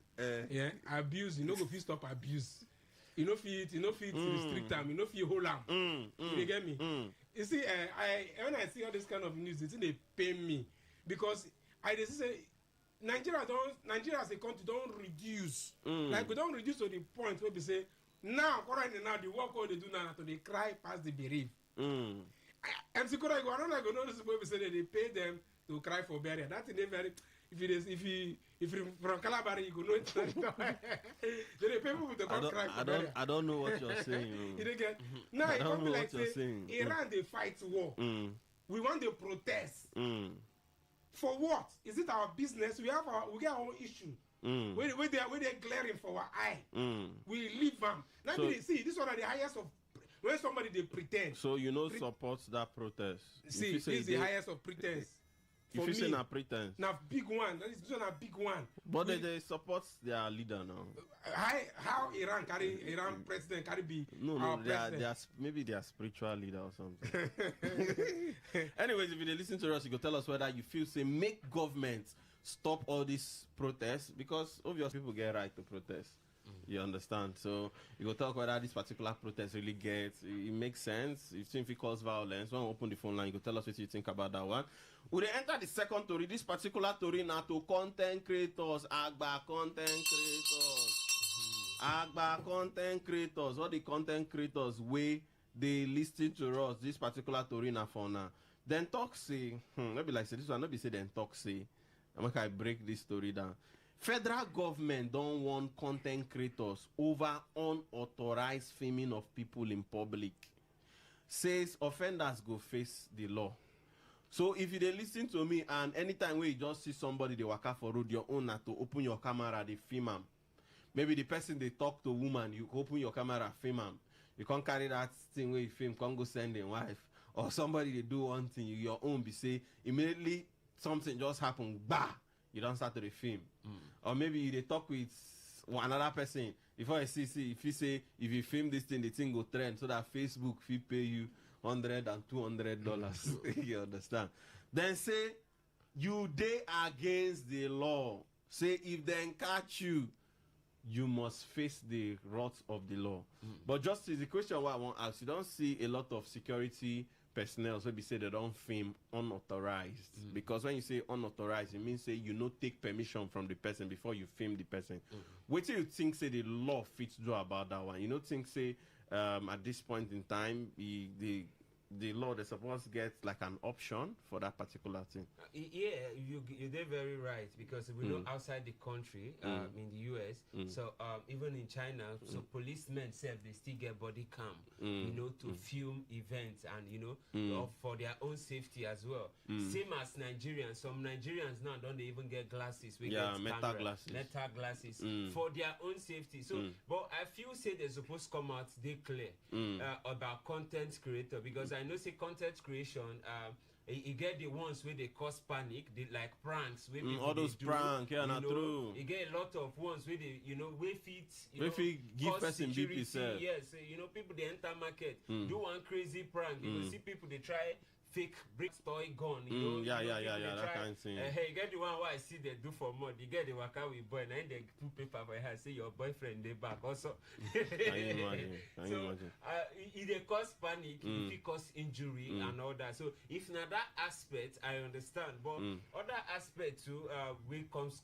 Speaker 21: Yeah, abuse, you know go fit stop abuse. You know fit restrict them, you know fit hold them. You get me? You see, when I see all this kind of news, it's they pain me. Because I just say Nigeria as a country don't reduce. Like we don't reduce to the point where we say now the work all they do now to they cry past the bereaved. MC Kora go another go notice where we say that they pay them to cry for burial. That's in a very if you from Calabar you go know it. They pay people to come cry for burial.
Speaker 5: I don't know what you're saying.
Speaker 21: You don't get now it come be like say Iran they fight war. We want to protest. For what? Is it our business? We get our own issue. Where they're glaring for our eye. We leave them. Now so, see, this one are the highest of when somebody they pretend.
Speaker 5: So supports that protest.
Speaker 21: See, this is the highest of pretense.
Speaker 5: If you say na pretense.
Speaker 21: Now big one. This one a big one.
Speaker 5: But they support their leader now.
Speaker 21: How Iran president carry be
Speaker 5: no, they are maybe they are spiritual leader or something. Anyways, if you listen to us, you can tell us whether you feel say make government stop all these protests, because obviously people get right to protest. You understand? So you go talk whether this particular protest really it makes sense. You think it cause violence. When we open the phone line, you go tell us what you think about that one. We enter the second story. This particular story now to content creators, Agba content creators. All the content creators way they listen to us. This particular story now for now. Then talk say, maybe like say this one. Maybe say then talk say. I'm gonna break this story down. Federal government don't want content creators over unauthorized filming of people in public. Says offenders go face the law. So if you dey listen to me and anytime where you just see somebody they waka for road, your own to open your camera, they film them. Maybe the person they talk to woman, you open your camera, film them. You can't carry that thing where you film, can't go send a wife. Or somebody they do one thing, your own be say immediately something just happen, bah, you don't start to the film. Or maybe they talk with another person before I see if you say if you film this thing, the thing go trend so that Facebook will pay you $100 and $200. You understand? Then say you they against the law. Say if they catch you, you must face the wrath of the law. But just the question what I want to ask, you don't see a lot of security personnel so be say they don't film unauthorized, because when you say unauthorized, it means say you no take permission from the person before you film the person. What do you think say the law fits do about that one? You know, think say at this point in time the law they're supposed to get like an option for that particular thing.
Speaker 20: Yeah, you're very right, because we know outside the country, in the US, so even in China, so policemen self they still get body cam, you know, to film events and you know for their own safety as well. Same as Nigerians. Some Nigerians now don't they even get glasses?
Speaker 5: Metal
Speaker 20: glasses for their own safety. So, but I feel say they're supposed to come out they clear about content creator, because I know say content creation, you get the ones where they cause panic, they like pranks, where
Speaker 5: all those pranks, yeah, not true.
Speaker 20: You get a lot of ones where they, you know, where
Speaker 5: give person BP self.
Speaker 20: Yes, you know, people they enter market, do one crazy prank. You will see people they try fake brick toy gun, you know.
Speaker 5: Yeah, that kind of thing.
Speaker 20: Hey, you get the one what I see they do for mud. You get the waka with boy, and then they put paper for your hand, say your boyfriend they back also.
Speaker 5: Can you imagine?
Speaker 20: If they cause panic, if it cause injury and all that. So if not that aspect, I understand. But other aspect too, we cause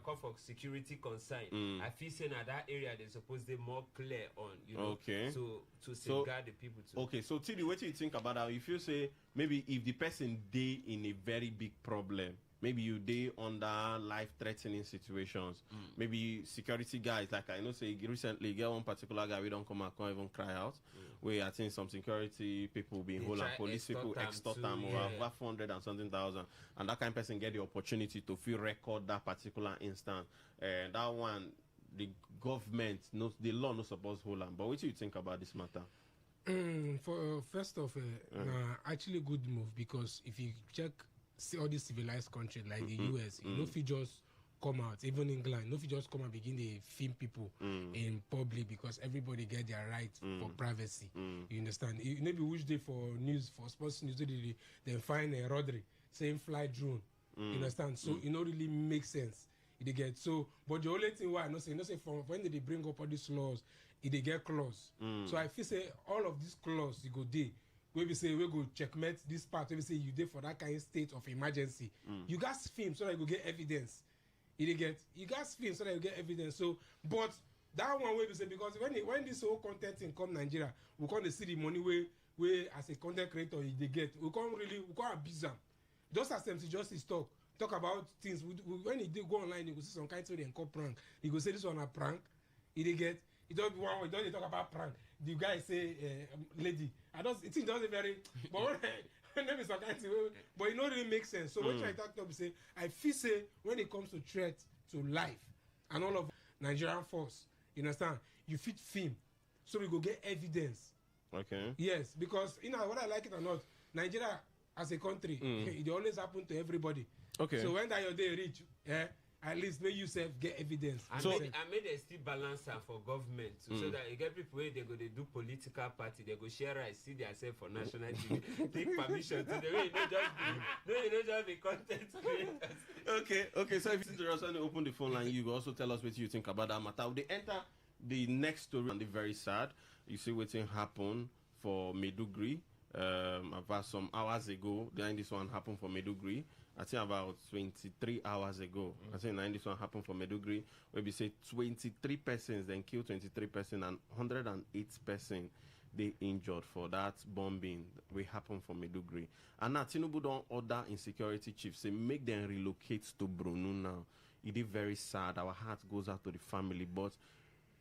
Speaker 20: call for security concern. I feel saying that area they suppose they more clear on, you know.
Speaker 5: Okay.
Speaker 20: So to safeguard the people too.
Speaker 5: Okay, so Tidi, what do you think about that? If you say maybe if the person day in a very big problem, maybe you day under life-threatening situations, maybe security guys, like I know say recently get one particular guy we don't come and can't even cry out. Where I think some security people being whole and police people extort them over 400 and something thousand, and that kind of person get the opportunity to feel record that particular instant. That one, the government knows the law no supposed hold on. But what do you think about this matter?
Speaker 21: For first off, actually good move, because if you check all these civilized countries like the US, you know, if you just come out, even England, if you just come and begin to film people in public, because everybody get their right for privacy. You understand? Maybe which day for news, for sports news, they find a Rodri saying fly drone. You understand? So it don't really make sense. They get so, but the only thing why I know say from when they bring up all these laws, they get clause. So I feel say all of these clause you go day. We say we go checkmate this part. We say you did for that kind of state of emergency. You guys film so that you go get evidence. You guys film so that you get evidence. So, but that one way we say, because when this whole content thing come Nigeria, we can't see the money where as a content creator they get. We can't abuse them. Just as MC Justice talk about things. When he go online, you go see some kind of thing called prank. He go say this one a prank. He don't talk about prank. The guy say lady. It doesn't very. But name is some kind of thing, but it don't really make sense. So when I talk to say, I feel say when it comes to threat to life and all of Nigerian force, you understand? You fit film, so we go get evidence.
Speaker 5: Okay.
Speaker 21: Yes, because whether I like it or not, Nigeria as a country, it always happen to everybody.
Speaker 5: Okay.
Speaker 21: So when that your day reach, at least make yourself get evidence.
Speaker 20: I made a still balance for government too, so that you get people where they go they do political party, they go share rice, see themselves for national TV, take permission to the way you don't just be content creators.
Speaker 5: Okay. So if you just want to open the phone line, you will also tell us what you think about that matter. They enter the next story and the very sad. You see what happened for Maiduguri. About some hours ago, then this one happened for Maiduguri. I think about 23 hours ago. I think this one happened for Maiduguri, where we say 23 persons then killed 23 persons and 108 persons they injured for that bombing we happened for Maiduguri. And now Tinubu don't order insecurity chiefs say make them relocate to Brunu now. It is very sad. Our heart goes out to the family, but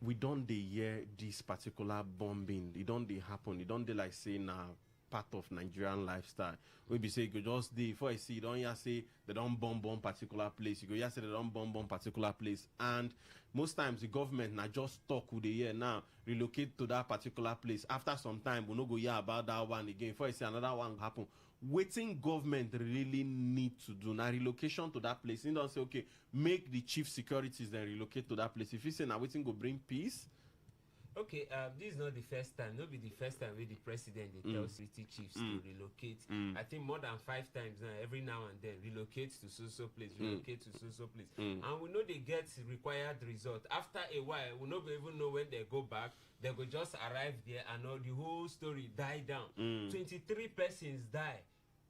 Speaker 5: we don't hear this particular bombing. It don't happen. It don't like say now. Part of Nigerian lifestyle. We be say you go just day before I see you don't hear say they don't bomb particular place. You go hear say they don't bomb particular place. And most times the government now just talk with the year now relocate to that particular place. After some time we no go hear about that one again. Before I see another one happen. Waiting government really need to do now relocation to that place. You don't say okay, make the chief securities then relocate to that place. If you say now waiting go bring peace.
Speaker 20: Okay, this is not the first time. Not be the first time where the president they tell city chiefs to relocate. I think more than 5 times now. Every now and then, relocate to so place, relocate to so place, and we know they get required result. After a while, we not even know when they go back. They go just arrive there and all the whole story die down. 23 persons die.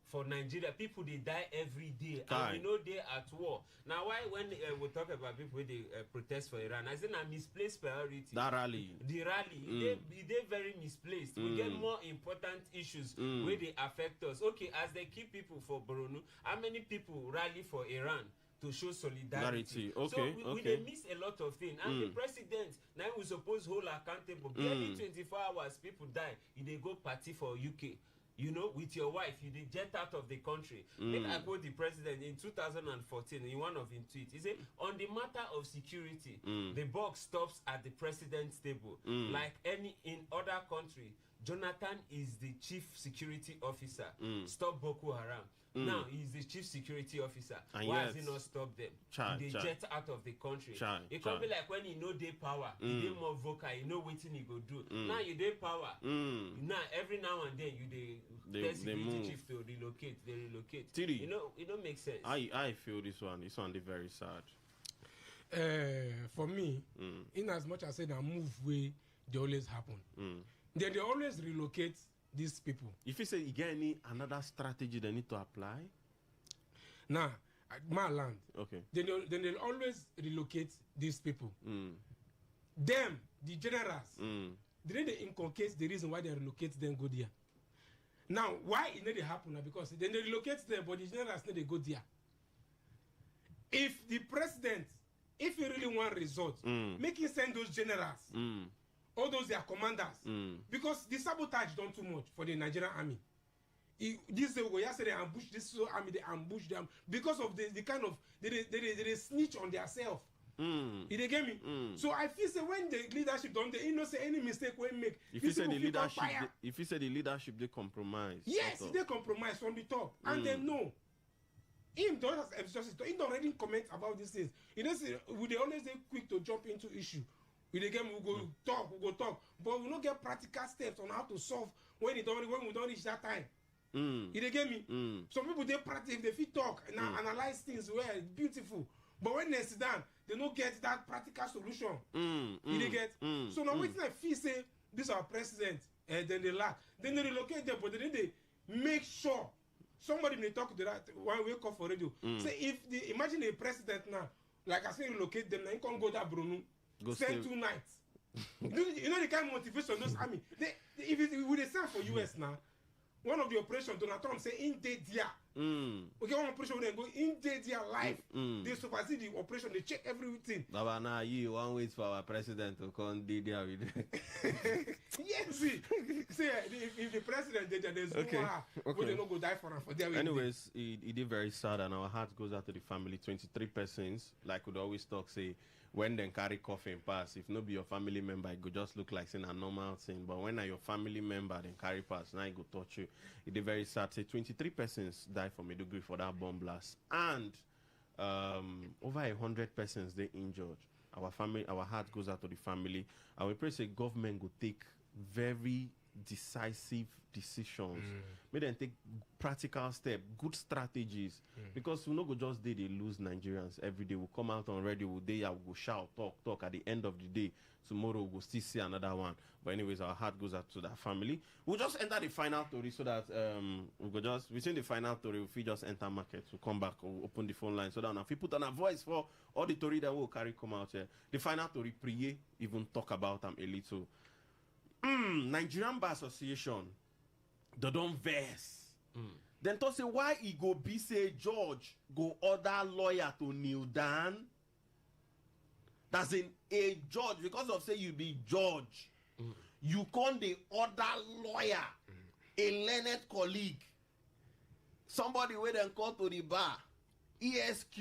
Speaker 20: For Nigeria, people they die every day, and we know they at war. Now, why when we talk about people they protest for Iran, I say a misplaced priority.
Speaker 5: That rally,
Speaker 20: the rally, they very misplaced. We get more important issues where they affect us. Okay, as they keep people for Borno, how many people rally for Iran to show solidarity?
Speaker 5: Okay,
Speaker 20: so we they miss a lot of things, and the president now we suppose hold accountable. Barely 24 hours, people die. They go party for UK. You know, with your wife, you did jet out of the country. Make I quote the president in 2014 in one of his tweets. He said, on the matter of security, the buck stops at the president's table. Like any in other country, Jonathan is the chief security officer. Stop Boko Haram. Now he's the chief security officer. And why has he not stopped them? They jet out of the country. It can't be like when he know they power, he dey more vocal, he know what he go do. Now you dey power. Now every now and then you they security chief to relocate. They relocate.
Speaker 5: Tiri,
Speaker 20: you know, it don't make sense.
Speaker 5: I feel this one is very sad.
Speaker 21: For me, in as much as I say that move way they always happen. Then they always relocate these people.
Speaker 5: If you say you get another strategy they need to apply?
Speaker 21: Now, land.
Speaker 5: Okay.
Speaker 21: Then they'll always relocate these people. Them, the generals, they inculcate the reason why they relocate them go there. Now, why it need to happen now? Because then they relocate them, but the generals need to go there. If the president, if he really want results, make him send those generals, all those their commanders, because the sabotage done too much for the Nigerian army. This way, yesterday they ambush this army, they ambush them because of the kind of they snitch on themselves. You get me? So I feel say when the leadership don't, they not say any mistake when make.
Speaker 5: If you say the leadership, if you say the leadership, they compromise.
Speaker 21: Yes, they compromise from the top, and they know. Him don't have justice. He don't already comment about these things. You know, say we they always quick to jump into issue. We the game we go talk, but we don't get practical steps on how to solve when we don't reach that time. You get me? Some people they practice, they fit talk and analyze things well, beautiful. But when they sit down, they don't get that practical solution. You get? So now waiting I feel say this our president, and then they lack. Then they relocate them, but then they make sure somebody may talk to that one wake up for radio. Say if the imagine a president now, like I say relocate them, now you can't go that Bruno. Spend 2 nights. you know the kind of motivation those army. If it would they send for US now. One of the operations, Donald Trump say in day there. Okay, one operation they go in day there live. They supersede the operation, they check everything.
Speaker 5: Baba, now you one wait for our president to come there with
Speaker 21: yes, see, if the president did there's no they not go die for him for there.
Speaker 5: Anyways, it did very sad, and our heart goes out to the family. 23 persons, like we always talk, say when they carry coffin pass, if not be your family member, it could just look like saying a normal thing. But when are your family member then carry pass, now it go touch you. It did very sad. Say 23 persons died from Maiduguri for that bomb blast, and over 100 persons they injured. Our heart goes out to the family, and we pray say government will take very decisive decisions. May then take practical steps, good strategies, because we no go just they lose Nigerians every day. We'll come out on radio, we'll go shout, talk. At the end of the day, tomorrow we'll still see another one. But anyways, our heart goes out to that family. We'll just enter the final story so that within the final story, if we just enter market, we'll come back, we'll open the phone line so that if we put on a voice for all the story that we'll carry come out here. The final story, Priye even talk about them a little. Nigerian Bar Association, they don't verse. Then to say why he go be say George go order lawyer to kneel down. That's in a judge, because of say you be judge, you can't the order lawyer, a learned colleague, somebody where then call to the bar, ESQ.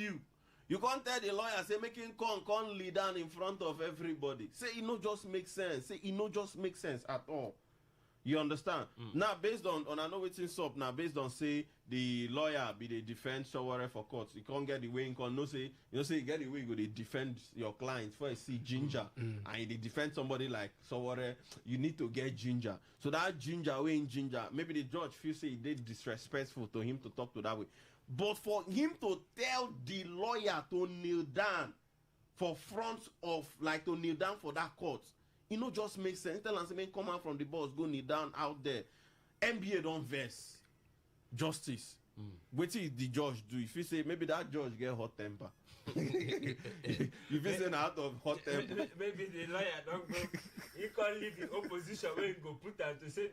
Speaker 5: You can't tell the lawyer, say, make him come lead down in front of everybody. Say, it no just make sense. Say, it no just make sense at all. You understand? Now, based on I know what's in up, now, based on, say, the lawyer be the defense or whatever for courts, you can't get the way, you can't no say, you get the way, you go to defend your clients. First, see ginger, and they defend somebody like so whatever, you need to get ginger. So that ginger, way in ginger, maybe the judge feels say they disrespectful to him to talk to that way. But for him to tell the lawyer to kneel down for front of, like to kneel down for that court, it no just makes sense. Tell us, man, come out from the boss, go kneel down out there. NBA don't verse justice. What is the judge do? If you say maybe that judge get hot temper, if you say out of hot temper,
Speaker 20: maybe the lawyer don't go. He can't leave the opposition when he go put out to say,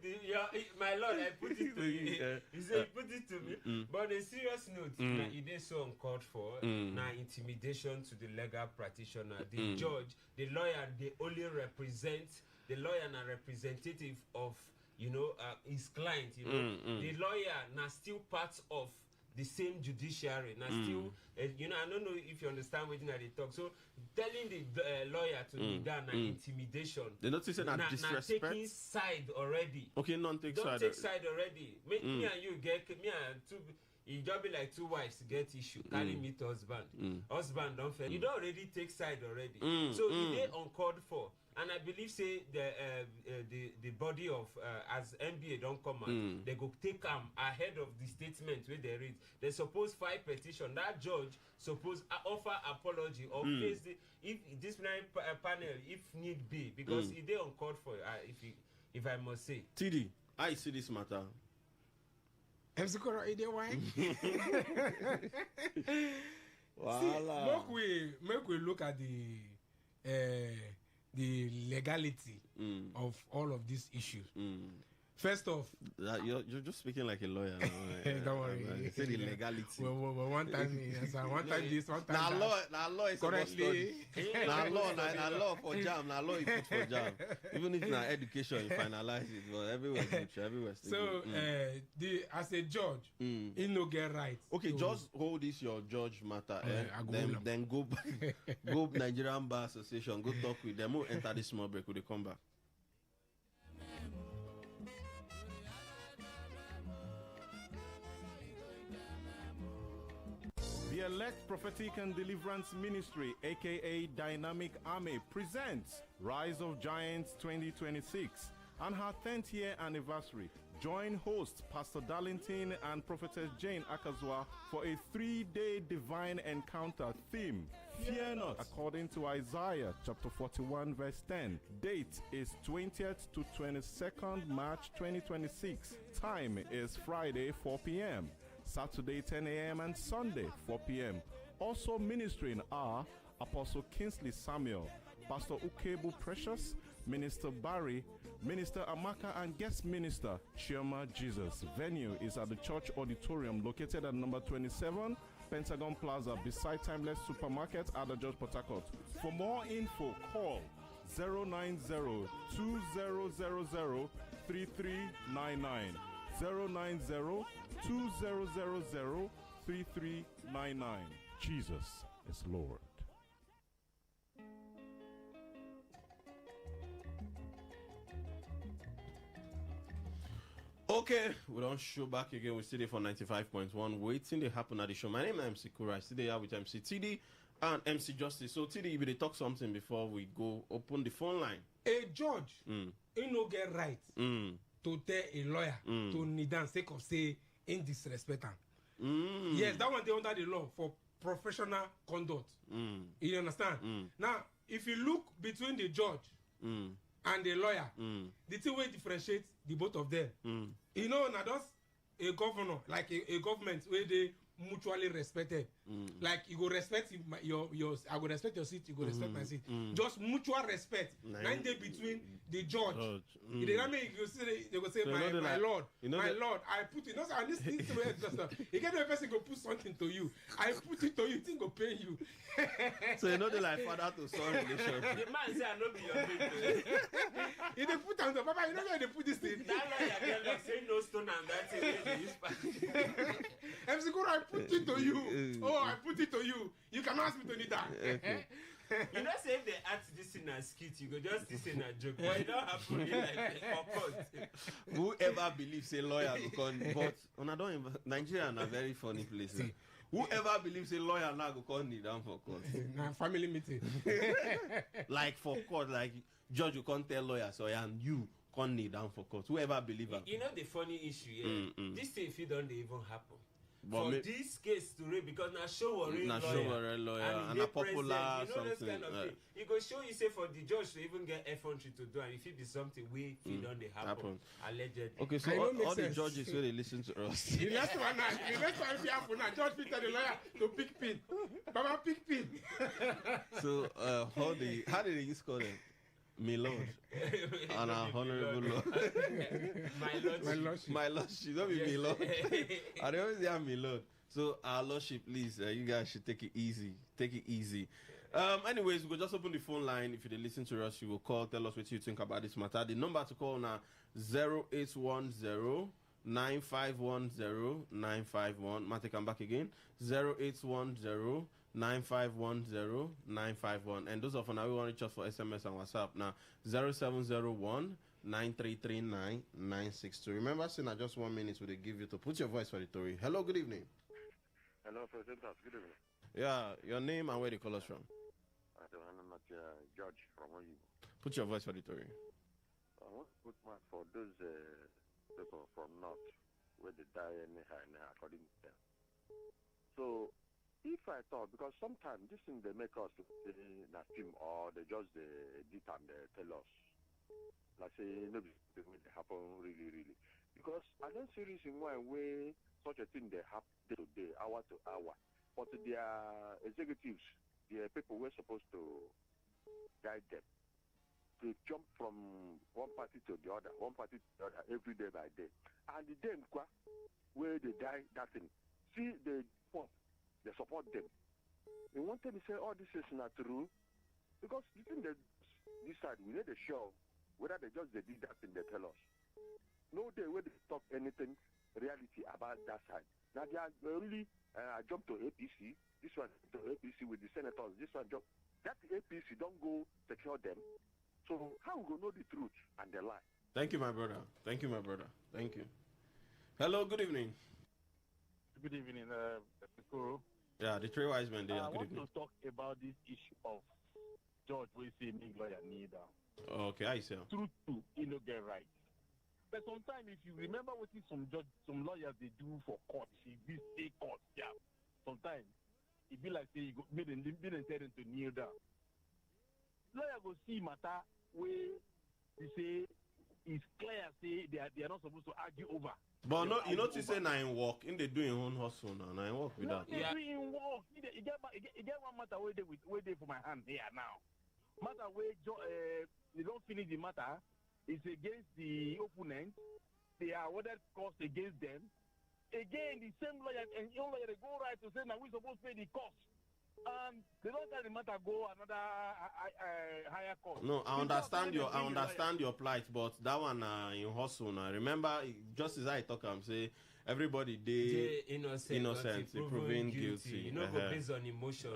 Speaker 20: my lord, I put it to you. He said, put it to me. But on a serious note, it is so uncalled for. Now intimidation to the legal practitioner, the judge, the lawyer, they only represent the lawyer and representative of his client. The lawyer now still part of the same judiciary. Now still, I don't know if you understand what they talk. So telling the lawyer to be done intimidation.
Speaker 5: They notice that disrespect.
Speaker 20: Now taking side already.
Speaker 5: Okay, take
Speaker 20: don't
Speaker 5: side.
Speaker 20: Take side already. Me and you get it just be like two wives get issue. Carry me to husband. Husband don't fail. You don't already take side already. So it is uncalled for. And I believe say the body of as NBA don't come out, they go take ahead of the statement where they read. They suppose file petition. That judge suppose offer apology or face the if disciplinary panel if need be, because it is uncalled for. If I must say.
Speaker 5: TD, I see this matter.
Speaker 21: MC Koro, is there why?
Speaker 5: Voila.
Speaker 21: See, make we look at the legality of all of these issues. First off,
Speaker 5: you're just speaking like a lawyer.
Speaker 21: Don't worry.
Speaker 5: Say the legality.
Speaker 21: Well, one time, one time this, one time that.
Speaker 5: Now law is currently. Now law for jam. Now law you put for jam. Even if now education you finalize it, but everywhere good, everywhere.
Speaker 21: So, as a judge, he no get right.
Speaker 5: Okay, just hold this your judge matter. Then go go Nigerian Bar Association. Go talk with them. We'll enter this small break. Will they come back?
Speaker 8: The Elect Prophetic and Deliverance Ministry, aka Dynamic Army, presents Rise of Giants 2026 and her 10th year anniversary. Join hosts Pastor Darlington and Prophetess Jane Akazwa for a 3-day divine encounter theme. Fear not, according to Isaiah chapter 41 verse 10. Date is 20th to 22nd March 2026. Time is Friday 4 p.m. Saturday 10 a.m. and Sunday 4 p.m. Also ministering are Apostle Kingsley Samuel, Pastor Ukebu Precious, Minister Barry, Minister Amaka, and guest minister Chioma Jesus. Venue is at the church auditorium located at number 27 Pentagon Plaza beside Timeless Supermarket at the George Port Harcourt. For more info, call 090-2000-3399. 090-2000-3399. Jesus is Lord.
Speaker 5: Okay, we don't show back again. We still there for 95.1. Waiting to happen at the show. My name is MC Kura. I still there with MC TD and MC Justice. So TD, if they talk something before we go open the phone line.
Speaker 21: A judge, he no get right to tell a lawyer to kneel down sake of say in disrespect am. Yes, that one they under the law for professional conduct. You understand? Now, if you look between the judge and the lawyer, the thing will differentiate the both of them. You know, now that's a governor, like a government where they mutually respected. Like you go respect your I go respect your seat, you go respect my seat. Just mutual respect. 9 days between the judge. You know what I mean? They go say,
Speaker 5: So
Speaker 21: my lord,
Speaker 5: my
Speaker 21: lord, I put it. No, sir, this way just you get the person go put something to you. I put it to you, thing go pay you.
Speaker 5: So you know they like father to son relationship.
Speaker 20: The man say I no be your baby.
Speaker 21: If they put on the papa, you know where they put this thing.
Speaker 20: That lawyer get like say no stone and that thing wey dey use pass.
Speaker 21: MC Kuro, I put it to you. Oh, I put it to you. You cannot ask me to need that.
Speaker 5: Okay.
Speaker 20: You know, say if they act this in a skit, you go just this in a joke. But it don't happen like for court.
Speaker 5: Whoever believes a lawyer go come, but I don't. Nigeria na very funny place. Whoever believes a lawyer now go come kneel down for court.
Speaker 21: Na family meeting.
Speaker 5: Like for court, like judge you can't tell lawyer so and you can't kneel down for court. Whoever believes.
Speaker 20: You know the funny issue here. This thing if it don't even happen.
Speaker 5: But
Speaker 20: for this case to read because na show worry
Speaker 5: lawyer and a popular
Speaker 20: you know
Speaker 5: something.
Speaker 20: Kind of thing. He go show you say for the judge to even get F1 to do and if it be something we don't they happen allegedly.
Speaker 5: Okay, so all the judges where they listen to us.
Speaker 21: The next one if you happen now, judge Peter the lawyer to pick pin. Baba pick pin.
Speaker 5: So how did they use call them? My lord and our honorable lord. My lordship. Don't be my lord. I don't always say I'm my lord. So our lordship, please, you guys should take it easy. Take it easy. Anyways, we'll just open the phone line. If you listen to us, you will call. Tell us what you think about this matter. The number to call now 0810 9510 951. Mate, come back again. 0810 9510 951. And those of you now we want to reach us for SMS and WhatsApp now 0701 9339 962. Remember, saying that just 1 minute will they give you to put your voice for the story. Hello, good evening.
Speaker 11: Hello, President. Good evening.
Speaker 5: Yeah, your name and where they call us from.
Speaker 11: I'm not George from Oyibo.
Speaker 5: Put your voice for the story.
Speaker 11: I want to put my for those people from North where they die anyhow according to them. So if I thought, because sometimes this thing they make us say na film or they just edit and they tell us. Like say no, they happen really. Because I don't see reason why we such a thing they happen day to day, hour to hour. But their executives, the people who are supposed to guide them, they jump from one party to the other, every day by day. And then, where they die, that thing. See, they support them. They want them to say, oh, this is not true. Because the thing that this side, we need to show whether they just did that thing they tell us. No day where they talk anything reality about that side. Now they are only jump to APC, this one to APC with the senators, this one jump. That APC don't go secure them. So how we go know the truth and the lie?
Speaker 5: Thank you, my brother. Thank you, my brother. Thank you. Hello, good evening.
Speaker 12: Good evening, Kuro.
Speaker 5: Yeah, the three wise men.
Speaker 12: I
Speaker 5: Good
Speaker 12: want
Speaker 5: evening.
Speaker 12: to talk about this issue of George we say make lawyer neither.
Speaker 5: Okay, I see.
Speaker 12: Truth to you know get right. But sometimes if you remember what some lawyers they do for court, if you say court, yeah. Sometimes it be like say you go made them tell them to kneel down. Lawyer go see matter where they say it's clear say they are not supposed to argue over.
Speaker 5: But no, you notice say nine work in they doing own hustle now. Nine work with that.
Speaker 12: They doing work. You get one matter where they for my hand here now. Matter where they don't finish the matter. It's against the opponent. They are awarded cost against them. Again, the same lawyer and young lawyer they go right to say now we supposed to pay the cost. And they don't tell the matter go another higher cost.
Speaker 5: No, I understand your plight, but that one in hustle now. Remember, just as I talk, I'm say everybody they innocent, proven guilty.
Speaker 20: You know, go based on emotion.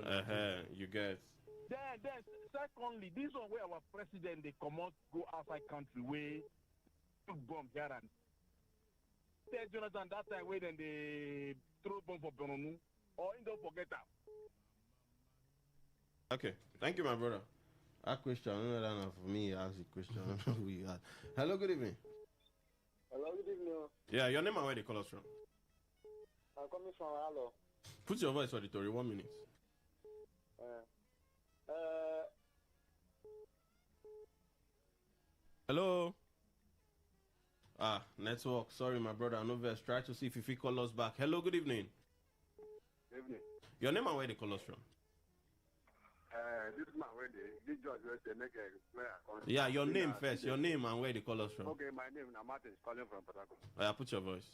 Speaker 5: You get.
Speaker 12: Then secondly, this one where our president they come out go outside country where took bomb here and tell Jonathan that time where then they throw bomb for Boronu or he don't forget that.
Speaker 5: Okay, thank you, my brother. That question, I don't know that enough for me. Ask the question. We had. Hello, good evening.
Speaker 13: Hello, good evening.
Speaker 5: Yeah, your name and where they call us from?
Speaker 13: I'm coming from Hello.
Speaker 5: Put your voice auditory. 1 minute. Hello. Network. Sorry, my brother. No verse. Try to see if you call us back. Hello, good evening.
Speaker 13: Good evening.
Speaker 5: Your name and where they call us from?
Speaker 13: This is my way. This judge will say make a
Speaker 5: Yeah, your name first. Your name and where they call us from.
Speaker 13: Okay, my name is Martin. Calling from Port Harcourt.
Speaker 5: Yeah, put your voice.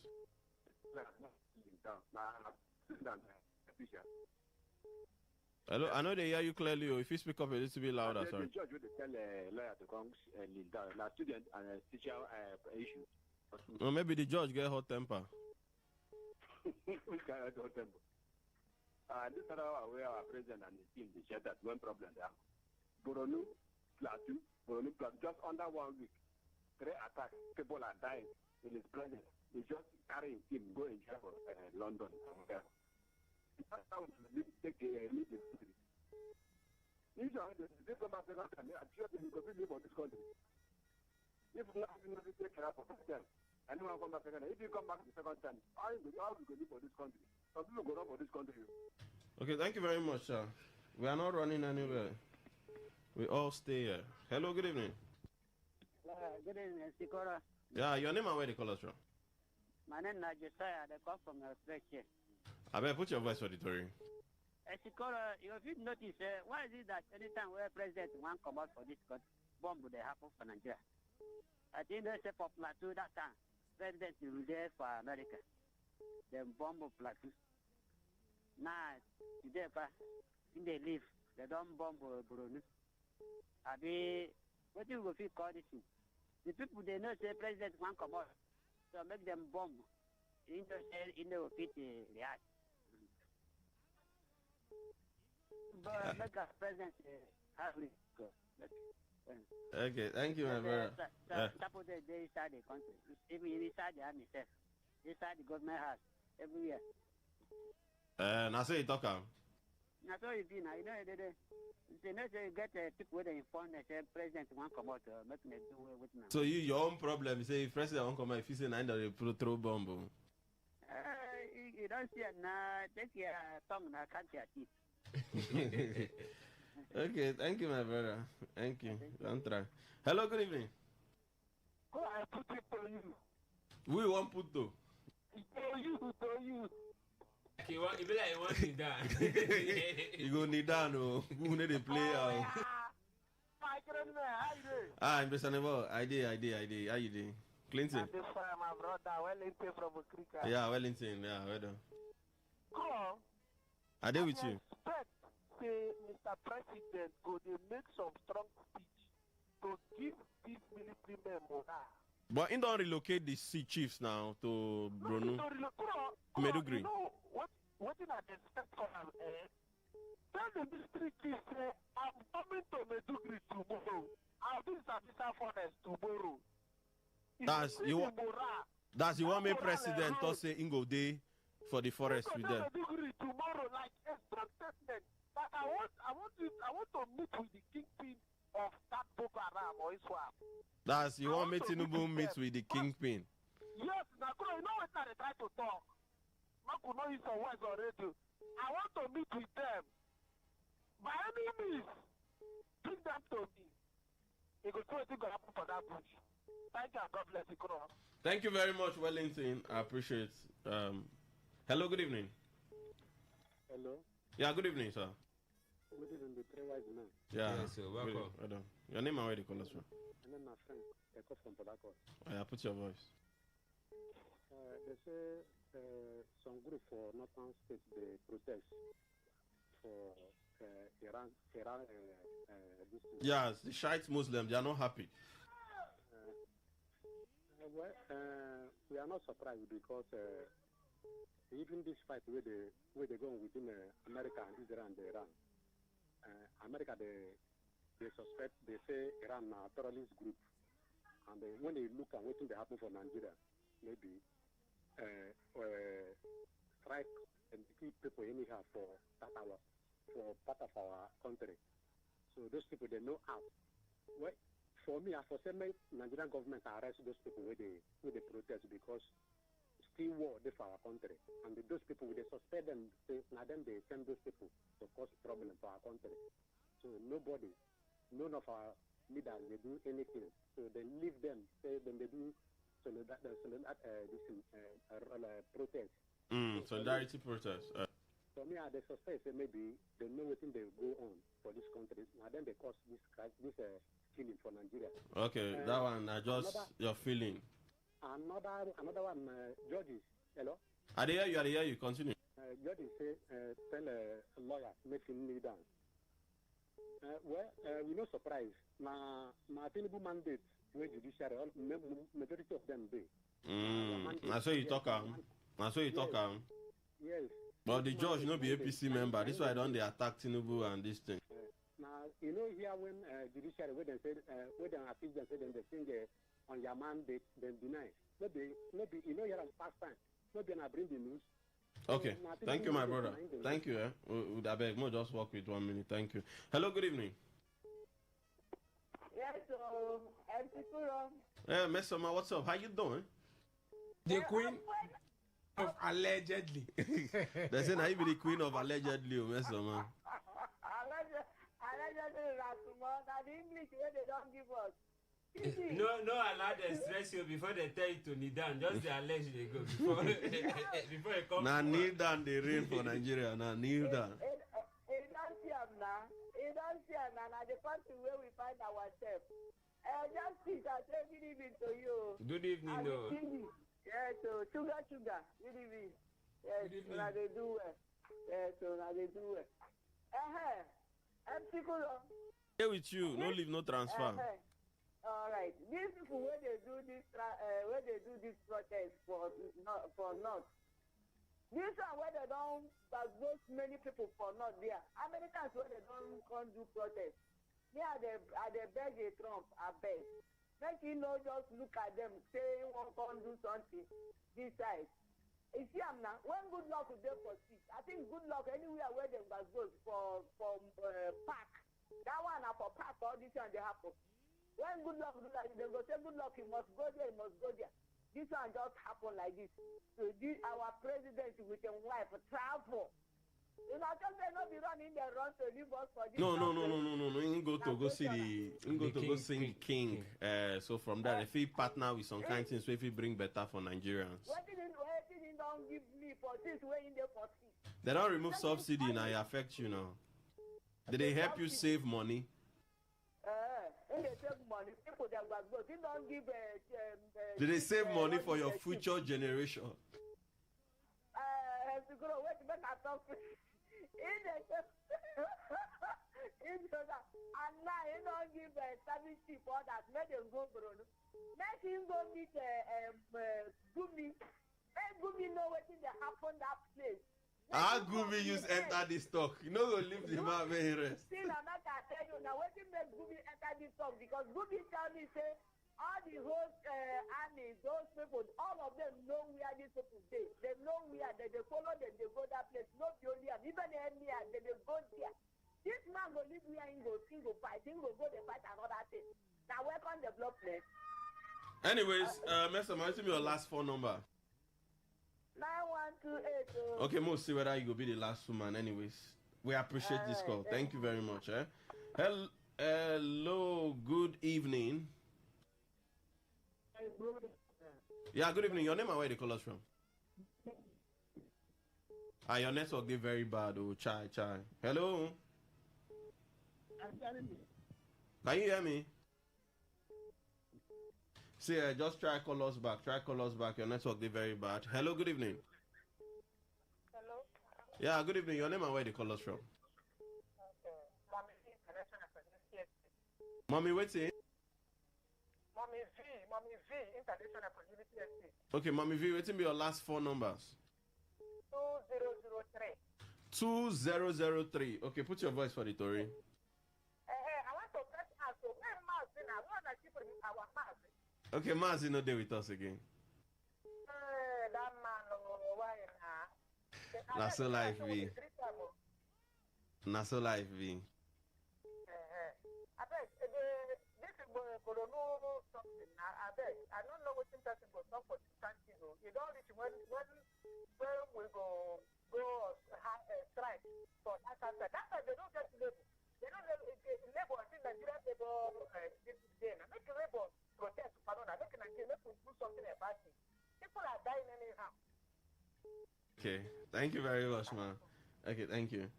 Speaker 5: Hello, I know they hear you clearly. If you speak up a little bit louder, sorry.
Speaker 13: The judge will tell a lawyer to come lead down. Now, student and teacher issue.
Speaker 5: Or maybe the judge get hot temper.
Speaker 13: Which kind of hot temper? This is where our president and his team they said that one problem there. Boronu, Plateau, just under 1 week, 3 attacks, people are dying in his presence. He's just carrying him, go in jail for London. That's how we take lead the country. If you come back second time, I'm sure you will live on this country. If not, you will take care of the first time. Anyone come back second time. If you come back the second time, how will you live for this country? Some people go down for this country.
Speaker 5: Okay, thank you very much, sir. We are not running anywhere. We all stay here. Hello, good evening.
Speaker 22: Good evening, Sikora.
Speaker 5: Yeah, your name and where they call us from?
Speaker 22: My name is Josiah. They come from your here.
Speaker 5: I better put your voice auditory.
Speaker 22: Sikora, you have noticed, why is it that anytime where president want come out for this country, bomb would happen for Nigeria? I think they say for Plateau that time, president will be there for America. Then bomb of Plateau. Now, today, in they live, they don't bomb Boronu. I mean, what do you call this thing? The people, they know say president want come out. So make them bomb. In the fit react. But make a president have it.
Speaker 5: Okay, thank you, my brother.
Speaker 22: Suppose they inside the country. Even inside the army itself. Inside the government house. Everywhere.
Speaker 5: Now say you talk am.
Speaker 22: Now so you know, they know say you get people where they inform they say president want come out make me do away with now.
Speaker 5: So your own problem say if president won't come out, if you say nine that they throw bomb.
Speaker 22: You don't see it now. Take your tongue now, cut your teeth.
Speaker 5: Okay, thank you, my brother. Thank you. Don't try. Hello, good evening.
Speaker 13: I put it for you.
Speaker 5: We want put though.
Speaker 3: To you.
Speaker 20: Okay, what? It be like you want me down.
Speaker 5: You go need down, no. Who need to play?
Speaker 3: My friend, how you doing?
Speaker 5: I'm understandable. I did. How you doing? Clinton.
Speaker 3: I'm just fine, my brother. Wellington from Africa.
Speaker 5: Yeah, Wellington. Yeah, well done.
Speaker 3: Come.
Speaker 5: I did with you.
Speaker 3: Expect, say, Mr. President, go they make some strong speech to give these military men morale.
Speaker 5: But he don't relocate the sea chiefs now to Bruno. Medugri.
Speaker 3: You know what did I expect from him? Tell the military chief, say, I'm coming to Medugri tomorrow. I'll do Sabisa Forest tomorrow.
Speaker 5: That's you want me president to say Ingo Day for the forest with them.
Speaker 3: Tomorrow, like a strong statement that I want to meet with the kingpin of that Boko Haram or Iswap.
Speaker 5: That's you want me to meet with the kingpin.
Speaker 3: Yes, now you know what they try to talk. Maku know some words already. I want to meet with them. By any means, bring them to me. You go see what's going to happen for that bush. Thank you and God bless you, Kuro.
Speaker 5: Thank you very much, Wellington. I appreciate it. Hello, good evening.
Speaker 2: Hello.
Speaker 5: Yeah, good evening, sir.
Speaker 2: Good evening, the three wise men.
Speaker 5: Yeah,
Speaker 20: sir. Welcome.
Speaker 5: Your name and where you call us from?
Speaker 2: My name is Frank. I come from Port Harcourt.
Speaker 5: Oh, yeah, put your voice.
Speaker 2: They say some group for northern states they protest for Iran.
Speaker 5: Yes, the Shiite Muslims, they are not happy.
Speaker 2: We are not surprised because even this fight where they go within America and Israel and Iran, America they suspect, they say Iran are a terrorist group, and when they look at what they happen for Nigeria, maybe strike and keep people anyhow for part of our country. So those people they know how. Well, for me, I foresee Nigerian government arrest those people where they protest because still war there for our country, and those people they suspect them. Now then they send those people to cause problem for our country. So none of our leaders they do anything. So they leave them. Say then they do protest.
Speaker 5: Solidarity protest.
Speaker 2: For me, they suspect maybe they know what they go on for this country. Now then they cause this killing for Nigeria.
Speaker 5: Okay, that one I just your feeling.
Speaker 2: Another one, judges. Hello.
Speaker 5: I hear you. Continue.
Speaker 2: Judges say tell a lawyer make him kneel down. We're not surprised. My Tinubu mandate where judiciary, majority of them do.
Speaker 5: I saw you talk.
Speaker 2: Yes.
Speaker 5: But the judge no be APC member. This why don't they attack Tinubu and this thing.
Speaker 2: Now you know here when judiciary when they say when they accuse them say then they think on your mandate then deny. Maybe you know here on past time. Maybe I bring the news.
Speaker 5: Okay. Thank you, my brother. Thank you. I beg more just work with 1 minute. Thank you. Hello, good evening.
Speaker 6: Yes, MC Kuro.
Speaker 5: Yeah, Mesoma, what's up? How you doing?
Speaker 21: The queen of allegedly.
Speaker 5: They say now you be the queen of allegedly, Mesoma.
Speaker 6: Allegedly, Rasuma. That's the English where they don't give us.
Speaker 20: No, allow them stress you before they tell you to kneel down. Just the allege they go before before you come.
Speaker 5: Now kneel down the rain for Nigeria. Now kneel down.
Speaker 6: It don't see them now. It don't see them now. The country where we find ourselves. Just sit and say good evening to you.
Speaker 20: Good evening, no.
Speaker 6: Yes, so sugar. Good evening. Yes, so now they do it. Yes, so now they do it. MC Kuro.
Speaker 5: Here with you. No leave, no transfer.
Speaker 6: All right. These people where they do this protest for North. This one where they don't vote many people for North there. Americans where they don't come do protest. They are the beg a Trump, I beg. Make you know just look at them, say one can do something this side. You see them now, when good luck will there for seat. I think good luck anywhere where they must go for park. That one are for park, all this one they happen. When good luck do like they go say good luck, he must go there, he must go there. This one just happen like this. So our president with his wife travel You know, just say no be running the run to leave us for this.
Speaker 5: No. You go to go see you go to go sing King. So from that, if he partner with some kind of things, so if he bring better for Nigerians.
Speaker 6: What did he don't give me for this way in the 40?
Speaker 5: They don't remove subsidy now, it affects you now. Did they help you save money?
Speaker 6: They save money. People that was good. They don't give.
Speaker 5: Did they save money for your future generation?
Speaker 6: Have to grow. Wait, make I talk. And now he don't give 70 for that. Make them go, bro. Make him go meet Gumi. Make Gumi know what thing that happened that place.
Speaker 5: Gumi use enter this talk. You know, go leave the man where he rest.
Speaker 6: See, now I tell you now, what thing make Gumi enter this talk? Because Gumi tell me say all the whole army, those people, all of them know where these people stay. They know where they follow them. They go that place. Not the only one. Even the enemy, they go there. This man go live where he go fight. He go they fight another thing. Now welcome the block place.
Speaker 5: Anyways, Mr. Man, tell me your last phone number.
Speaker 6: 9128.
Speaker 5: Okay, we'll see whether you will be the last woman. Anyways, we appreciate this call. Thank you very much. Hello, good evening. Yeah, good evening. Your name and where they call us from? Your network is very bad. Oh, chai. Hello. Can you hear me? See, just try call us back. Your network is very bad. Hello, good evening.
Speaker 4: Hello.
Speaker 5: Yeah, good evening. Your name and where they call us from? Mommy, what's it?
Speaker 4: Mommy V, International Opportunity Estate.
Speaker 5: Okay, Mommy V, what's be your last four numbers?
Speaker 4: 2003.
Speaker 5: 2003. Okay, put your voice for the Tory.
Speaker 4: I want to press us. So when Mars in our Mars.
Speaker 5: Okay, Mars is not there with us again.
Speaker 4: That man, why now?
Speaker 5: Not so life V. Not so life V.
Speaker 4: I beg, this is something. I beg, I don't know what person goes on for this country. You don't reach when we go strike for that answer. That's why they don't get labor. They don't labor. I think Nigerian labor this day. Now make labor protest. Make Nigeria do something about it. People are dying anyhow.
Speaker 5: Okay, thank you very much, man. Okay, thank you.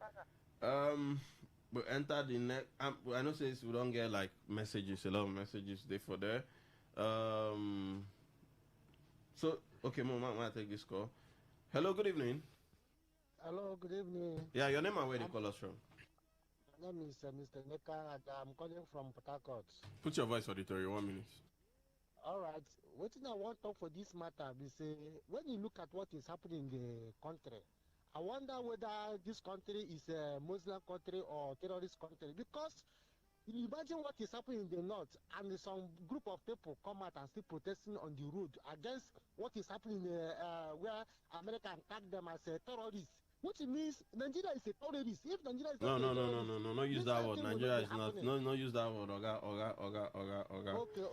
Speaker 5: We enter the next. I know says we don't get like messages, a lot of messages there for there. So okay, Mom, I take this call. Hello, good evening.
Speaker 7: Hello, good evening.
Speaker 5: Yeah, your name and where they call us from?
Speaker 7: My name is Mr. Neka, and I'm calling from Port Harcourt.
Speaker 5: Put your voice for the Tory, 1 minute.
Speaker 7: All right. What I want to talk for this matter is when you look at what is happening in the country, I wonder whether this country is a Muslim country or terrorist country. Because you imagine what is happening in the north, and some group of people come out and still protesting on the road against what is happening where America attacked them as a terrorist. Which means Nigeria is a terrorist. If Nigeria is
Speaker 5: no, use that word. Nigeria is not.
Speaker 7: happening.
Speaker 5: No, use that word. Oga.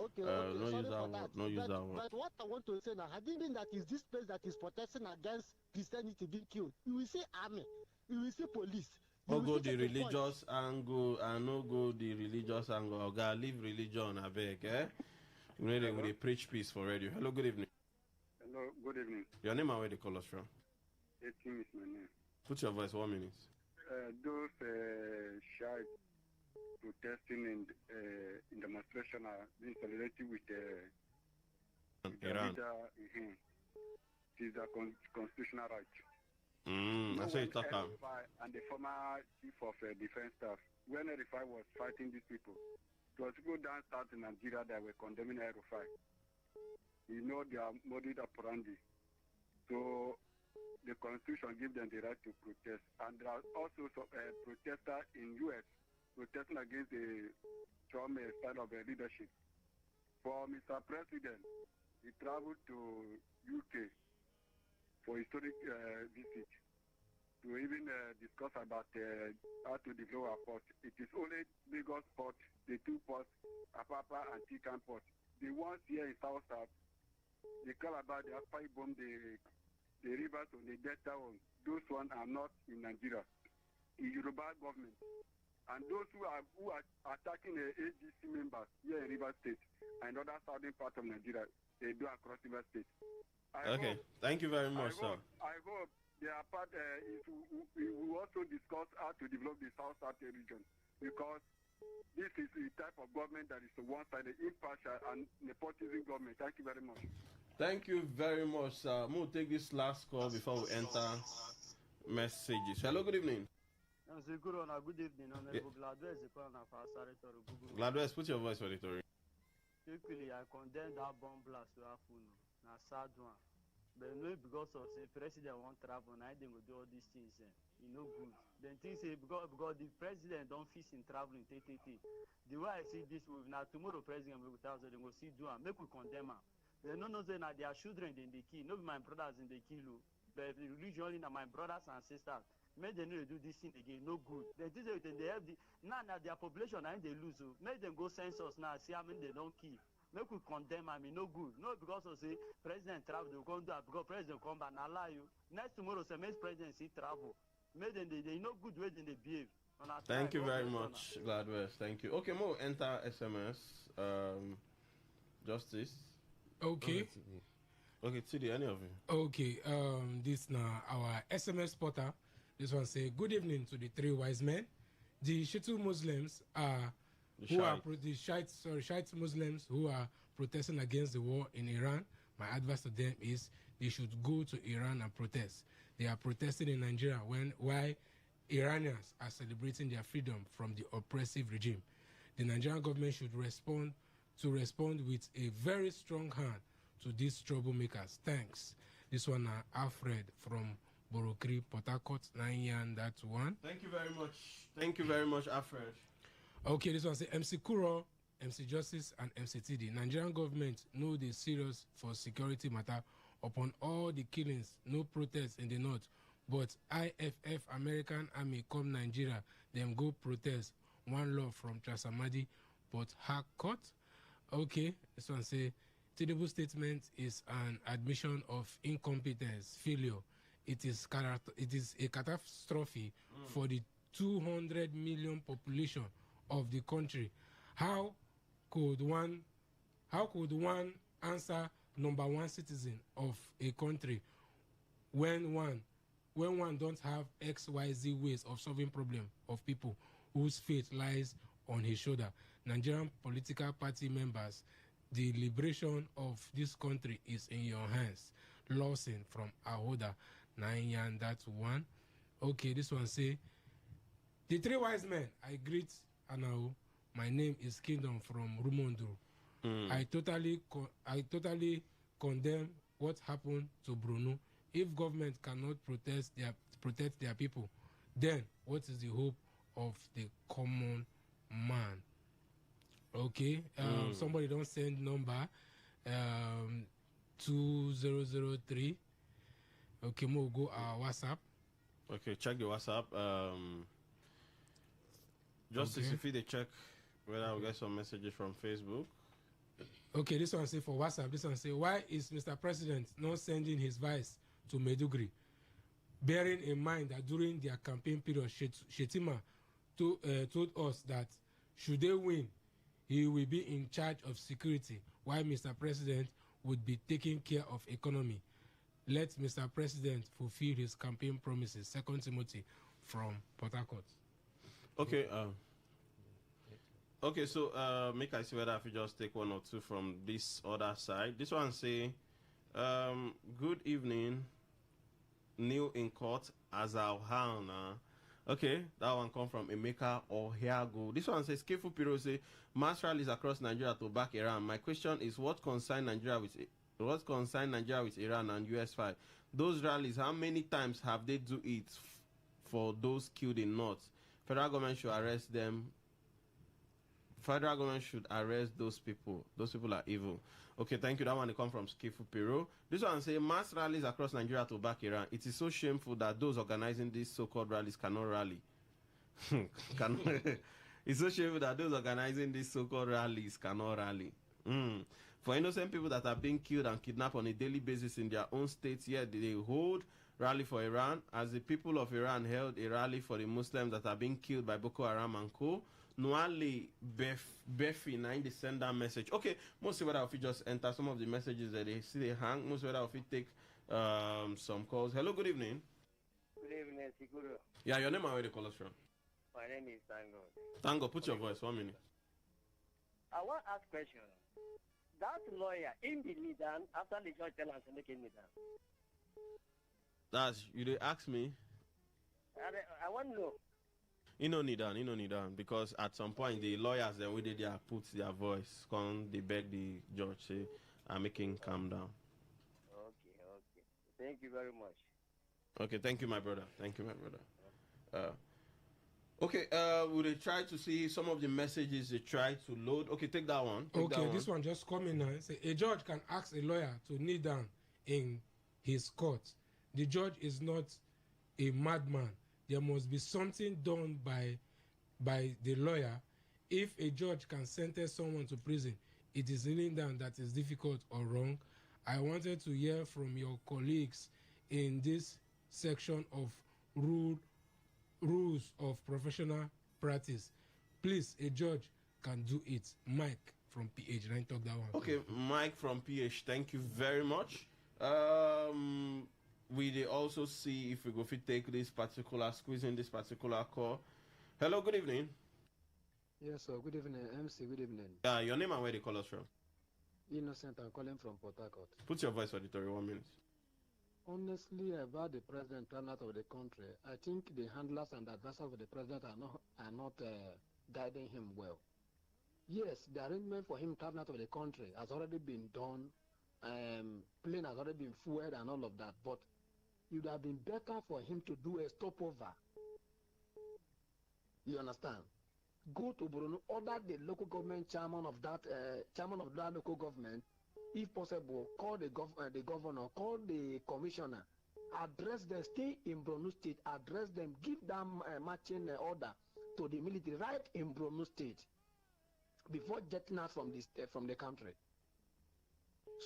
Speaker 7: Okay.
Speaker 5: No, use
Speaker 7: Sorry
Speaker 5: that
Speaker 7: for
Speaker 5: word. No, use that word.
Speaker 7: But what I want to say now, I think that is this place that is protesting against Christianity being killed. You will see army. You will see police.
Speaker 5: Go the religious angle and no go the religious angle. Oga, leave religion, I beg. We need preach peace for radio. Hello, good evening.
Speaker 14: Hello, good evening.
Speaker 5: Your name and where they call us from?
Speaker 14: 18 is my name.
Speaker 5: Put your voice, 1 minute.
Speaker 14: Those shy protesting in demonstration are being celebrated with
Speaker 5: Iran.
Speaker 14: It is a constitutional right.
Speaker 5: I say it's
Speaker 14: and the former chief of defense staff, when Erifai was fighting these people, it was people down south in Nigeria that were condemning Erifai. You know they are modus operandi. So the constitution gives them the right to protest. And there are also some protesters in U.S. protesting against the Trump style of leadership. For Mr. President, he traveled to UK for historic visit to even discuss about how to develop our port. It is only Lagos port, the two ports, Apapa and Tikan port. The ones here in South, the Calabar, they have bomb the the rivers on the Delta one, those ones are not in Nigeria. The Yoruba government. And those who are attacking the ADC members here in River State and other southern part of Nigeria, they do across River State.
Speaker 5: Thank you very much, sir.
Speaker 14: I hope their part we will also discuss how to develop the South region, because this is the type of government that is one-sided, impartial, and nepotism government. Thank you very much.
Speaker 5: Thank you very much, sir. We'll take this last call before we enter messages. Hello, good evening.
Speaker 15: Good evening.
Speaker 5: Gladwest, put your voice for the story.
Speaker 15: Quickly, I condemn that bomb blast to happen. Na sad one. But no, because of the president won't travel, and I think will do all these things. No good. Then things say because the president don't fit in traveling. The way I see this move now, tomorrow president will tell them they will see do and make we condemn them. They don't know say now their children in the kill, not my brothers in the kill, but religiously now my brothers and sisters. Make them do this thing again, no good. They have now their population and they lose. Make them go census now, see how many they don't kill. Make we condemn no good. No, because of say president travel, they go do because president come back and allow you. Next tomorrow, say make president see travel. Make them they no good way they behave.
Speaker 5: Thank you very much, Gladwest. Thank you. Okay, Mo, enter SMS. Justice.
Speaker 21: Okay.
Speaker 5: Okay, TD, any of you?
Speaker 21: Okay, this now our SMS portal. This one say, good evening to the three wise men. The Shiite Muslims are the Shiite Muslims who are protesting against the war in Iran. My advice to them is they should go to Iran and protest. They are protesting in Nigeria while Iranians are celebrating their freedom from the oppressive regime. The Nigerian government should respond with a very strong hand to these troublemakers. Thanks. This one Alfred from Borokri, Port Harcourt, 9 that's one.
Speaker 5: Thank you very much. Thank you very much, Alfred.
Speaker 21: Okay, this one say MC Kuro, MC Justice, and MC TD. Nigerian government know they serious for security matter upon all the killings, no protests in the north. But IFF American Army come Nigeria, them go protest. One law from Trasamadi, Port Harcourt. Okay, this one say Tinubu statement is an admission of incompetence, failure. It is a catastrophe for the 200 million population of the country. How could one answer number one citizen of a country when one don't have XYZ ways of solving problem of people whose fate lies on his shoulder? Nigerian political party members, the liberation of this country is in your hands. Lawson from Ahoda, 9 that's one. Okay, this one say, the three wise men, I greet Anao. My name is Kingdom from Rumondo. I totally condemn what happened to Bruno. If government cannot protect their people, then what is the hope of the common man? Okay, somebody don't send number 2003. Okay, we'll go our WhatsApp.
Speaker 5: Okay, check the WhatsApp. Justice, if you check whether we get some messages from Facebook.
Speaker 21: Okay, this one say for WhatsApp. This one say, why is Mr. President not sending his vice to Medugri? Bearing in mind that during their campaign period, Shetima told us that should they win, he will be in charge of security, while Mr. President would be taking care of economy. Let Mr. President fulfill his campaign promises. 2 Timothy from Port Harcourt.
Speaker 5: Okay. Okay, so make I see whether I could just take one or two from this other side. This one say, good evening, new in court as our Hana. Okay, that one come from Emeka or Hiago. This one says, Kefu Piro say, mass rallies across Nigeria to back Iran. My question is, what concern Nigeria with Iran and US5? Those rallies, how many times have they do it for those killed in North? Federal government should arrest them. Federal government should arrest those people. Those people are evil. Okay, thank you. That one come from Skifu Pero. This one say mass rallies across Nigeria to back Iran. It is so shameful that those organizing these so-called rallies cannot rally. It's so shameful that those organizing these so-called rallies cannot rally. For innocent people that are being killed and kidnapped on a daily basis in their own states, yet they hold rally for Iran, as the people of Iran held a rally for the Muslims that are being killed by Boko Haram and co. Noale Befi, they send that message. Okay, most of it if you just enter some of the messages that they see they hang. Most of it if you take some calls. Hello, good evening.
Speaker 17: Good evening, Siguro.
Speaker 5: Yeah, your name and where they call us from?
Speaker 17: My name is Tango.
Speaker 5: Tango, put your voice, 1 minute.
Speaker 17: I want to ask a question. That lawyer, in the knee down, after the judge tell us to make him knee down.
Speaker 5: That's, you they ask me?
Speaker 17: I want to know.
Speaker 5: You no need down, because at some point the lawyers then we did their put their voice, come they beg the judge, say, I'm making calm down.
Speaker 17: Okay. Thank you very much.
Speaker 5: Okay, thank you, my brother. Okay, would they try to see some of the messages they try to load? Okay, take that one.
Speaker 21: This one just come in now. Say, a judge can ask a lawyer to kneel down in his court. The judge is not a madman. There must be something done by the lawyer. If a judge can sentence someone to prison, it is kneeling down that is difficult or wrong. I wanted to hear from your colleagues in this section of rules of professional practice. Please, a judge can do it. Mike from PH, I talk that one.
Speaker 5: Okay, Mike from PH, thank you very much. We also see if we go fit take this particular squeeze in this particular call. Hello, good evening.
Speaker 18: Yes, sir. Good evening, MC. Good evening.
Speaker 5: Your name and where they call us from?
Speaker 18: Innocent, I'm calling from Port Harcourt.
Speaker 5: Put your voice auditory, 1 minute.
Speaker 18: Honestly, about the president turn out of the country, I think the handlers and advisors of the president are not guiding him well. Yes, the arrangement for him turn out of the country has already been done. Plane has already been fueled and all of that, but it would have been better for him to do a stopover. You understand? Go to Bruno, order the local government chairman of that local government, if possible, call the governor, call the commissioner, address them, stay in Borno State, address them, give them marching order to the military right in Borno State before jetting out from the country.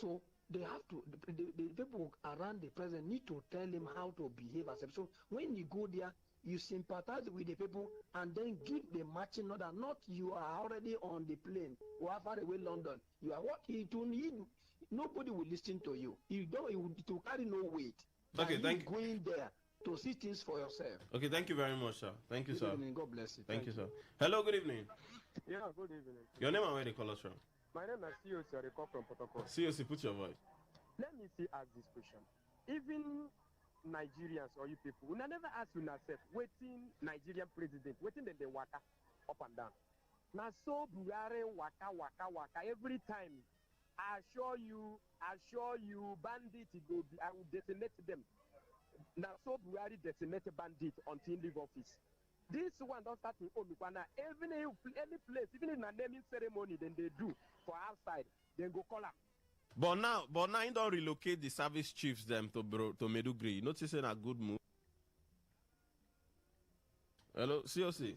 Speaker 18: So they have to, the people around the president need to tell him how to behave as a. So when you go there, you sympathize with the people and then give the marching order. Not you are already on the plane or far away London. You are what you do need. Nobody will listen to you. You don't. To carry no weight.
Speaker 5: Okay, thank you.
Speaker 18: Going there to see things for yourself.
Speaker 5: Okay, thank you very much, sir. Thank you,
Speaker 18: good
Speaker 5: sir.
Speaker 18: Evening. God bless you.
Speaker 5: Thank you, sir. Hello, good evening.
Speaker 23: Yeah, good evening.
Speaker 5: Your name and where they call us from?
Speaker 23: My name is COC. I call from Protocol.
Speaker 5: COC, put your voice.
Speaker 23: Let me ask this question. Even Nigerians or you people, we never ask yourself, waiting Nigerian president, waiting they waka up and down. Now so Buhari waka every time. I assure you, bandits go. I will decimate them. Now so Buhari decimate bandits until leave office. This one don't start in Omikwana. Even any place, even in a naming ceremony, then they do for outside, then go call up.
Speaker 5: But now you don't relocate the service chiefs them to Medugri. Noticing a good move. Hello, COC.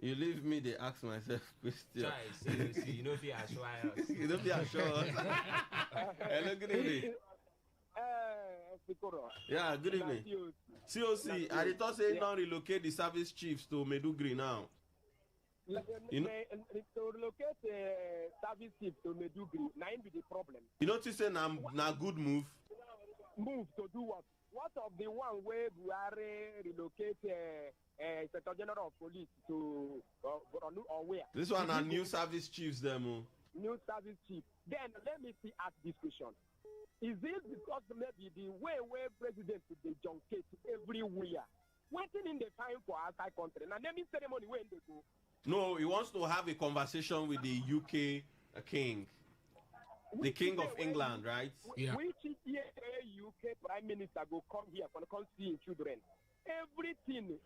Speaker 5: You leave me, they ask myself question.
Speaker 20: Try, COC. You know if you assure us.
Speaker 5: You know if you assure us. Hello, good evening. Yeah, good evening. COC, I thought say you don't relocate the service chiefs to Medugri now.
Speaker 23: You know, to relocate service chief to Medugri, now be the problem.
Speaker 5: You notice na good move?
Speaker 23: Move to do what? What of the one where Buhari relocate Inspector General of Police to or where?
Speaker 5: This one are new service chiefs them.
Speaker 23: New service chief. Then let me ask this question. Is it because maybe the way where president to the junket everywhere, waiting in the time for outside country? Now naming ceremony when they go.
Speaker 5: No, he wants to have a conversation with the UK king. The king of England, right?
Speaker 23: Yeah. Which year UK prime minister go come here for come see children? Everything